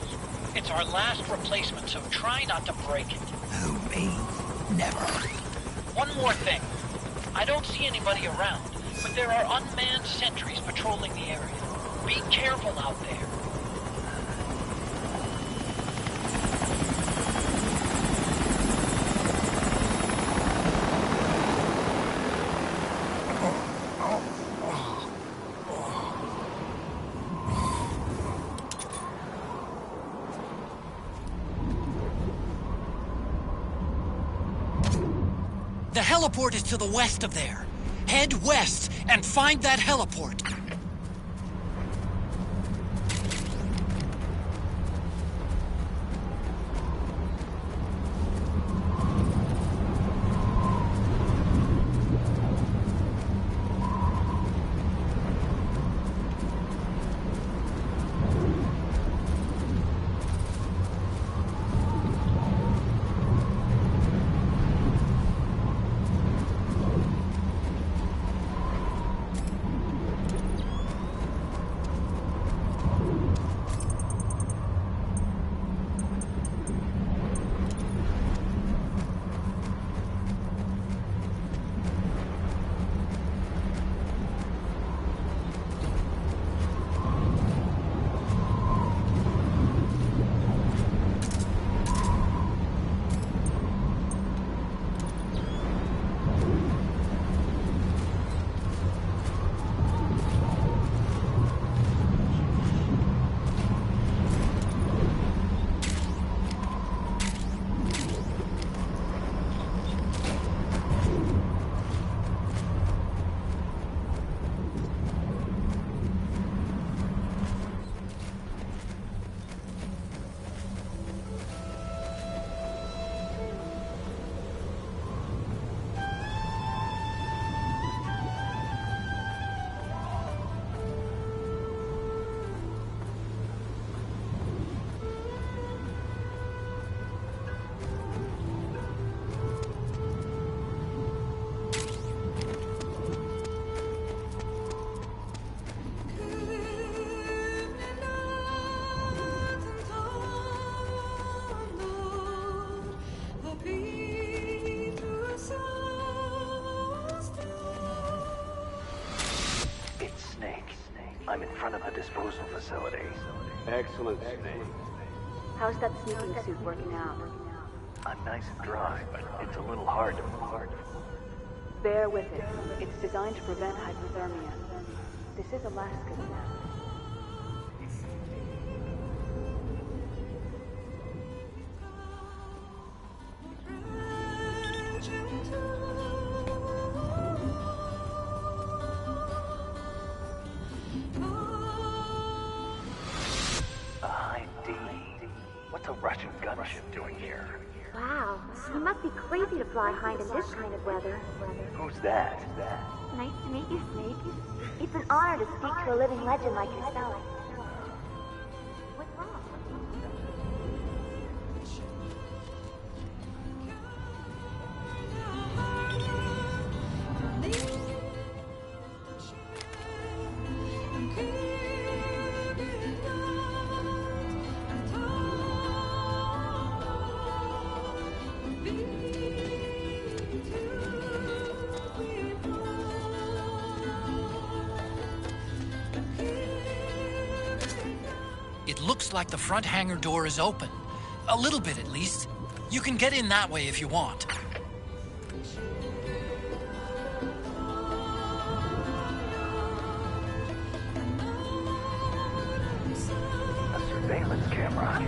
It's our last replacement, so try not to break it. Who, me? Never. One more thing. I don't see anybody around, but there are unmanned sentries patrolling the area. Be careful out there. The heliport is to the west of there. Head west and find that heliport. I'm in front of the disposal facility. Excellent, Snake. How's that sneaking suit working out? I'm nice and dry, but it's a little hard to move. Bear with it. It's designed to prevent hypothermia. This is Alaska now. What's a Russian gunship doing here? Wow, it must be crazy to fly Hind in this kind of weather. Who's that? Nice to meet you, Snake. It's an honor to speak to a living legend like yourself. What's wrong? It looks like the front hangar door is open. A little bit, at least. You can get in that way if you want. A surveillance camera.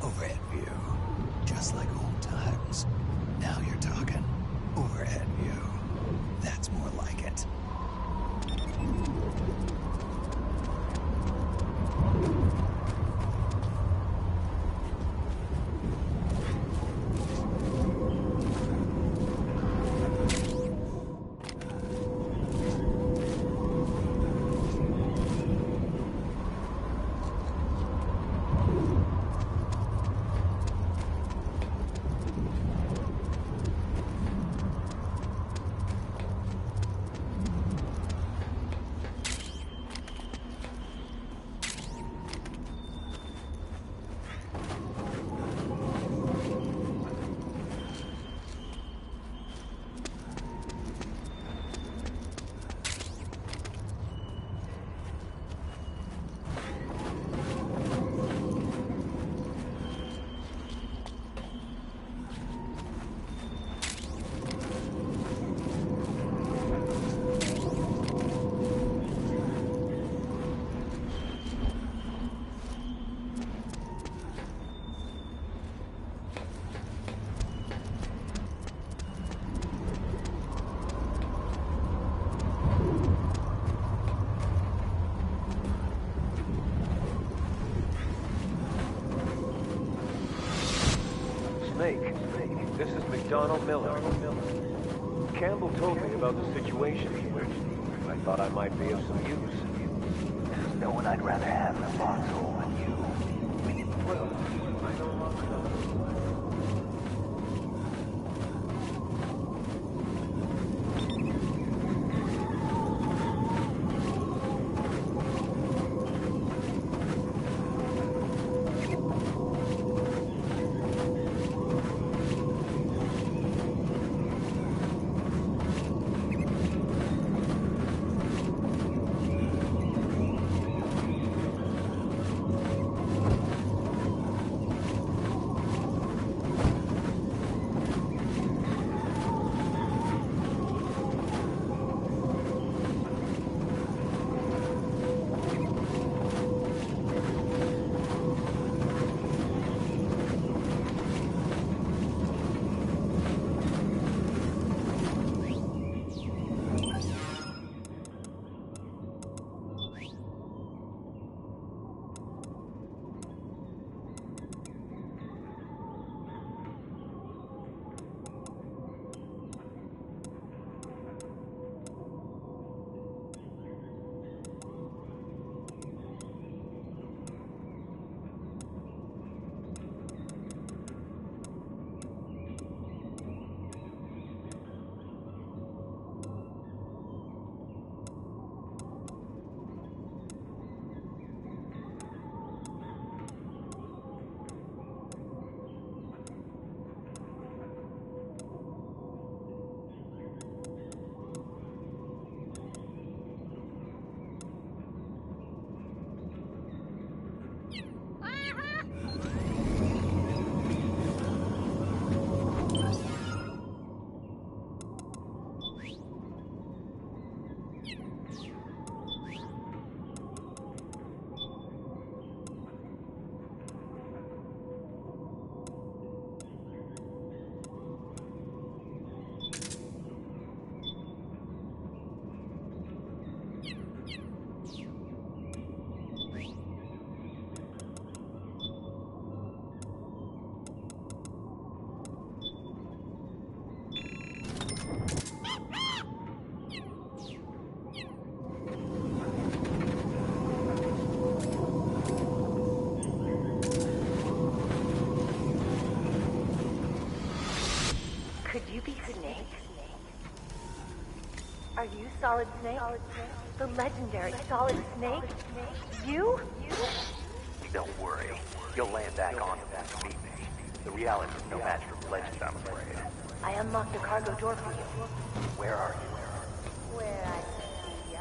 Overhead view. Just like old times. Now you're talking. Overhead view. That's more like it. Snake, this is McDonald Miller. Campbell told me about the situation here. I thought I might be of some use. There's no one I'd rather have in a foxhole than you. Well, I no longer know. Solid Snake? The legendary Solid Snake? You? Don't worry. You'll land back on them to meet me. The reality is no match for legend, I'm afraid. I unlocked the cargo door for you. Where are you? Where I see ya.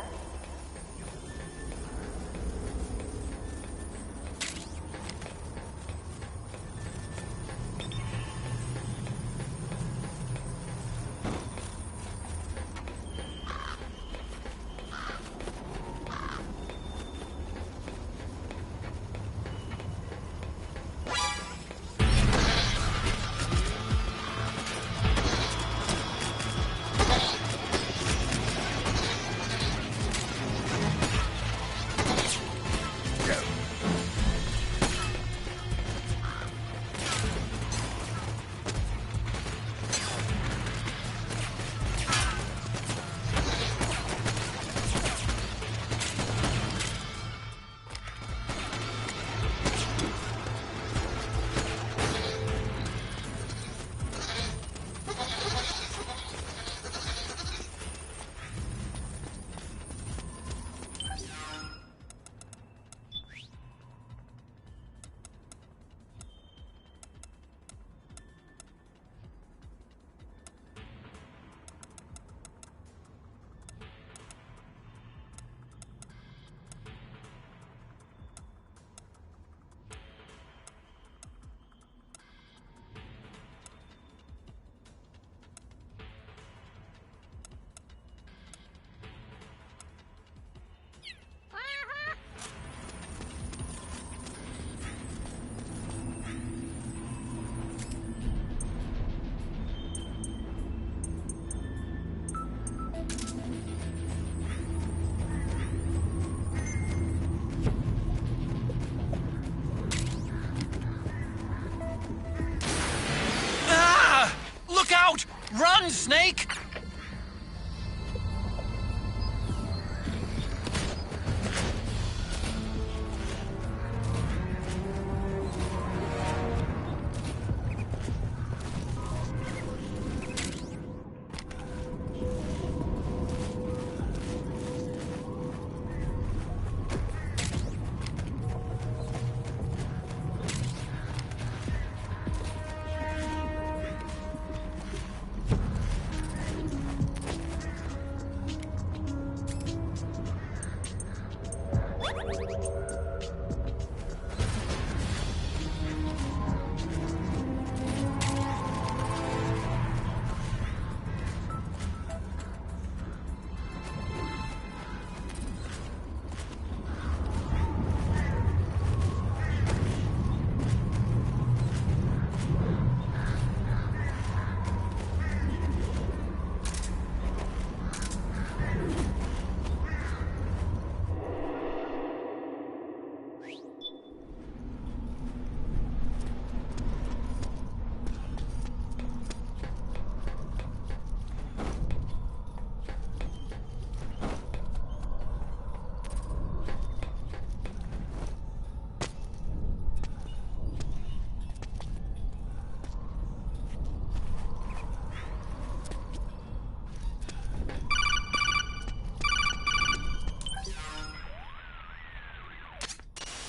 Run, Snake!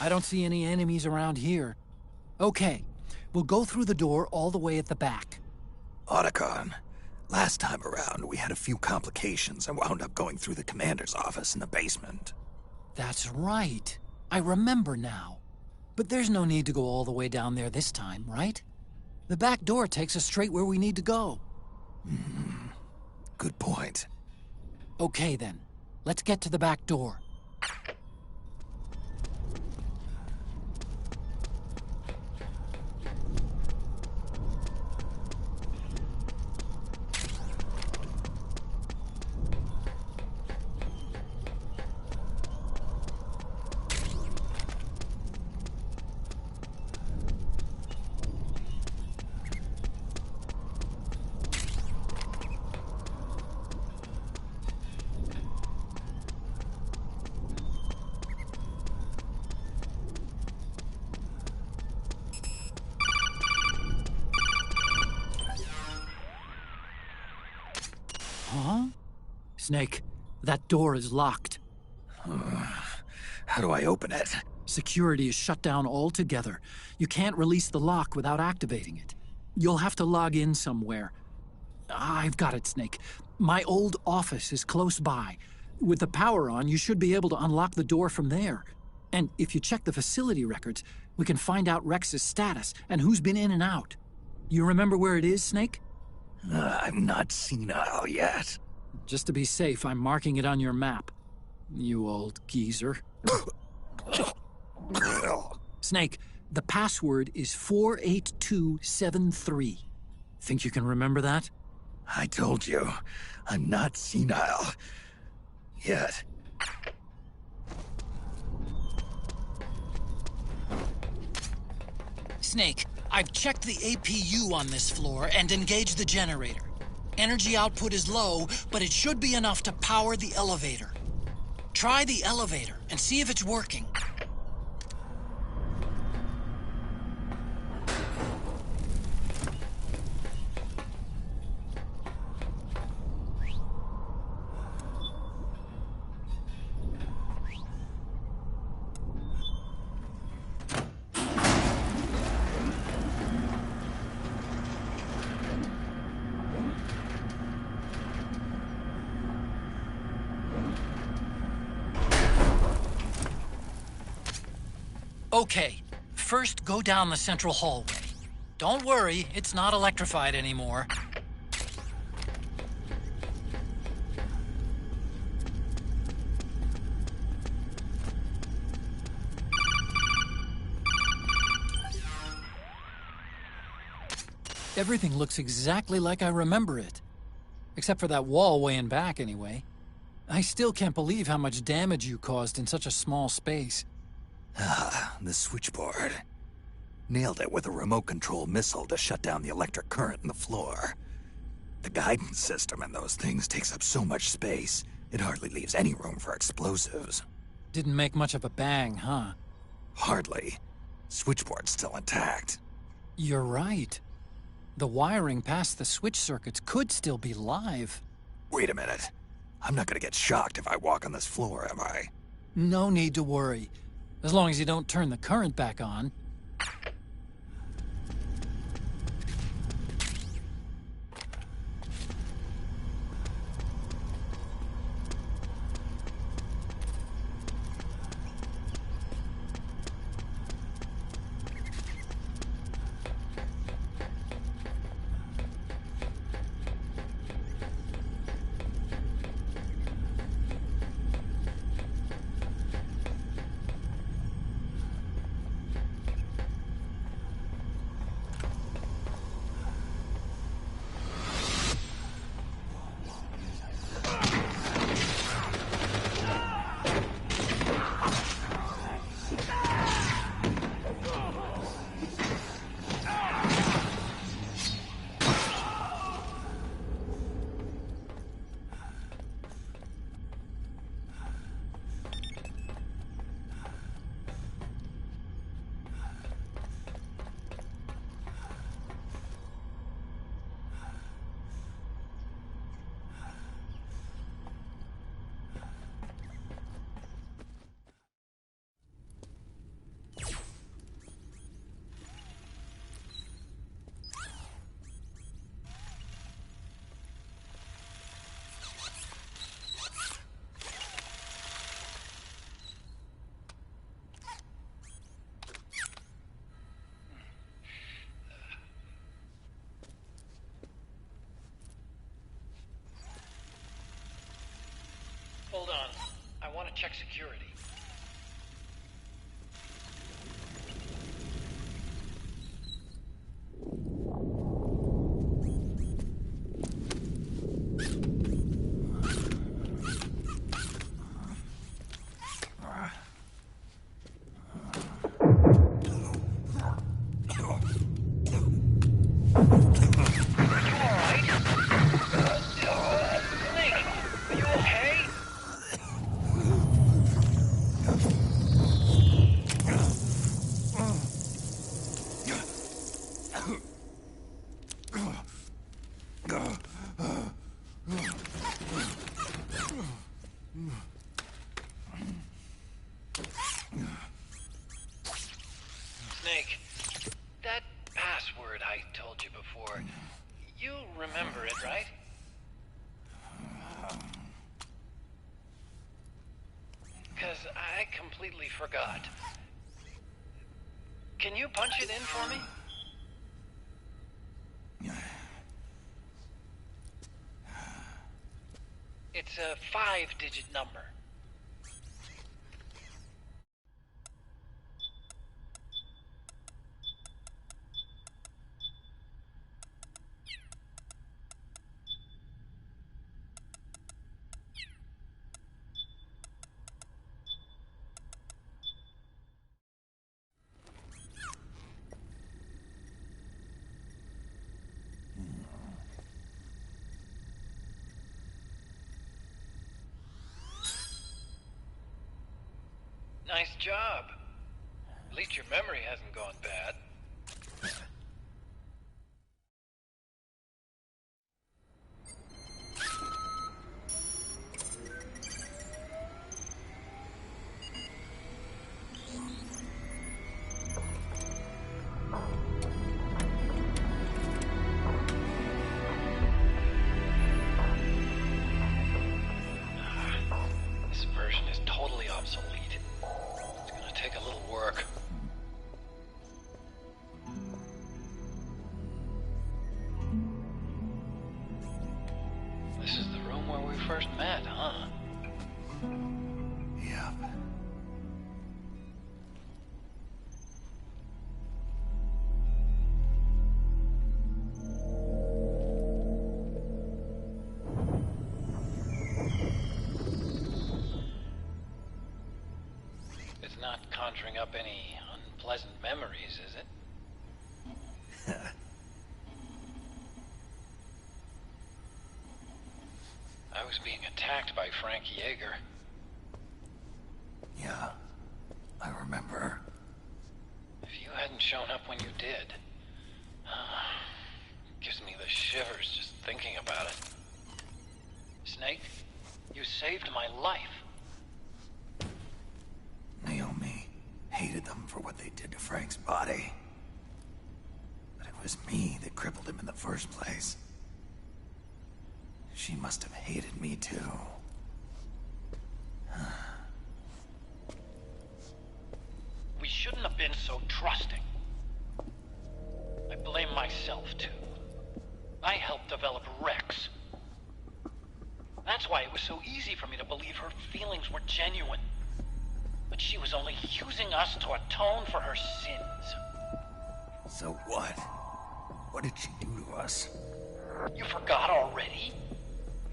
I don't see any enemies around here. Okay, we'll go through the door all the way at the back. Otacon, last time around we had a few complications and wound up going through the commander's office in the basement. That's right. I remember now. But there's no need to go all the way down there this time, right? The back door takes us straight where we need to go. Good point. Okay then, let's get to the back door. Huh? Snake, That door is locked. How do I open it? Security is shut down altogether. You can't release the lock without activating it. You'll have to log in somewhere. I've got it, Snake. My old office is close by. With the power on, you should be able to unlock the door from there. And if you check the facility records, we can find out Rex's status and who's been in and out. You remember where it is, Snake? I'm not senile yet. Just to be safe, I'm marking it on your map. You old geezer. Snake, the password is 48273. Think you can remember that? I told you, I'm not senile yet. Snake, I've checked the APU on this floor and engaged the generator. Energy output is low, but it should be enough to power the elevator. Try the elevator and see if it's working. Okay, first go down the central hallway. Don't worry, it's not electrified anymore. Everything looks exactly like I remember it. Except for that wall way in back, anyway. I still can't believe how much damage you caused in such a small space. The switchboard. Nailed it with a remote control missile to shut down the electric current in the floor. The guidance system in those things takes up so much space, it hardly leaves any room for explosives. Didn't make much of a bang, huh? Hardly. Switchboard's still intact. You're right. The wiring past the switch circuits could still be live. Wait a minute. I'm not gonna get shocked if I walk on this floor, am I? No need to worry. As long as you don't turn the current back on. Hold on. I want to check security. Snake, that password I told you before, you remember it, right? Because I completely forgot. Can you punch it in for me? It's a 5-digit number. Nice job. At least your memory hasn't gone bad. This version is totally obsolete. It's gonna take a little work. This is the room where we first met, huh? Yep. It's not conjuring up any unpleasant memories, is it? I was being attacked by Frank Yeager. Yeah, I remember. If you hadn't shown up when you did, gives me the shivers just thinking about it. Snake, you saved my life. Naomi hated them for what they did to Frank's body. But it was me that crippled him in the first place. She must have hated me too. We shouldn't have been so trusting. I blame myself too. I helped develop Rex. That's why it was so easy for me to believe her feelings were genuine. But she was only using us to atone for her sins. So what? What did she do to us? You forgot already?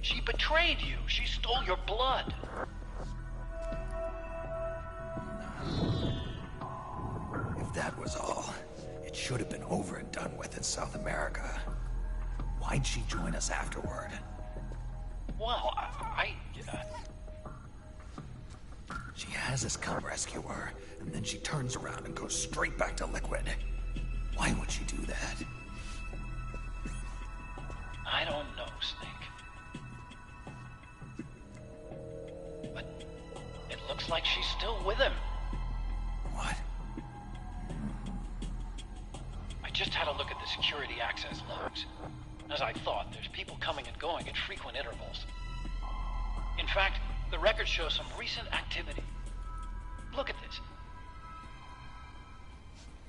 She betrayed you. She stole your blood. If that was all, it should have been over and done with in South America. Why'd she join us afterward? Well, She has us come rescue her, and then she turns around and goes straight back to Liquid. Why would she do that? I don't know, Snake. But it looks like she's still with him. What? I just had a look at the security access logs. As I thought, there's people coming and going at frequent intervals. In fact, the record shows some recent activity. Look at this.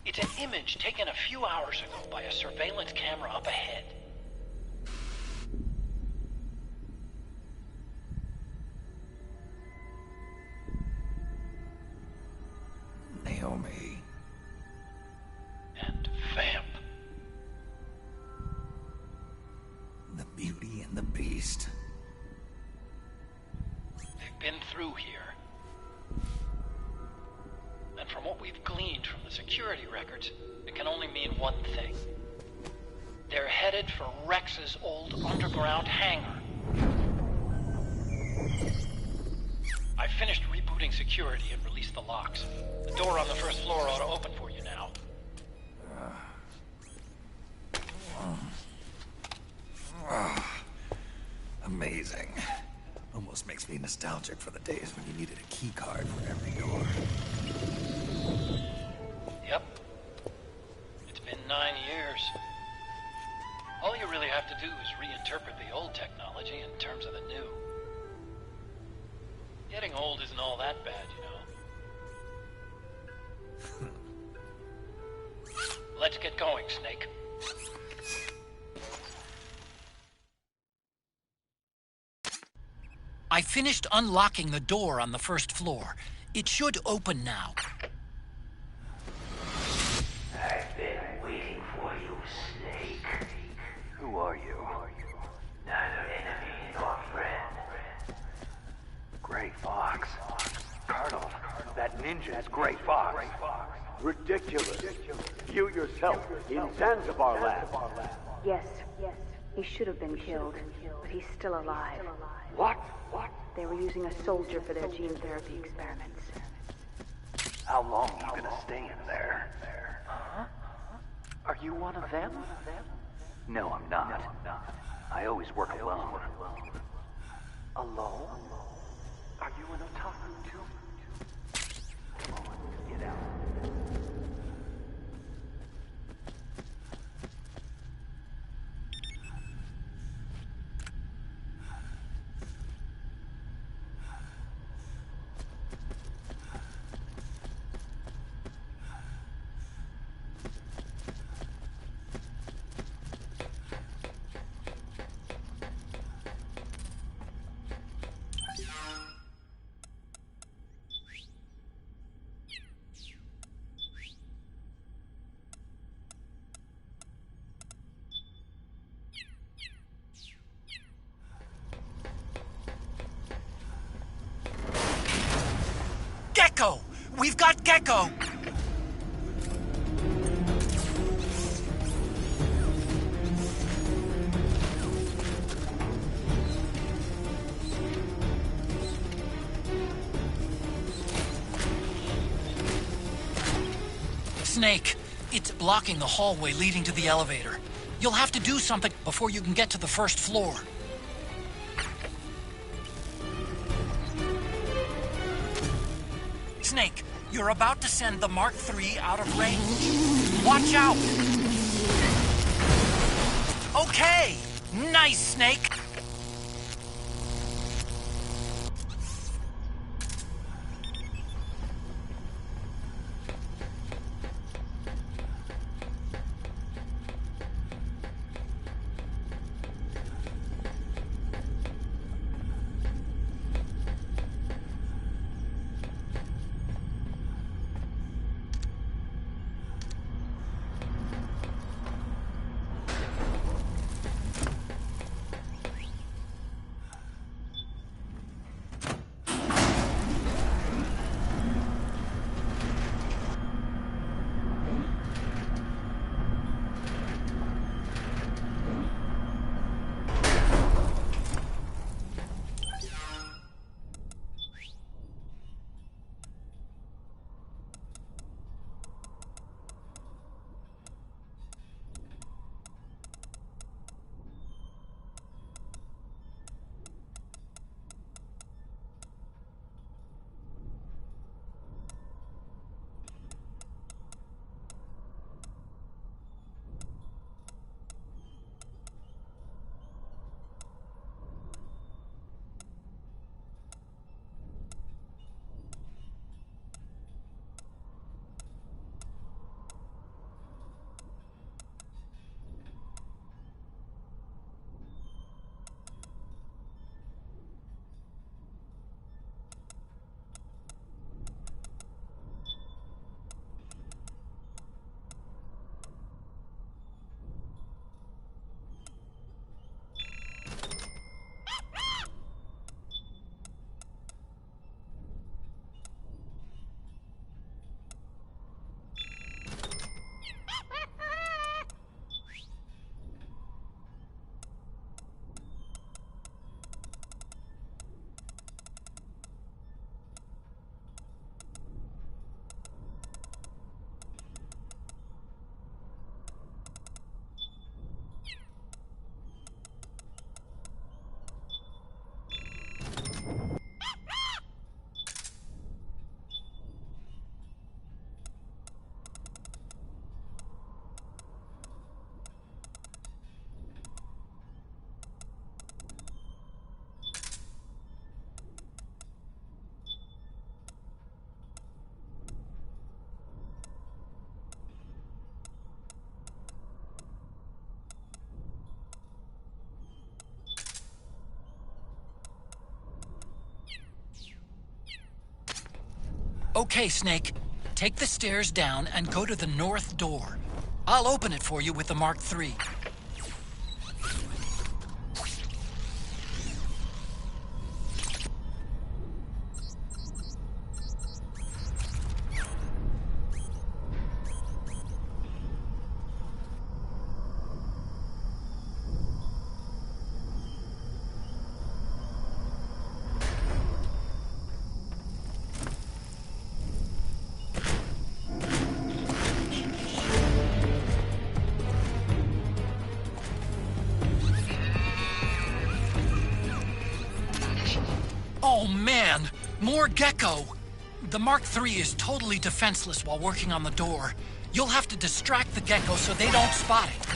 It's an image taken a few hours ago by a surveillance camera up ahead. Naomi. And Vamp. The Beauty and the Beast. They've been through here. And from what we've gleaned from the security records, it can only mean one thing. They're headed for Rex's old underground hangar. I finished rebooting security and released the locks. The door on the first floor ought to open for you now. Amazing. Almost makes me nostalgic for the days when you needed a key card for every door. Yep. course. All you really have to do is reinterpret the old technology in terms of the new. Getting old isn't all that bad, you know. Let's get going, Snake. I finished unlocking the door on the first floor. It should open now. I've been waiting for you, Snake. Who are you? Neither enemy nor friend. Gray Fox. Colonel, that ninja's Gray Fox. Ridiculous. You yourself in Zanzibar lab. Yes. He should have been killed, but he's still alive. What? They were using a soldier for their gene therapy experiments. How long are you gonna stay in there? Huh? Are you one of them? No, I'm not. I always work alone. Alone? Are you an otaku too? Come on, get out. Gecko! We've got Gecko! Snake, it's blocking the hallway leading to the elevator. You'll have to do something before you can get to the first floor. Snake, you're about to send the Mark III out of range. Watch out! Okay! Nice, Snake! Okay, Snake. Take the stairs down and go to the north door. I'll open it for you with the Mark III. Oh man, more gecko! The Mark III is totally defenseless while working on the door. You'll have to distract the gecko so they don't spot it.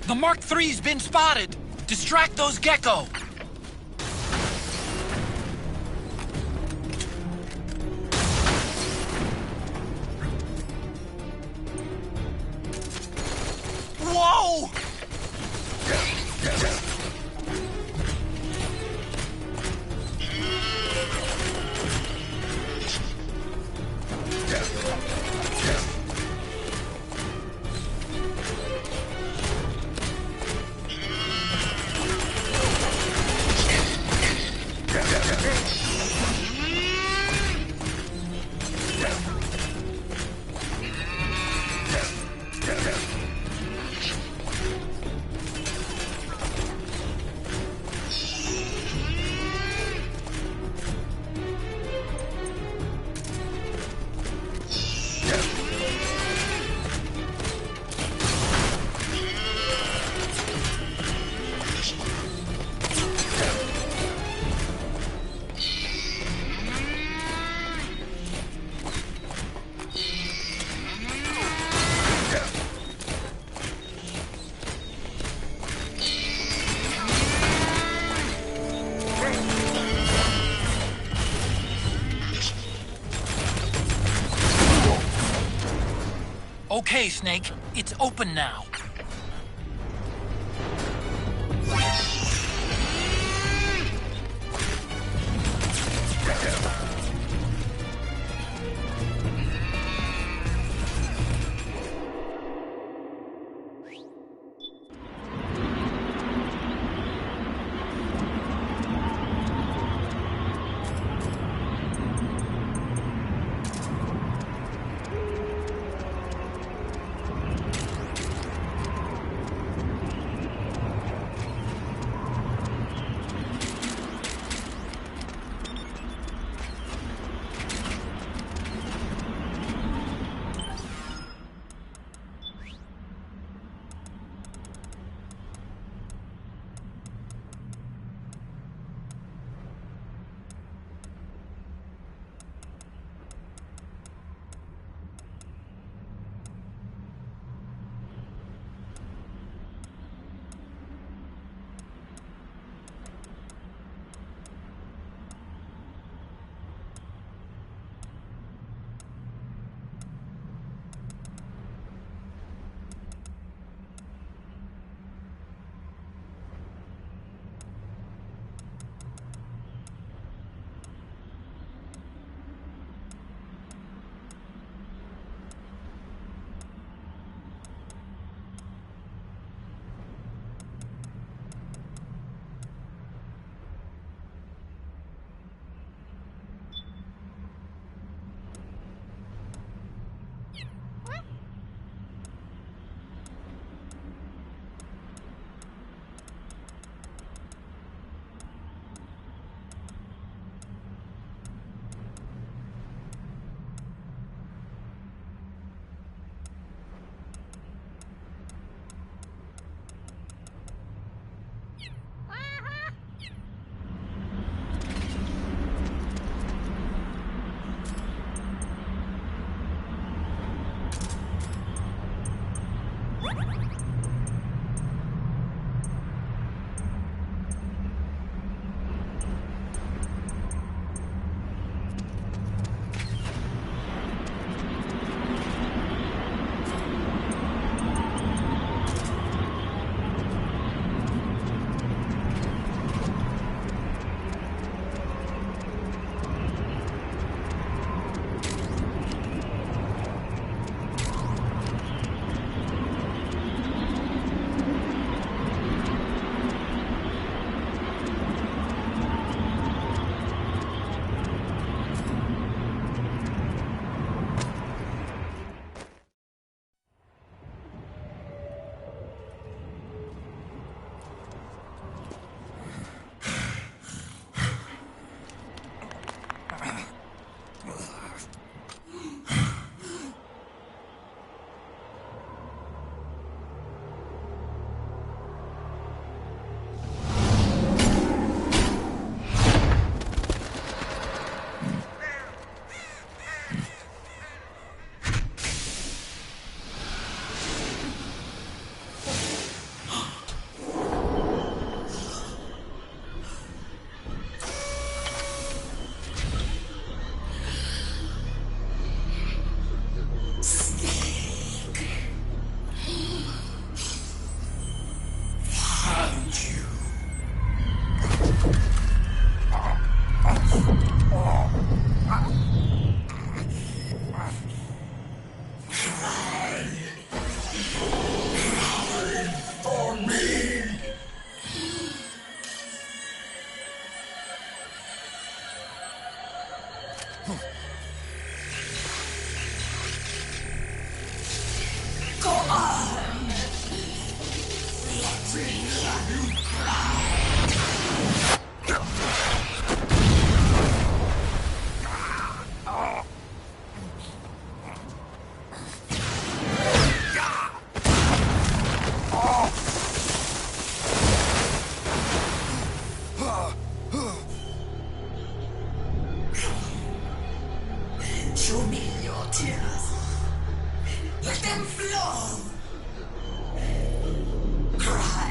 The Mark III's been spotted! Distract those gecko! Whoa! Okay, Snake, it's open now. Show me your tears. Let them flow. Cry.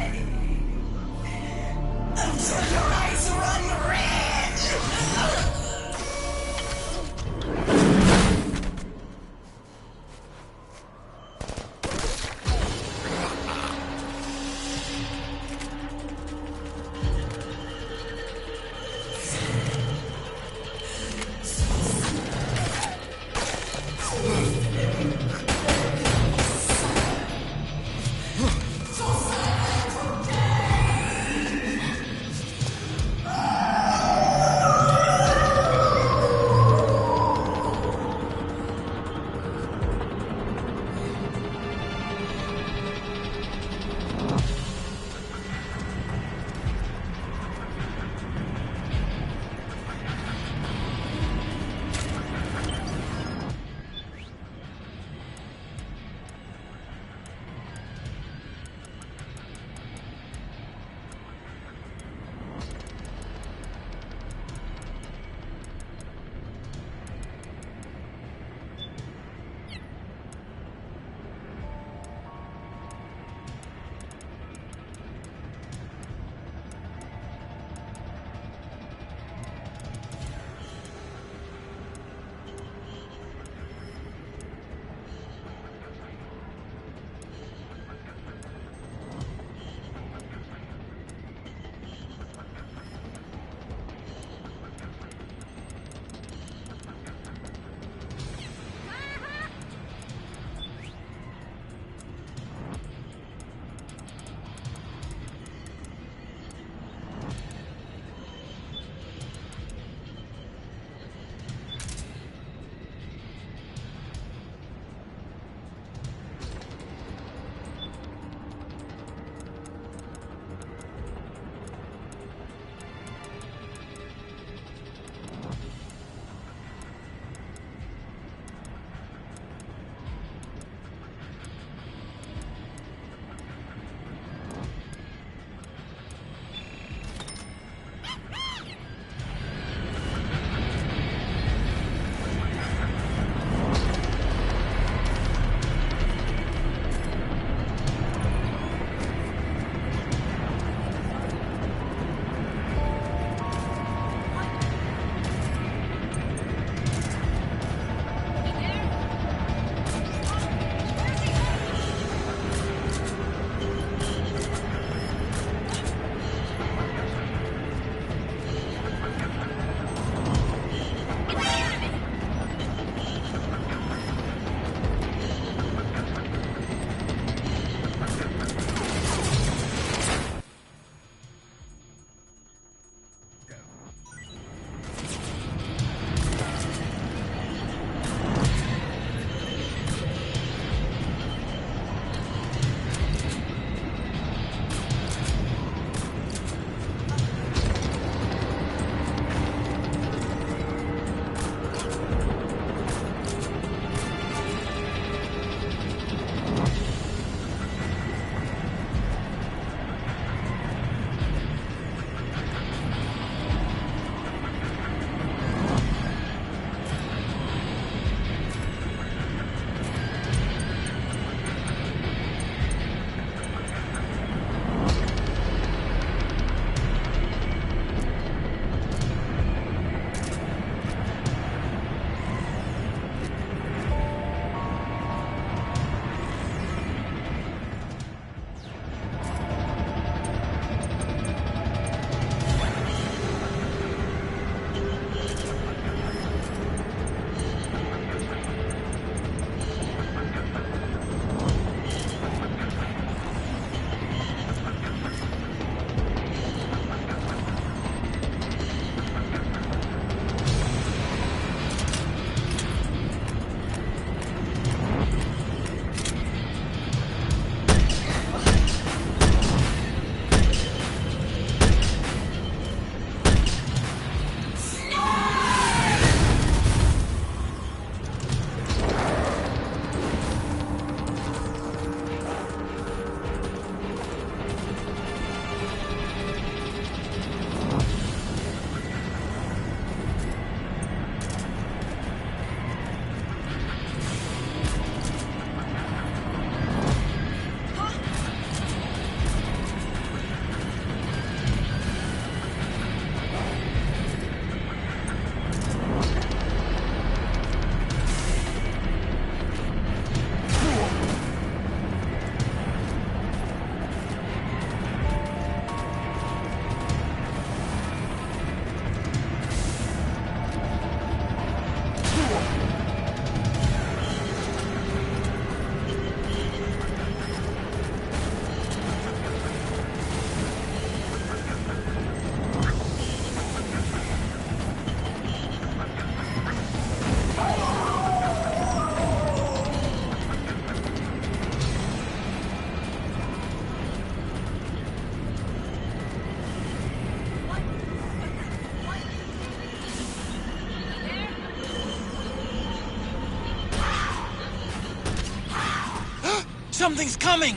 Something's coming!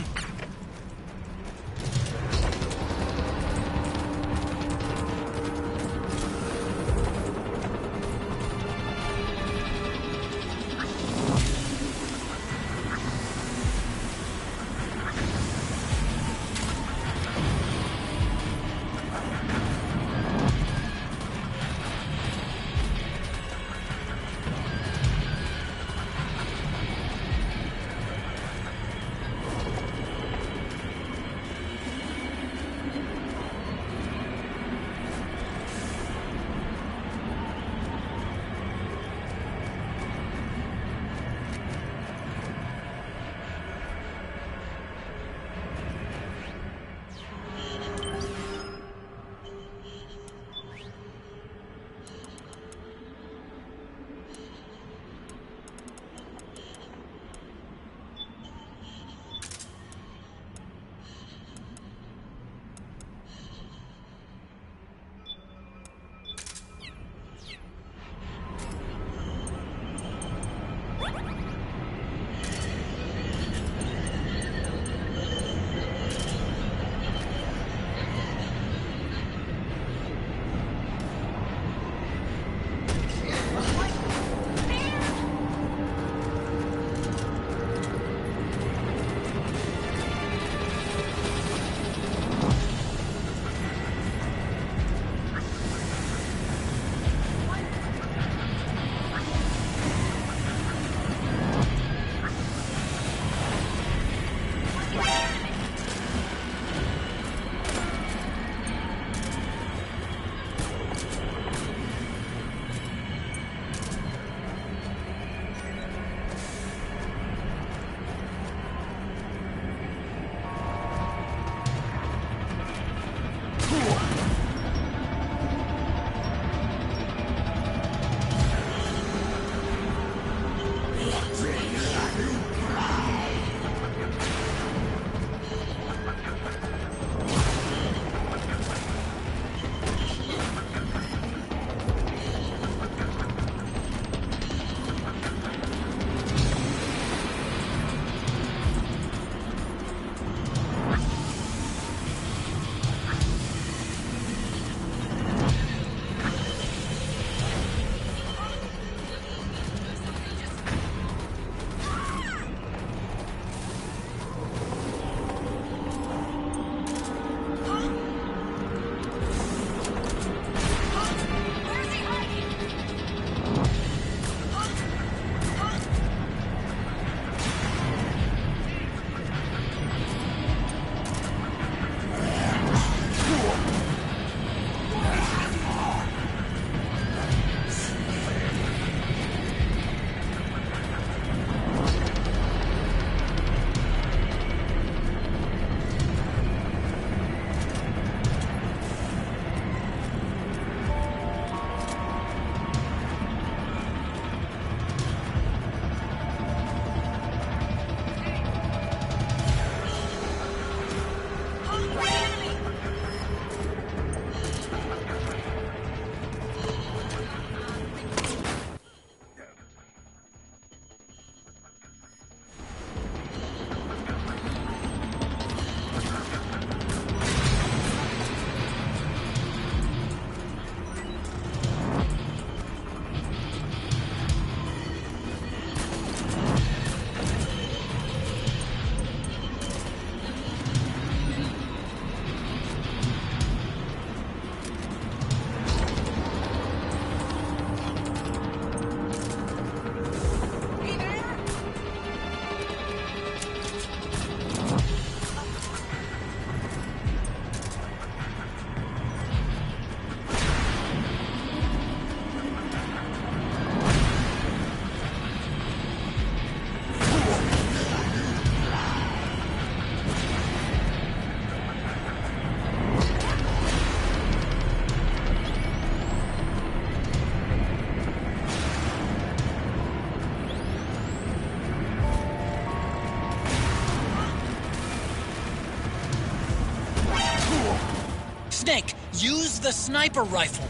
Snake, use the sniper rifle.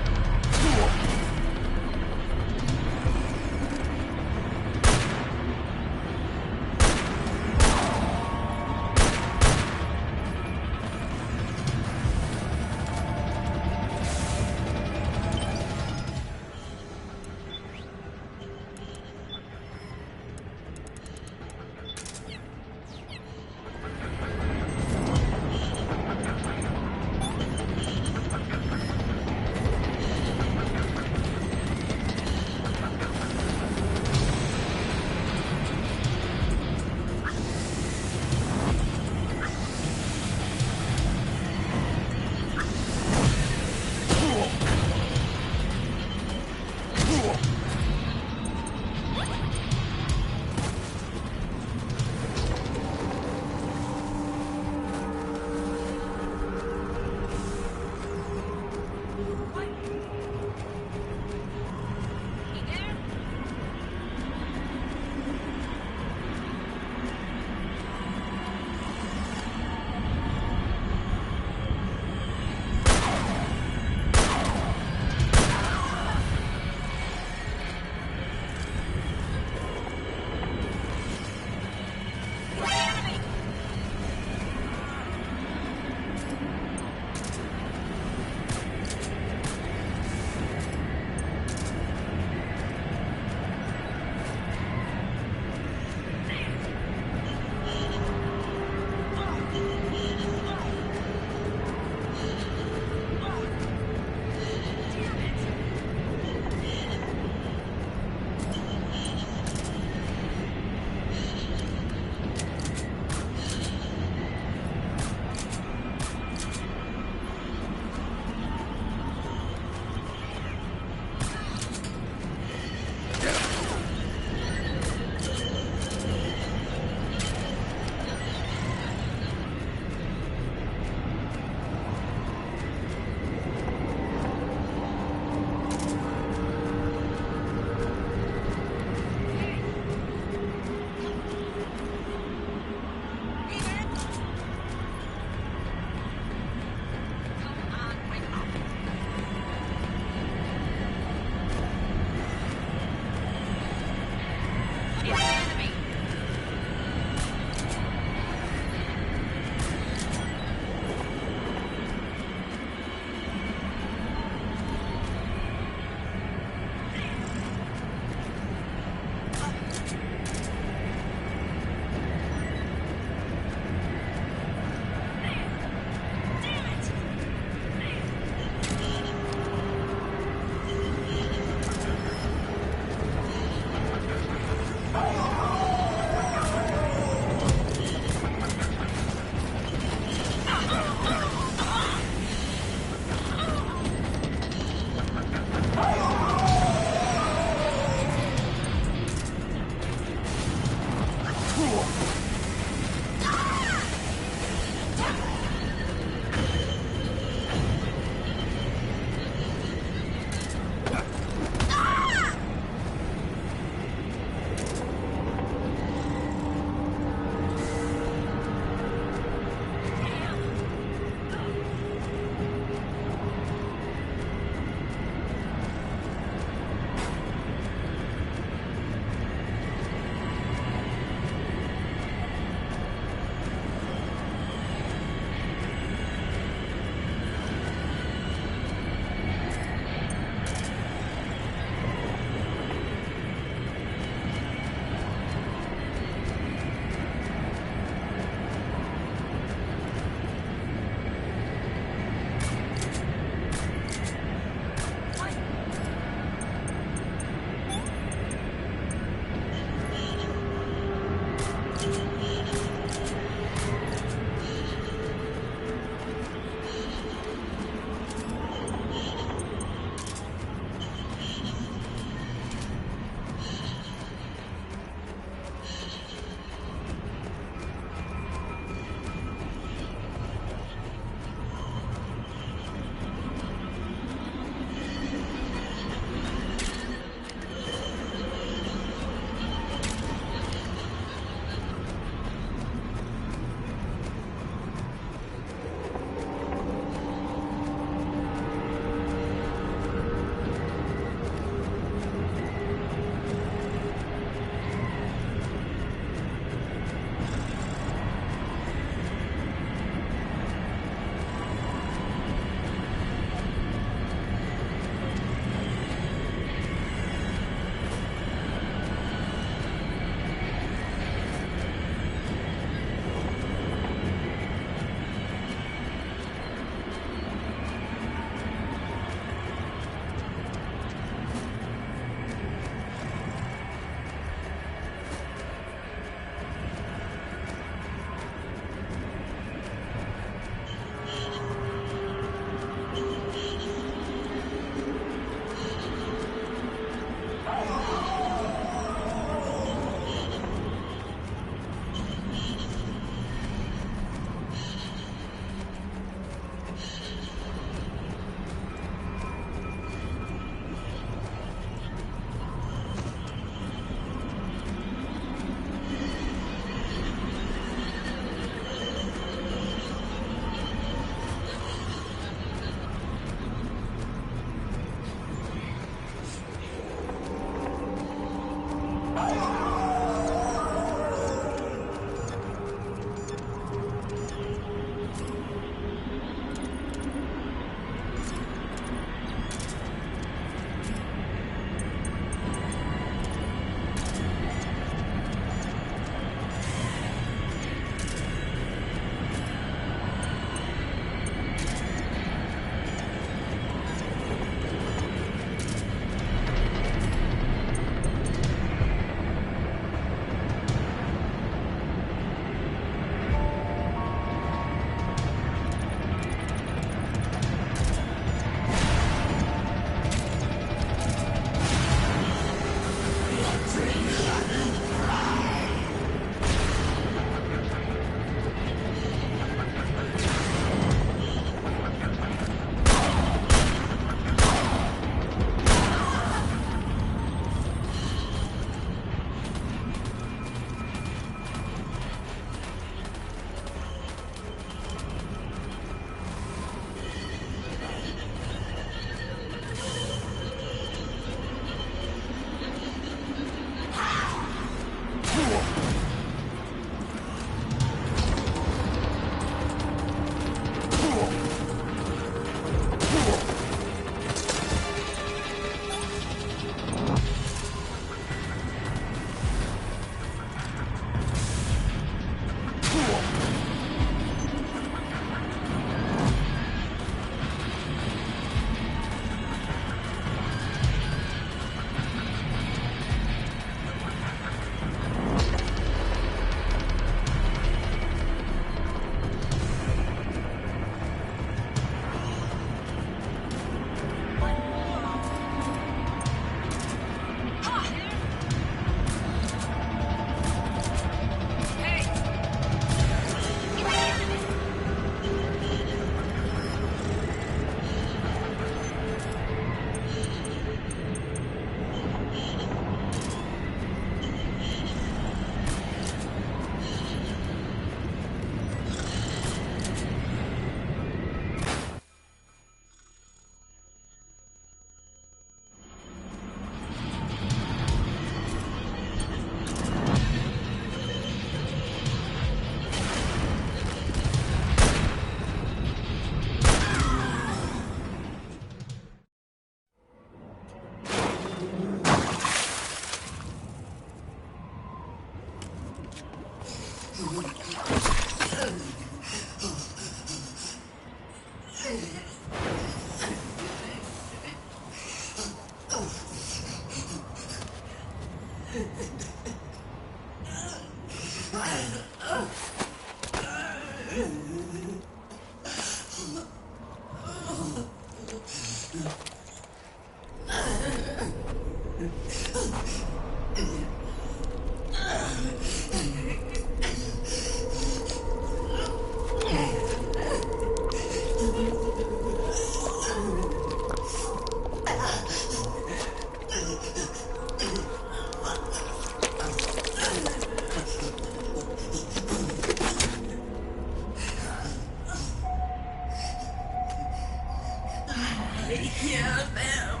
I hear them.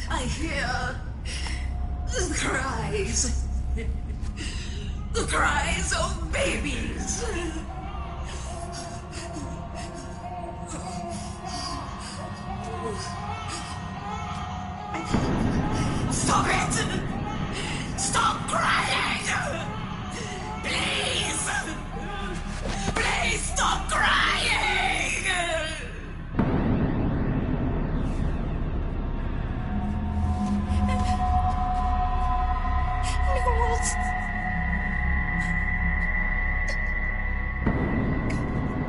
I hear the cries. The cries of babies. Stop it! Stop crying! Please! Please stop crying!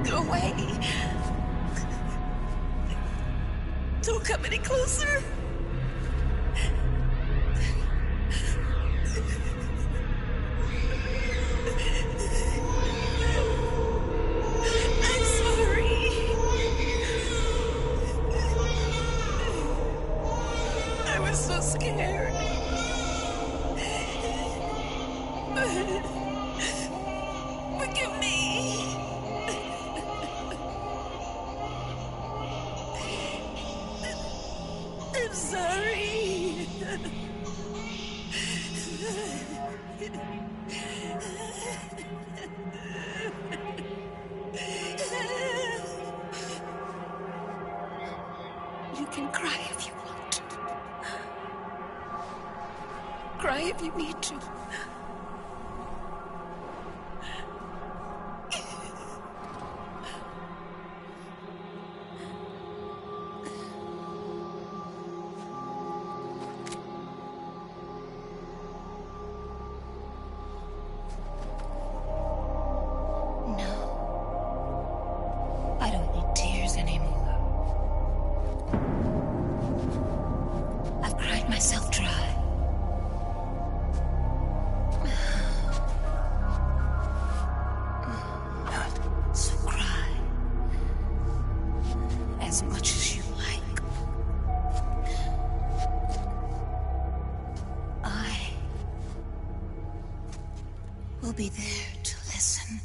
Go away. Don't come any closer. I'm sorry. I was so scared. Forgive me. I'm sorry. You can cry if you want. Cry if you need to. I don't need tears anymore. I've cried myself dry. So cry as much as you like. I will be there to listen.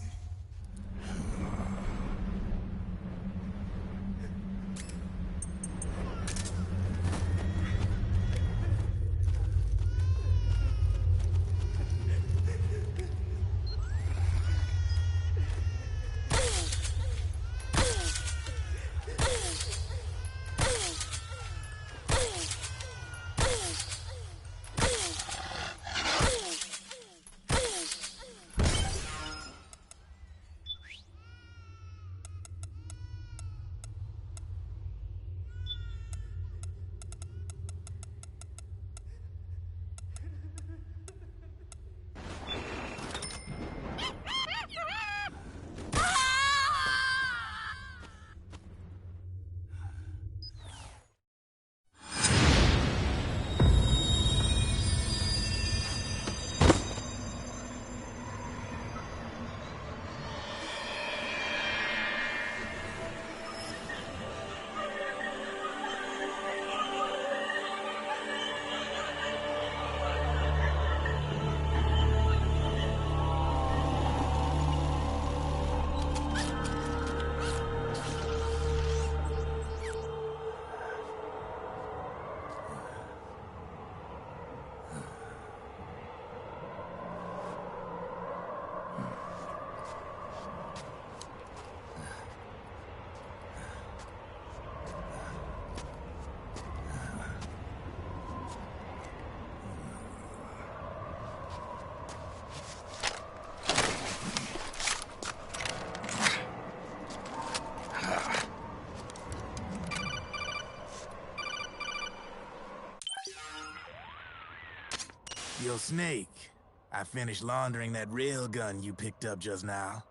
Yo, Snake. I finished laundering that rail gun you picked up just now.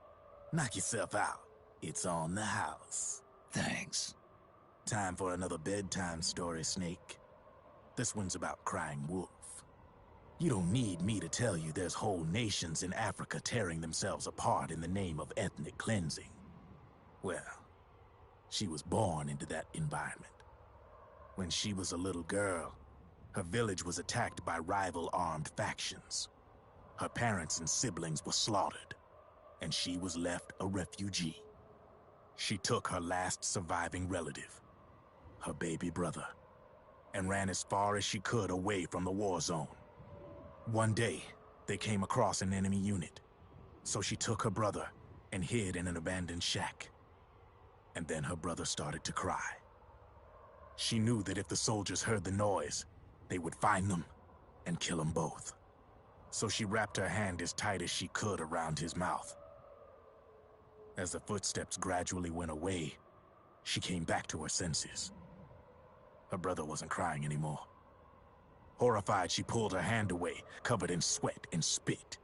Knock yourself out. It's on the house. Thanks. Time for another bedtime story, Snake. This one's about Crying Wolf. You don't need me to tell you there's whole nations in Africa tearing themselves apart in the name of ethnic cleansing. Well, she was born into that environment. When she was a little girl, her village was attacked by rival armed factions. Her parents and siblings were slaughtered, and she was left a refugee. She took her last surviving relative, her baby brother, and ran as far as she could away from the war zone. One day, they came across an enemy unit, so she took her brother and hid in an abandoned shack. And then her brother started to cry. She knew that if the soldiers heard the noise, they would find them and kill them both. So she wrapped her hand as tight as she could around his mouth. As the footsteps gradually went away, she came back to her senses. Her brother wasn't crying anymore. Horrified, she pulled her hand away, covered in sweat and spit.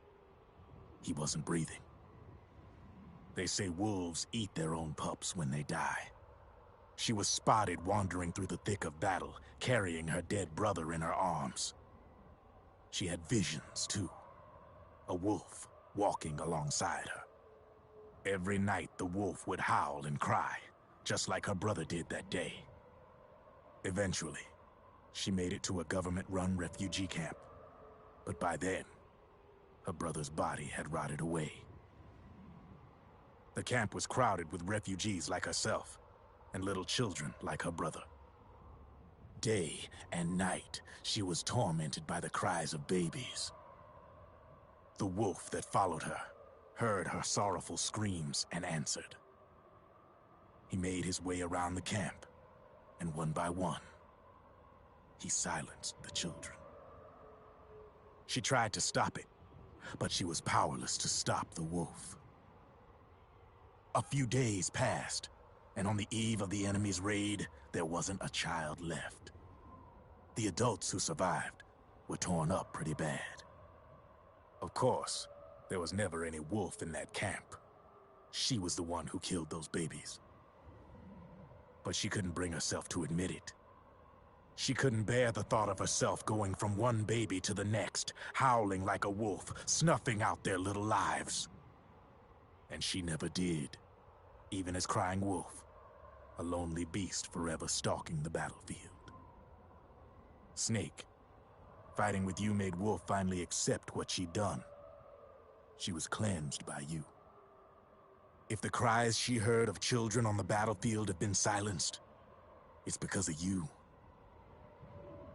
He wasn't breathing. They say wolves eat their own pups when they die. She was spotted wandering through the thick of battle, carrying her dead brother in her arms. She had visions, too. A wolf walking alongside her. Every night, the wolf would howl and cry, just like her brother did that day. Eventually, she made it to a government-run refugee camp. But by then, her brother's body had rotted away. The camp was crowded with refugees like herself, and little children like her brother. Day and night, she was tormented by the cries of babies. The wolf that followed her heard her sorrowful screams and answered. He made his way around the camp, and one by one, he silenced the children. She tried to stop it, but she was powerless to stop the wolf. A few days passed, and on the eve of the enemy's raid, there wasn't a child left. The adults who survived were torn up pretty bad. Of course, there was never any wolf in that camp. She was the one who killed those babies. But she couldn't bring herself to admit it. She couldn't bear the thought of herself going from one baby to the next, howling like a wolf, snuffing out their little lives. And she never did, even as Crying Wolf, a lonely beast forever stalking the battlefield. Snake, fighting with you made Wolf finally accept what she'd done. She was cleansed by you. If the cries she heard of children on the battlefield have been silenced, it's because of you.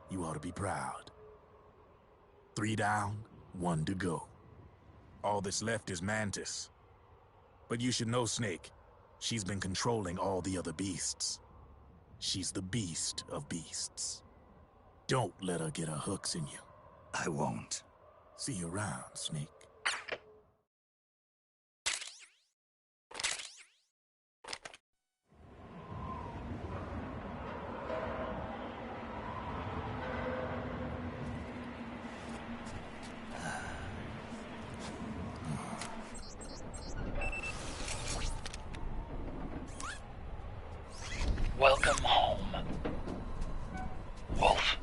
You ought to be proud. 3 down, 1 to go. All that's left is Mantis. But you should know, Snake, she's been controlling all the other beasts. She's the beast of beasts. Don't let her get her hooks in you. I won't. See you around, Snake. Welcome home, Wolf.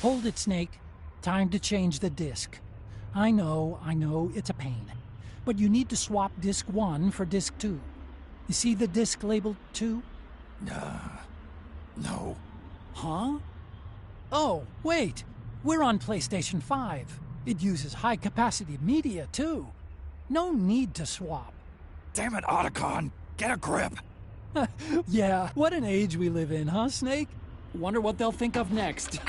Hold it, Snake. Time to change the disc. I know, it's a pain. But you need to swap disc 1 for disc 2. You see the disc labeled 2? No. Huh? Oh, wait. We're on PlayStation 5. It uses high-capacity media, too. No need to swap. Damn it, Otacon! Get a grip! Yeah, what an age we live in, huh, Snake? Wonder what they'll think of next.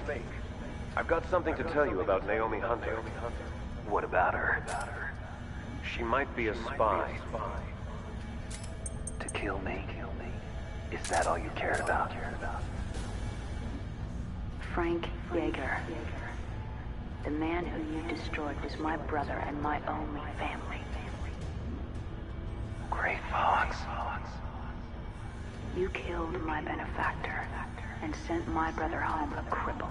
Snake. I've got something to tell you about Naomi Hunter. What about her? She might be a spy. To kill me? Is that all you cared about? Frank Yeager. The man who you destroyed was my brother and my only family. Great Fox. You killed my benefactor and sent my brother home a cripple.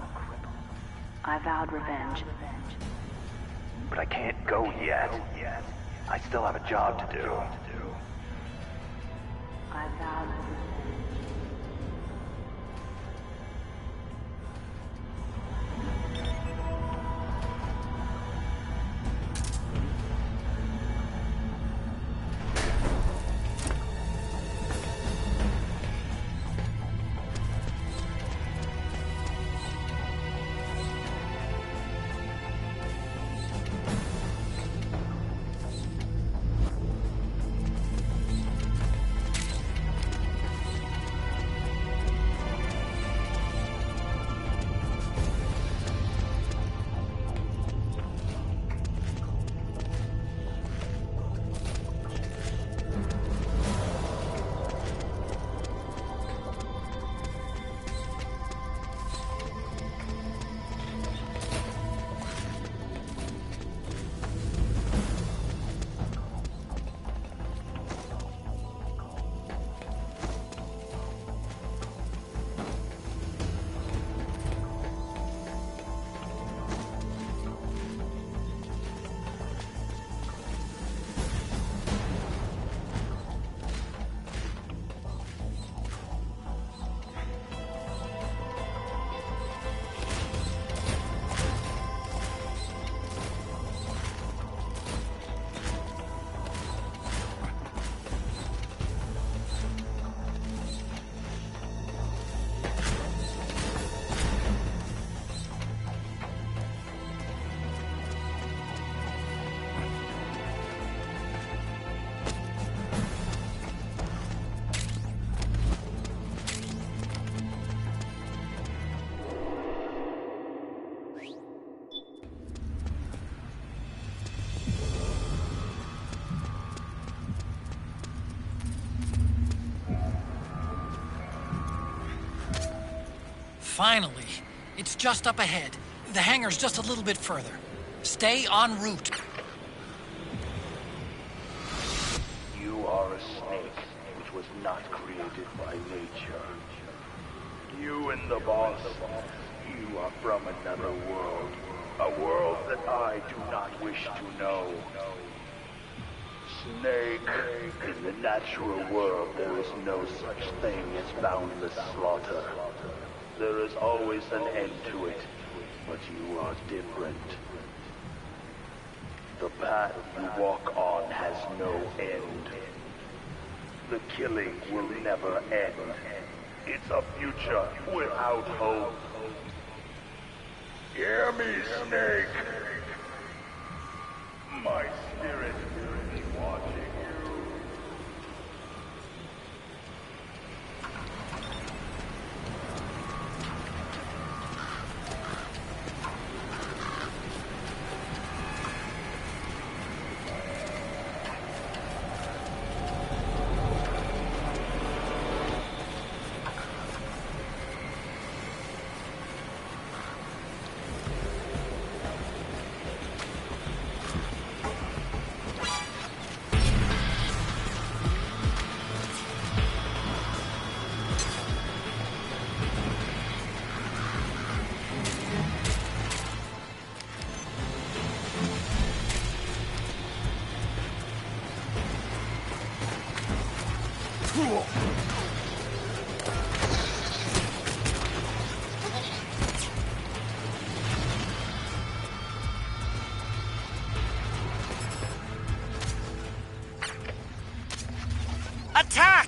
I vowed revenge. But I can't go yet. I still have a job to do. I vowed revenge. Finally. It's just up ahead. The hangar's just a little bit further. Stay en route. You are a snake, which was not created by nature. You and the boss, you are from another world. A world that I do not wish to know. Snake, in the natural world there is no such thing as boundless slaughter. There is always an end to it, but you are different. The path you walk on has no end. The killing will never end. It's a future without hope. Hear me, Snake. My spirit is watching you. Attack!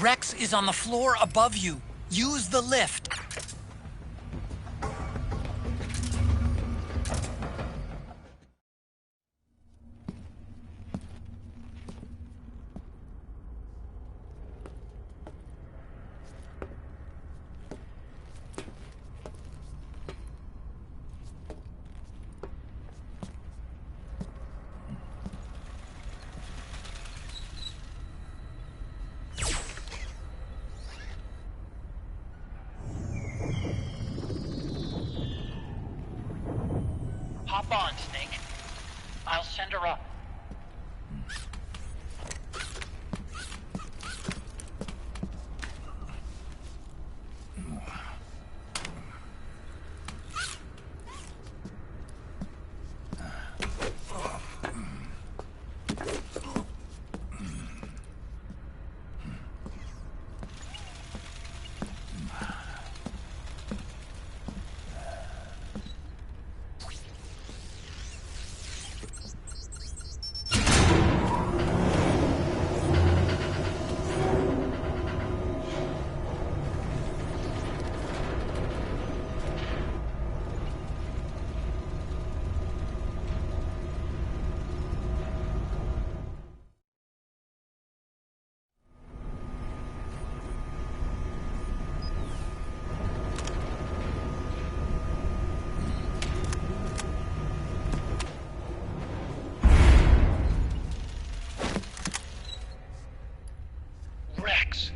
Rex is on the floor above you. Use the lift. Hop on, Snake. I'll send her up. Rex.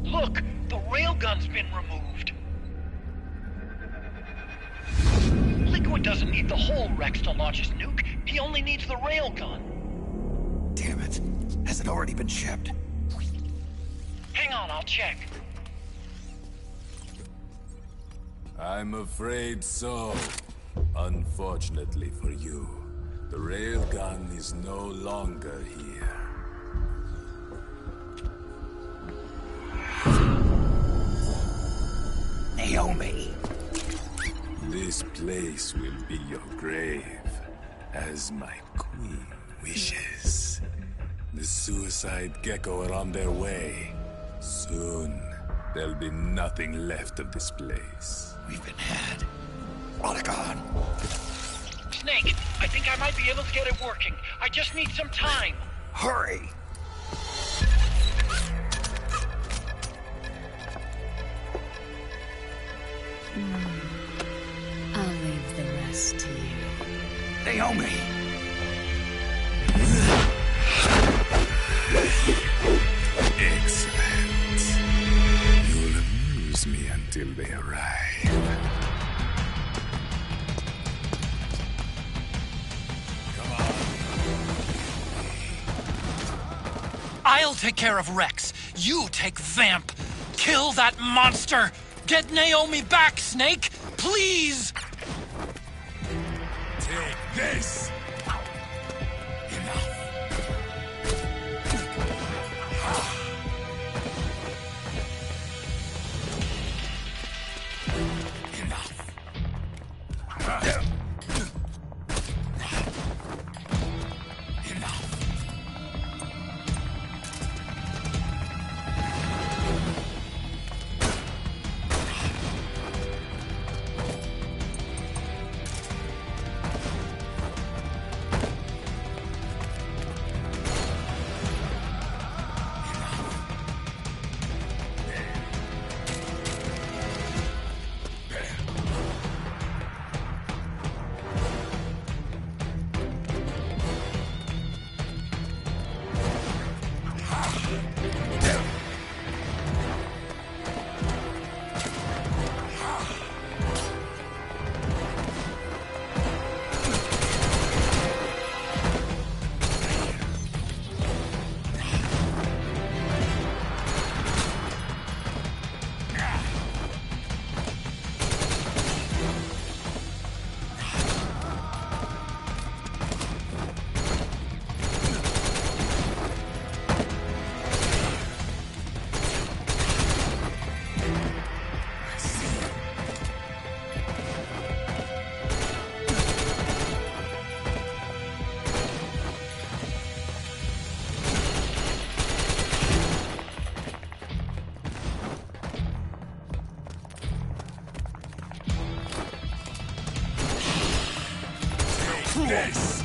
Look, the railgun's been removed. Liquid doesn't need the whole Rex to launch his nuke. He only needs the railgun. Damn it. Has it already been shipped? Hang on, I'll check. I'm afraid so. Unfortunately for you, the railgun is no longer here. Naomi! This place will be your grave, as my queen wishes. The suicide gecko are on their way. Soon, there'll be nothing left of this place. We've been had. Rodigon! Snake, I think I might be able to get it working. I just need some time. Hurry! I'll leave the rest to you. Naomi! Excellent. You'll amuse me until they arrive. I'll take care of Rex. You take Vamp. Kill that monster. Get Naomi back, Snake. Please. Take this. This.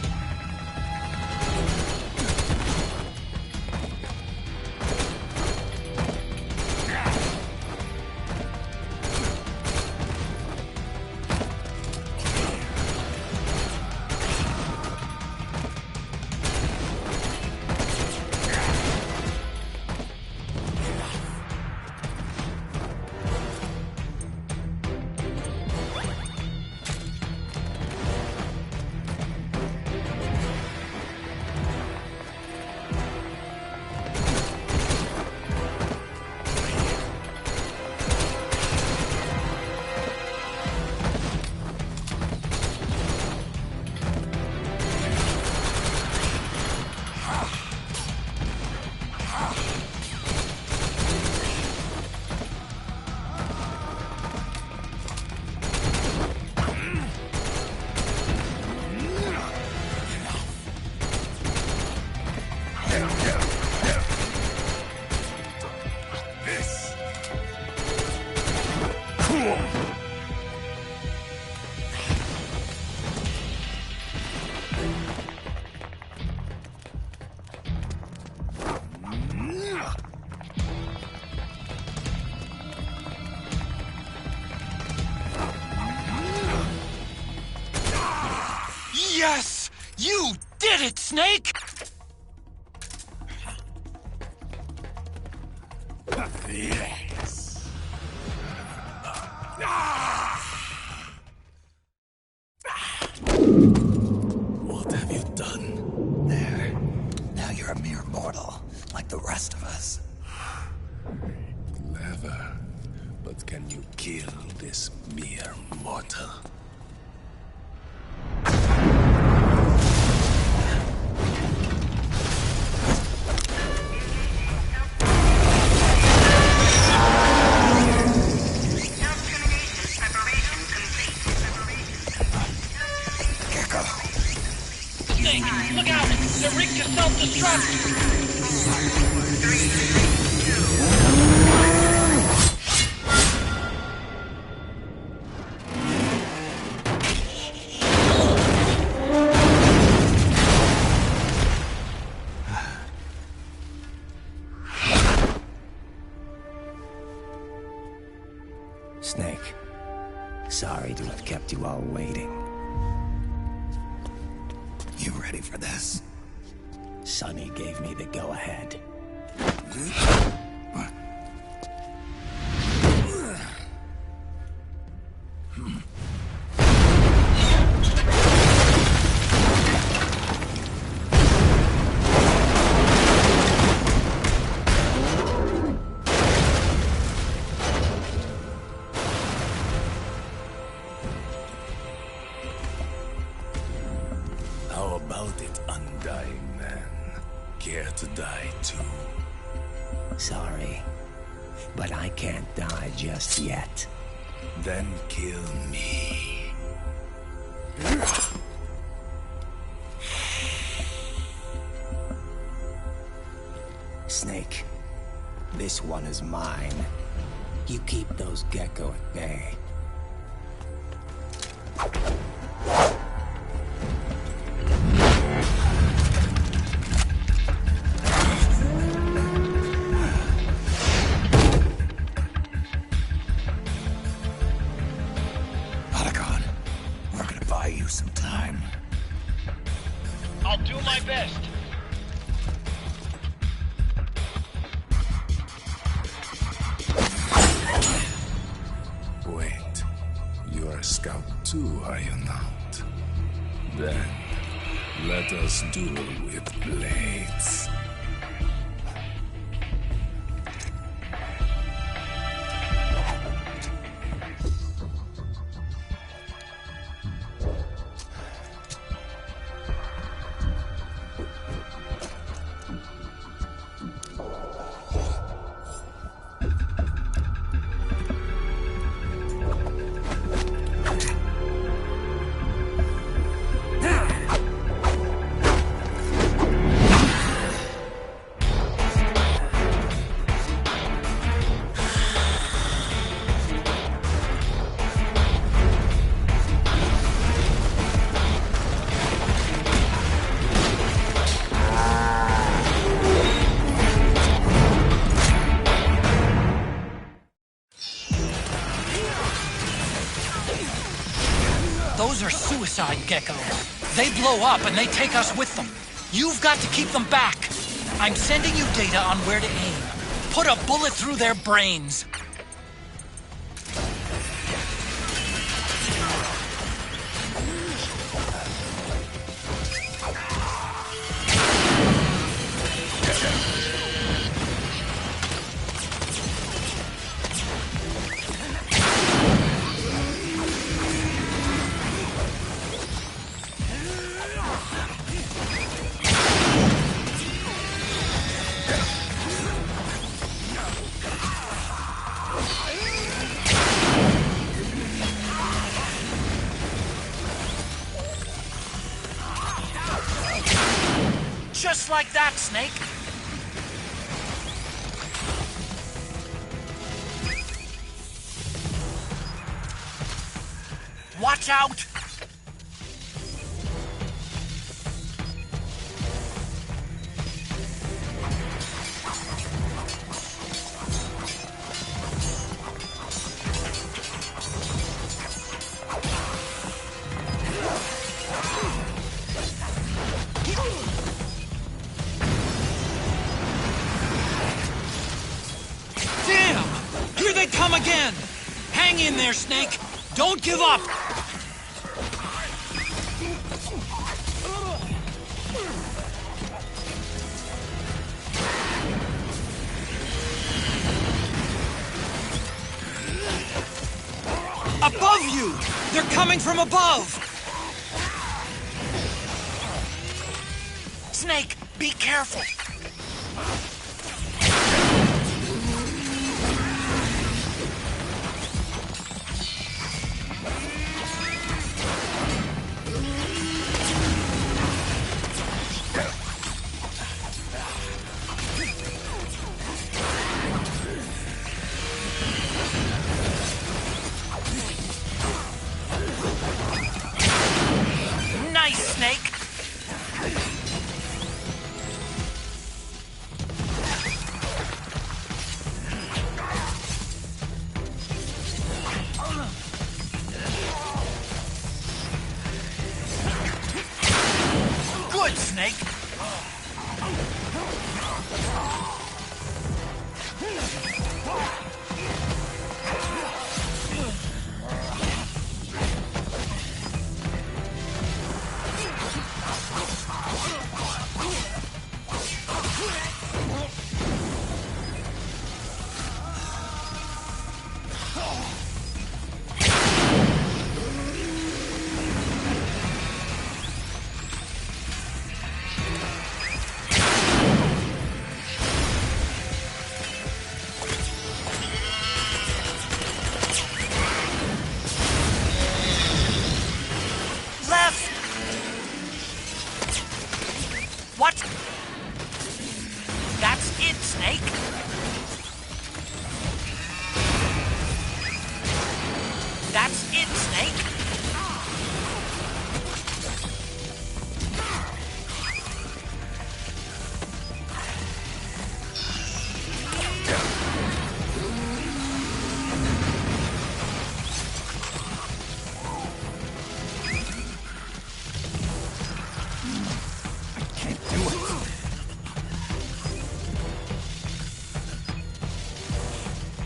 Yes! You did it, Snake! Yes. What have you done? There. Now you're a mere mortal, like the rest of us. Clever. But can you kill this mere mortal? Snake, look out! They're rigged to self-destruct! Snake, sorry to have kept you all waiting. You ready for this? Sonny gave me the go-ahead. How about it, undying man? Care to die too? Sorry, but I can't die just yet. Then kill me. Snake, this one is mine. You keep those gecko at bay. Otacon, we're gonna buy you some time. I'll do my best. Wait, you're a scout too, are you not? Then, let us duel with blades. suicide, Gecko. They blow up and they take us with them. You've got to keep them back. I'm sending you data on where to aim. Put a bullet through their brains. Just like that, Snake. Watch out! Here they come again! Hang in there, Snake! Don't give up! Above you! They're coming from above! Snake, be careful! Nice, Snake! Good, Snake! What? That's it, Snake? That's it, Snake?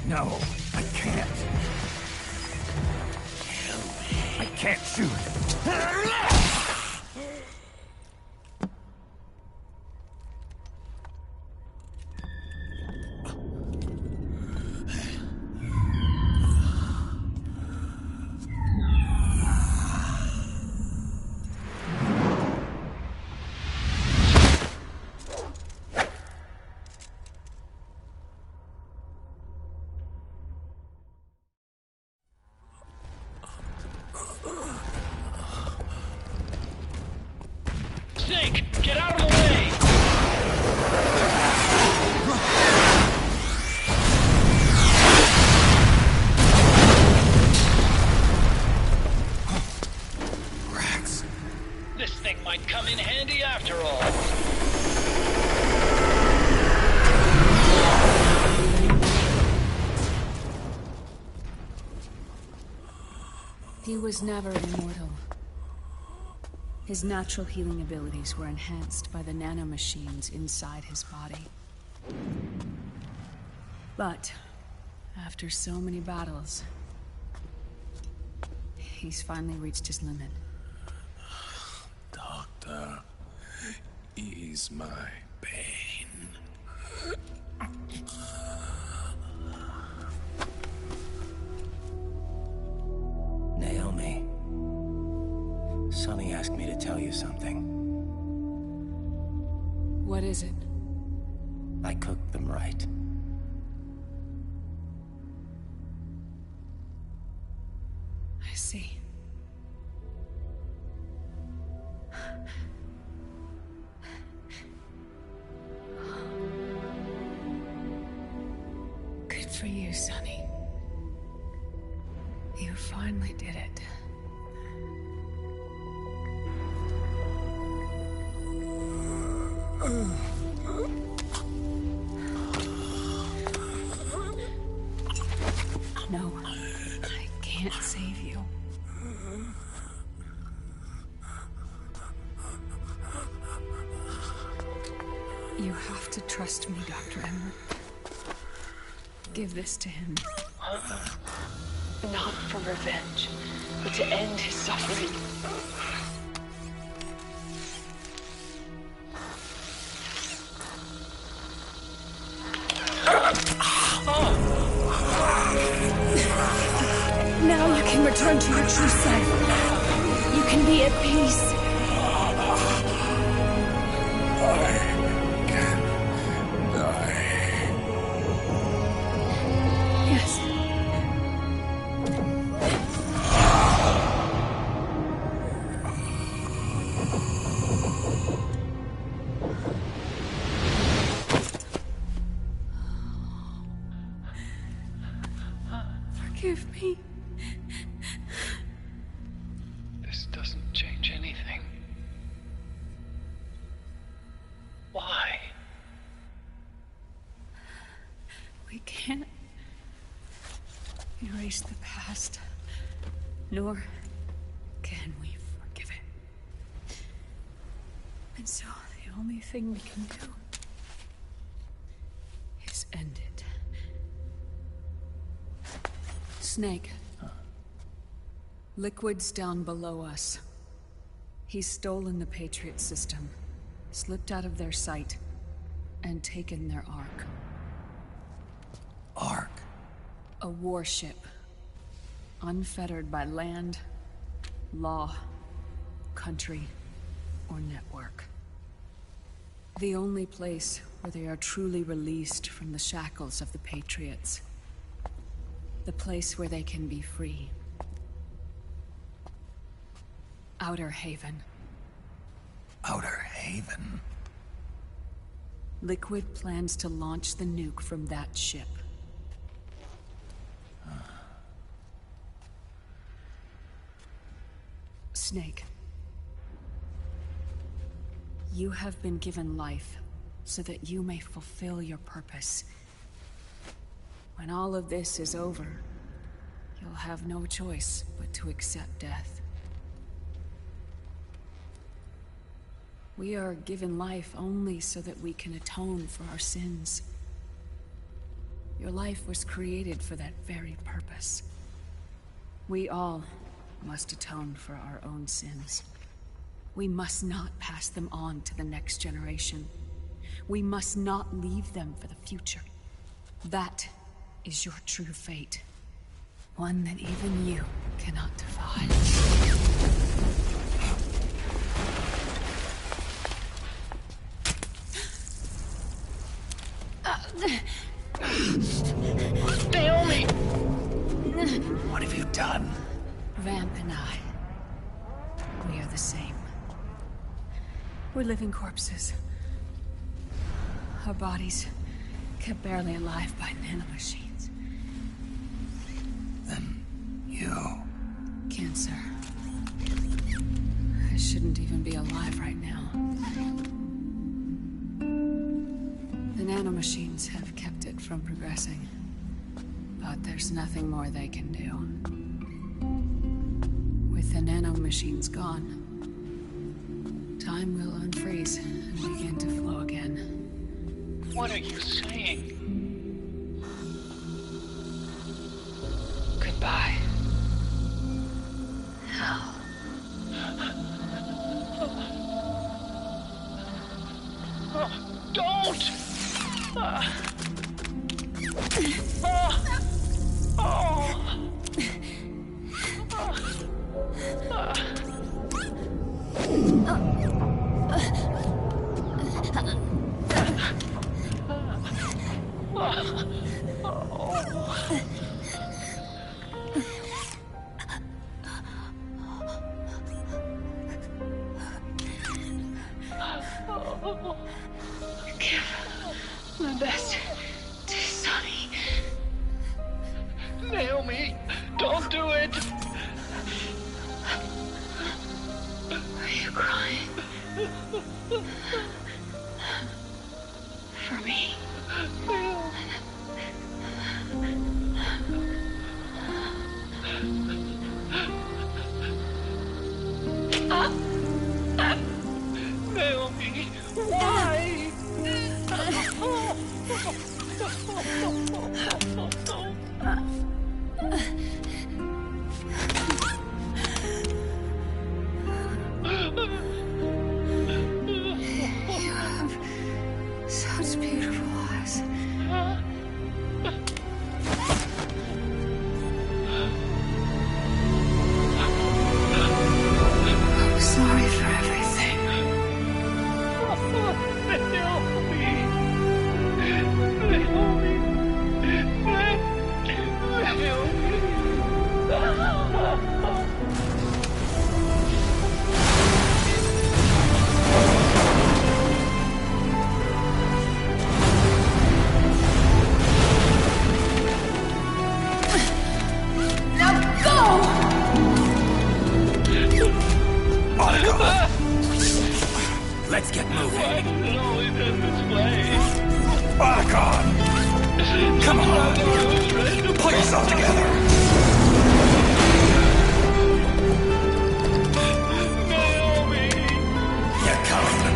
No, I can't. I can't shoot. Snake, get out of the way! Rats. This thing might come in handy after all. He was never immortal. His natural healing abilities were enhanced by the nanomachines inside his body. But, after so many battles, he's finally reached his limit. Doctor, ease my pain. Naomi. Sonny asked me to tell you something. What is it? I cooked them right. I see. Good for you, Sonny. You finally did it. No, I can't save you. You have to trust me, Dr. Emmer. Give this to him. Not for revenge, but to end his suffering. Now you can return to your true self. You can be at peace. I can die. Yes. Forgive me. This doesn't change anything. Why? We can't erase the past, nor can we forgive it. And so the only thing we can do is end it. Snake. Liquid's down below us. He's stolen the Patriot system, slipped out of their sight, and taken their Ark. Ark? A warship. Unfettered by land, law, country, or network. The only place where they are truly released from the shackles of the Patriots. The place where they can be free. Outer Haven. Outer Haven? Liquid plans to launch the nuke from that ship. Snake. You have been given life so that you may fulfill your purpose. When all of this is over, you'll have no choice but to accept death. We are given life only so that we can atone for our sins. Your life was created for that very purpose. We all must atone for our own sins. We must not pass them on to the next generation. We must not leave them for the future. That is your true fate. One that even you cannot defy. Naomi! What have you done? Vamp and I, we are the same. We're living corpses. Our bodies kept barely alive by nanomachines. Then you... Cancer. I shouldn't even be alive right now. The nanomachines have kept it from progressing. But there's nothing more they can do. With the nanomachines gone, time will unfreeze and begin to flow again. What are you saying? Goodbye. Hell. Don't! Give my best to Sonny. Naomi, don't do it! Are you crying? For me? Naomi, why? You have such beautiful eyes. I'm sorry for everything. Let's get moving. Why does it always end this way? Otacon! Come on! Pull yourself together! Naomi! Get coming!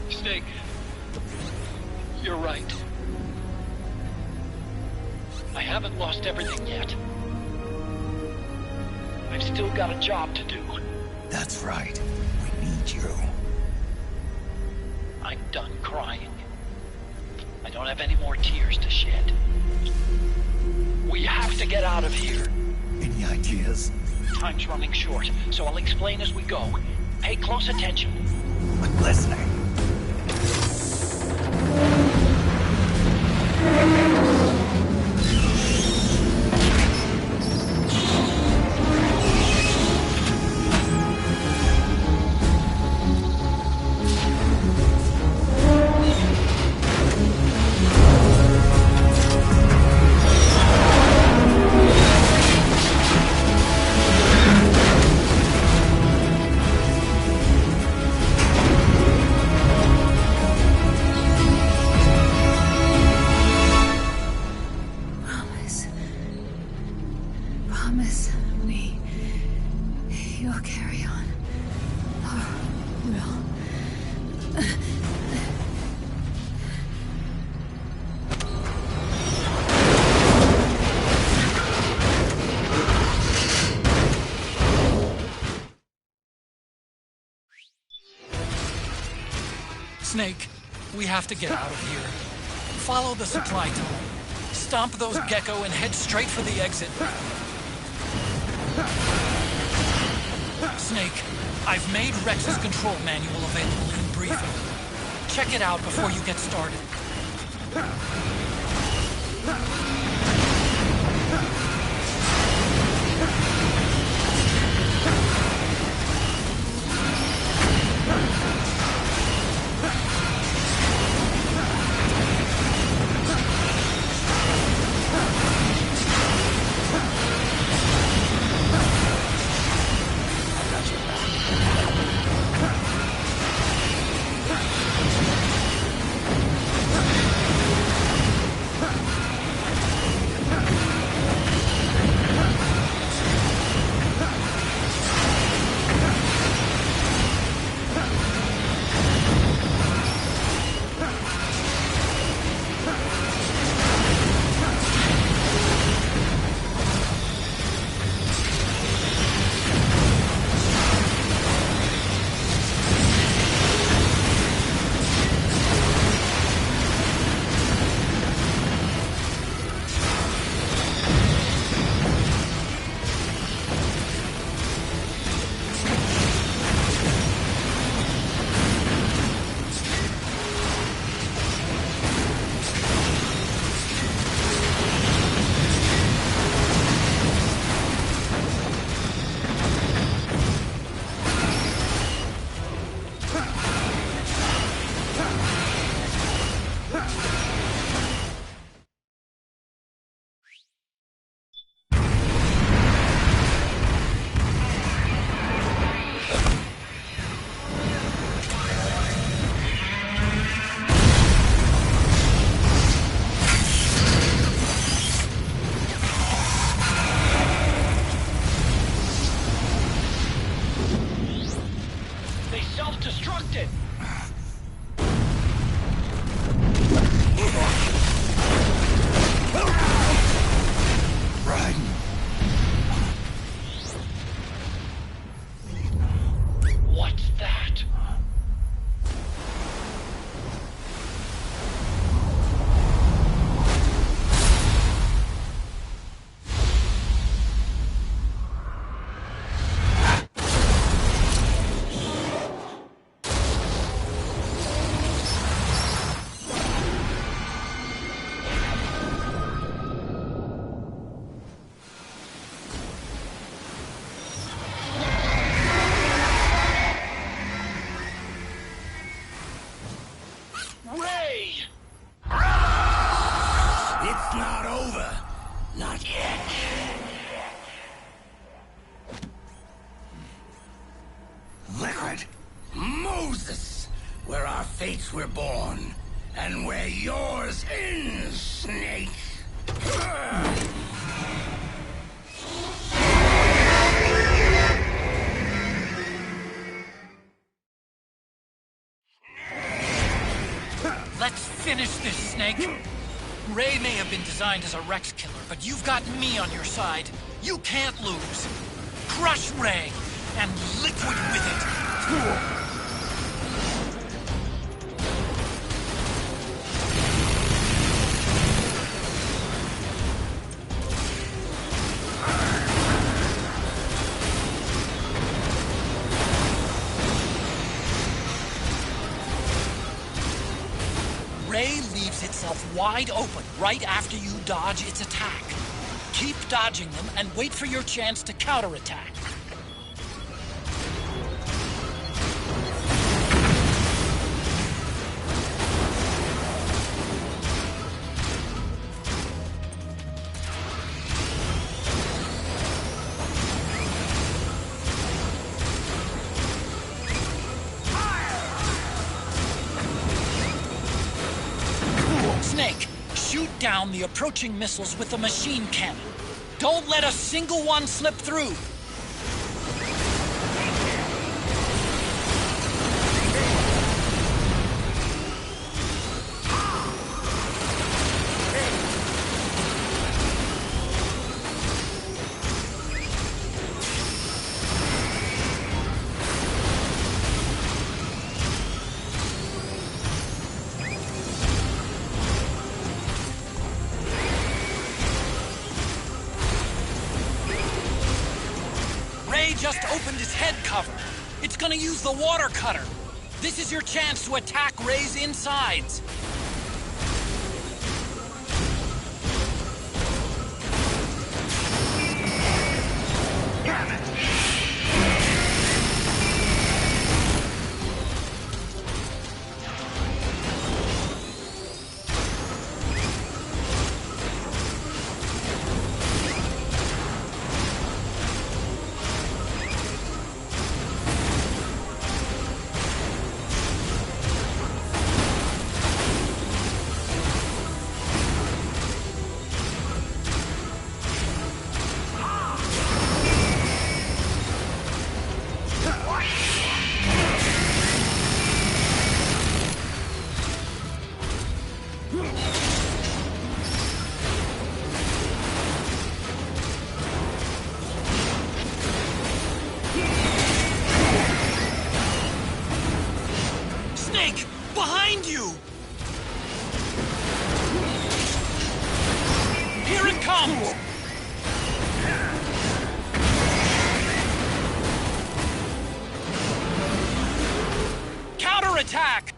Snake, you're right. I haven't lost everything yet. I've still got a job to do. That's right. We need you. I'm done crying. I don't have any more tears to shed. We have to get out of here. Any ideas? Time's running short, so I'll explain as we go. Pay close attention. I'm listening. Promise me you'll carry on. Laura will. Snake, we have to get out of here. Follow the supply tunnel. Stomp those gecko and head straight for the exit. Snake, I've made Rex's control manual available in briefing. Check it out before you get started. it! Right. What's that? Ray! It's not over. Not yet. Liquid. Moses! Where our fates were born. And where yours ends, Snake. Let's finish this, Snake. Ray may have been designed as a Rex killer, but you've got me on your side. You can't lose. Crush Ray, and Liquid with it. Ray leaves itself wide open right after you dodge its attack. Keep dodging them and wait for your chance to counterattack. Snake, shoot down the approaching missiles with the machine cannon. Don't let a single one slip through. Ray just opened his head cover. It's gonna use the water cutter. This is your chance to attack Ray's insides. Snake, behind you! Here it comes! Counterattack!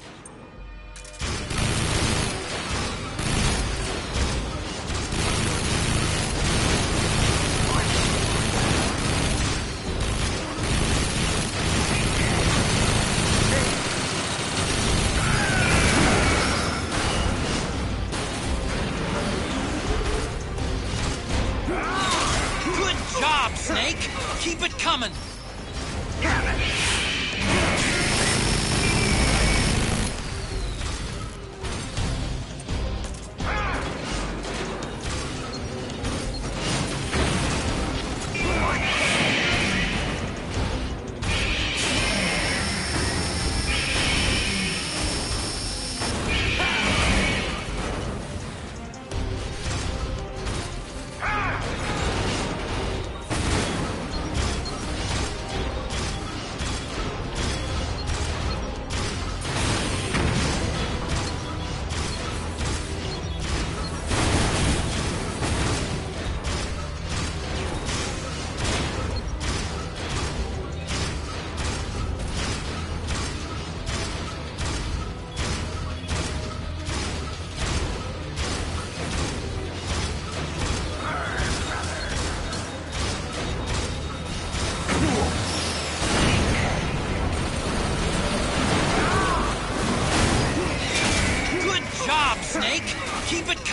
Good job, Snake! Keep it coming!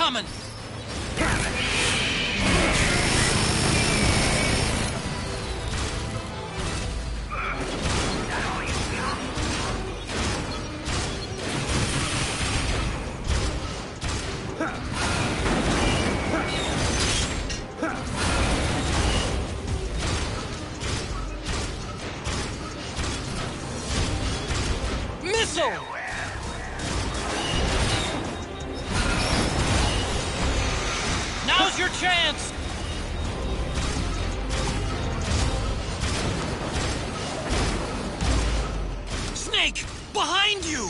coming! Missile! Now's your chance! Snake! Behind you!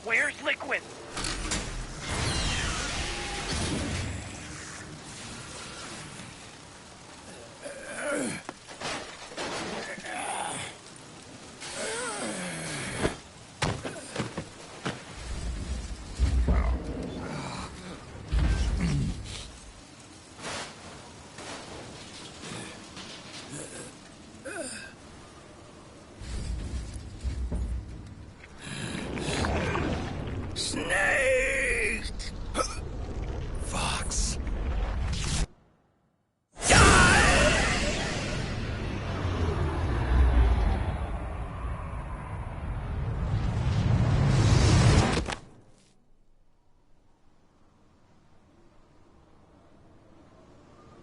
Where's Liquid? Snake! Fox.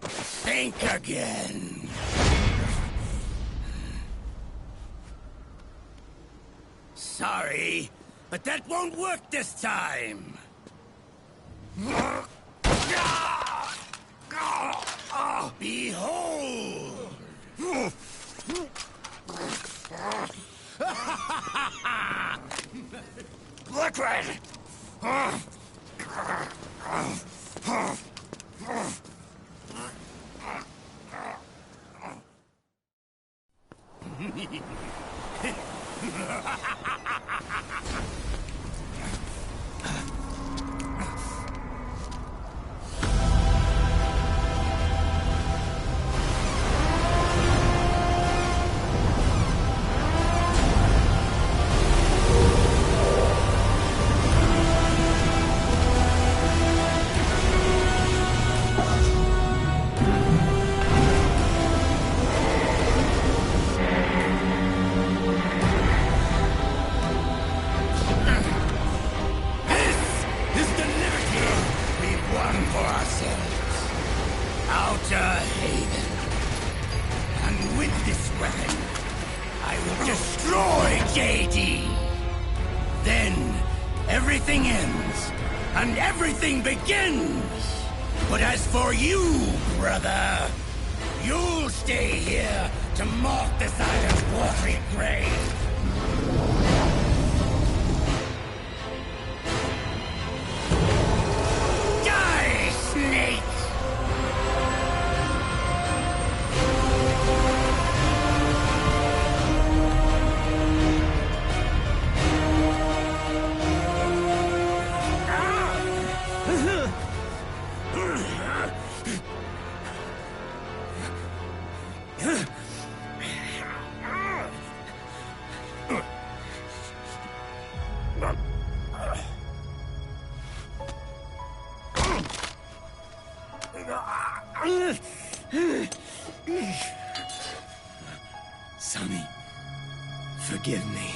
Think again. Sorry, but that won't work this time. Behold! Liquid! Outer Haven. And with this weapon, I will destroy JD. Then, everything ends and everything begins! But as for you, brother, you'll stay here to mark the silent's watery grave. Die, snake! Sonny, forgive me.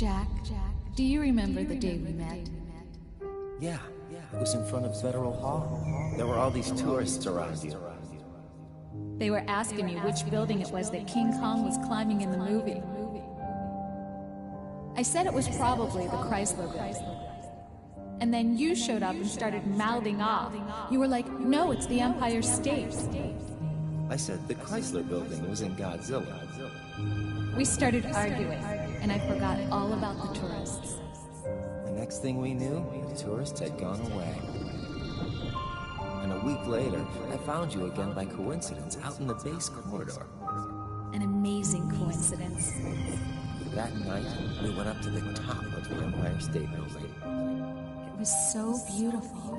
Jack, do you remember the day we met? Yeah, it was in front of Federal Hall. There were all these tourists around you. They were asking you which building it was that King Kong was climbing in the movie. I said it was probably the Chrysler Building. And then you showed up and started mouthing off. You were like, no, it's the Empire State. I said the Chrysler Building was in Godzilla. We started arguing, and I forgot all about the tourists. The next thing we knew, the tourists had gone away. And a week later, I found you again by coincidence out in the base corridor. An amazing coincidence. That night, we went up to the top of the Empire State Building. It was so beautiful.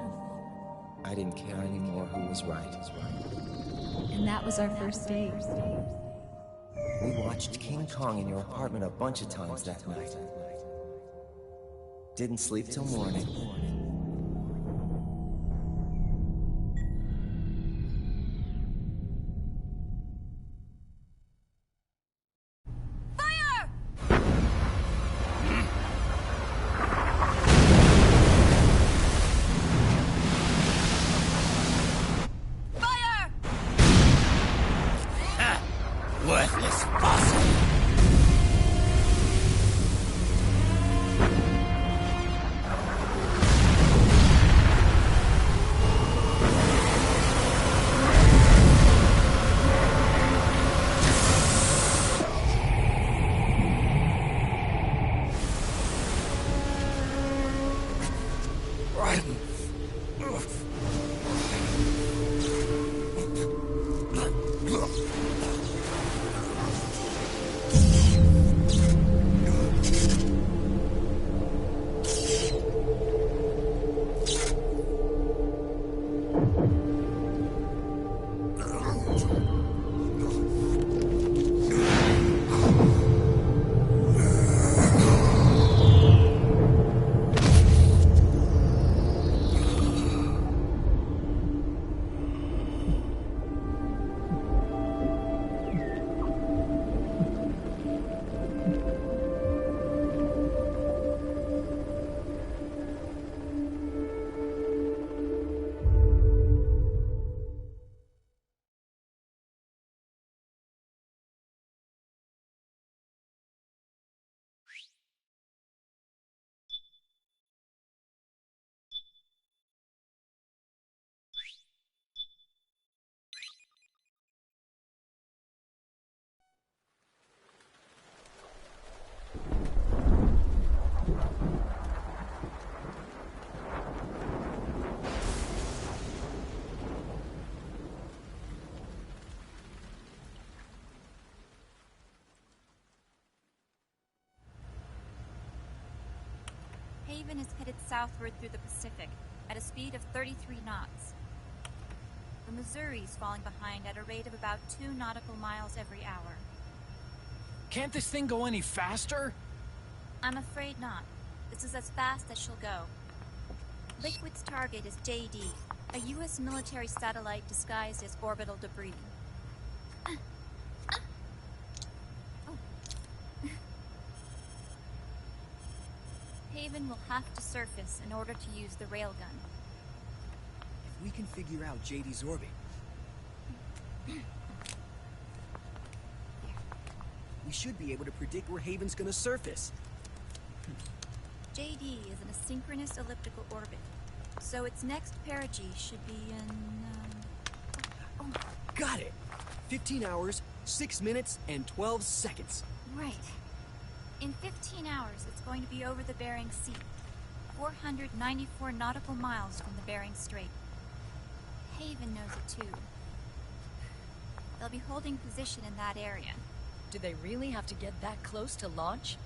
I didn't care anymore who was right. And that was our first date. We watched King Kong in your apartment a bunch of times that night. Didn't sleep till morning. Worthless fossil! Haven is headed southward through the Pacific at a speed of 33 knots. The Missouri's falling behind at a rate of about 2 nautical miles every hour. Can't this thing go any faster? I'm afraid not. This is as fast as she'll go. Liquid's target is JD, a U.S. military satellite disguised as orbital debris. Haven will have to surface in order to use the railgun. If we can figure out JD's orbit, we should be able to predict where Haven's gonna surface. JD is in a synchronous elliptical orbit, so its next perigee should be in, Got it! 15 hours, 6 minutes, and 12 seconds. Right. In 15 hours, it's going to be over the Bering Sea, 494 nautical miles from the Bering Strait. Haven knows it too. They'll be holding position in that area. Do they really have to get that close to launch?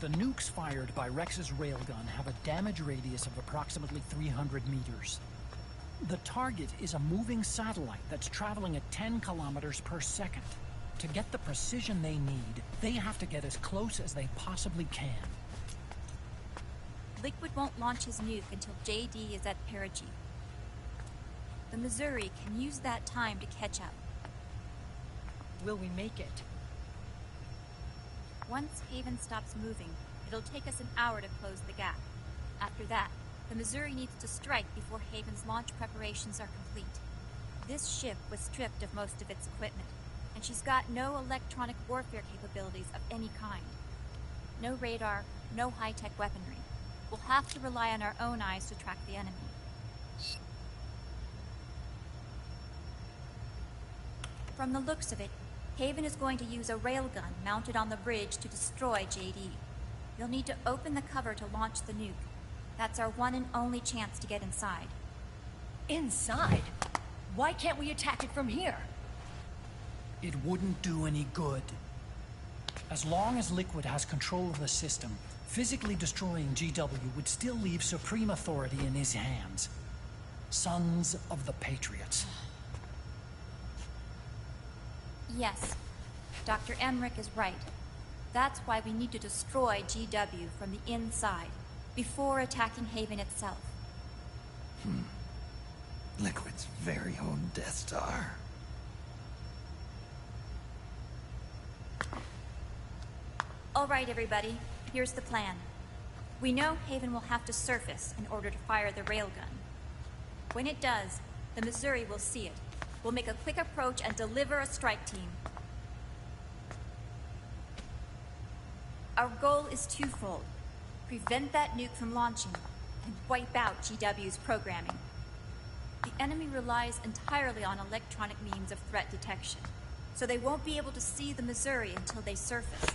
The nukes fired by Rex's railgun have a damage radius of approximately 300 meters. The target is a moving satellite that's traveling at 10 kilometers per second. To get the precision they need, they have to get as close as they possibly can. Liquid won't launch his nuke until JD is at perigee. The Missouri can use that time to catch up. Will we make it? Once Haven stops moving, it'll take us an hour to close the gap. After that, the Missouri needs to strike before Haven's launch preparations are complete. This ship was stripped of most of its equipment, and she's got no electronic warfare capabilities of any kind. No radar, no high-tech weaponry. We'll have to rely on our own eyes to track the enemy. From the looks of it, Haven is going to use a railgun mounted on the bridge to destroy JD. You'll need to open the cover to launch the nuke. That's our one and only chance to get inside. Inside? Why can't we attack it from here? It wouldn't do any good. As long as Liquid has control of the system, physically destroying GW would still leave supreme authority in his hands. Sons of the Patriots. Yes, Dr. Emmerich is right. That's why we need to destroy GW from the inside, before attacking Haven itself. Liquid's very own Death Star. All right, everybody. Here's the plan. We know Haven will have to surface in order to fire the railgun. When it does, the Missouri will see it. We'll make a quick approach and deliver a strike team. Our goal is twofold. Prevent that nuke from launching, and wipe out GW's programming. The enemy relies entirely on electronic means of threat detection, so they won't be able to see the Missouri until they surface.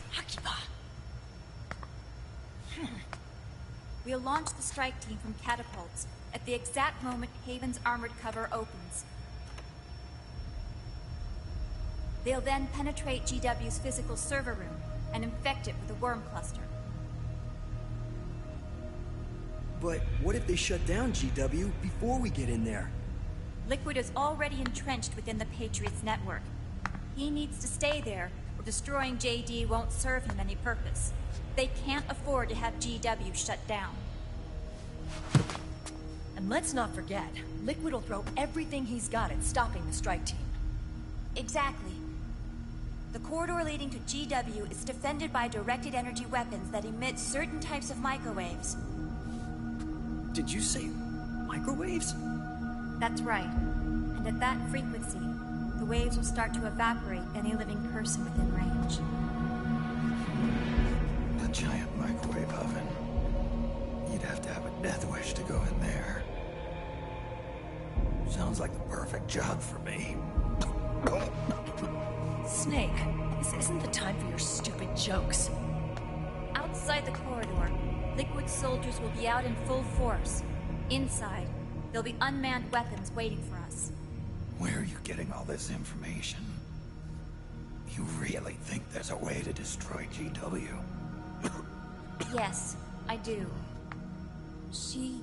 We'll launch the strike team from catapults at the exact moment Haven's armored cover opens. They'll then penetrate GW's physical server room and infect it with a worm cluster. But what if they shut down GW before we get in there? Liquid is already entrenched within the Patriots network. He needs to stay there, or destroying JD won't serve him any purpose. They can't afford to have GW shut down. And let's not forget, Liquid will throw everything he's got at stopping the strike team. Exactly. The corridor leading to GW is defended by directed energy weapons that emit certain types of microwaves. Did you say microwaves? That's right. And at that frequency, the waves will start to evaporate any living person within range. A giant microwave oven. You'd have to have a death wish to go in there. Sounds like the perfect job for me. Snake, this isn't the time for your stupid jokes. Outside the corridor, Liquid soldiers will be out in full force. Inside, there'll be unmanned weapons waiting for us. Where are you getting all this information? You really think there's a way to destroy GW? Yes, I do. She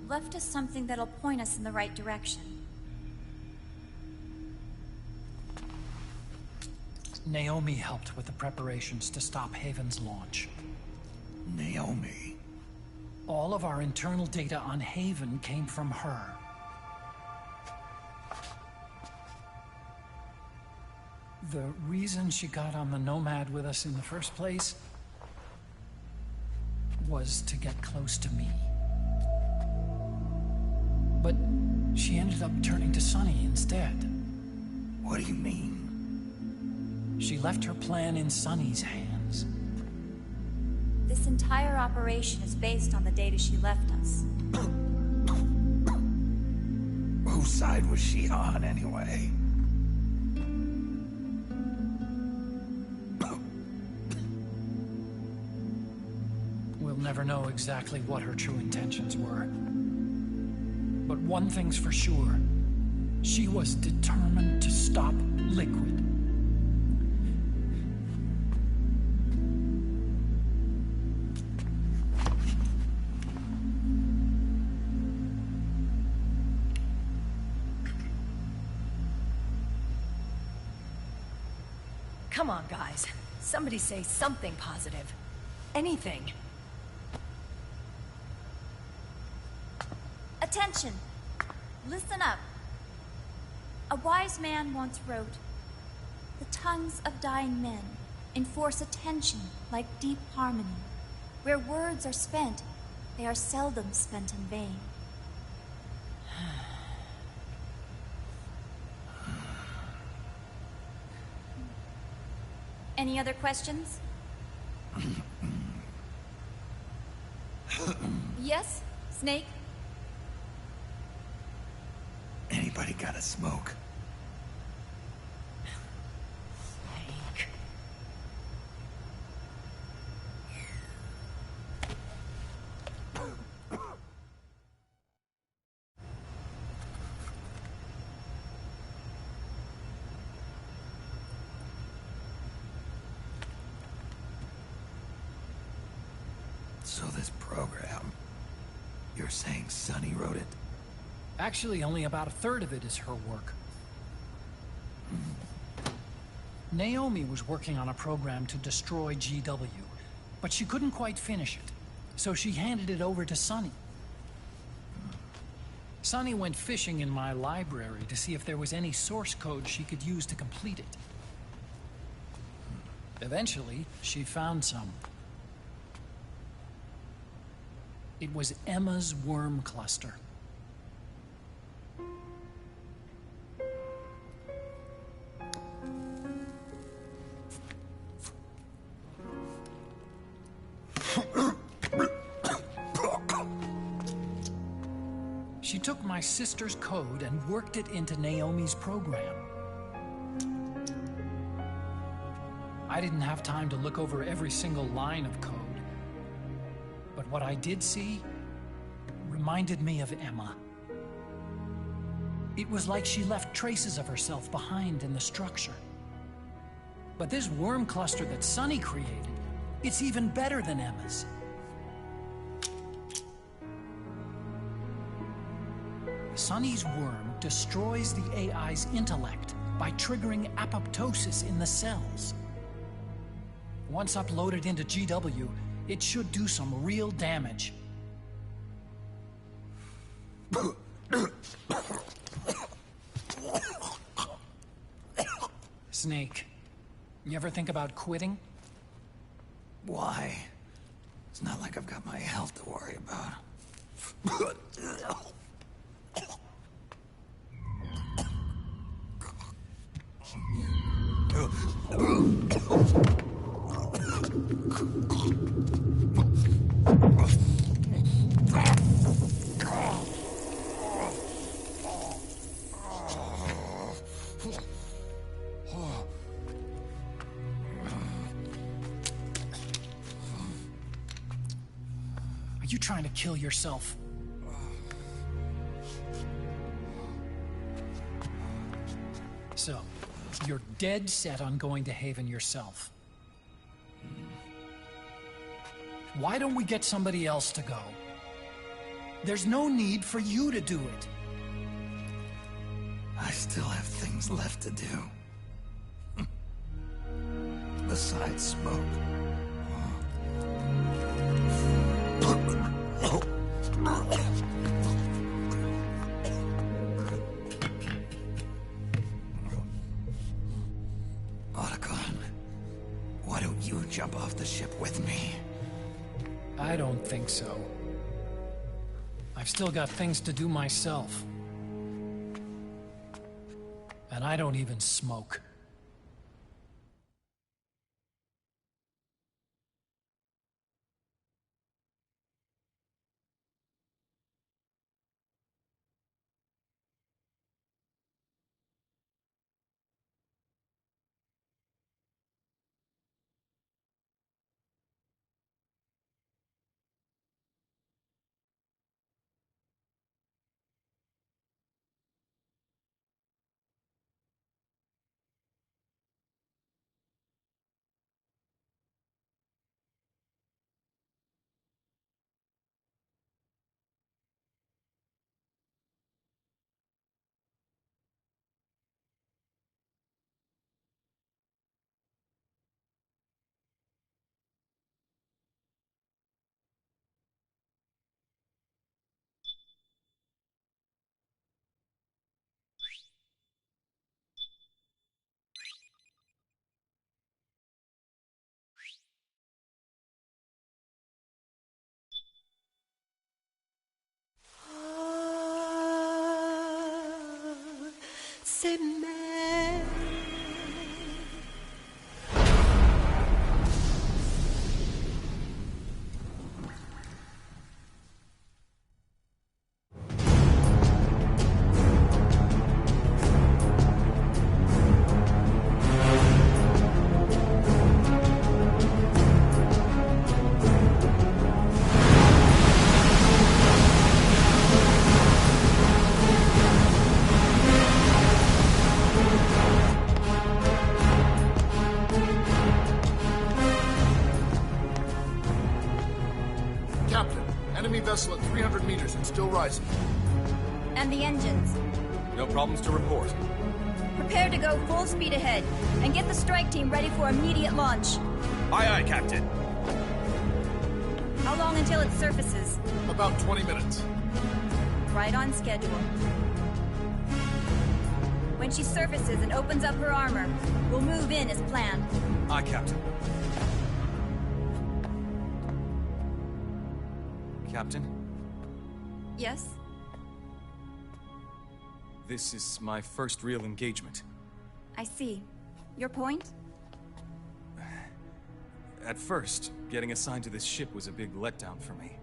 left us something that'll point us in the right direction. Naomi helped with the preparations to stop Haven's launch. Naomi? All of our internal data on Haven came from her. The reason she got on the Nomad with us in the first place was to get close to me. But she ended up turning to Sonny instead. What do you mean? She left her plan in Sonny's hands. This entire operation is based on the data she left us. Whose side was she on, anyway? We'll never know exactly what her true intentions were. But one thing's for sure. She was determined to stop Liquid. Come on, guys. Somebody say something positive. Anything. Attention! Listen up. A wise man once wrote, "The tongues of dying men enforce attention like deep harmony. Where words are spent, they are seldom spent in vain." Any other questions? Yes, Snake? Anybody got a smoke? Snake. So this program, you're saying Sonny wrote it? Actually, only about a third of it is her work. Naomi was working on a program to destroy GW, but she couldn't quite finish it, so she handed it over to Sonny. Sonny went fishing in my library to see if there was any source code she could use to complete it. Eventually, she found some. It was Emma's worm cluster. She took my sister's code and worked it into Naomi's program. I didn't have time to look over every single line of code, but what I did see reminded me of Emma. It was like she left traces of herself behind in the structure. But this worm cluster that Sonny created, it's even better than Emma's. Sonny's worm destroys the AI's intellect by triggering apoptosis in the cells. Once uploaded into GW, it should do some real damage. Snake, you ever think about quitting? Why? It's not like I've got my health to worry about. Are you trying to kill yourself? So, you're dead set on going to Haven yourself. Why don't we get somebody else to go? There's no need for you to do it. I still have things left to do. Besides smoke. Otacon, why don't you jump off the ship with me? I don't think so. I've still got things to do myself. And I don't even smoke. Vessel at 300 meters and still rising. And the engines? No problems to report. Prepare to go full speed ahead, and get the strike team ready for immediate launch. Aye, aye, Captain. How long until it surfaces? About 20 minutes. Right on schedule. When she surfaces and opens up her armor, we'll move in as planned. Aye, Captain. Captain? Yes? This is my first real engagement. I see. Your point? At first, getting assigned to this ship was a big letdown for me.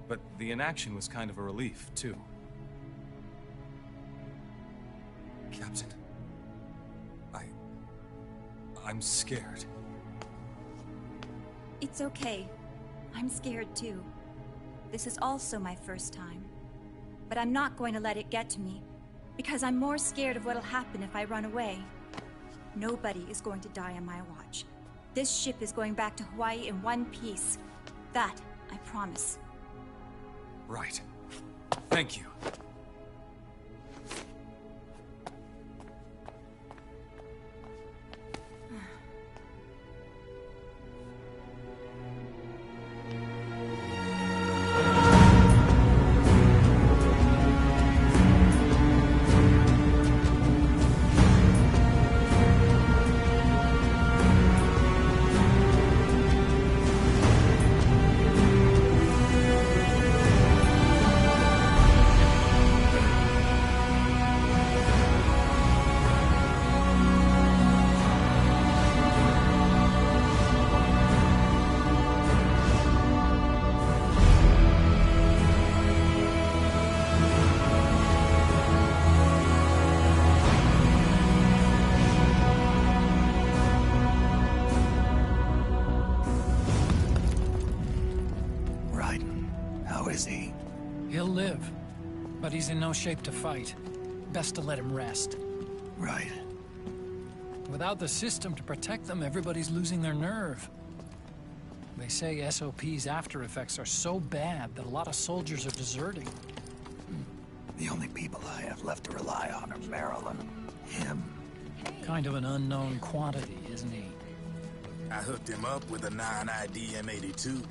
But the inaction was kind of a relief, too. Captain, I'm scared. It's okay. I'm scared too. This is also my first time. But I'm not going to let it get to me, because I'm more scared of what'll happen if I run away. Nobody is going to die on my watch. This ship is going back to Hawaii in one piece. That, I promise. Right. Thank you. He'll live, but he's in no shape to fight. Best to let him rest. Right. Without the system to protect them, everybody's losing their nerve. They say SOP's after effects are so bad that a lot of soldiers are deserting. The only people I have left to rely on are Marilyn, him. Kind of an unknown quantity, isn't he? I hooked him up with a non-ID M82.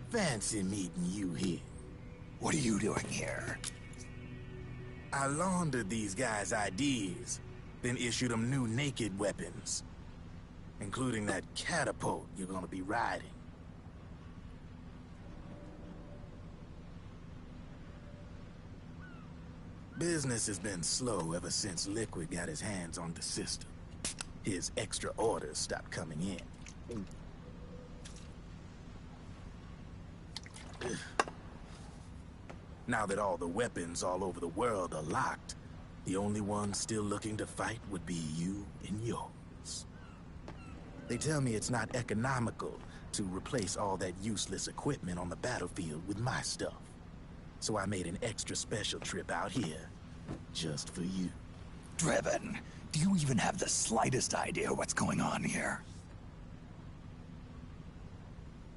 Fancy meeting you here. What are you doing here? I laundered these guys' IDs, then issued them new naked weapons, including that catapult you're gonna be riding. Business has been slow ever since Liquid got his hands on the system. His extra orders stopped coming in. Now that all the weapons all over the world are locked, the only ones still looking to fight would be you and yours. They tell me it's not economical to replace all that useless equipment on the battlefield with my stuff. So I made an extra special trip out here, just for you. Driven, do you even have the slightest idea what's going on here?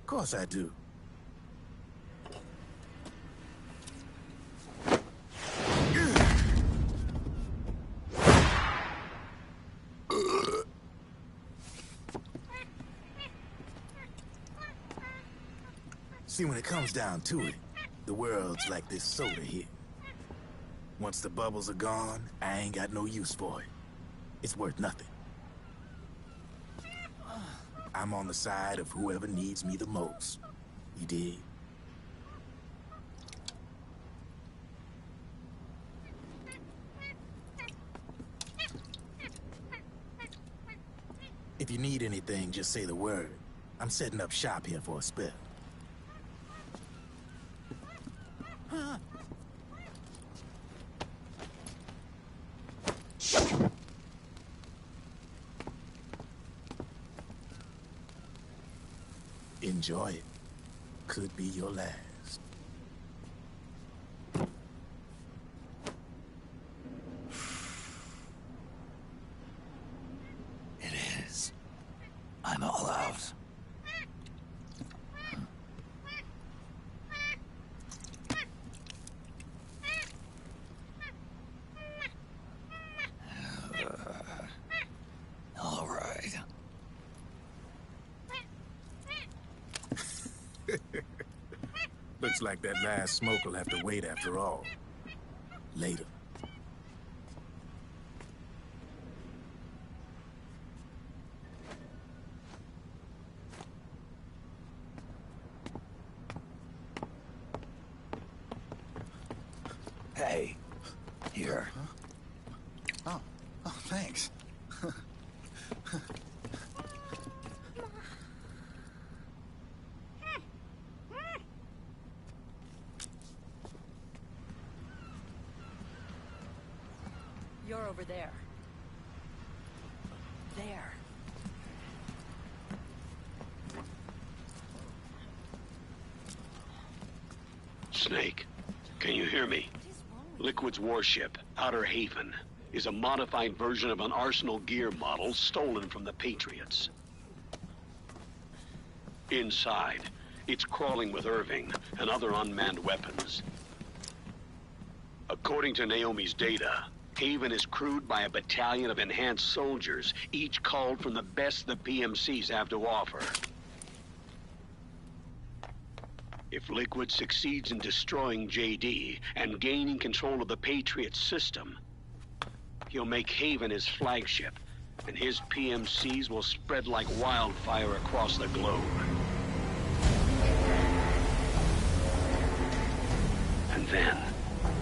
Of course I do. See, when it comes down to it, the world's like this soda here. Once the bubbles are gone, I ain't got no use for it. It's worth nothing. I'm on the side of whoever needs me the most. You dig? If you need anything, just say the word. I'm setting up shop here for a spell. Enjoy it. Could be your last. It is. I'm all out. All right. Looks like that last smoke will have to wait after all. Later. Hey, here. Huh? Oh, thanks. You're over there. There. Snake, can you hear me? Liquid's warship, Outer Haven, is a modified version of an Arsenal gear model stolen from the Patriots. Inside, it's crawling with Irving and other unmanned weapons. According to Naomi's data, Haven is crewed by a battalion of enhanced soldiers, each called from the best the PMCs have to offer. If Liquid succeeds in destroying JD and gaining control of the Patriots system, he'll make Haven his flagship, and his PMCs will spread like wildfire across the globe. And then,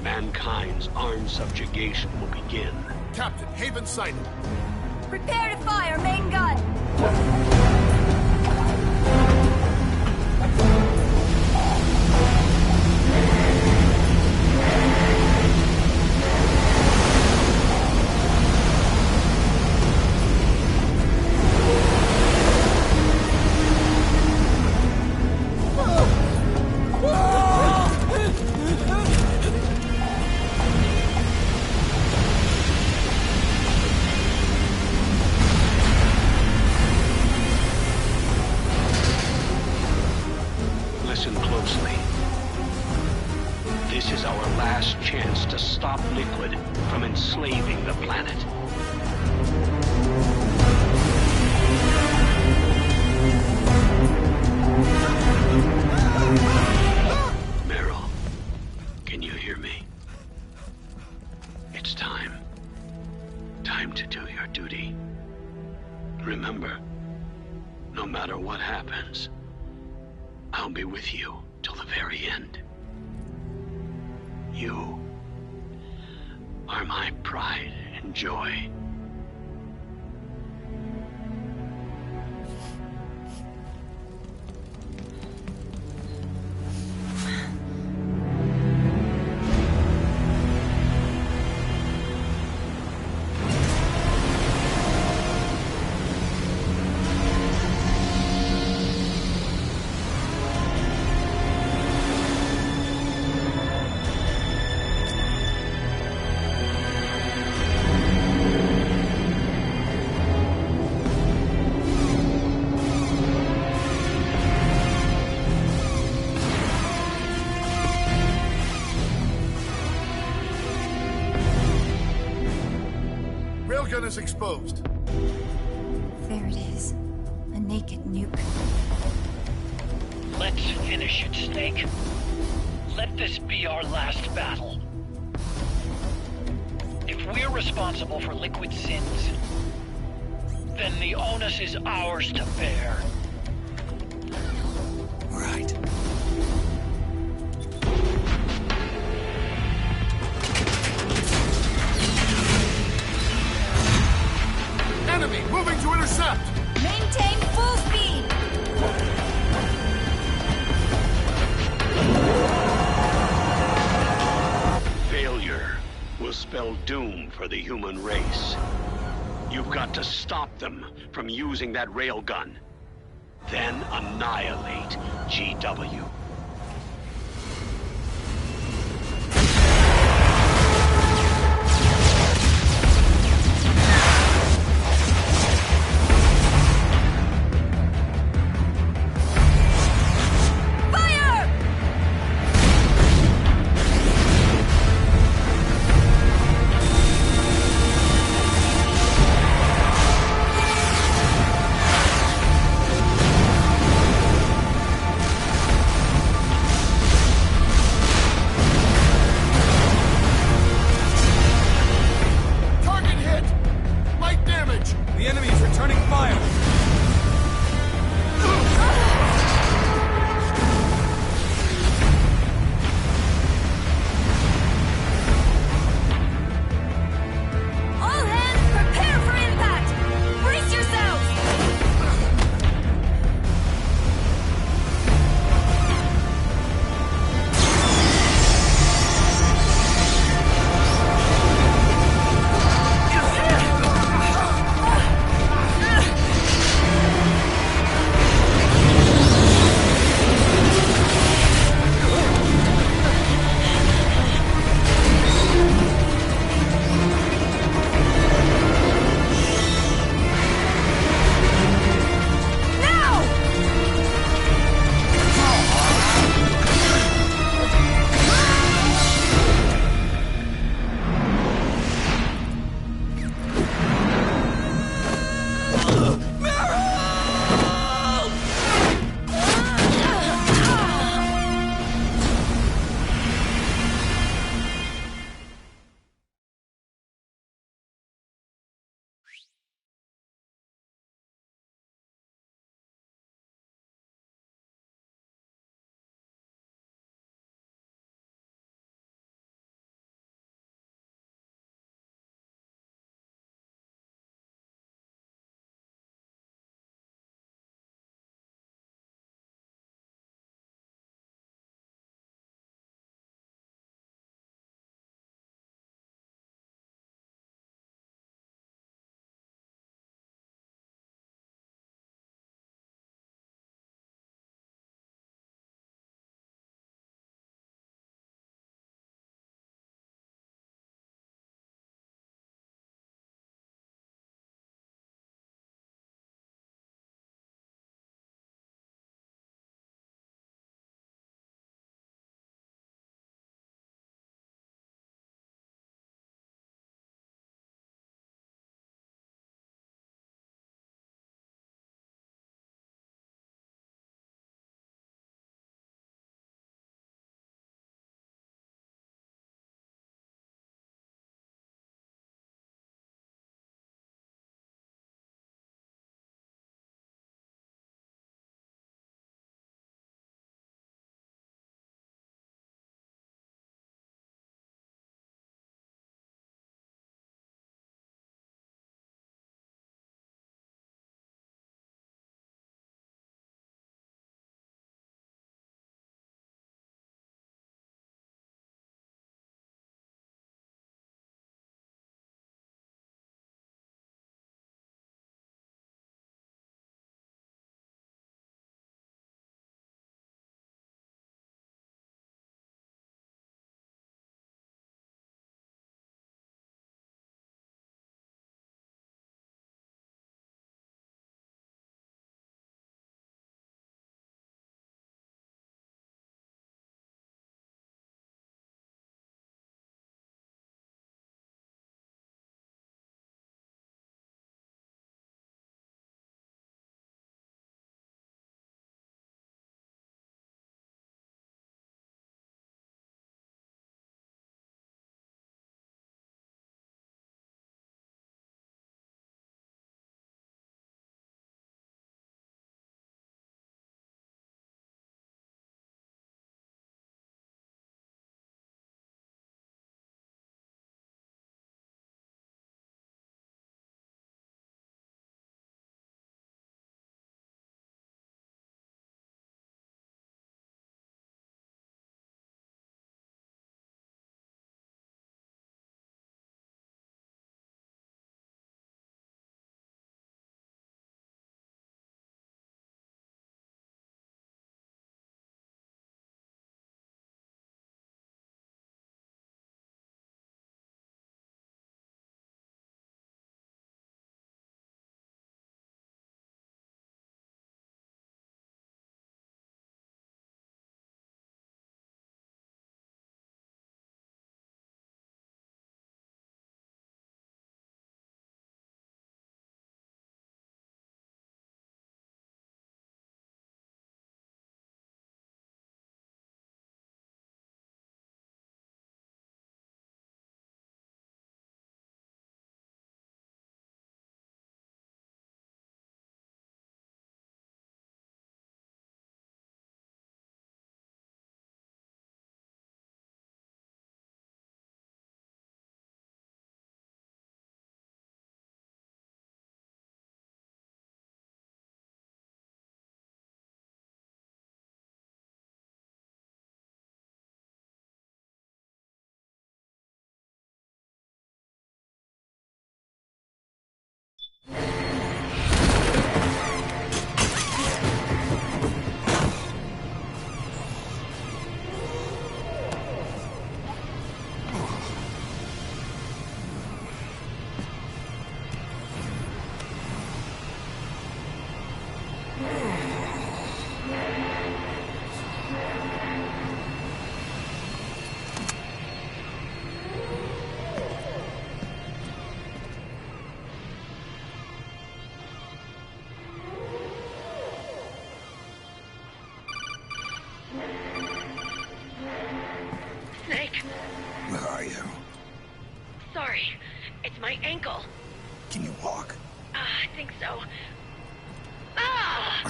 mankind's armed subjugation will begin. Captain, Haven sighted. Prepare to fire, main gun! time to do your duty. Remember, no matter what happens, I'll be with you till the very end. You are my pride and joy. Railgun is exposed. There it is. A naked nuke. Let's finish it, Snake. Let this be our last battle. If we're responsible for Liquid's sins, then the onus is ours to bear. Right. Enemy moving to intercept! Maintain full speed! Failure will spell doom for the human race. You've got to stop them from using that railgun. Then annihilate GW. The enemy is returning fire! All hands, prepare for impact! Brace yourselves!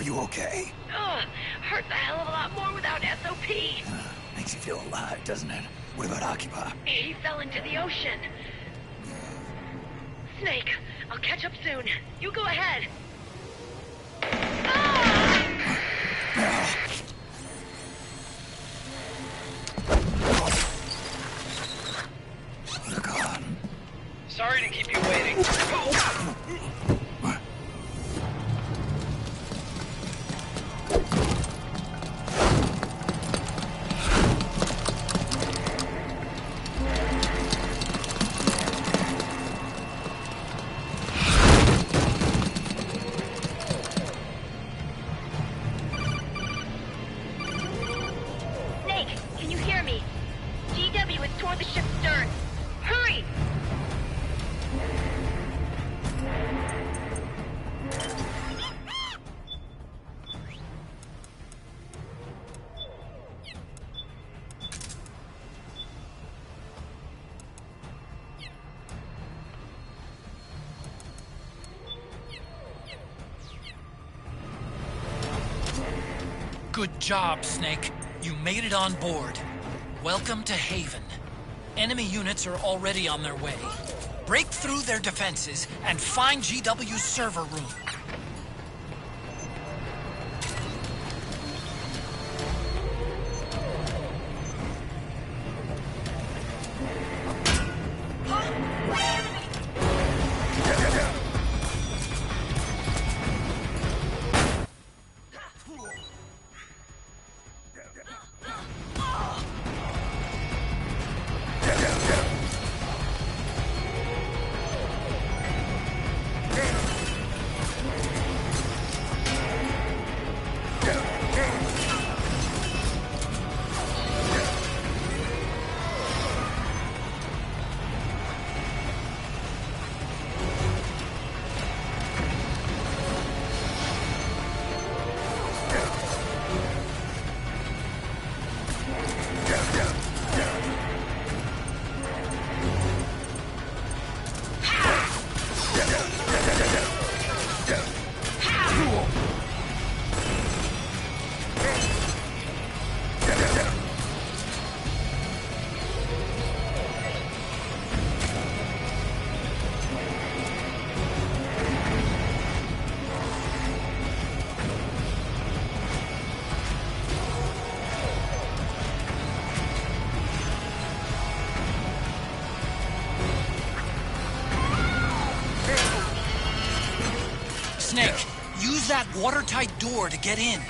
you okay? Ugh, hurts a hell of a lot more without SOP. Makes you feel alive, doesn't it? What about Occupy? He fell into the ocean. Snake, I'll catch up soon. You go ahead. Look on. Sorry to keep you waiting. Snake, can you hear me? GW is toward the ship's stern. Hurry! Good job, Snake. You made it on board. Welcome to Haven. Enemy units are already on their way. Break through their defenses and find GW's server room. Snake, use that watertight door to get in.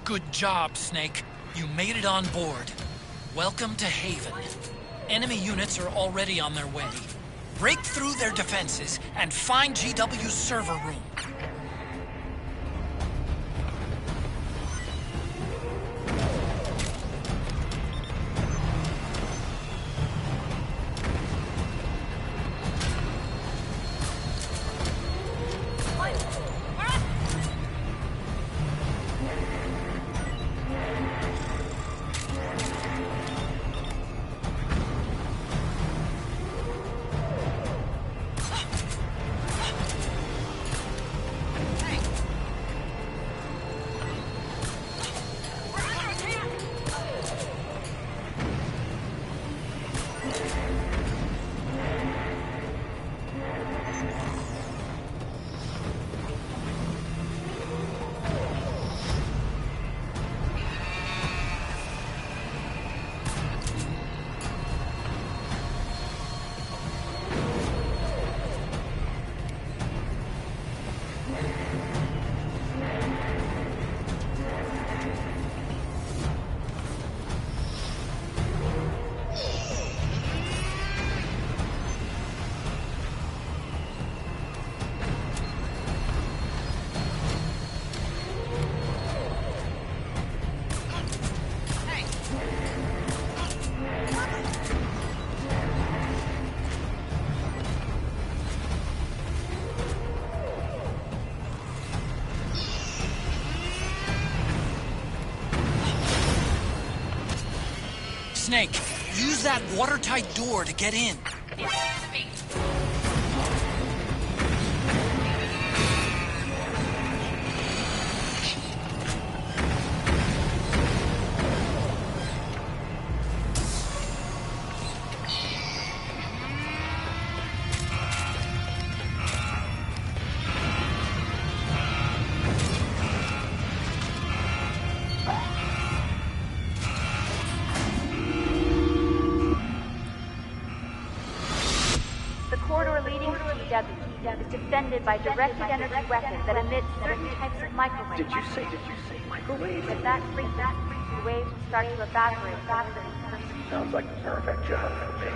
Good job, Snake. You made it on board. Welcome to Haven. Enemy units are already on their way. Break through their defenses and find GW's server room. Snake, use that watertight door to get in. Is defended by directed energy weapons that emit certain types of microwaves. Did you say microwave? At that frequency, the waves will start to evaporate faster than person. Sounds like the perfect job for me.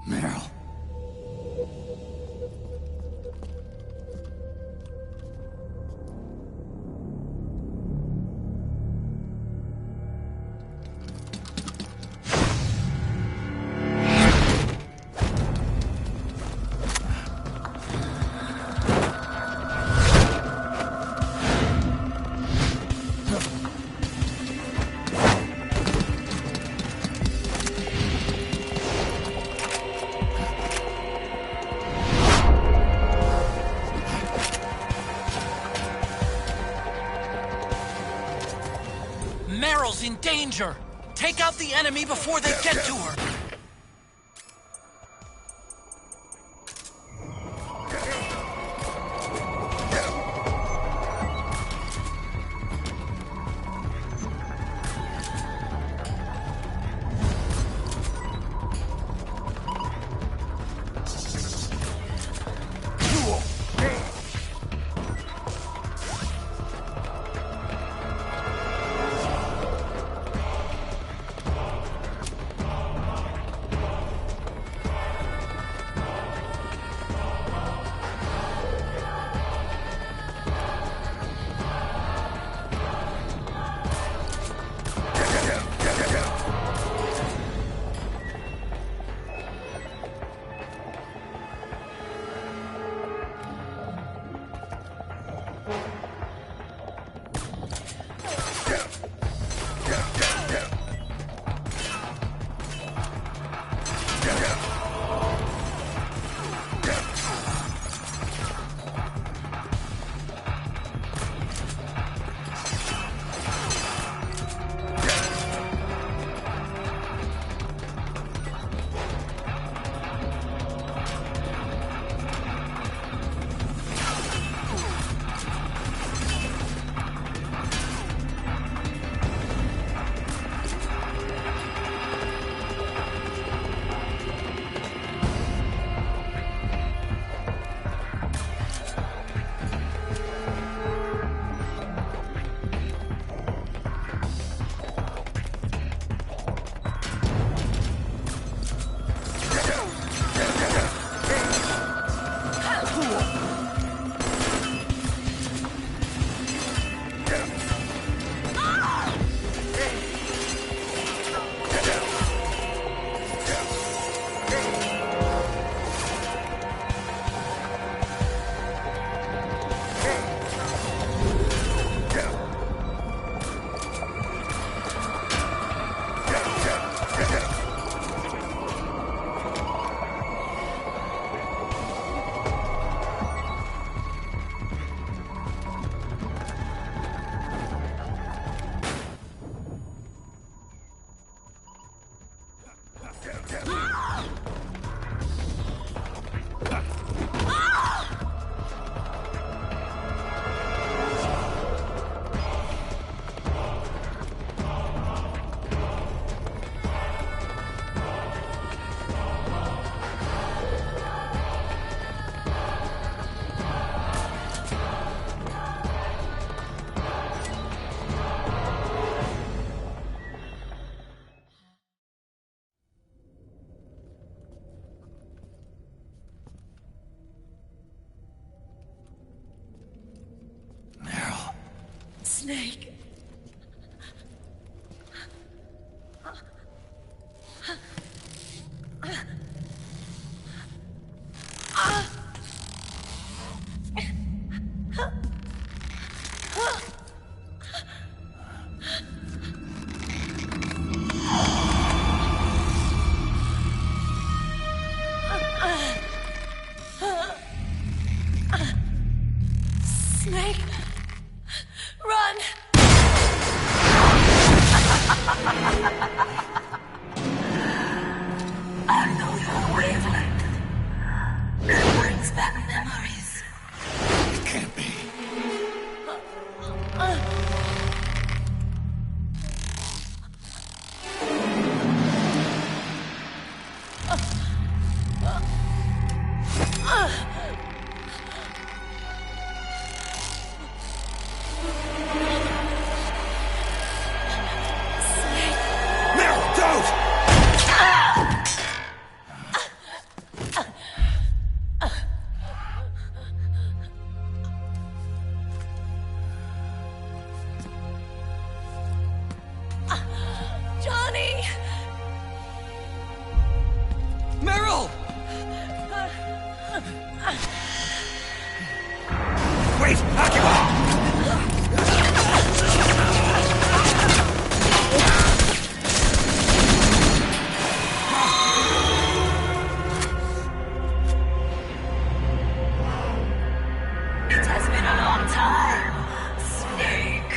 Meryl. Meryl's in danger! Take out the enemy before they get to her! Snake. Snake, run! I know your wavelength. It brings back memories. It can't be. Johnny! Meryl! Wait! Occupy! It has been a long time, Snake.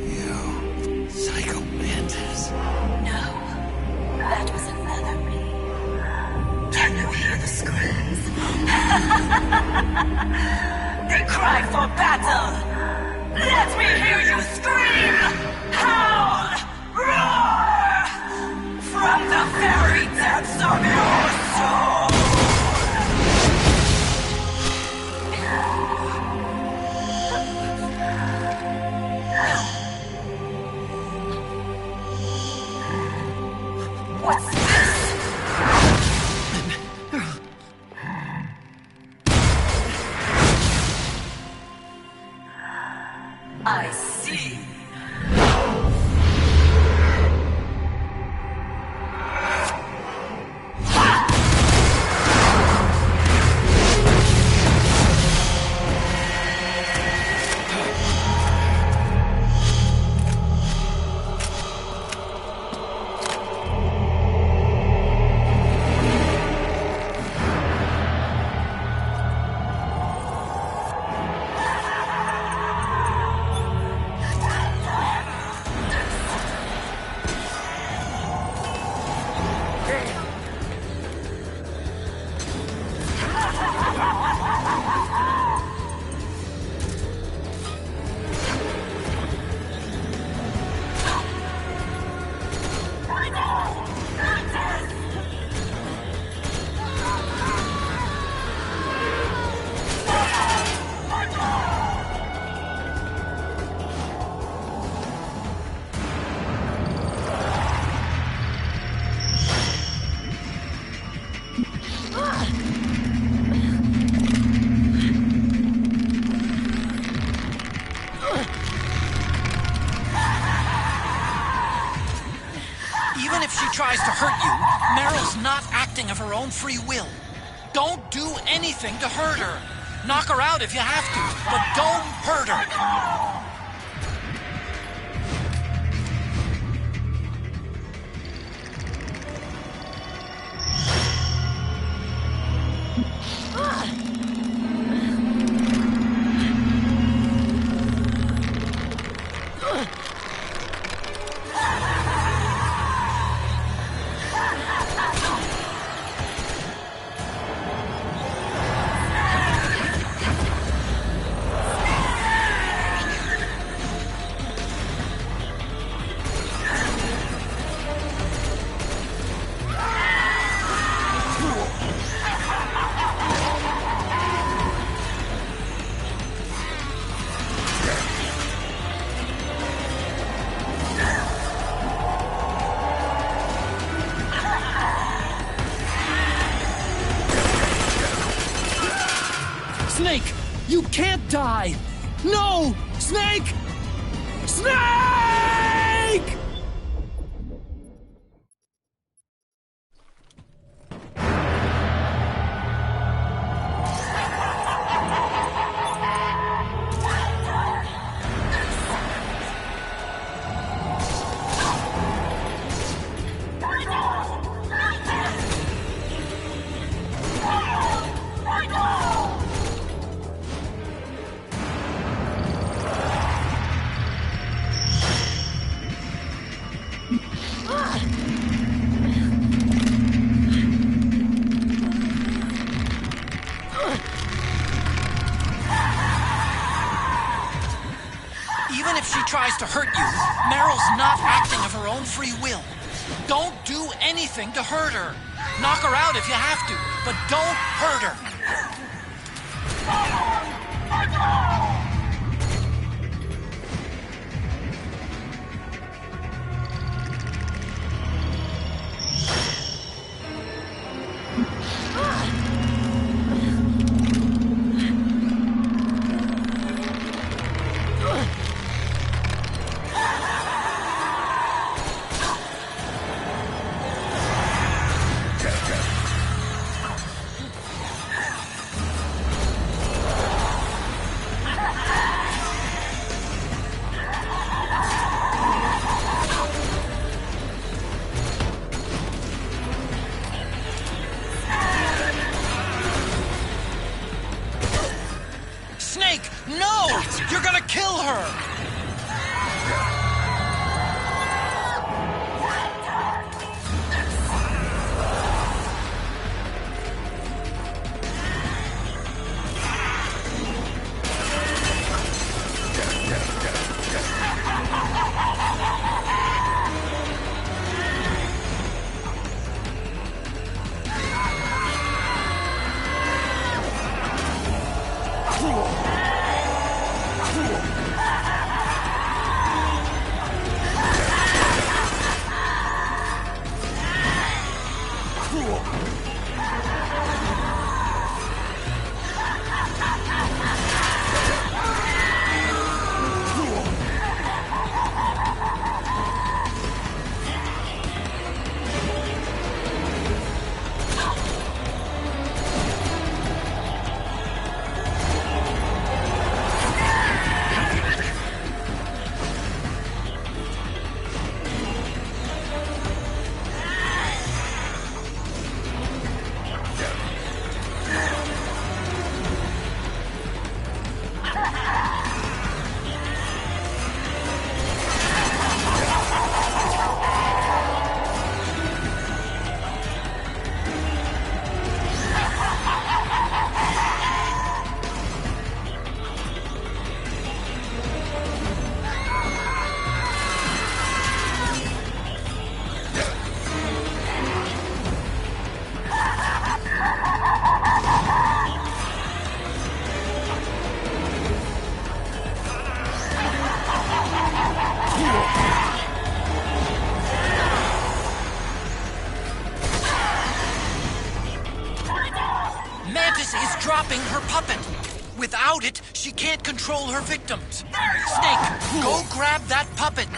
You psycho mantis. No, that was another me. Can you hear the screams? They cry for battle. Let me hear you scream! Howl! Roar! From the very depths of your soul! What's this? I see. Even if she tries to hurt you, Meryl's not acting of her own free will. Don't do anything to hurt her. Knock her out if you have to, but don't hurt her. die! No! Snake! Snake! Even if she tries to hurt you, Meryl's not acting of her own free will. Don't do anything to hurt her. Knock her out if you have to, but don't hurt her. Snake, no! You're gonna kill her! Dropping her puppet. Without it, she can't control her victims. Snake, go grab that puppet.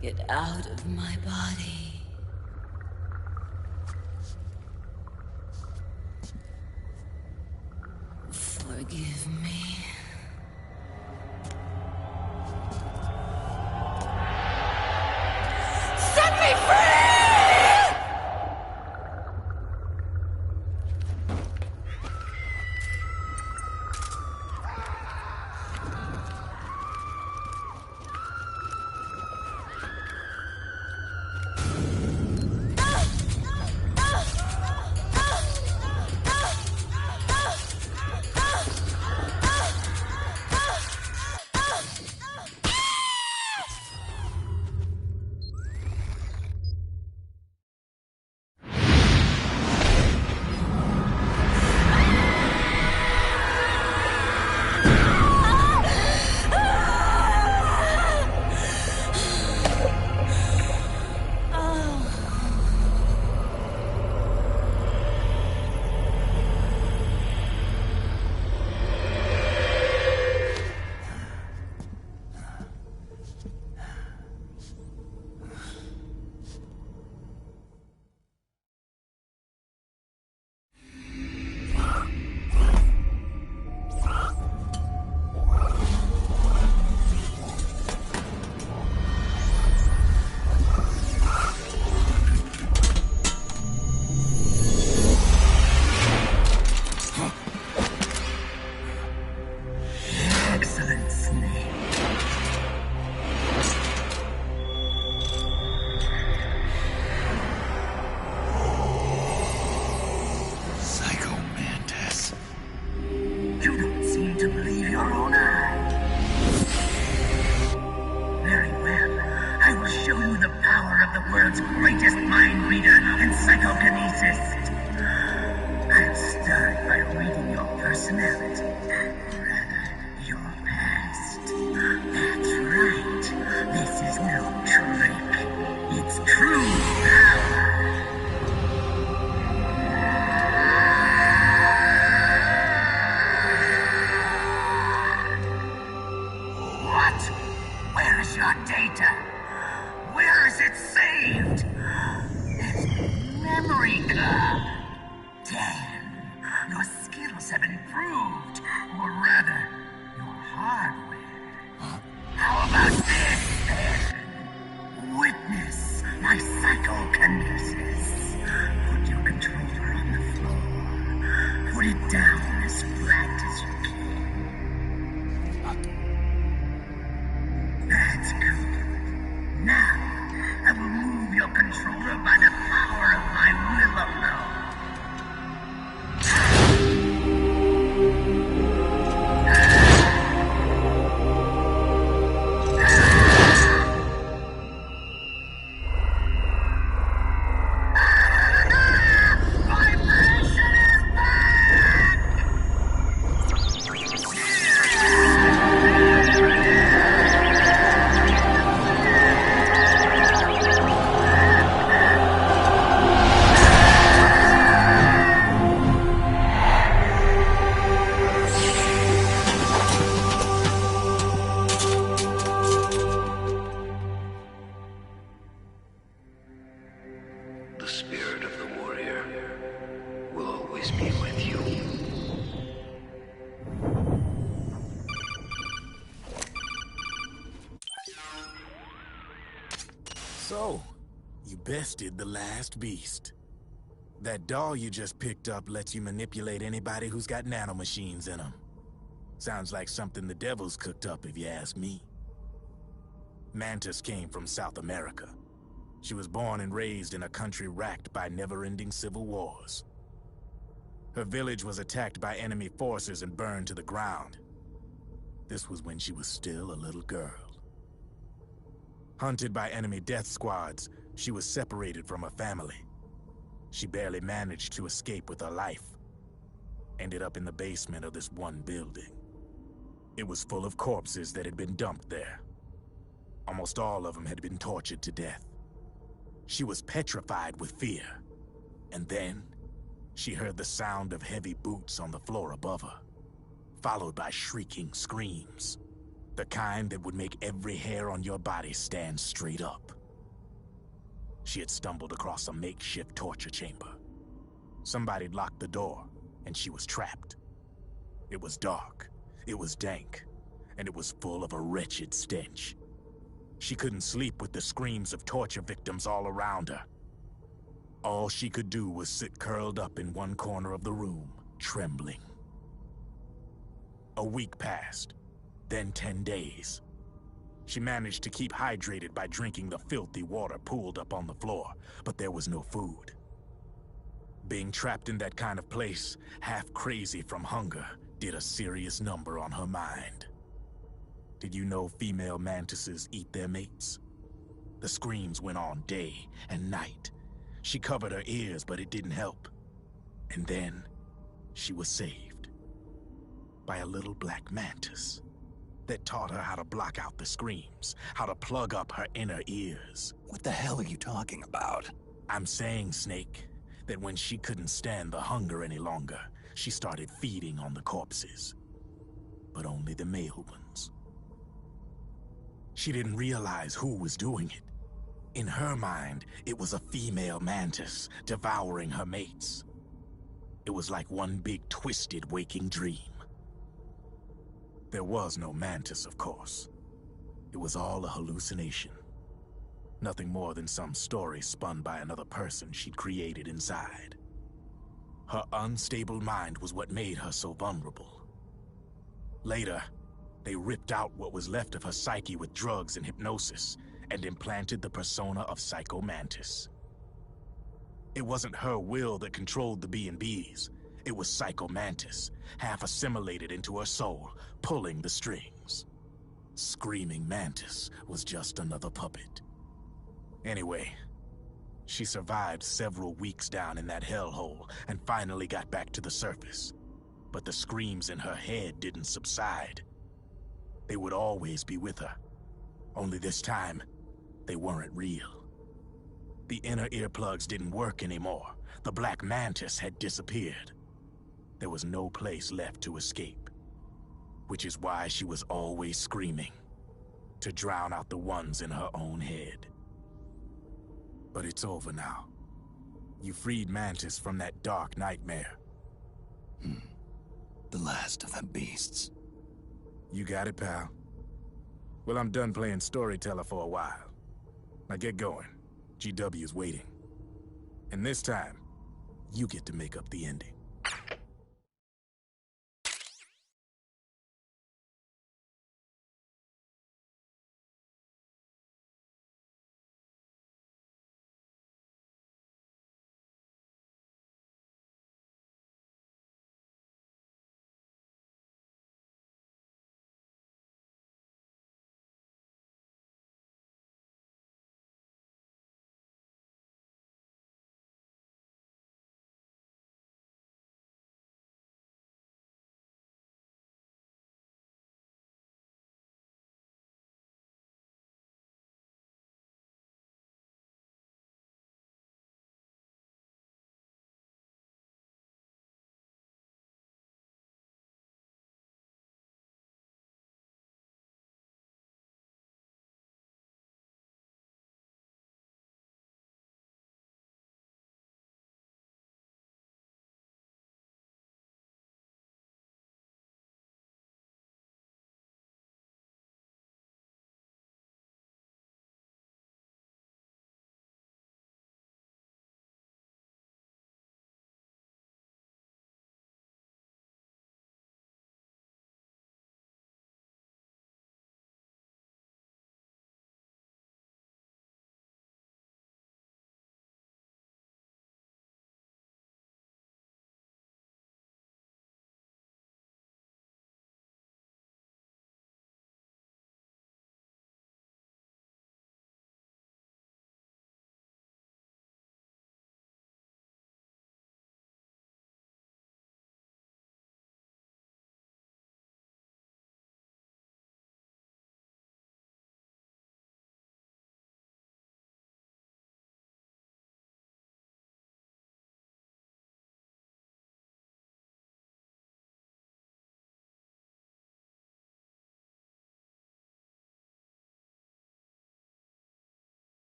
Get out of my body. Forgive me. Set me free! So, you bested the last beast. That doll you just picked up lets you manipulate anybody who's got nanomachines in them. Sounds like something the devil's cooked up, if you ask me. Mantis came from South America. She was born and raised in a country racked by never-ending civil wars. Her village was attacked by enemy forces and burned to the ground. This was when she was still a little girl. Hunted by enemy death squads, she was separated from her family. She barely managed to escape with her life. Ended up in the basement of this one building. It was full of corpses that had been dumped there. Almost all of them had been tortured to death. She was petrified with fear. And then, She heard the sound of heavy boots on the floor above her, followed by shrieking screams. The kind that would make every hair on your body stand straight up. She had stumbled across a makeshift torture chamber. Somebody'd locked the door, and she was trapped. It was dark, it was dank, and it was full of a wretched stench. She couldn't sleep with the screams of torture victims all around her. All she could do was sit curled up in one corner of the room, trembling. A week passed, then 10 days. She managed to keep hydrated by drinking the filthy water pooled up on the floor, but there was no food. Being trapped in that kind of place, half crazy from hunger, did a serious number on her mind. Did you know female mantises eat their mates? The screams went on day and night. She covered her ears, but it didn't help. And then, she was saved by a little black mantis that taught her how to block out the screams, how to plug up her inner ears. What the hell are you talking about? I'm saying, Snake, that when she couldn't stand the hunger any longer, she started feeding on the corpses. But only the male ones. She didn't realize who was doing it. In her mind, it was a female mantis devouring her mates. It was like one big twisted waking dream. There was no mantis, of course. It was all a hallucination. Nothing more than some story spun by another person she'd created inside. Her unstable mind was what made her so vulnerable. Later, they ripped out what was left of her psyche with drugs and hypnosis and implanted the persona of Psycho Mantis. It wasn't her will that controlled the B&Bs. It was Psycho Mantis, half assimilated into her soul, pulling the strings. Screaming Mantis was just another puppet. Anyway, she survived several weeks down in that hellhole and finally got back to the surface. But the screams in her head didn't subside. They would always be with her. Only this time, they weren't real. The inner earplugs didn't work anymore. The black mantis had disappeared. There was no place left to escape. Which is why she was always screaming, to drown out the ones in her own head. But it's over now. You freed Mantis from that dark nightmare. The last of them beasts. You got it, pal. Well, I'm done playing storyteller for a while. Now get going. GW's waiting. And this time, you get to make up the ending.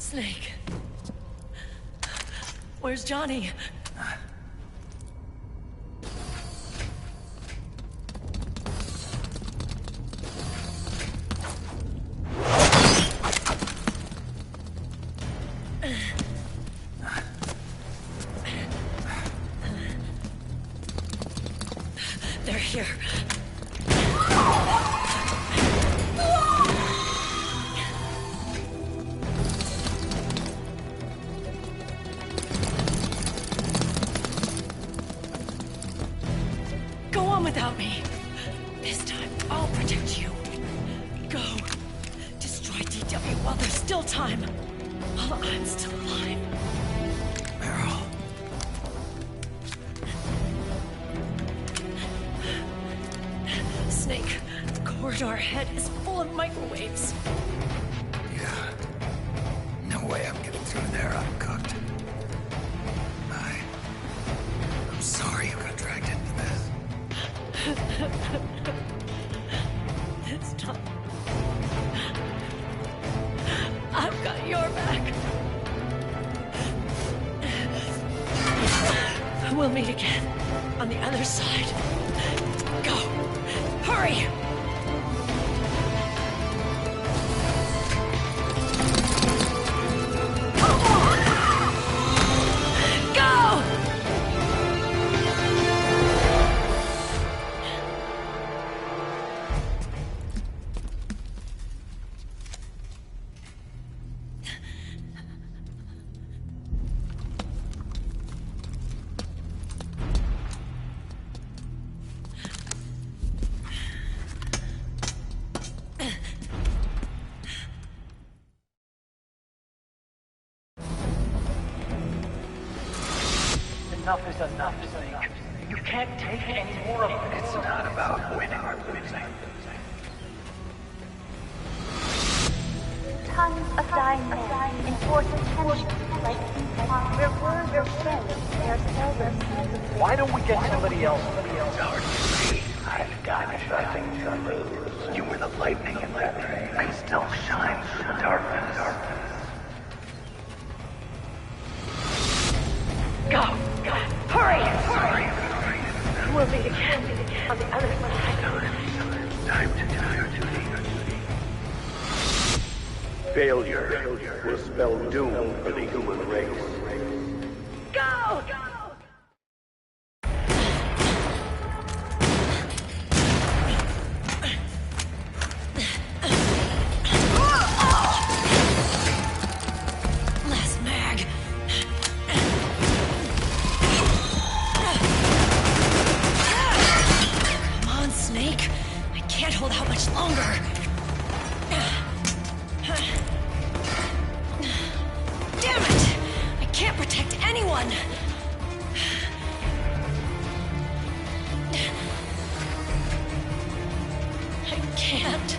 Snake. Where's Johnny? They're here. Go on without me. This time, I'll protect you. Go. Destroy DW while there's still time. While I'm still alive. Meryl. Snake, the corridor ahead is full of microwaves. Yeah. No way I'm getting through there uncooked. I'm sorry you got dragged into this. This time, I've got your back. We'll meet again on the other side. Go! Hurry! Go! Enough is enough, Snake. You can't take any more of it. It's not about winning or losing. Tons of dying men enforce attention like where words are said, they are seldom. Why don't we get somebody else? Our duty. I've got nothing to lose. You were the lightning in that rain. I still shine through the darkness. Go! Hurry! Sorry. We'll meet again on the other side. Time to do your duty. Failure will spell doom for the human race. Go! Last mag. Come on, Snake. I can't hold out much longer. Damn it! I can't protect anyone! I can't.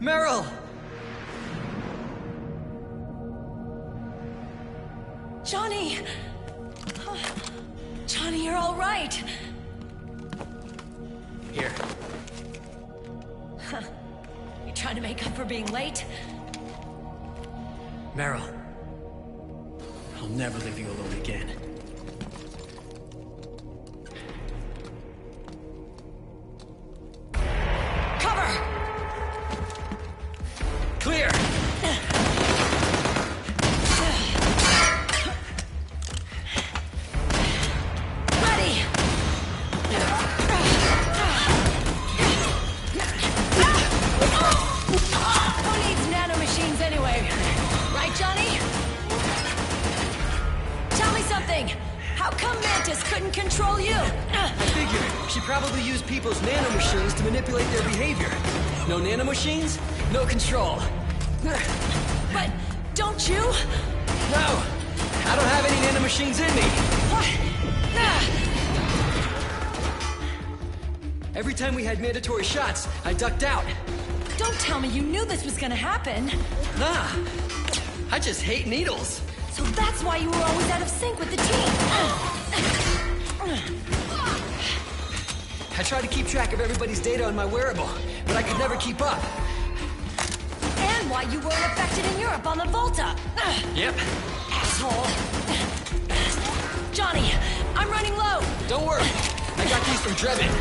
Meryl! Johnny! Johnny, you're all right. Here. Huh. You trying to make up for being late? Meryl. I'll never leave you alone again. Cover! Clear! Ready! Who needs nanomachines anyway? Right, Johnny? Tell me something! How come Mantis couldn't control you? I figured. She probably used people's nanomachines to manipulate their behavior. No nanomachines, no control. But don't you? No! I don't have any nanomachines in me! What? Every time we had mandatory shots, I ducked out. Don't tell me you knew this was gonna happen. Nah, I just hate needles. So that's why you were always out of sync with the team. I tried to keep track of everybody's data on my wearable, but I could never keep up. And why you weren't affected in Europe on the Volta. Yep. Asshole. Johnny, I'm running low. Don't worry. I got these from Drebin.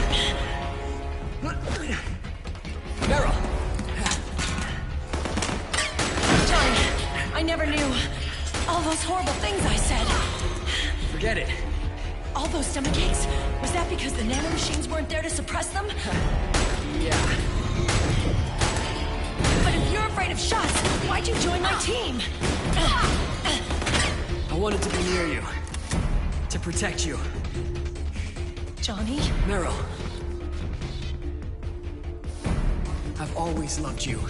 Meryl. Johnny, I never knew. All those horrible things I said. Forget it. All those stomach aches. Was that because the nanomachines weren't there to suppress them? Yeah. But if you're afraid of shots, why'd you join my team? I wanted to be near you. To protect you. Johnny? Meryl. I've always loved you.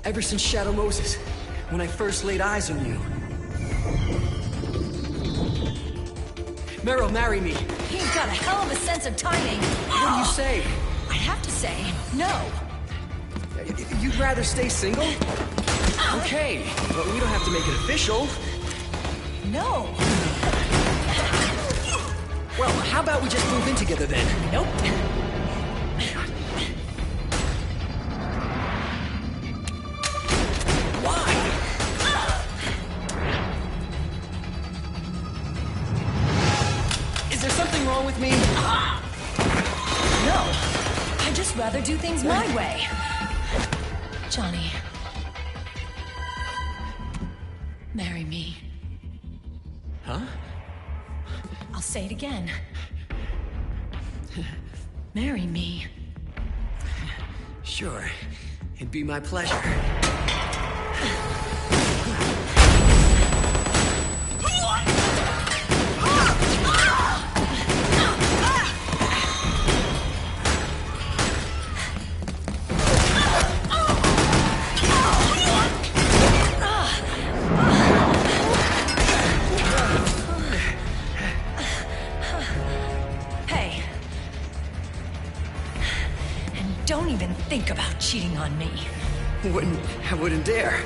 Ever since Shadow Moses, when I first laid eyes on you. Meryl, marry me. He's got a hell of a sense of timing. What do you say? I have to say, no. You'd rather stay single? Okay, but we don't have to make it official. No. Well, how about we just move in together then? Nope. Why? Is there something wrong with me? No. I'd just rather do things my way. Johnny. Marry me. Huh? I'll say it again. Marry me. Sure. It'd be my pleasure. Don't even think about cheating on me. I wouldn't dare.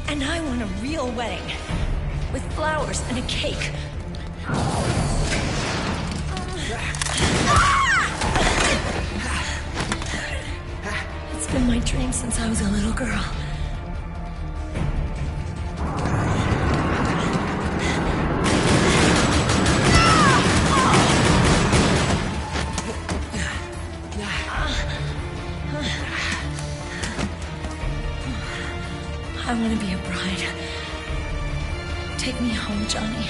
And I want a real wedding. With flowers and a cake. It's been my dream since I was a little girl. I want to be a bride. Take me home, Johnny.